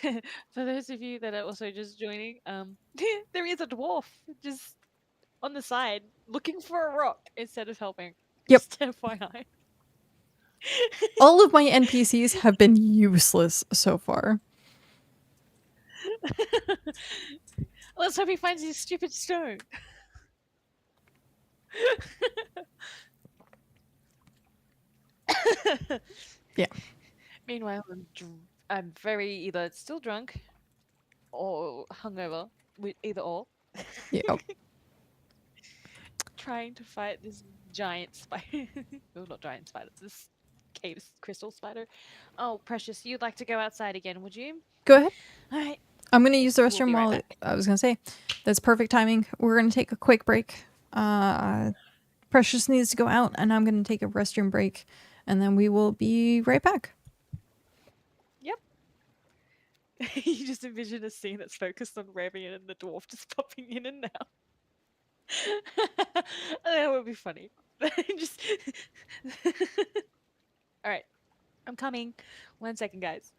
For those of you that are also just joining, there is a dwarf just on the side looking for a rock instead of helping. Yep. Just FYI. All of my NPCs have been useless so far. Let's hope he finds his stupid stone. Yeah. Meanwhile, I'm very either still drunk or hungover, either or. Yep. Trying to fight this giant spider. Well, not giant spider, this cave crystal spider. Oh, Precious, you'd like to go outside again, would you? Go ahead. All right. I'm going to use the We'll restroom be right while back. I was going to say that's perfect timing. We're going to take a quick break. Precious needs to go out, and I'm going to take a restroom break, and then we will be right back. Yep. You just envision a scene that's focused on Ravian and the dwarf just popping in and out. That would be funny. Just all right. I'm coming. 1 second, guys.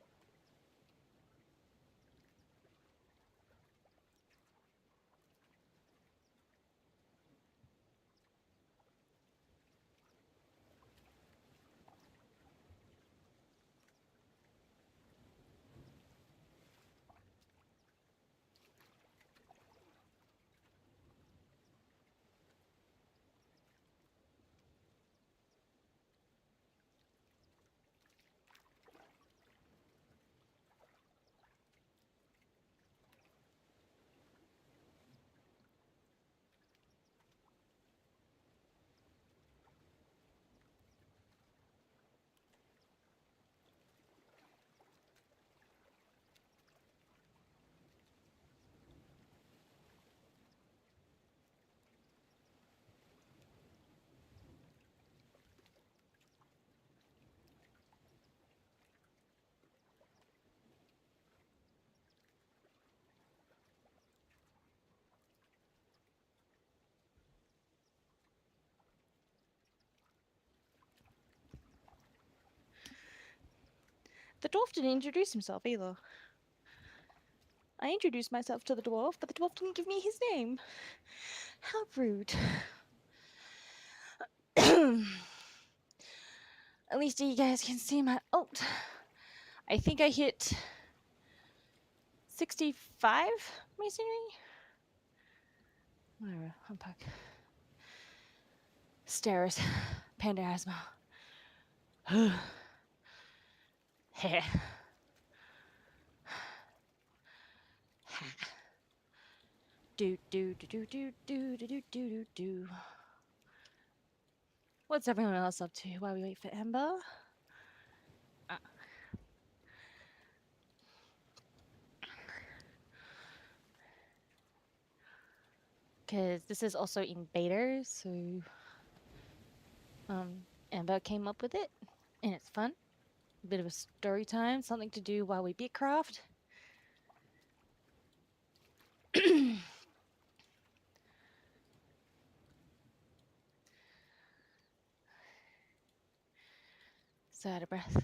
The dwarf didn't introduce himself either. I introduced myself to the dwarf, but the dwarf didn't give me his name. How rude. At least you guys can see my ult. I think I hit 65 masonry. Whatever, unpack. Stairs. Panda asthma. Heh. Do do do do do do do do do do. What's everyone else up to while we wait for Ember? Because this is also in beta, so Ember came up with it, and it's fun. A bit of a story time, something to do while we BitCraft. So out of breath.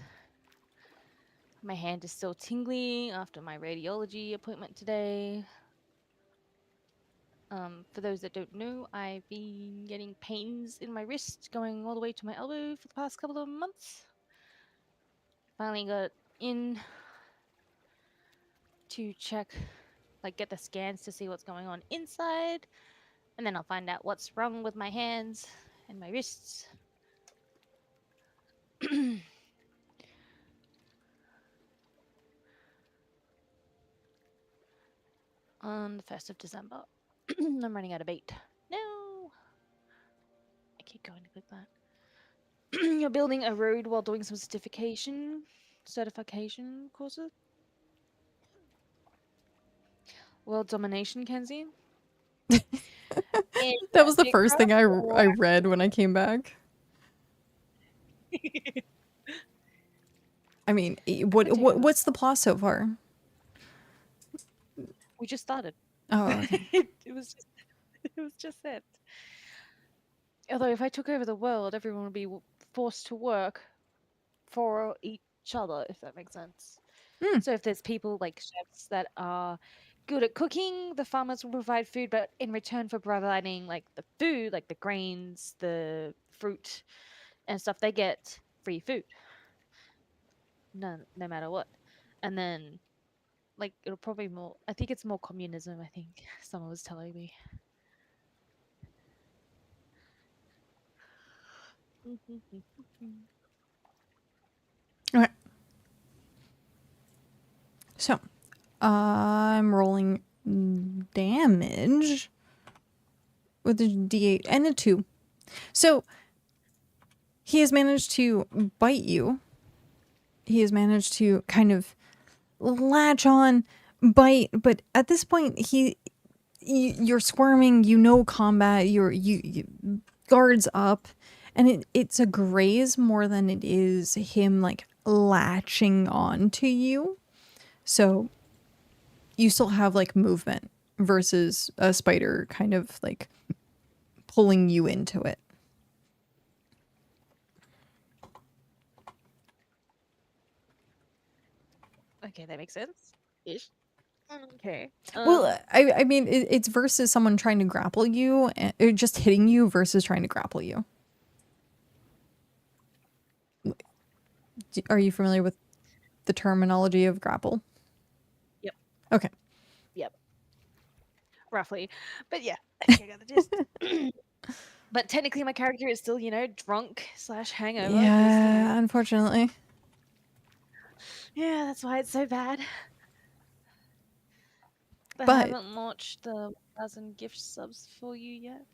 My hand is still tingling after my radiology appointment today. For those that don't know, I've been getting pains in my wrist going all the way to my elbow for the past couple of months. Finally got in to check, like get the scans to see what's going on inside, and then I'll find out what's wrong with my hands and my wrists. On the 1st of December. I'm running out of bait. No! I keep going to click that. You're building a road while doing some certification courses? World domination, Kenzie? That was the first thing I read when I came back. I mean, what's the plot so far? We just started. Oh, okay. it was just it. Although if I took over the world, everyone would be forced to work for each other, if that makes sense. So if there's people like chefs that are good at cooking, the farmers will provide food, but in return for providing like the food, like the grains, the fruit and stuff, they get free food. No matter what. And then like it'll probably more, I think it's more communism, I think someone was telling me. Okay. So, I'm rolling damage with a D8 and a 2. So, he has managed to bite you. He has managed to kind of latch on, bite, but at this point, you're squirming, you know combat, you guards up, and it's a graze more than it is him like latching on to you. So you still have like movement versus a spider kind of like pulling you into it. Okay, that makes sense. Ish. Okay. Well, I mean, it's versus someone trying to grapple you, or just hitting you versus trying to grapple you. Are you familiar with the terminology of grapple? Yep. Okay. Yep. Roughly. But yeah, I think I got the gist. But technically my character is still, drunk / hangover. 'cause, Yeah, unfortunately. Yeah, that's why it's so bad. But I haven't launched the 1,000 gift subs for you yet.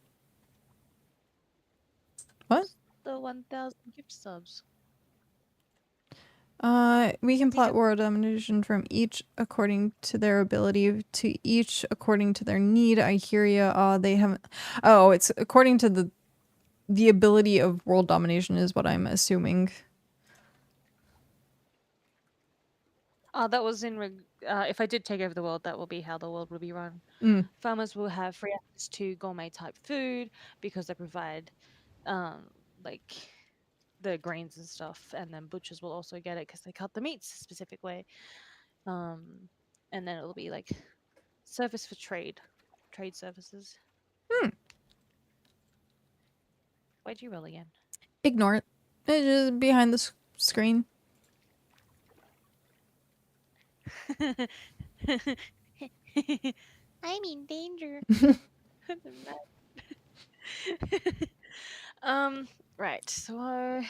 What? The 1,000 gift subs. We can plot world domination from each according to their ability to each according to their need. I hear ya. They haven't. Oh, it's according to the ability of world domination is what I'm assuming. That was in if I did take over the world, that will be how the world will be run. Farmers will have free access to gourmet type food because they provide like the grains and stuff, and then butchers will also get it because they cut the meats a specific way. And then it'll be like service for trade services. Why'd you roll again? Ignore it. It's just behind the screen. I'm in danger. Right. So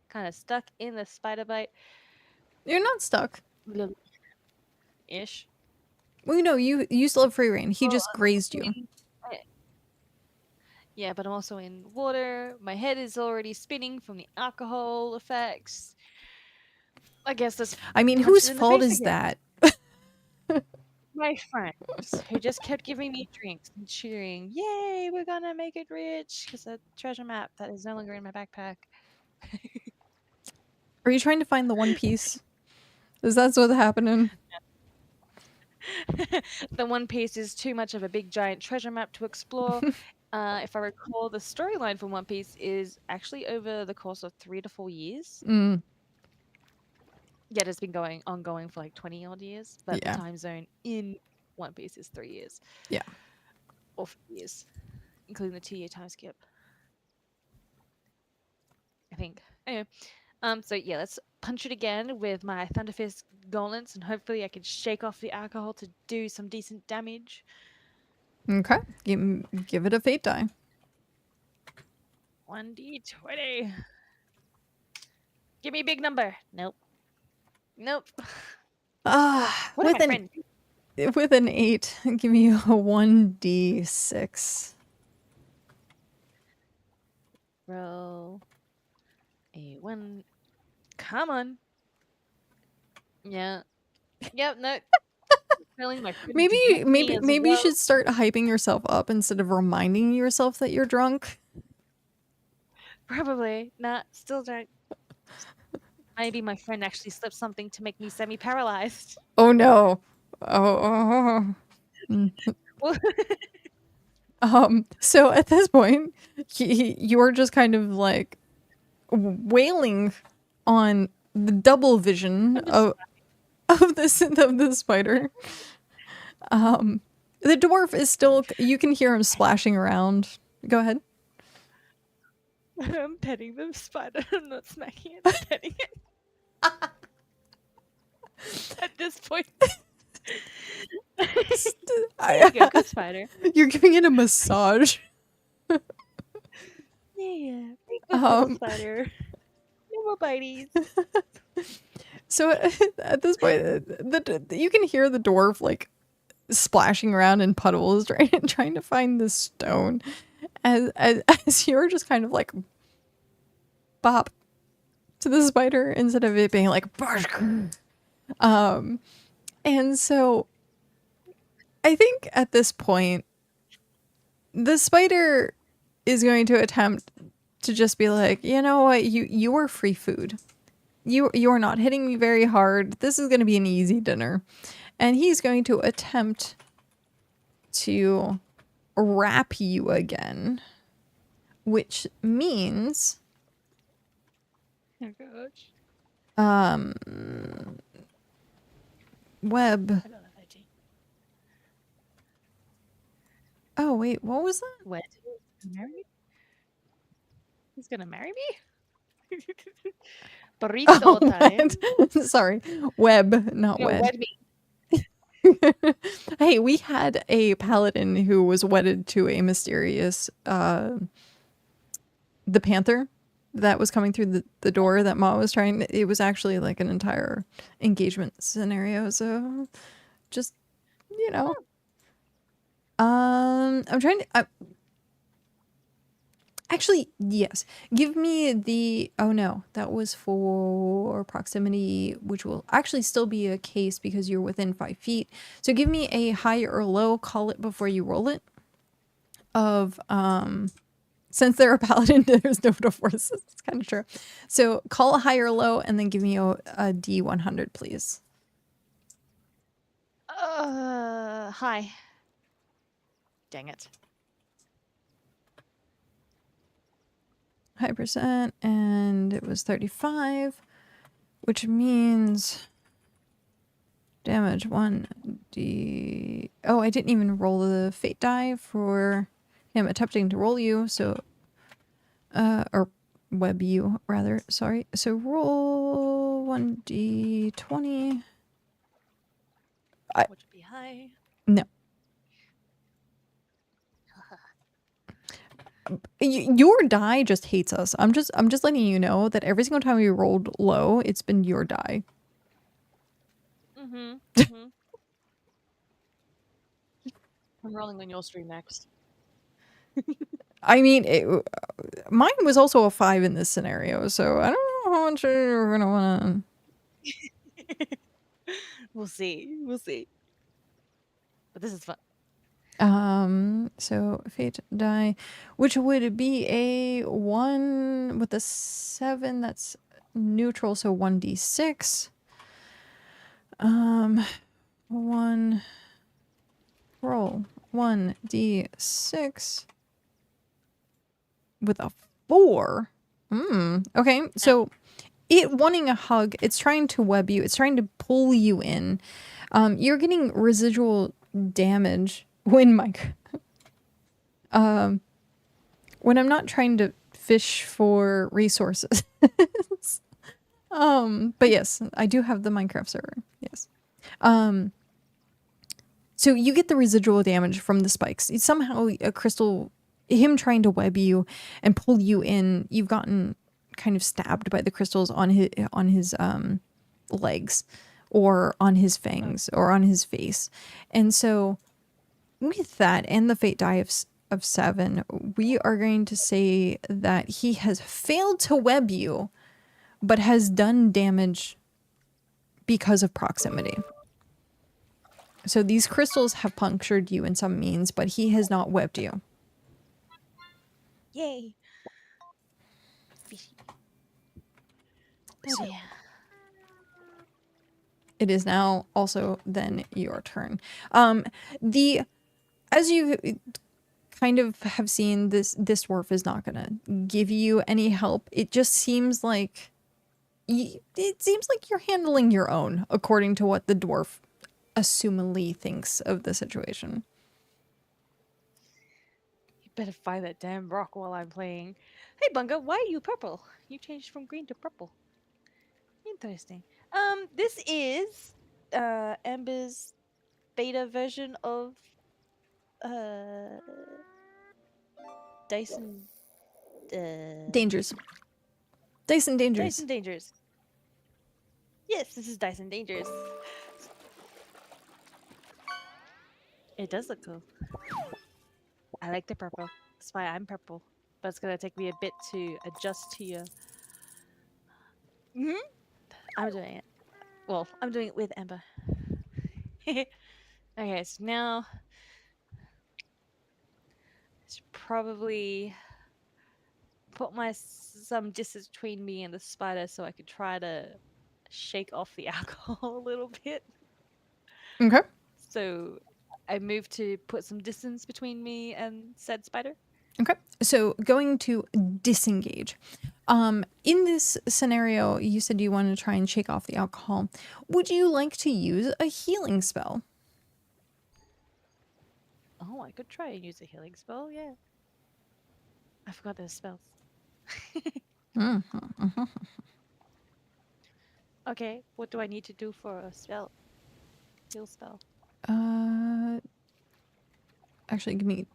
kind of stuck in the spider bite You're not stuck. ish. Well, no, you still have free reign. He just grazed you. Yeah, but I'm also in water. My head is already spinning from the alcohol effects. I guess that's I mean, punch whose it in the fault face is again. that? My friends who just kept giving me drinks and cheering, "Yay, we're gonna make it rich!" Because a treasure map that is no longer in my backpack. Are you trying to find the One Piece? Is that what's happening? The One Piece is too much of a big giant treasure map to explore. If I recall, the storyline for One Piece is actually over the course of 3 to 4 years. Yet it's been ongoing for like 20 odd years, but Yeah. the time zone in One Piece is 3 years. Yeah. Or 4 years, including the 2-year time skip. I think. Anyway, so yeah, let's punch it again with my Thunderfist gauntlets, and hopefully I can shake off the alcohol to do some decent damage. Okay. Give it a fate die. 1d20. Give me a big number. Nope. Nope. What did my friend do? With an 8, give me a 1d6. Roll a 1. Come on. Yeah. Yep, no. Feeling my friend Maybe did me as you well. should start hyping yourself up instead of reminding yourself that you're drunk. Probably. Nah, still drunk. Maybe my friend actually slipped something to make me semi-paralyzed. Oh no. Oh. So at this point, you're just kind of like wailing on the double vision of the spider. The dwarf is still, you can hear him splashing around. Go ahead. I'm petting the spider. I'm not smacking it. I'm petting it. At this point. There you go, good spider. You're giving it a massage. Yeah. Good little spider. No more bites. So at this point, you can hear the dwarf like splashing around in puddles, trying to find this stone, as you're just kind of like bop to the spider instead of it being like and so I think at this point the spider is going to attempt to just be like, you know what, you are free food. You are not hitting me very hard. This is going to be an easy dinner. And he's going to attempt to wrap you again, which means Oh gosh. web. I don't know if I do. Oh wait, what was that? What? Marry me? He's gonna marry me? Burrito time. Sorry, web, not wed. Wed me. Hey, we had a paladin who was wedded to a mysterious the panther that was coming through the door that Ma was trying. It was actually like an entire engagement scenario, so just, you know. I'm trying to actually, yes. Give me the, oh no, that was for proximity, which will actually still be a case because you're within 5 feet. So give me a high or low, call it before you roll it, of, since they're a paladin, there's no forces. It's kind of true. So call a high or low and then give me a D100, please. Hi. Dang it. high percent, and it was 35, which means damage 1d. Oh, I didn't even roll the fate die for him attempting to roll you, so or web you rather. Sorry. So roll 1d20. Which would be high. No. Your die just hates us. I'm just letting you know that every single time we rolled low, it's been your die. Mm-hmm. I'm rolling on your stream next. I mean, mine was also a 5 in this scenario, so I don't know how much you're gonna want to. We'll see. We'll see. But this is fun. So fate die, which would be a 1 with a 7. That's neutral, so 1d6. 1 roll 1d6 with a 4. Okay, so it wanting a hug, it's trying to web you, it's trying to pull you in. You're getting residual damage when when I'm not trying to fish for resources. But yes, I do have the Minecraft server. Yes. So you get the residual damage from the spikes. It's somehow a crystal, him trying to web you and pull you in. You've gotten kind of stabbed by the crystals on his legs, or on his fangs, or on his face. And so with that and the fate die of 7, we are going to say that he has failed to web you, but has done damage because of proximity. So these crystals have punctured you in some means, but he has not webbed you. Yay. So it is now also then your turn. As you kind of have seen, this dwarf is not gonna give you any help. It just seems like you're handling your own, according to what the dwarf assumingly thinks of the situation. You better find that damn rock while I'm playing. Hey, Bunga, why are you purple? You changed from green to purple. Interesting. This is Ember's beta version of Dyson Dangers. Dyson Dangers. Dyson Dangers. Yes, this is Dyson Dangers. It does look cool. I like the purple. That's why I'm purple. But it's gonna take me a bit to adjust to your. I'm doing it. Well, I'm doing it with Ember. Okay, so now I should probably put some distance between me and the spider so I could try to shake off the alcohol a little bit. Okay. So I moved to put some distance between me and said spider. Okay. So going to disengage. In this scenario, you said you wanted to try and shake off the alcohol. Would you like to use a healing spell? Oh, I could try and use a healing spell, yeah. I forgot those spells. Okay, what do I need to do for a spell? Heal spell. Actually, give me,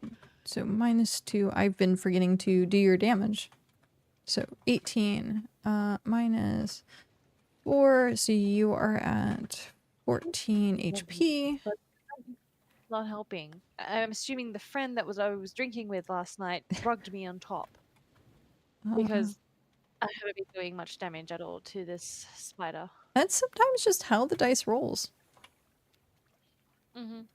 so -2. I've been forgetting to do your damage. So 18 -4, so you are at 14 HP. Not helping. I'm assuming the friend that I was drinking with last night drugged me on top. Because I haven't been doing much damage at all to this spider. That's sometimes just how the dice rolls. Yeah,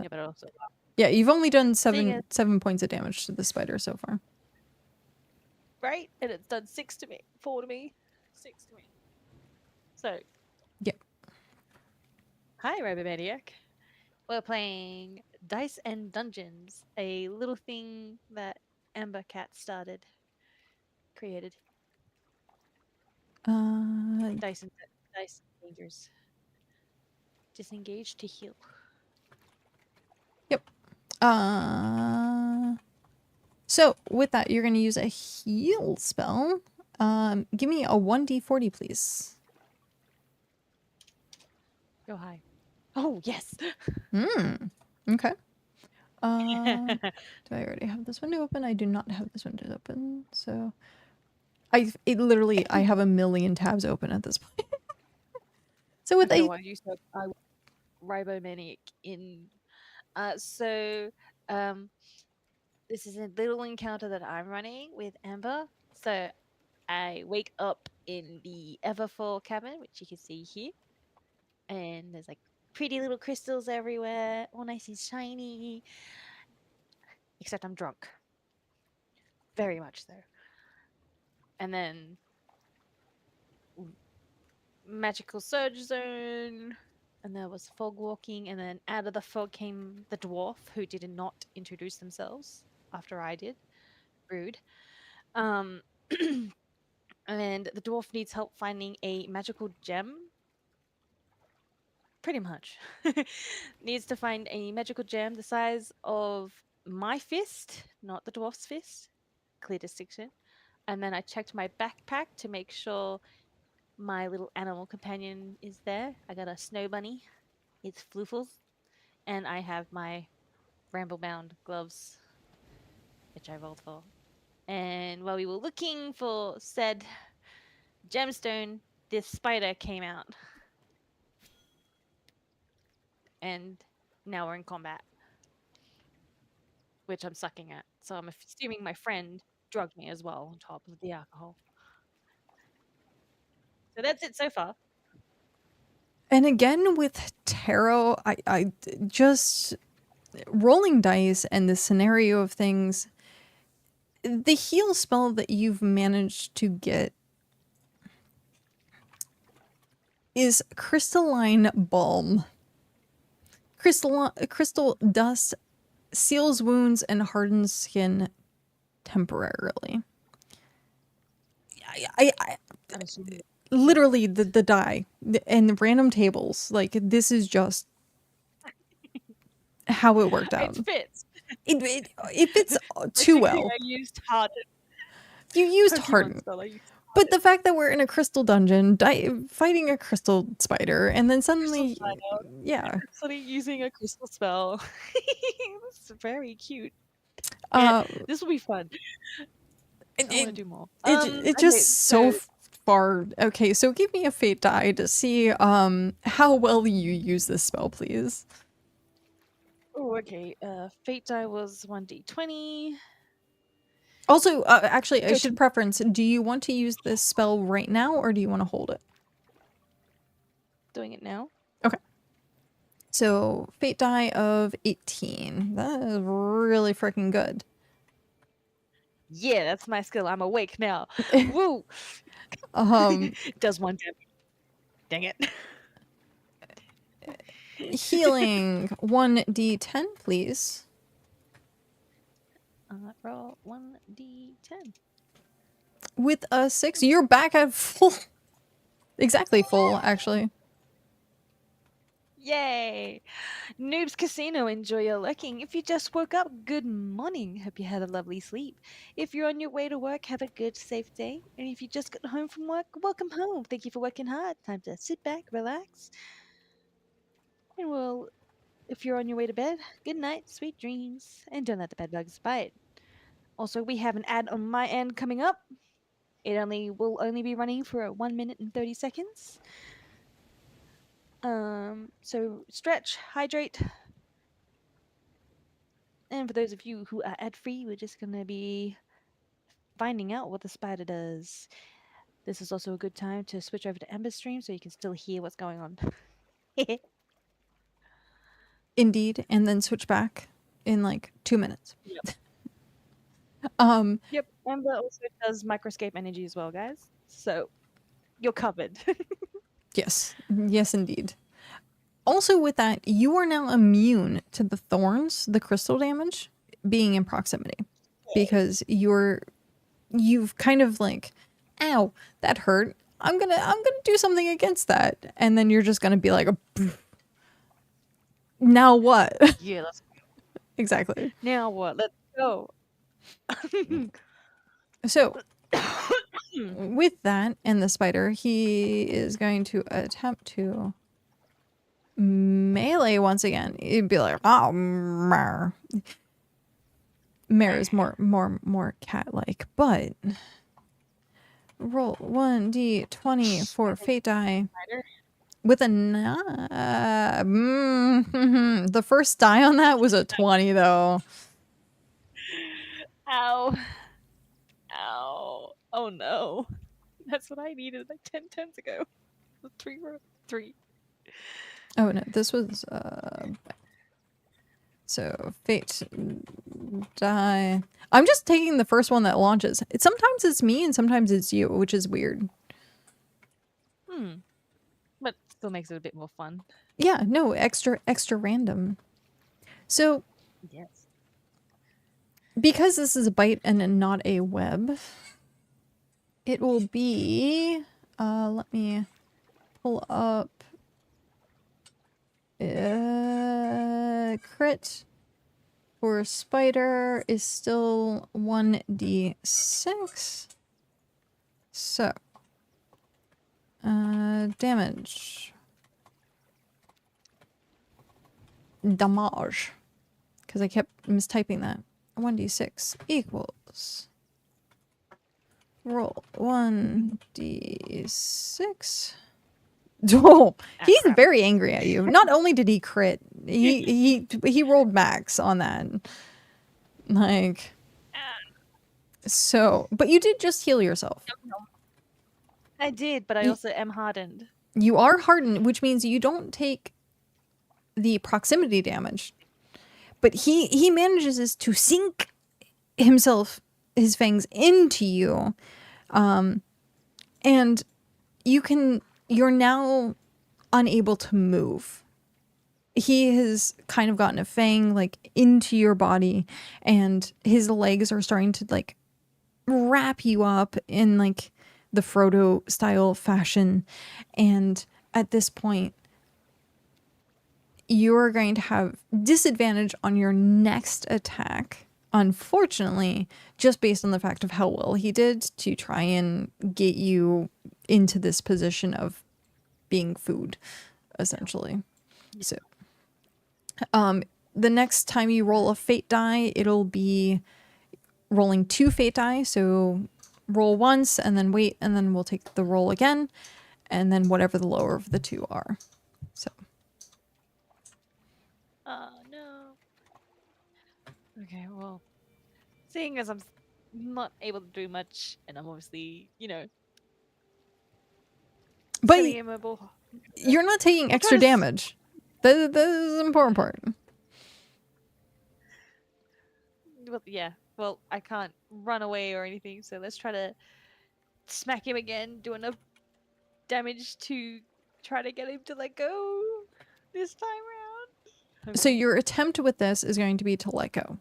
but also. Yeah, you've only done 7 points of damage to the spider so far. Right? And it's done 6 to me. 4 to me. 6 to me. So. Yep. Hi, Robomaniac. We're playing Dice and Dungeons, a little thing that emberKat started created. Diceanddangers. Disengage to heal. Yep. So with that, you're going to use a heal spell. Give me a 1d40, please. Go high. Oh, yes. Okay. Do I already have this window open? I do not have this window open. So I have a million tabs open at this point. So with Okay, a well, you said I Ribomaniac in. So this is a little encounter that I'm running with Ember. So I wake up in the Everfall cabin, which you can see here, and there's like pretty little crystals everywhere, all nice and shiny. Except I'm drunk, very much so. And then magical surge zone, and there was fog walking, and then out of the fog came the dwarf who did not introduce themselves after I did. Rude. And the dwarf needs help finding a magical gem. Pretty much. Needs to find a magical gem the size of my fist, not the dwarf's fist. Clear distinction. And then I checked my backpack to make sure my little animal companion is there. I got a snow bunny. It's Floofles. And I have my ramble-bound gloves, which I rolled for. And while we were looking for said gemstone, this spider came out. And now we're in combat, which I'm sucking at. So I'm assuming my friend drugged me as well on top of the alcohol. So that's it so far. And again with tarot, I just rolling dice and the scenario of things. The heal spell that you've managed to get is crystalline balm. Crystal dust seals wounds and hardens skin temporarily. I'm assuming Literally the die and the random tables, like this is just how it worked out. it fits. It fits too well. I used harden. You used Pokemon harden. spell, I used But the fact that we're in a crystal dungeon, fighting a crystal spider, and then suddenly, yeah, Suddenly using a crystal spell. It's very cute. This will be fun. I want to do more. It just so far. Okay, so give me a fate die to see how well you use this spell, please. Oh, okay. Fate die was 1d20. Also, actually, I should preference. Do you want to use this spell right now, or do you want to hold it? Doing it now. Okay. So, fate die of 18. That is really freaking good. Yeah, that's my skill. I'm awake now. Woo! Does 1 damage. Dang it. Healing 1d10, please. Roll 1d10. With a 6, you're back at full. Exactly full, actually. Yay! Noobs Casino, enjoy your lurking. If you just woke up, good morning. Hope you had a lovely sleep. If you're on your way to work, have a good, safe day. And if you just got home from work, welcome home. Thank you for working hard. Time to sit back, relax. And well, if you're on your way to bed, good night, sweet dreams. And don't let the bed bugs bite. Also, we have an ad on my end coming up. It will only be running for 1 minute and 30 seconds. So stretch, hydrate. And for those of you who are ad-free, we're just gonna be finding out what the spider does. This is also a good time to switch over to Ember stream so you can still hear what's going on. Indeed, and then switch back in like 2 minutes. Yep. Yep, Ember also does microscape energy as well, guys. So you're covered. Yes. Yes, indeed. Also with that, you are now immune to the thorns, the crystal damage, being in proximity. Because you're you've kind of like, ow, that hurt. I'm gonna do something against that, and then you're just gonna be like, now what? Yeah, let's Exactly. now what? Let's go. So with that and the spider, he is going to attempt to melee once again. He'd be like, oh, mare. Mare is more cat-like, but roll 1d20 for fate die with a the first die on that was a 20 though. Ow. Ow. Oh no. That's what I needed like 10 turns ago. 3. Oh no, this was so fate die. I'm just taking the first one that launches. Sometimes it's me and sometimes it's you, which is weird. But still makes it a bit more fun. Yeah, no, extra random. So Yes. because this is a bite and not a web, it will be let me pull up crit for spider is still 1d6. So damage. Damage. Because I kept mistyping that. 1d6 equals. Roll 1d6. Oh, he's very angry at you. Not only did he crit, he rolled max on that. Like, so, but you did just heal yourself. I did, but I also am hardened. You are hardened, which means you don't take the proximity damage. But he manages to sink his fangs into you. And you're now unable to move. He has kind of gotten a fang like into your body, and his legs are starting to like wrap you up in like the Frodo style fashion. And at this point, you're going to have disadvantage on your next attack, unfortunately, just based on the fact of how well he did to try and get you into this position of being food, essentially. So, the next time you roll a fate die, it'll be rolling 2 fate die. So roll once and then wait, and then we'll take the roll again, and then whatever the lower of the 2 are. So. Oh no. Okay, well, seeing as I'm not able to do much, and I'm obviously, But semi-immobile. you're not taking extra damage. That is the important part. Well, yeah. Well, I can't run away or anything, so let's try to smack him again, do enough damage to try to get him to let go this time around. So your attempt with this is going to be to let go.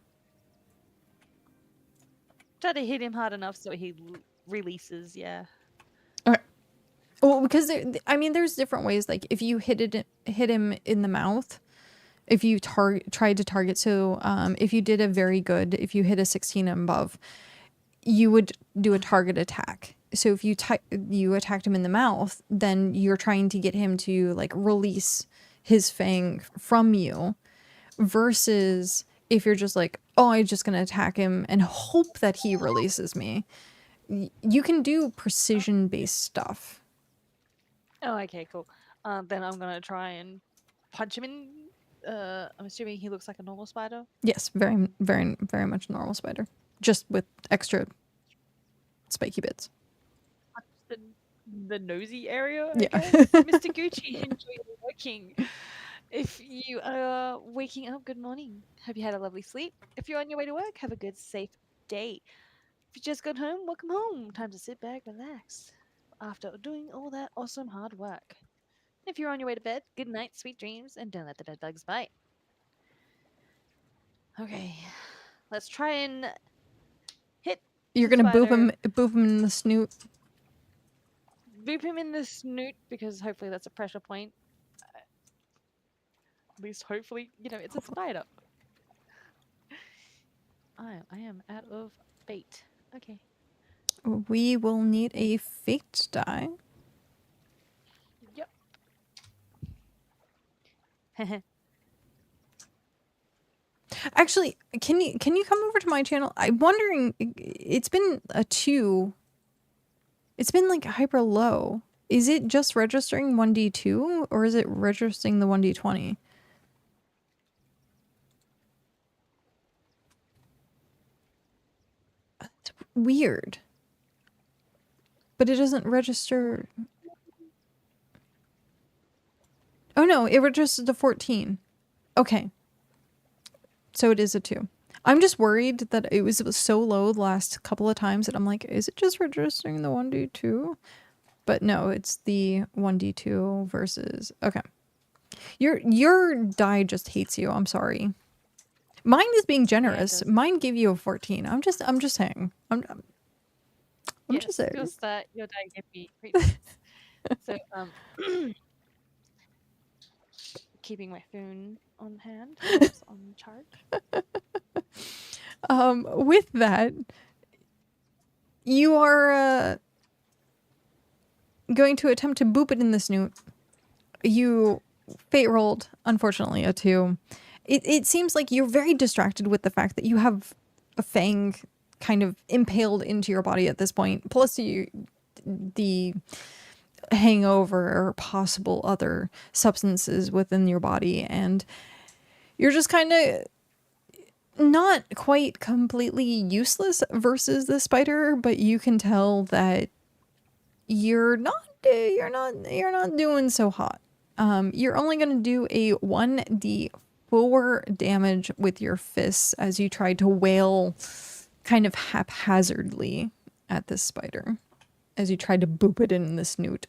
Try to hit him hard enough so he releases, yeah. Okay. Well, because there's different ways. Like if you hit him in the mouth, if you tried to target. So if you did a very good, if you hit a 16 and above, you would do a target attack. So if you attacked him in the mouth, then you're trying to get him to like release his fang from you, versus if you're just like, oh, I'm just gonna attack him and hope that he releases me. You can do precision based stuff. Oh, okay, cool. Then I'm gonna try and punch him in. I'm assuming he looks like a normal spider. Yes, very, very, very much normal spider, just with extra spiky bits. The nosy area, Yeah. I guess. Mr. Gucci, enjoy your working. If you are waking up, good morning. Hope you had a lovely sleep. If you're on your way to work, have a good, safe day. If you just got home, welcome home. Time to sit back, relax after doing all that awesome hard work. If you're on your way to bed, good night, sweet dreams, and don't let the dead bugs bite. Okay, let's try and hit You're gonna Spider. boop him in the snoot. Boop him in the snoot because hopefully that's a pressure point. At least hopefully, you know, it's a spider. I am out of bait. Okay. We will need a fate die. Yep. Actually, can you come over to my channel? I'm wondering. It's been a 2. It's been like hyper low. Is it just registering 1d2 or is it registering the 1d20? It's weird. But it doesn't register. Oh no, it registers the 14. Okay. So it is a 2. I'm just worried that it was so low the last couple of times that I'm like, is it just registering the 1d2? But no, it's the 1d2 versus... Okay. Your die just hates you. I'm sorry. Mine is being generous. Yeah, Mine gave you a 14. I'm just saying. I'm yes, just saying. Your die gave me great. So keeping my phone on hand, it's on charge. With that, you are going to attempt to boop it in the snoot. You fate rolled, unfortunately, a 2. It seems like you're very distracted with the fact that you have a fang kind of impaled into your body at this point, plus the hangover or possible other substances within your body, and you're just kind of not quite completely useless versus the spider, but you can tell that you're not doing so hot. You're only going to do a 1d4 damage with your fists as you try to wail kind of haphazardly at this spider as you try to boop it in the snoot.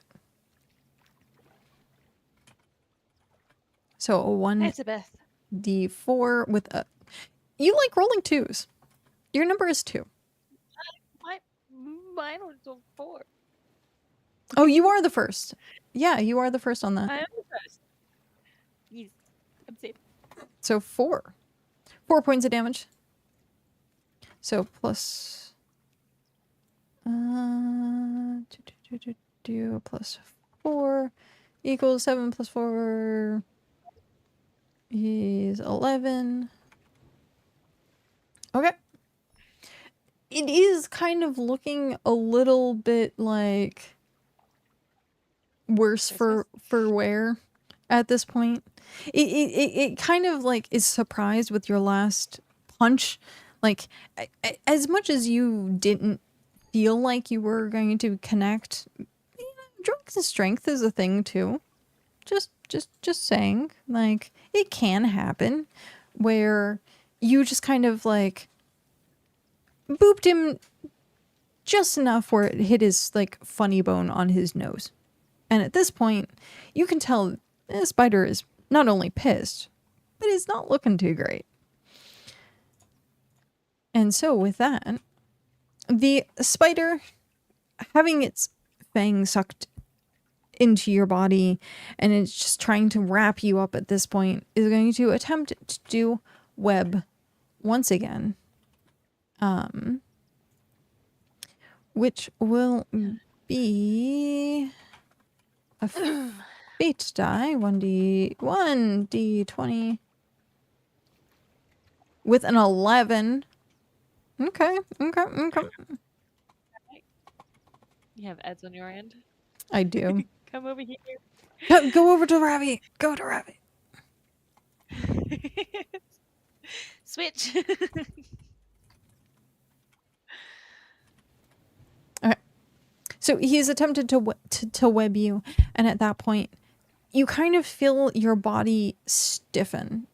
So a 1d4 with a... You like rolling 2s. Your number is 2. Mine was a 4. Oh, you are the first. Yeah, you are the first on that. I am the first. Yes, I'm safe. So 4. 4 points of damage. So plus... plus 4 equals 7 plus 4 is 11. Okay. It is kind of looking a little bit like worse for wear at this point. It kind of like is surprised with your last punch. Like as much as you didn't feel like you were going to connect, you know, drugs and strength is a thing too. Just saying, like it can happen where you just kind of like booped him just enough where it hit his like funny bone on his nose. And at this point, you can tell the spider is not only pissed, but it's not looking too great. And so with that, the spider, having its fang sucked into your body and it's just trying to wrap you up at this point, is going to attempt to do web once again. Which will be a fate die, 1d20 with an 11. Okay. You have ads on your end? I do. Come over here. Go over to Ravi. Go to Ravi. Switch. Okay. So he's attempted to web you, and at that point, you kind of feel your body stiffen.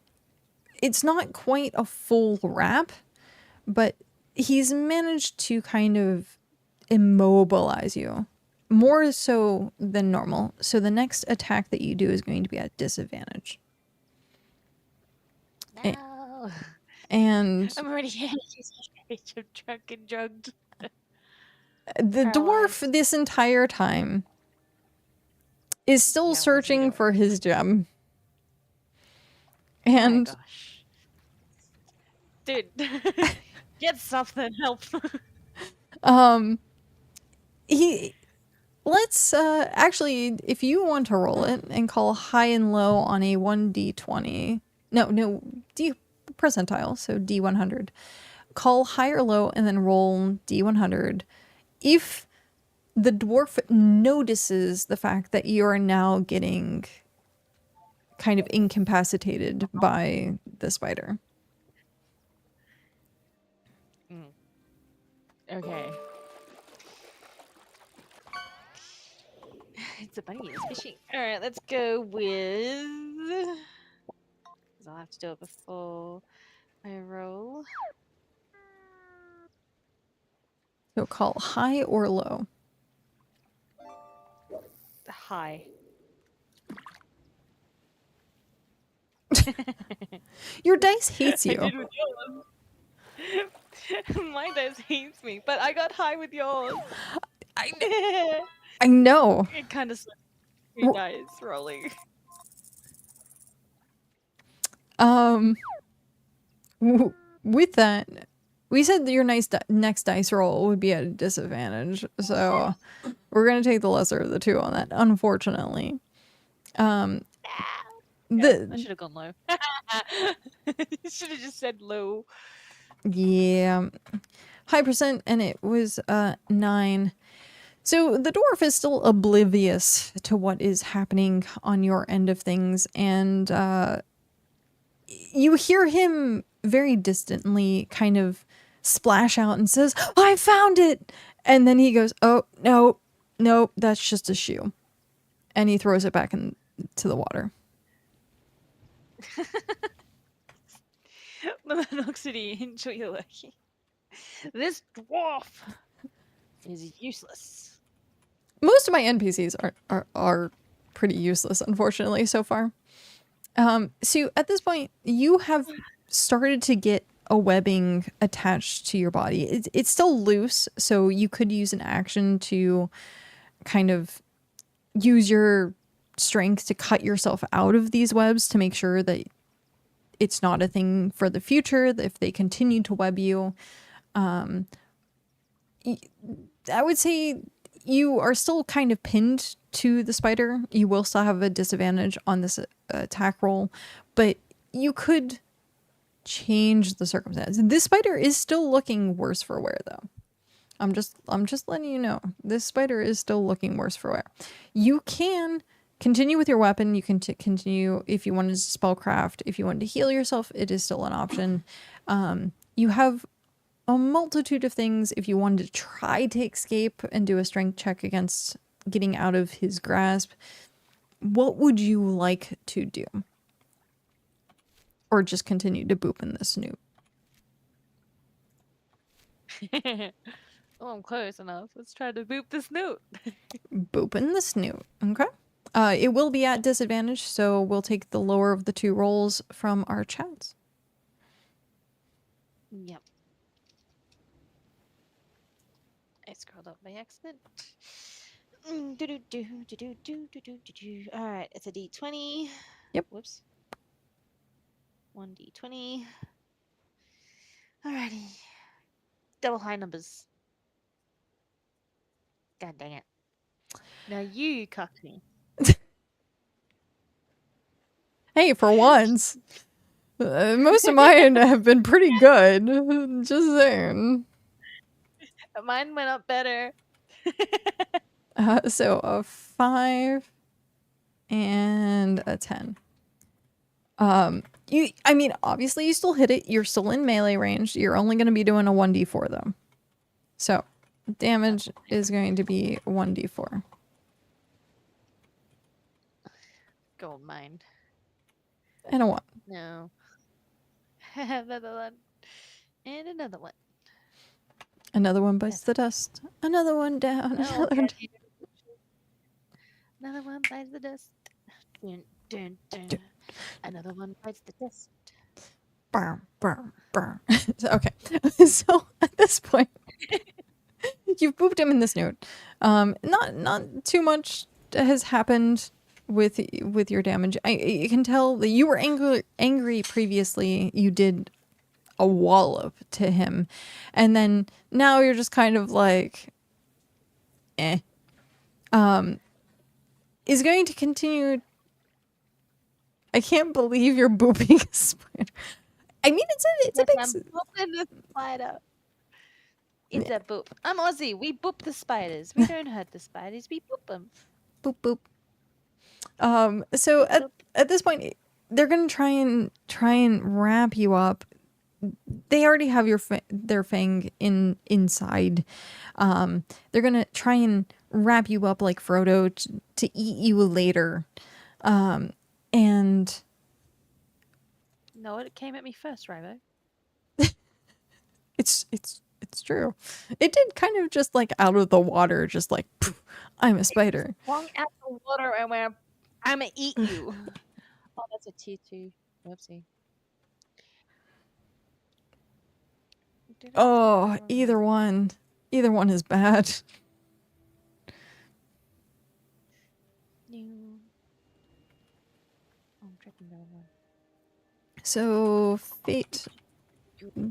It's not quite a full wrap, but he's managed to kind of immobilize you. More so than normal. So the next attack that you do is going to be at disadvantage. No. And I'm already I'm drunk and drugged. The dwarf Paralyzed. this entire time is still Yeah, what's he searching doing? for his gem. Oh my And gosh. Dude. Get something, help. he let's actually, if you want to roll it and call high and low on a 1d20. No, D percentile, so D100. Call high or low and then roll D100. If the dwarf notices the fact that you are now getting kind of incapacitated by the spider. Okay. It's a bunny, it's fishing. Alright, let's go with... 'cause I'll have to do it before I roll. So call high or low. High. Your dice hates I you. did with yours. My dice hates me, but I got high with yours. I know. It kind of slipped 3 dice rolling. With that, we said that your next dice roll would be at a disadvantage, so we're gonna take the lesser of the two on that, unfortunately. I should have gone low. Should have just said low. Yeah, high percent, and it was 9. So the dwarf is still oblivious to what is happening on your end of things, and you hear him very distantly kind of splash out and says, "I found it!" And then he goes, "Oh, no, that's just a shoe." And he throws it back into the water. Minoxidity, enjoy your working. This dwarf is useless. Most of my NPCs are pretty useless, unfortunately, so far. So at this point, you have started to get a webbing attached to your body. It's still loose, so you could use an action to kind of use your strength to cut yourself out of these webs to make sure that it's not a thing for the future, if they continue to web you. I would say you are still kind of pinned to the spider. You will still have a disadvantage on this attack roll, but you could change the circumstance. This spider is still looking worse for wear, though. I'm just letting you know. This spider is still looking worse for wear. You can continue with your weapon. You can continue if you wanted to spellcraft. If you wanted to heal yourself, it is still an option. You have a multitude of things if you wanted to try to escape and do a strength check against getting out of his grasp. What would you like to do? Or just continue to boop in the snoot? Oh, I'm close enough. Let's try to boop the snoot. Boop in the snoot. Okay. It will be at disadvantage, so we'll take the lower of the two rolls from our chats. Yep. I scrolled up by accident. Alright, it's a d20. Yep. Whoops. 1d20. Alrighty. Double high numbers. God dang it. Now you cucked me. Hey, for once. Most of mine have been pretty good. Just saying. Mine went up better. So a 5 and a 10. I mean, obviously you still hit it. You're still in melee range. You're only going to be doing a 1d4 though. So damage is going to be 1d4. Gold mine. And a 1. No. Another one. And another one. Another one bites the dust. Another one down. Oh, Another one yeah, another one bites the dust. Dun, dun, dun. Another one bites the dust. Burr, burr, burr. Okay. So at this point, you've booped booped him in the snoot. Not too much has happened with your damage. You can tell that you were angry previously. You did a wallop to him, and then now you're just kind of like, eh. Is going to continue. I can't believe you're booping a spider. I mean, it's a big. I'm booping the spider. It's a boop. I'm Aussie. We boop the spiders. We don't hurt the spiders. We boop them. Boop boop. So at this point, they're gonna try and wrap you up. They already have their fang inside. They're gonna try and wrap you up like Frodo to eat you later. And no, it came at me first, Rivo. it's true. It did kind of just like out of the water, just like poof, I'm a spider. Swung out the water and went, I'm gonna eat you. Oh, that's a tier 2. Whoopsie. Oh, either one is bad. So fate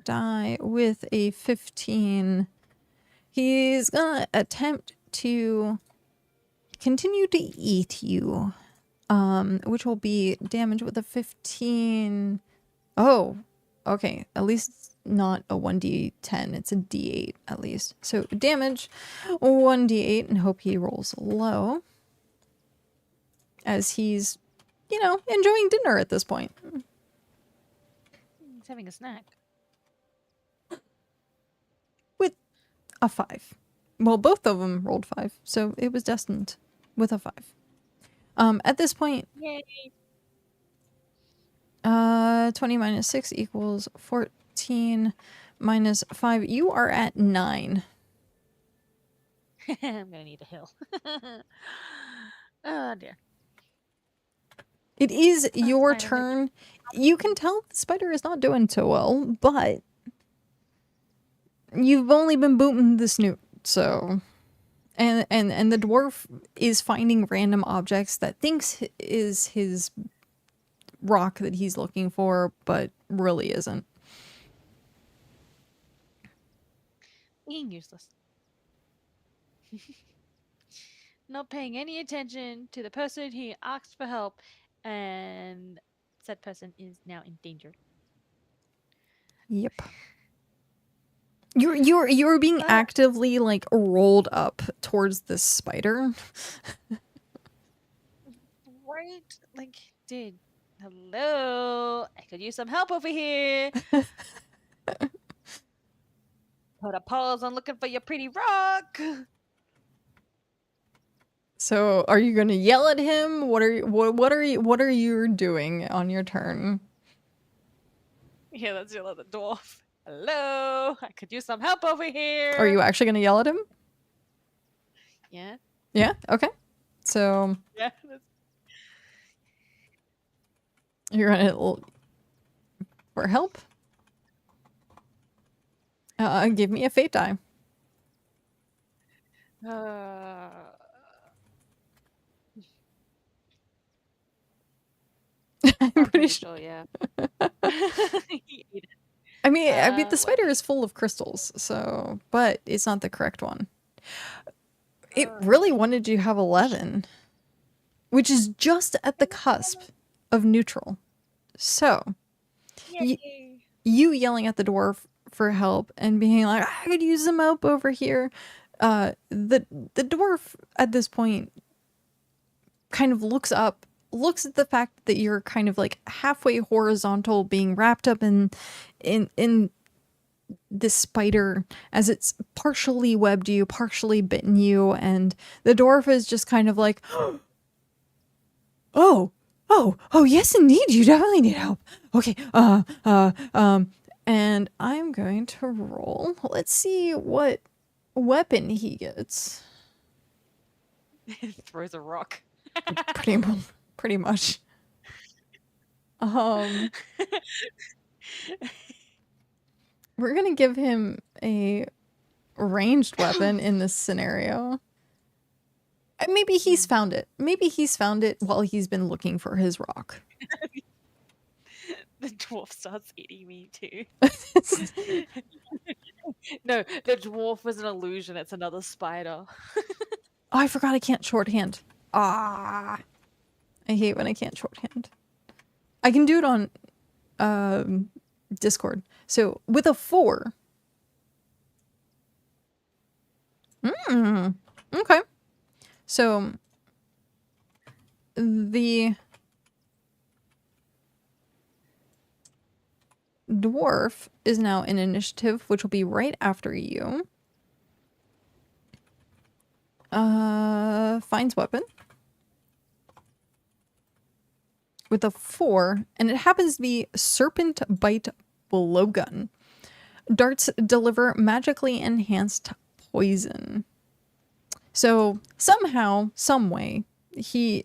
die with a 15. He's gonna attempt to continue to eat you, which will be damage with a 15. Oh, okay. At least it's not a 1d10. It's a d8 at least. So damage 1d8, and hope he rolls low, as he's, enjoying dinner at this point. He's having a snack. With a 5. Well, both of them rolled 5, so it was destined with a 5. At this point, yay. 20 minus 6 equals 14 minus 5. You are at 9. I'm gonna need a hill. Oh dear. It is your turn. You can tell the spider is not doing so well, but you've only been booting the snoot, so... And the dwarf is finding random objects that thinks is his rock that he's looking for, but really isn't. Being useless. Not paying any attention to the person he asked for help, and said person is now in danger. Yep. You're being actively like rolled up towards this spider. Right? Like, dude, hello. I could use some help over here. Put a pause on looking for your pretty rock. So, are you gonna yell at him? What are you doing on your turn? Yeah, let's yell at the dwarf. Hello, I could use some help over here. Are you actually gonna yell at him? Yeah. Yeah. Okay. So. Yeah. You're gonna for help. Give me a fate die. I'm pretty sure. Yeah. I mean, the spider is full of crystals, so, but it's not the correct one. It really wanted you to have 11, which is just at the cusp of neutral. So, you yelling at the dwarf for help and being like, I could use some help over here. The dwarf at this point kind of looks at the fact that you're kind of like halfway horizontal, being wrapped up in this spider as it's partially webbed you, partially bitten you, and the dwarf is just kind of like, oh, yes, indeed, you definitely need help. Okay, and I'm going to roll. Let's see what weapon he gets. Throws a rock. Pretty much. We're gonna give him a ranged weapon in this scenario. Maybe he's found it. Maybe he's found it while he's been looking for his rock. The dwarf starts eating me too. No, the dwarf was an illusion. It's another spider. Oh, I forgot I can't shorthand. Ah, I hate when I can't shorthand. I can do it on Discord. So with a 4. Okay. So the dwarf is now in initiative, which will be right after you. Finds weapon with a 4, and it happens to be Serpent Bite Blowgun. Darts deliver magically enhanced poison. So somehow, some way, he,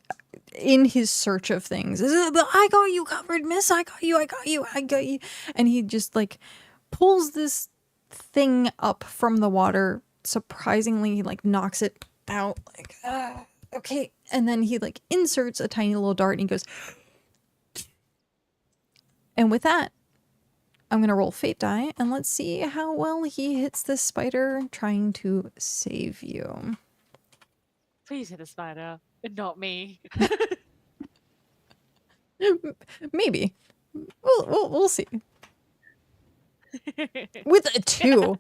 in his search of things, I got you covered, miss. I got you. And he just like pulls this thing up from the water. Surprisingly, he like knocks it out. Like, okay. And then he like inserts a tiny little dart and he goes. And with that, I'm going to roll fate die and let's see how well he hits this spider trying to save you. Please hit a spider, and not me. Maybe. We'll see. With a 2.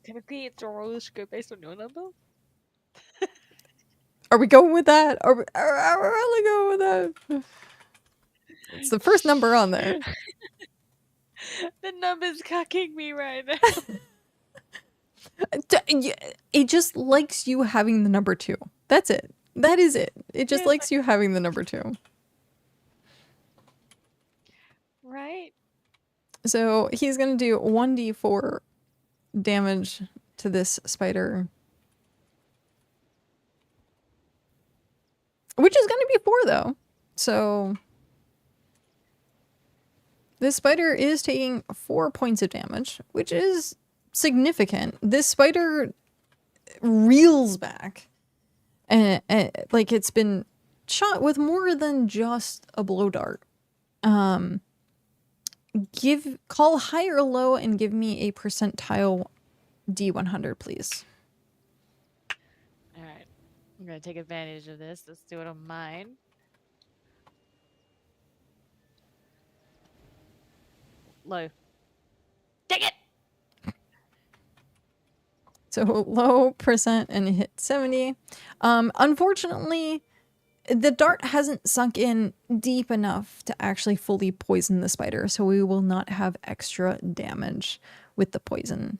Technically, it's a roller scope based on your number. Are we going with that? Are we really going with that? It's the first number on there. The number's cucking me right now. It just likes you having the number 2. That's it. That is it. It just likes you having the number 2. Right? So he's going to do 1d4 damage to this spider. Which is going to be 4 though. So this spider is taking 4 points of damage, which is significant. This spider reels back and like it's been shot with more than just a blow dart. Call high or low and give me a percentile D100, please. All right. I'm going to take advantage of this. Let's do it on mine. Low. Dang it! So low percent and hit 70. Unfortunately, the dart hasn't sunk in deep enough to actually fully poison the spider, so we will not have extra damage with the poison.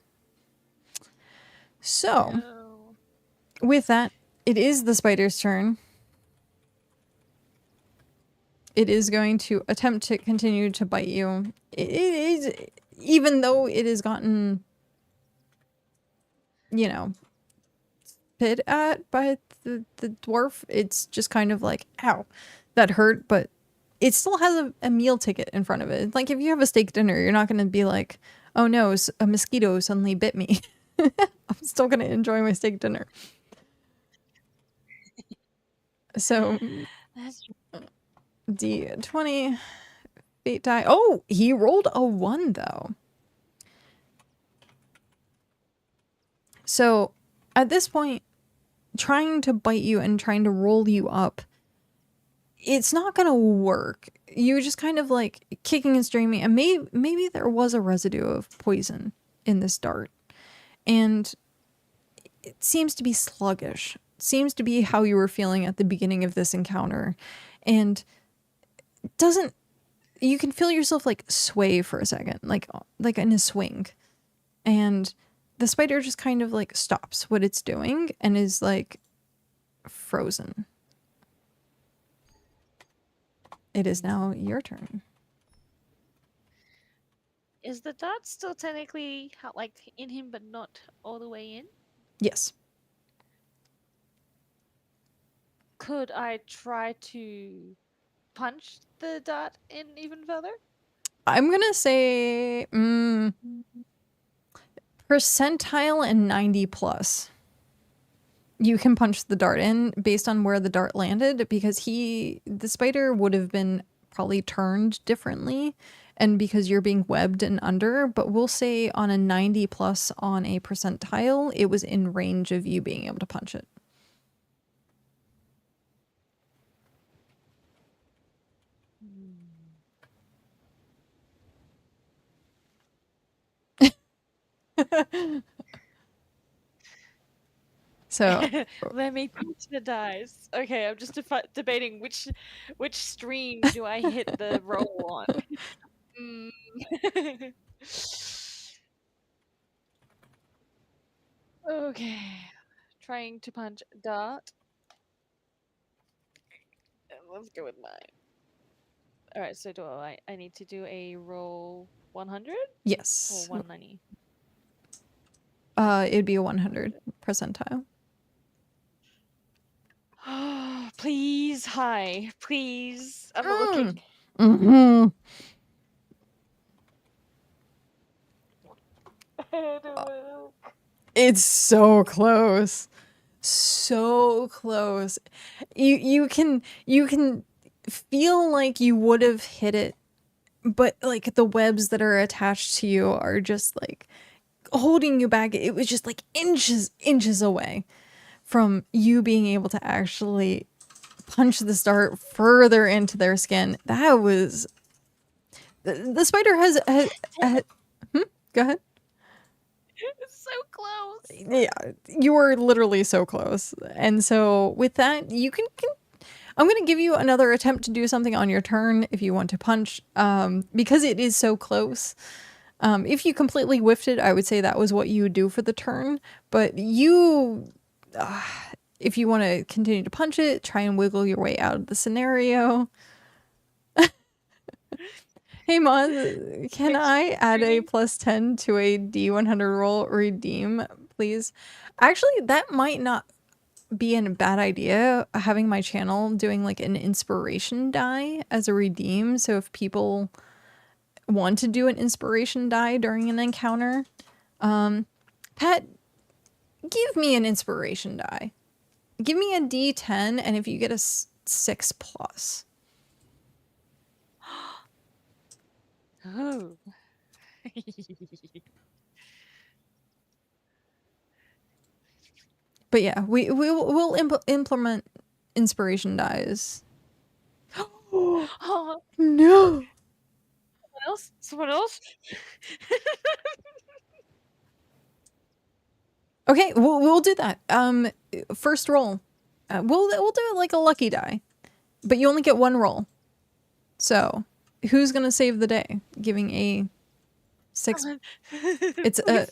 So, No. with that, it is the spider's turn. It is going to attempt to continue to bite you. It is, even though it has gotten, you know, spit at by the dwarf, it's just kind of like, ow, that hurt, but it still has a meal ticket in front of it. Like, if you have a steak dinner, you're not going to be like, oh no, a mosquito suddenly bit me. I'm still going to enjoy my steak dinner. So, That's D20, fate die. Oh, he rolled a 1 though. So, at this point, trying to bite you and trying to roll you up, it's not gonna work. You just kind of like kicking and streaming, and maybe there was a residue of poison in this dart, and it seems to be sluggish. It seems to be how you were feeling at the beginning of this encounter, and doesn't. You can feel yourself like sway for a second, like in a swing, and the spider just kind of like stops what it's doing and is like frozen. It is now your turn. Is the dart still technically like in him, but not all the way in? Yes. Could I try to punch the dart in even further? I'm gonna say percentile and 90 plus. You can punch the dart in based on where the dart landed, because the spider would have been probably turned differently, and because you're being webbed and under, but we'll say on a 90 plus on a percentile, it was in range of you being able to punch it. So let me punch the dice. Okay, I'm just debating which stream do I hit the roll on. Okay, trying to punch dart. Let's go with mine. All right, so do I need to do a roll 100? yes, Or 190? it'd be a 100 percentile. Please, hi, please. I'm not looking. Mm-hmm. It's so close. So close. You can feel like you would have hit it, but like the webs that are attached to you are just like holding you back. It was just like inches away from you being able to actually punch the dart further into their skin. That was the spider has go ahead. It's so close. Yeah, you were literally so close. And so with that, you can I'm going to give you another attempt to do something on your turn if you want to punch, because it is so close. If you completely whiffed it, I would say that was what you would do for the turn. But you, if you want to continue to punch it, try and wiggle your way out of the scenario. Hey Mon, can I add a +10 to a D100 roll redeem, please? Actually, that might not be a bad idea, having my channel doing like an inspiration die as a redeem. So if people want to do an inspiration die during an encounter, Pat, give me an inspiration die. Give me a D10, and if you get a 6 plus. Oh. But yeah, we'll implement inspiration dies. Oh, No. Someone else? Okay, we'll do that. First roll. We'll do it like a lucky die, but you only get one roll. So, who's gonna save the day? Giving a 6. It's a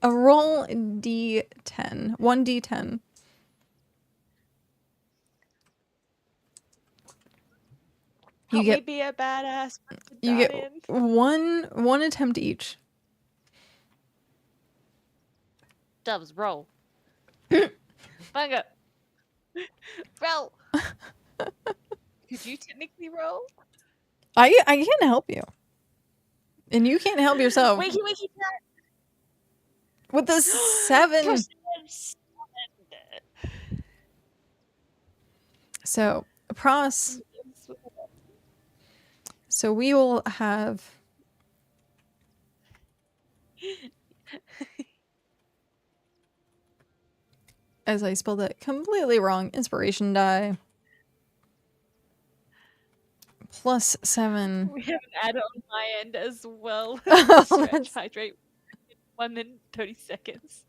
roll D10. 1d10. Help me be a badass. You get one attempt each. Doves, roll. Bunga. Roll. Could you technically roll? I can't help you. And you can't help yourself. Wakey, with the 7. So, Pros. So we will have... As I spelled it completely wrong, inspiration die. +7. We have an add on my end as well. Stretch hydrate. 1 minute 30 seconds.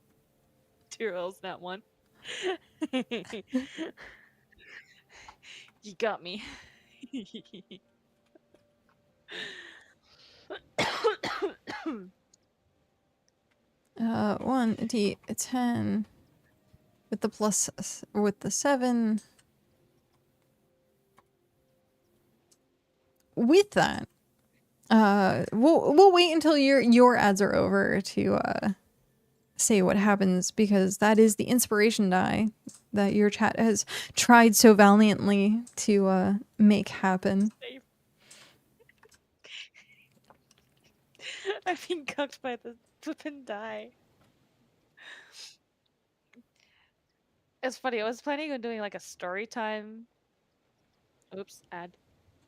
2 rolls, not 1. You got me. 1d10 with the 7. With that, we'll wait until your ads are over to say what happens, because that is the inspiration die that your chat has tried so valiantly to make happen. I've been cooked by the flippin' die. It's funny. I was planning on doing like a story time. Oops, ad.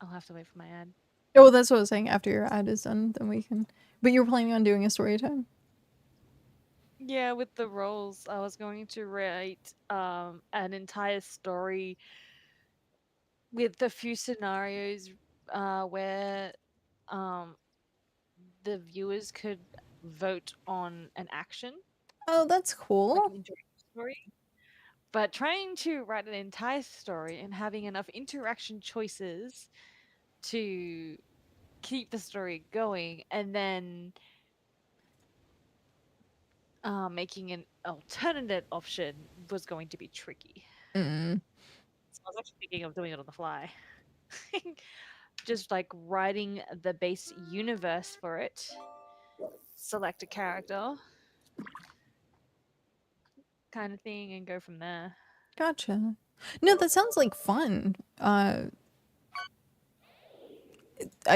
I'll have to wait for my ad. Oh, that's what I was saying. After your ad is done, then we can. But you're planning on doing a story time? Yeah, with the roles, I was going to write an entire story with a few scenarios where the viewers could vote on an action, Oh, that's like cool. an interactive story. But trying to write an entire story and having enough interaction choices to keep the story going, and then making an alternate option was going to be tricky. Mm. So I was actually thinking of doing it on the fly. Just like writing the base universe for it, select a character, kind of thing, and go from there. Gotcha. No, that sounds like fun. I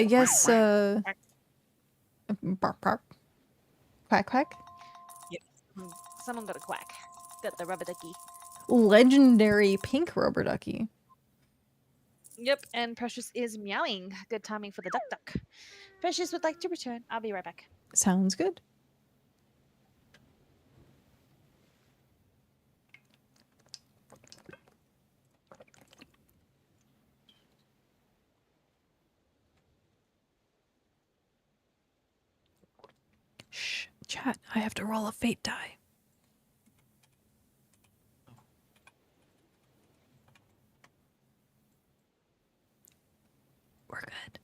guess, bark, bark. Quack, quack. Yep. Someone got a quack. Got the rubber ducky. Legendary pink rubber ducky. Yep, and Precious is meowing. Good timing for the duck duck. Precious would like to return. I'll be right back. Sounds good. Shh, chat. I have to roll a fate die. We're good.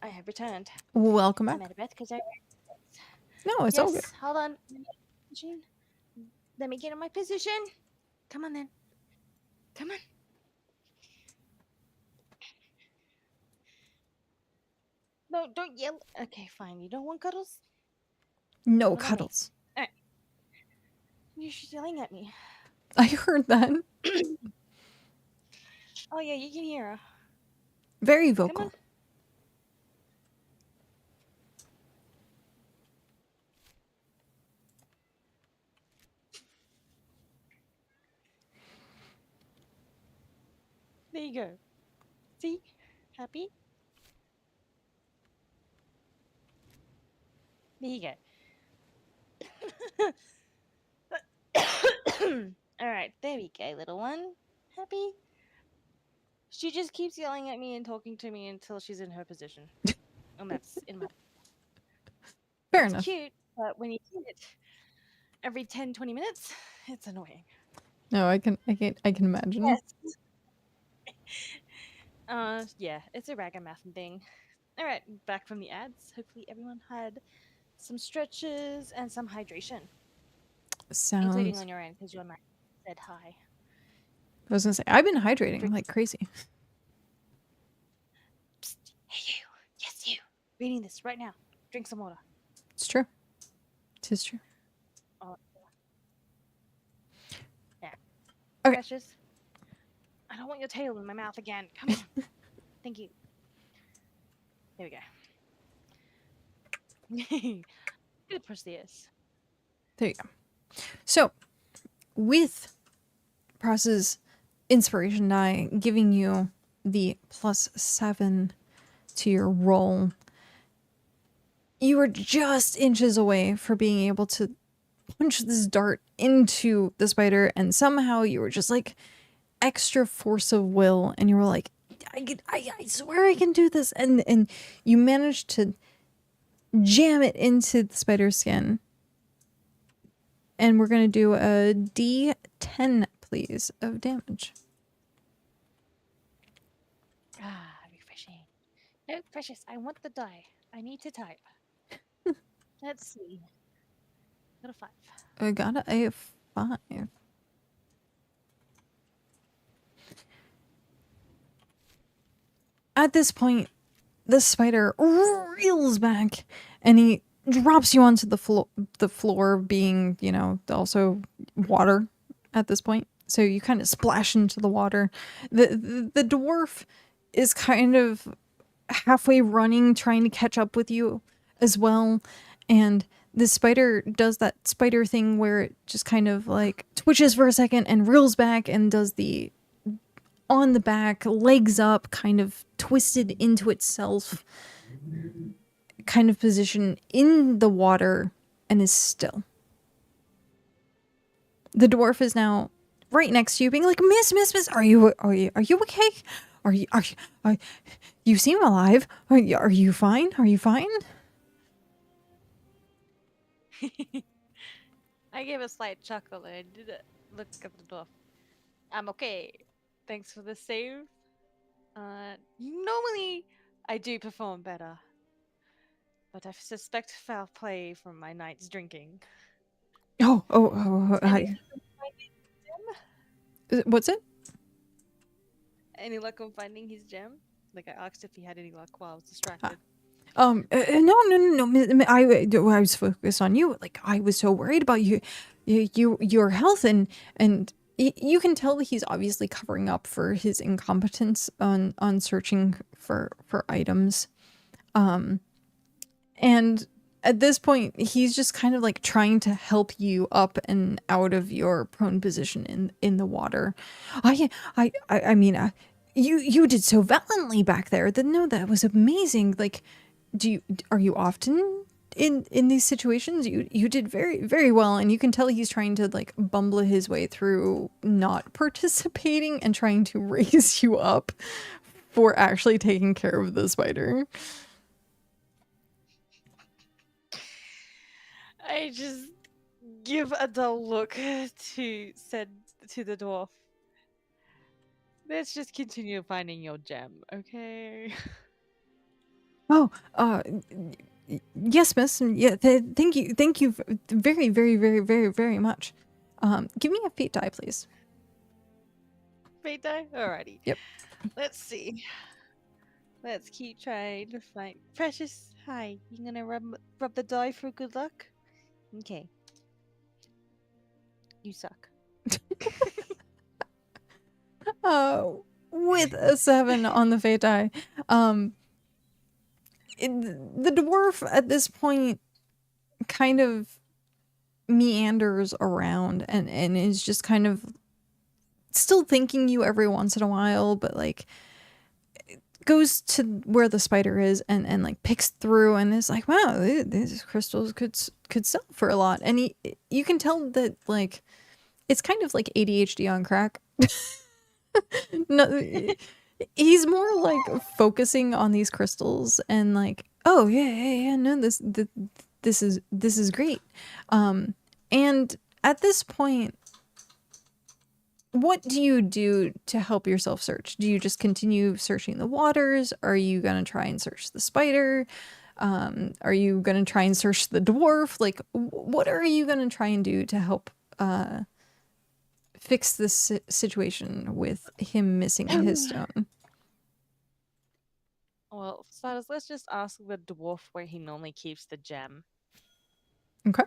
I have returned. Welcome I'm back. out of breath because I. No, it's yes, all good. hold on. Let me get in my position. Come on then. Come on. No, don't yell. Okay, fine. You don't want cuddles? No What about me? cuddles. You're just yelling at me. I heard that. Oh yeah, you can hear her. Very Come vocal. on. There you go. See? Happy? There you go. Alright, there we go, little one. Happy? She just keeps yelling at me and talking to me until she's in her position. And that's in my. Fair It's enough. cute, but when you do it every 10-20 minutes, it's annoying. No, I can imagine. Yes. Yeah, it's a ragamuffin thing. Alright, back from the ads. Hopefully everyone had some stretches and some hydration. Including Sounds. on your end, because your mic said hi. I was gonna say I've been hydrating like crazy. Psst, hey you. Yes, you. Reading this right now. Drink some water. It's true. It is true. Oh, yeah. Okay. Precious. I don't want your tail in my mouth again. Come on. Thank you. There we go. Good Perseus. There you go. So, with Process Inspiration Die giving you the +7 to your roll, you were just inches away from being able to punch this dart into the spider, and somehow you were just like extra force of will, and you were like, I swear I can do this, and you managed to jam it into the spider's skin. And we're gonna do a D10, please, of damage. Ah, refreshing. No, Precious, I want the die. I need to type. Let's see. Got a 5. I got a 5. At this point, the spider reels back and he drops you onto the floor, being, you know, also water at this point. So you kind of splash into the water. The dwarf is kind of halfway running, trying to catch up with you as well. And the spider does that spider thing where it just kind of like twitches for a second and reels back and does the on the back, legs up, kind of twisted into itself kind of position in the water and is still. The dwarf is now right next to you, being like, Miss, are you okay? You seem alive. Are you fine? Are you fine? I gave a slight chuckle and I did look at the dwarf. I'm okay. Thanks for the save. Normally I do perform better, but I suspect foul play from my night's drinking. What's it? Any luck on finding his gem? Like, I asked if he had any luck while I was distracted. No. I was focused on you. Like, I was so worried about your health, and you can tell that he's obviously covering up for his incompetence on searching for items. And at this point, he's just kind of like trying to help you up and out of your prone position in the water. I mean, you did so valiantly back there. That was amazing. Like, are you often in these situations? You did very, very well, and you can tell he's trying to like bumble his way through not participating and trying to raise you up for actually taking care of the spider. I just give a dull look to the dwarf. Let's just continue finding your gem, okay? Oh, yes, miss. Yeah, thank you very, very, very, very, very much. Give me a fate die, please. Fate die? Alrighty. Yep. Let's see. Let's keep trying to find... Precious, hi. You gonna rub the die for good luck? Okay. You suck. With a 7 on the fate die. The dwarf at this point kind of meanders around and is just kind of still thanking you every once in a while, but like goes to where the spider is and like picks through and is like, wow, these crystals could sell for a lot. And you can tell that like it's kind of like ADHD on crack. No, he's more like focusing on these crystals and like, oh yeah, no, this is great. And at this point, what do you do to help yourself search? Do you just continue searching the waters? Are you gonna try and search the spider? Are you gonna try and search the dwarf? Like, what are you gonna try and do to help fix this situation with him missing his stone? Well, for starters, let's just ask the dwarf where he normally keeps the gem. Okay.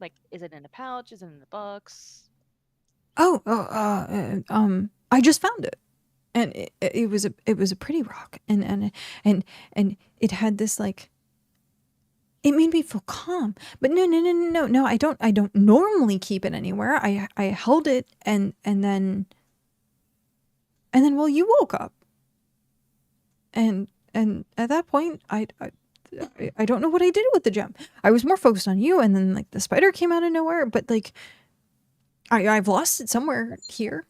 Like, is it in a pouch? Is it in a box? I just found it, and it was a pretty rock, and it had this like. It made me feel calm, but no. I don't normally keep it anywhere. I held it, and then well, you woke up, and at that point, I don't know what I did with the gem. I was more focused on you, and then like the spider came out of nowhere, but like. I've lost it somewhere here.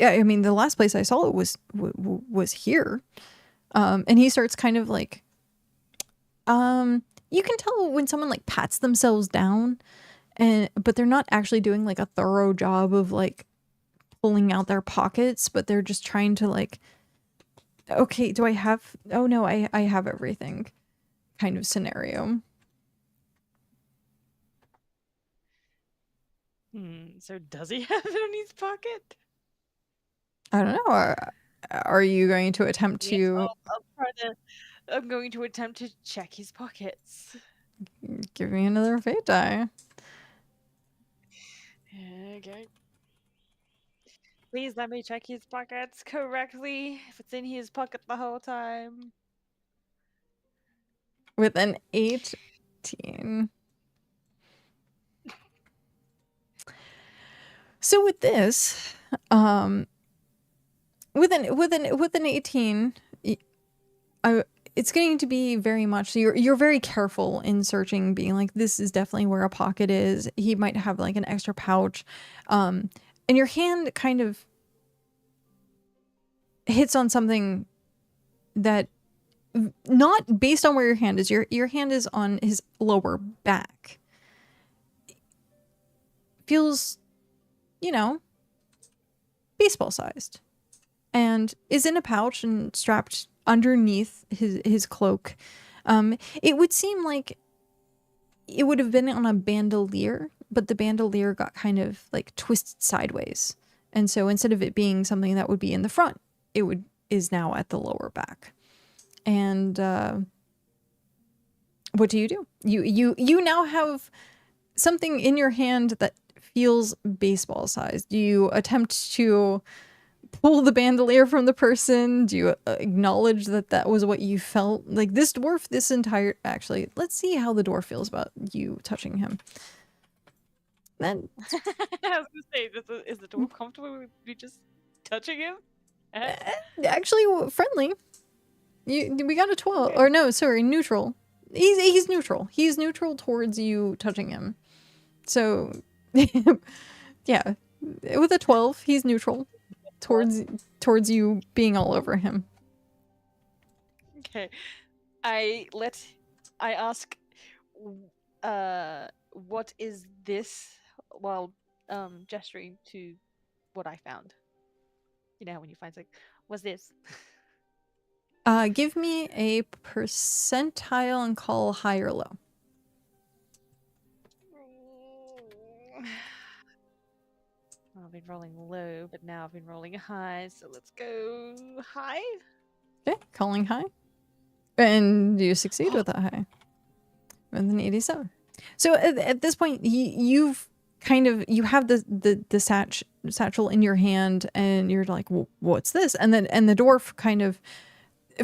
I mean, the last place I saw it was here. And he starts kind of like, you can tell when someone like pats themselves down, but they're not actually doing like a thorough job of like pulling out their pockets, but they're just trying to like, okay, do I have? Oh no, I have everything, kind of scenario. So does he have it in his pocket? I don't know. Are you going to attempt to? Yes, I'm going to attempt to check his pockets. Give me another fate die. Okay. Please let me check his pockets correctly. If it's in his pocket the whole time. With an 18. So with this, with an 18, it's going to be very much, so you're very careful in searching, being like, this is definitely where a pocket is. He might have like an extra pouch. And your hand kind of hits on something that, not based on where your hand is. Your hand is on his lower back. Feels, you know, baseball sized, and is in a pouch and strapped underneath his cloak. It would seem like it would have been on a bandolier, but the bandolier got kind of like twisted sideways, and so instead of it being something that would be in the front, it is now at the lower back. And what do? You now have something in your hand that feels baseball sized. Do you attempt to pull the bandolier from the person? Do you acknowledge that was what you felt? Like this dwarf, actually, let's see how the dwarf feels about you touching him. Then I was gonna say, is the dwarf comfortable with me just touching him? actually friendly. We got a 12, or no, sorry, neutral. He's neutral. He's neutral towards you touching him. So, yeah, with a 12, he's neutral towards you being all over him. Okay, I ask, what is this? While gesturing to what I found. You know when you find like, what's this? Give me a percentile and call high or low. I've been rolling low, but now I've been rolling high, so let's go high. Okay, calling high. And you succeed with that high. With an 87. So at this point, you've kind of, you have the satchel in your hand, and you're like, well, what's this? And the dwarf kind of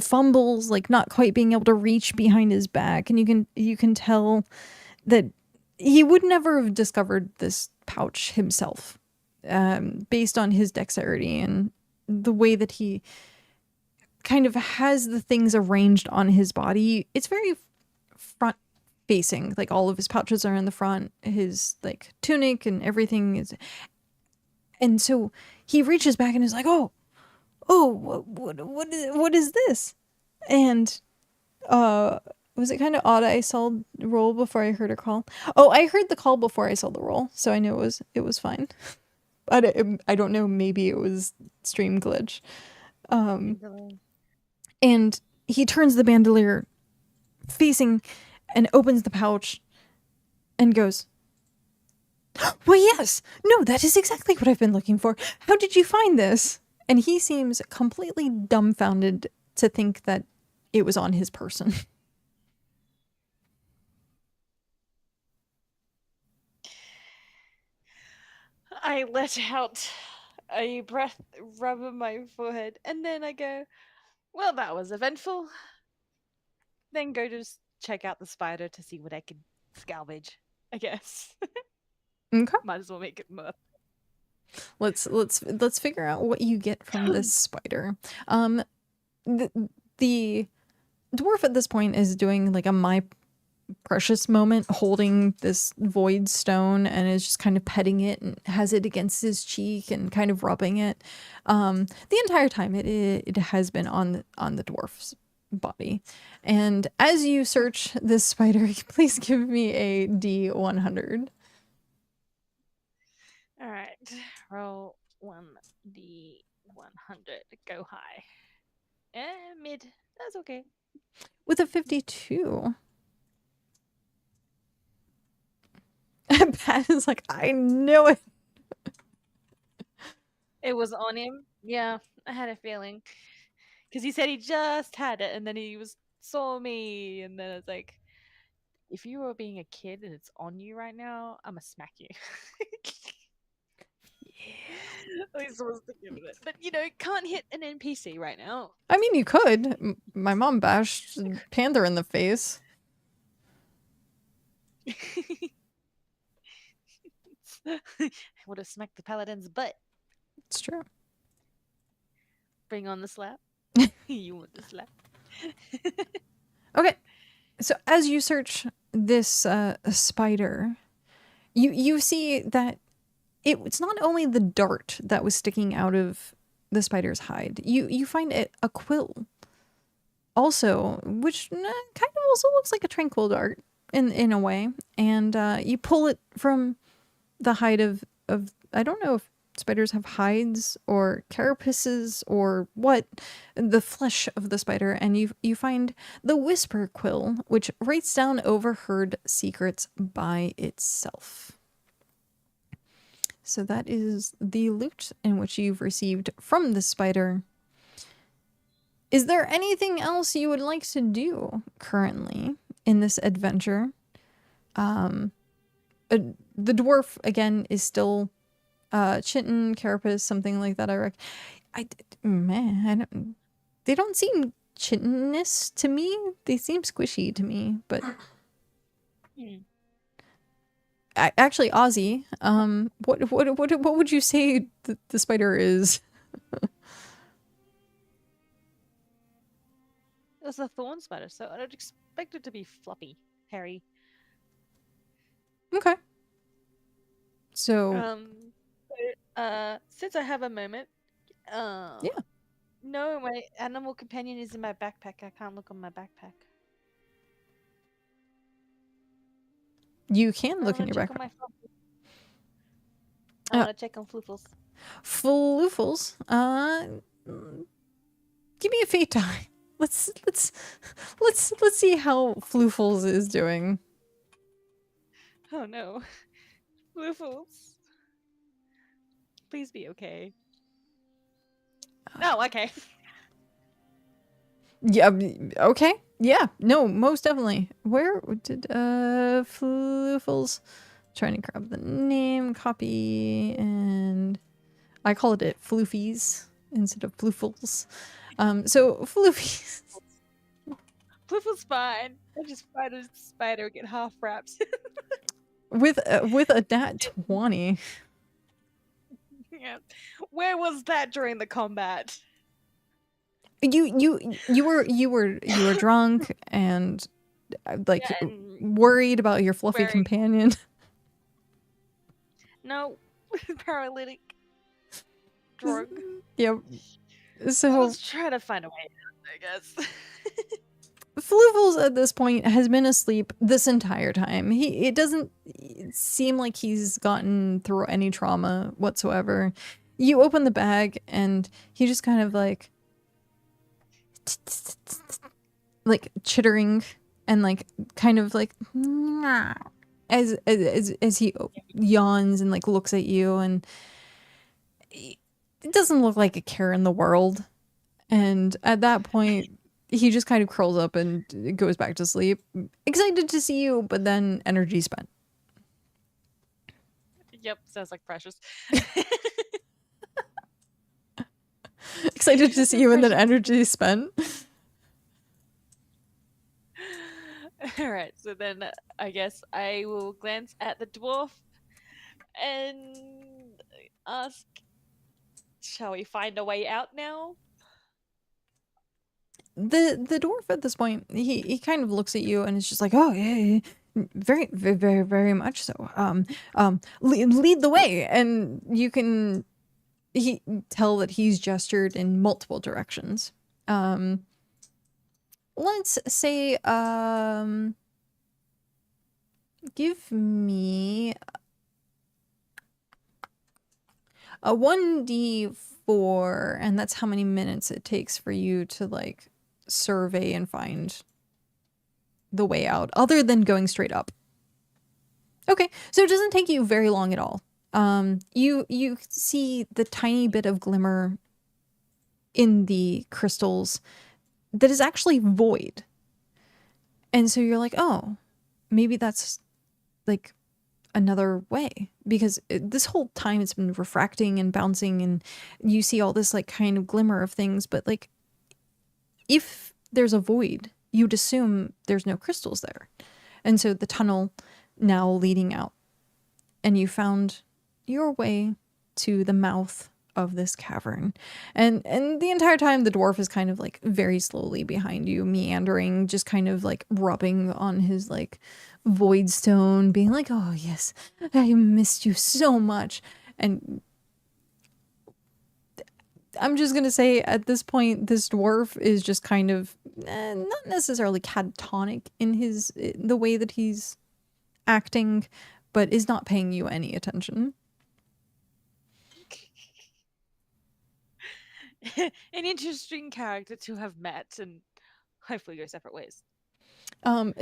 fumbles, like not quite being able to reach behind his back, and you can tell that he would never have discovered this pouch himself, based on his dexterity and the way that he kind of has the things arranged on his body. It's very front facing, like all of his pouches are in the front, his like tunic and everything is, and so he reaches back and is like, oh, what is this? And was it kind of odd? I saw the roll before I heard a call. Oh, I heard the call before I saw the roll, so I knew it was fine. I don't know, maybe it was stream glitch. And he turns the bandolier facing and opens the pouch and goes, well, yes, no, that is exactly what I've been looking for. How did you find this? And he seems completely dumbfounded to think that it was on his person. I let out a breath, rubbing my forehead, and then I go, well, that was eventful. Then go to check out the spider to see what I can salvage, I guess. Okay. Might as well make it more. Let's figure out what you get from this spider. The dwarf at this point is doing like a my precious moment, holding this void stone, and is just kind of petting it and has it against his cheek and kind of rubbing it. The entire time it has been on the dwarf's body. And as you search this spider, please give me a D100. All right, roll 1d100. Go high. Mid. That's okay. With a 52. Pat is like, I knew it. It was on him. Yeah, I had a feeling. Because he said he just had it, and then he saw me, and then it's like, if you were being a kid and it's on you right now, I'm gonna smack you. At least I was thinking of it. But you know, can't hit an NPC right now. I mean, you could. My mom bashed Panther in the face. Would have smacked the paladin's butt. It's true. Bring on the slap. You want the slap. Okay, so as you search this spider, you see that it's not only the dart that was sticking out of the spider's hide. You find a quill also, which kind of also looks like a tranquil dart in a way, and you pull it from the hide of I don't know if spiders have hides or carapaces or what, the flesh of the spider, and you find the whisper quill, which writes down overheard secrets by itself. So that is the loot in which you've received from the spider. Is there anything else you would like to do currently in this adventure? The dwarf again is still chitin, carapace, something like that. They don't seem chitinous to me. They seem squishy to me, but actually, Ozzy, what would you say the spider is? It was a thorn spider, so I'd expect it to be floppy, hairy. Okay. So since I have a moment, yeah. No, my animal companion is in my backpack. I can't look on my backpack. You can look in your backpack. I want to check on Floofles. Floofles. Give me a fate die. Let's see how Floofles is doing. Oh no, Floofles. Please be okay. Oh, okay. Yeah, okay. Yeah, no, most definitely. Where did Floofles? Trying to grab the name, copy, and I called it Floofies instead of Floofles. So Floofies. Floofles fine. I just find a spider get half wrapped. with a nat 20. Yeah. Where was that during the combat? You were drunk and like worried about your fluffy companion. No, paralytic. Drug. Yep. So I was trying to find a way out, I guess. Floofles at this point has been asleep this entire time. It doesn't seem like he's gotten through any trauma whatsoever. You open the bag and he just kind of like chittering and like kind of like as he yawns and like looks at you, and it doesn't look like a care in the world. And at that point he just kind of curls up and goes back to sleep, excited to see you, but then energy spent. Yep, sounds like Precious. Excited to see you and then energy spent. Alright, so then I guess I will glance at the dwarf and ask, shall we find a way out now? The dwarf at this point, he kind of looks at you and is just like, oh yeah, very, very, very much so. Lead the way. And you can tell that he's gestured in multiple directions. Let's say, give me a 1d4, and that's how many minutes it takes for you to like survey and find the way out, other than going straight up. Okay, so it doesn't take you very long at all. You see the tiny bit of glimmer in the crystals that is actually void. And so you're like, oh, maybe that's like another way, because this whole time it's been refracting and bouncing, and you see all this like kind of glimmer of things, but like if there's a void, you'd assume there's no crystals there. And so the tunnel now leading out, and you found your way to the mouth of this cavern. And the entire time the dwarf is kind of like very slowly behind you, meandering, just kind of like rubbing on his like void stone, being like, oh yes, I missed you so much. And I'm just gonna say at this point, this dwarf is just kind of not necessarily catatonic in the way that he's acting, but is not paying you any attention. An interesting character to have met and hopefully go separate ways.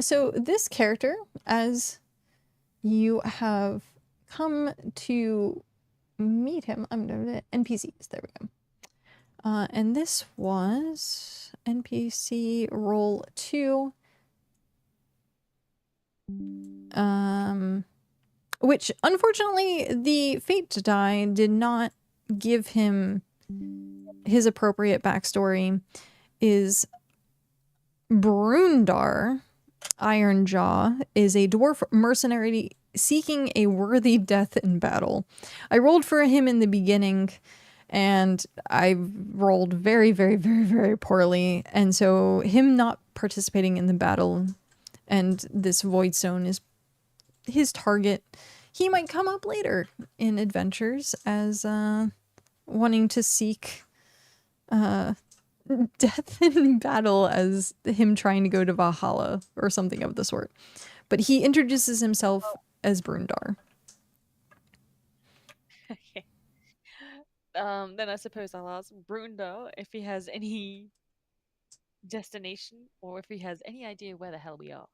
So this character, as you have come to meet him, I'm gonna NPCs, there we go. And this was NPC roll 2. Which unfortunately the fate die did not give him his appropriate backstory. Is Brundar Ironjaw is a dwarf mercenary seeking a worthy death in battle. I rolled for him in the beginning, and I rolled very, very, very, very poorly. And so him not participating in the battle and this void stone is his target. He might come up later in adventures as wanting to seek death in battle, as him trying to go to Valhalla or something of the sort. But he introduces himself as Brundar. Okay. Then I suppose I'll ask Brundar if he has any destination or if he has any idea where the hell we are.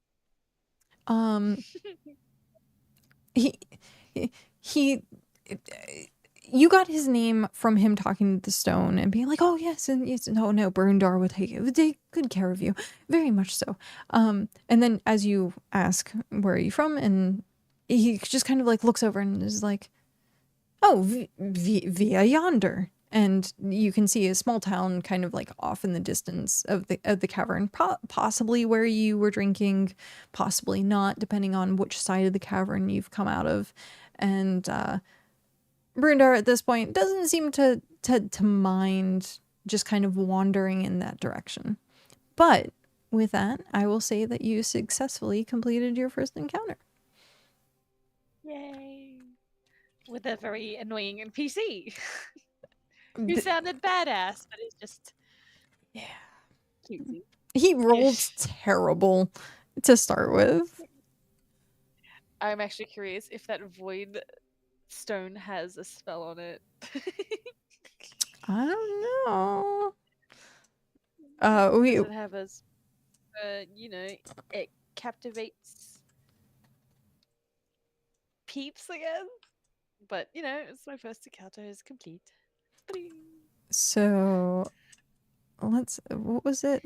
He you got his name from him talking to the stone and being like, oh yes, and yes, no, Brundar would take good care of you, very much so. And then as you ask, where are you from, and he just kind of like looks over and is like, oh, via yonder. And you can see a small town kind of like off in the distance of the cavern, possibly where you were drinking, possibly not, depending on which side of the cavern you've come out of. And Brundar at this point doesn't seem to mind just kind of wandering in that direction. But with that, I will say that you successfully completed your first encounter. Yay! With a very annoying NPC. Who sounded badass, but it's just cutesy. He rolled terrible to start with. I'm actually curious if that void stone has a spell on it. I don't know. Does it have a, it captivates peeps again? But, it's my first encounter is complete. So, what was it?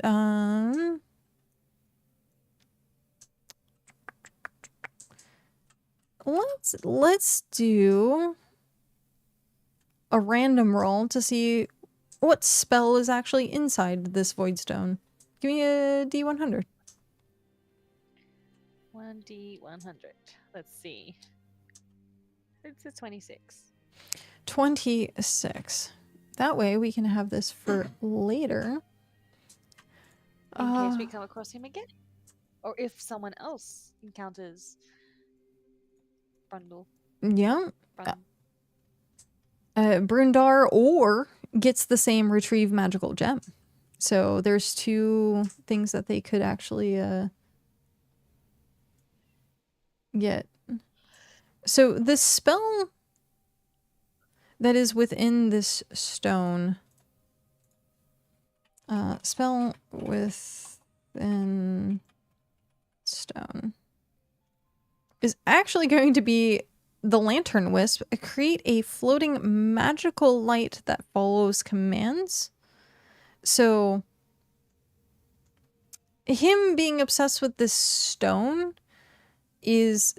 Let's do a random roll to see what spell is actually inside this void stone. Give me a D100. 1D100. Let's see. It's a 26. 26. That way we can have this for later. In case we come across him again. Or if someone else encounters Brundle. Yeah. Brundar or gets the same retrieve magical gem. So there's 2 things that they could actually get. So this spell that is within this stone, spell within stone, is actually going to be the Lantern Wisp. Create a floating magical light that follows commands. So him being obsessed with this stone is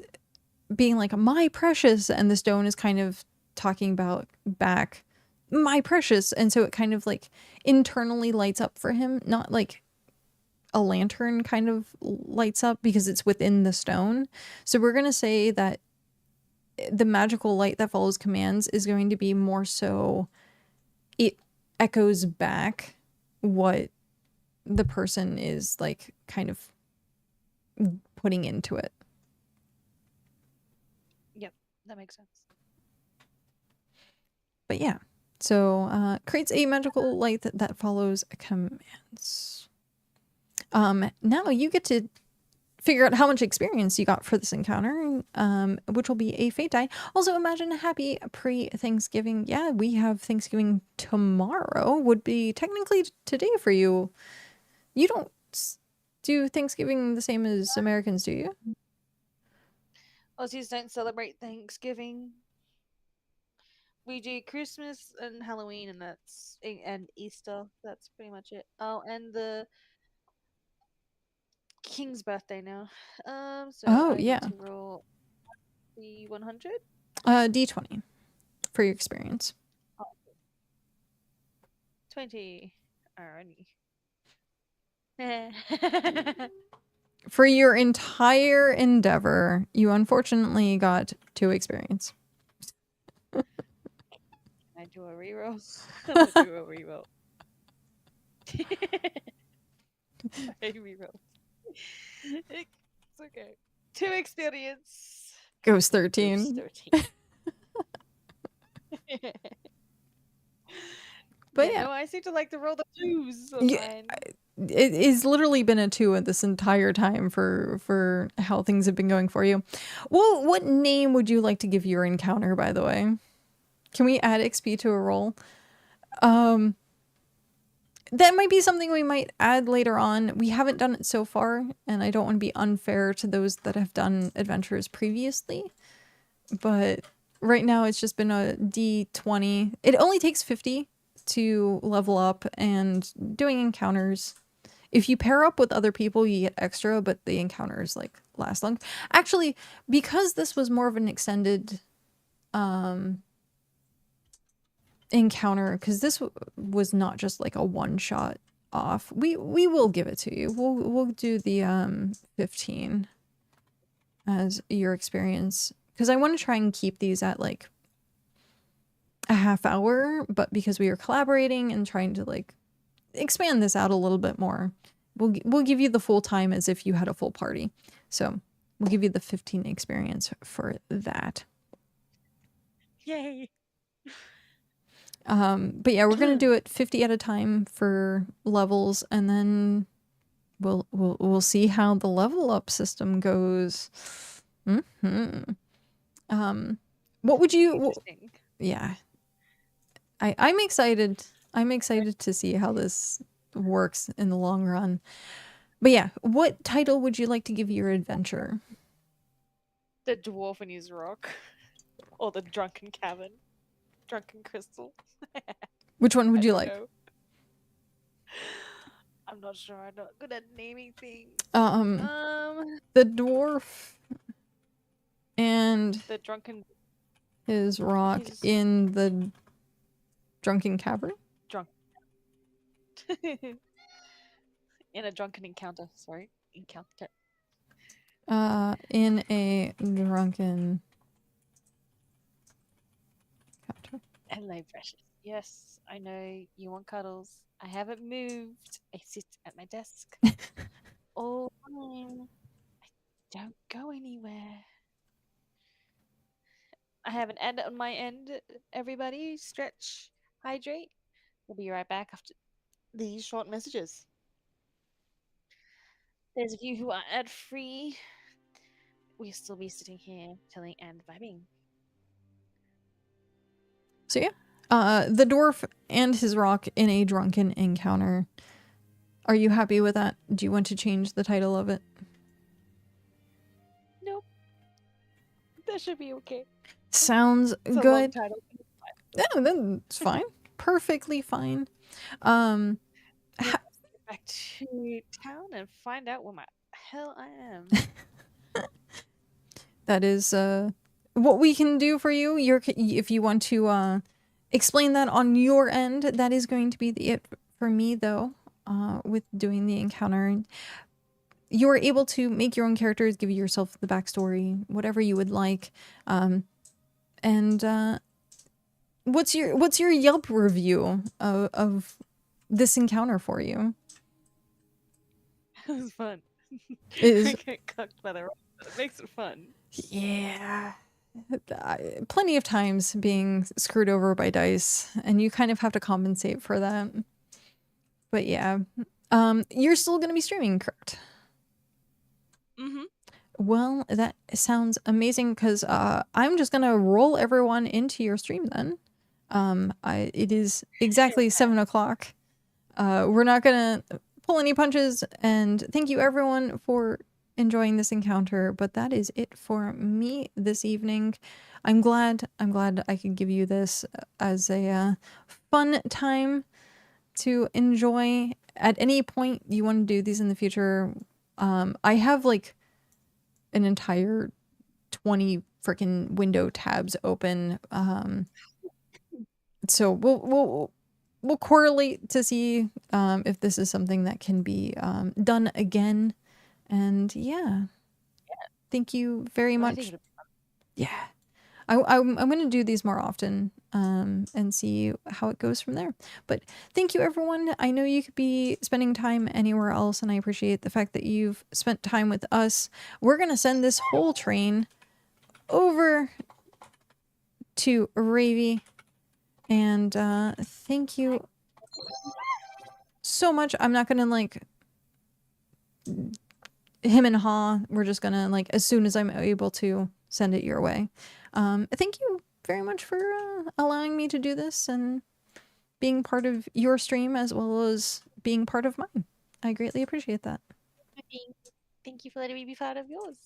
being like, my precious, and the stone is kind of talking about back, my precious, and so it kind of like internally lights up for him, not like a lantern kind of lights up because it's within the stone. So we're going to say that the magical light that follows commands is going to be more so it echoes back what the person is like kind of putting into it. Yep, that makes sense. But yeah, so creates a magical light that follows commands. Now you get to figure out how much experience you got for this encounter, which will be a fate die. Also, imagine a happy pre-Thanksgiving. Yeah, we have Thanksgiving tomorrow. Would be technically today for you. You don't do Thanksgiving the same as Americans, do you? Aussies don't celebrate Thanksgiving. We do Christmas and Halloween, and Easter. That's pretty much it. Oh, and the King's birthday now. So Oh, I yeah. need to roll the 100. D20 for your experience. 20. Alrighty. For your entire endeavor, you unfortunately got 2 experience. Can I do a reroll? I'm gonna do a reroll. I reroll. It's okay. 2 experience. Goes 13. Goes 13. But yeah. No, I seem to like to roll the 2s on mine. It's literally been a 2 this entire time for how things have been going for you. Well, what name would you like to give your encounter, by the way? Can we add XP to a roll? That might be something we might add later on. We haven't done it so far, and I don't want to be unfair to those that have done adventures previously. But right now it's just been a D20. It only takes 50 to level up, and doing encounters, if you pair up with other people you get extra, but the encounters like last long. Actually, because this was more of an extended encounter, because this was not just like a one-shot off, we will give it to you. We'll do the 15 as your experience, because I want to try and keep these at like a half hour, but because we are collaborating and trying to like expand this out a little bit more, we'll give you the full time as if you had a full party. So we'll give you the 15 experience for that. Yay. But yeah, we're gonna do it 50 at a time for levels, and then we'll see how the level up system goes. What would you? Yeah, I'm excited. I'm excited to see how this works in the long run. But yeah, what title would you like to give your adventure? The Dwarf and his Rock. Or the Drunken Cavern. Drunken Crystal. Which one would you like? Know. I'm not sure. I'm not good at naming things. The Dwarf and the Drunken his rock in the Drunken Cavern. In a drunken encounter. Sorry, encounter. In a drunken encounter. Hello, precious. Yes, I know you want cuddles. I haven't moved. I sit at my desk all the time. I don't go anywhere. I have an ad on my end. Everybody, stretch, hydrate. We'll be right back after these short messages. Those of you who are ad-free, we'll still be sitting here telling and vibing. So yeah, the dwarf and his rock in a drunken encounter. Are you happy with that? Do you want to change the title of it? Nope. That should be okay. Sounds it's good. A long title. No, that's fine. Perfectly fine. Get back to town and find out where my hell I am. that is what we can do for you. If you want to explain that on your end, that is going to be it for me, though, with doing the encounter. You're able to make your own characters, give yourself the backstory, whatever you would like. And what's your Yelp review of this encounter for you? It was fun. Is I get cucked by the rocks, but it makes it fun. Yeah. Plenty of times being screwed over by dice, and you kind of have to compensate for that. But yeah. You're still going to be streaming, correct? Mm-hmm. Well, that sounds amazing, because I'm just going to roll everyone into your stream then. It is exactly 7 o'clock. We're not going to pull any punches, and thank you everyone for enjoying this encounter, but that is it for me this evening. I'm glad I could give you this as a fun time to enjoy. At any point you want to do these in the future, I have like an entire 20 freaking window tabs open. So we'll correlate to see if this is something that can be done again. And yeah, thank you very much. Yeah, I'm going to do these more often and see how it goes from there. But thank you, everyone. I know you could be spending time anywhere else, and I appreciate the fact that you've spent time with us. We're going to send this whole train over to Ravy, and thank you so much. I'm not going to like him and haw. We're just going to like, as soon as I'm able to, send it your way. Thank you very much for allowing me to do this and being part of your stream as well as being part of mine. I greatly appreciate that. Thank you for letting me be part of yours.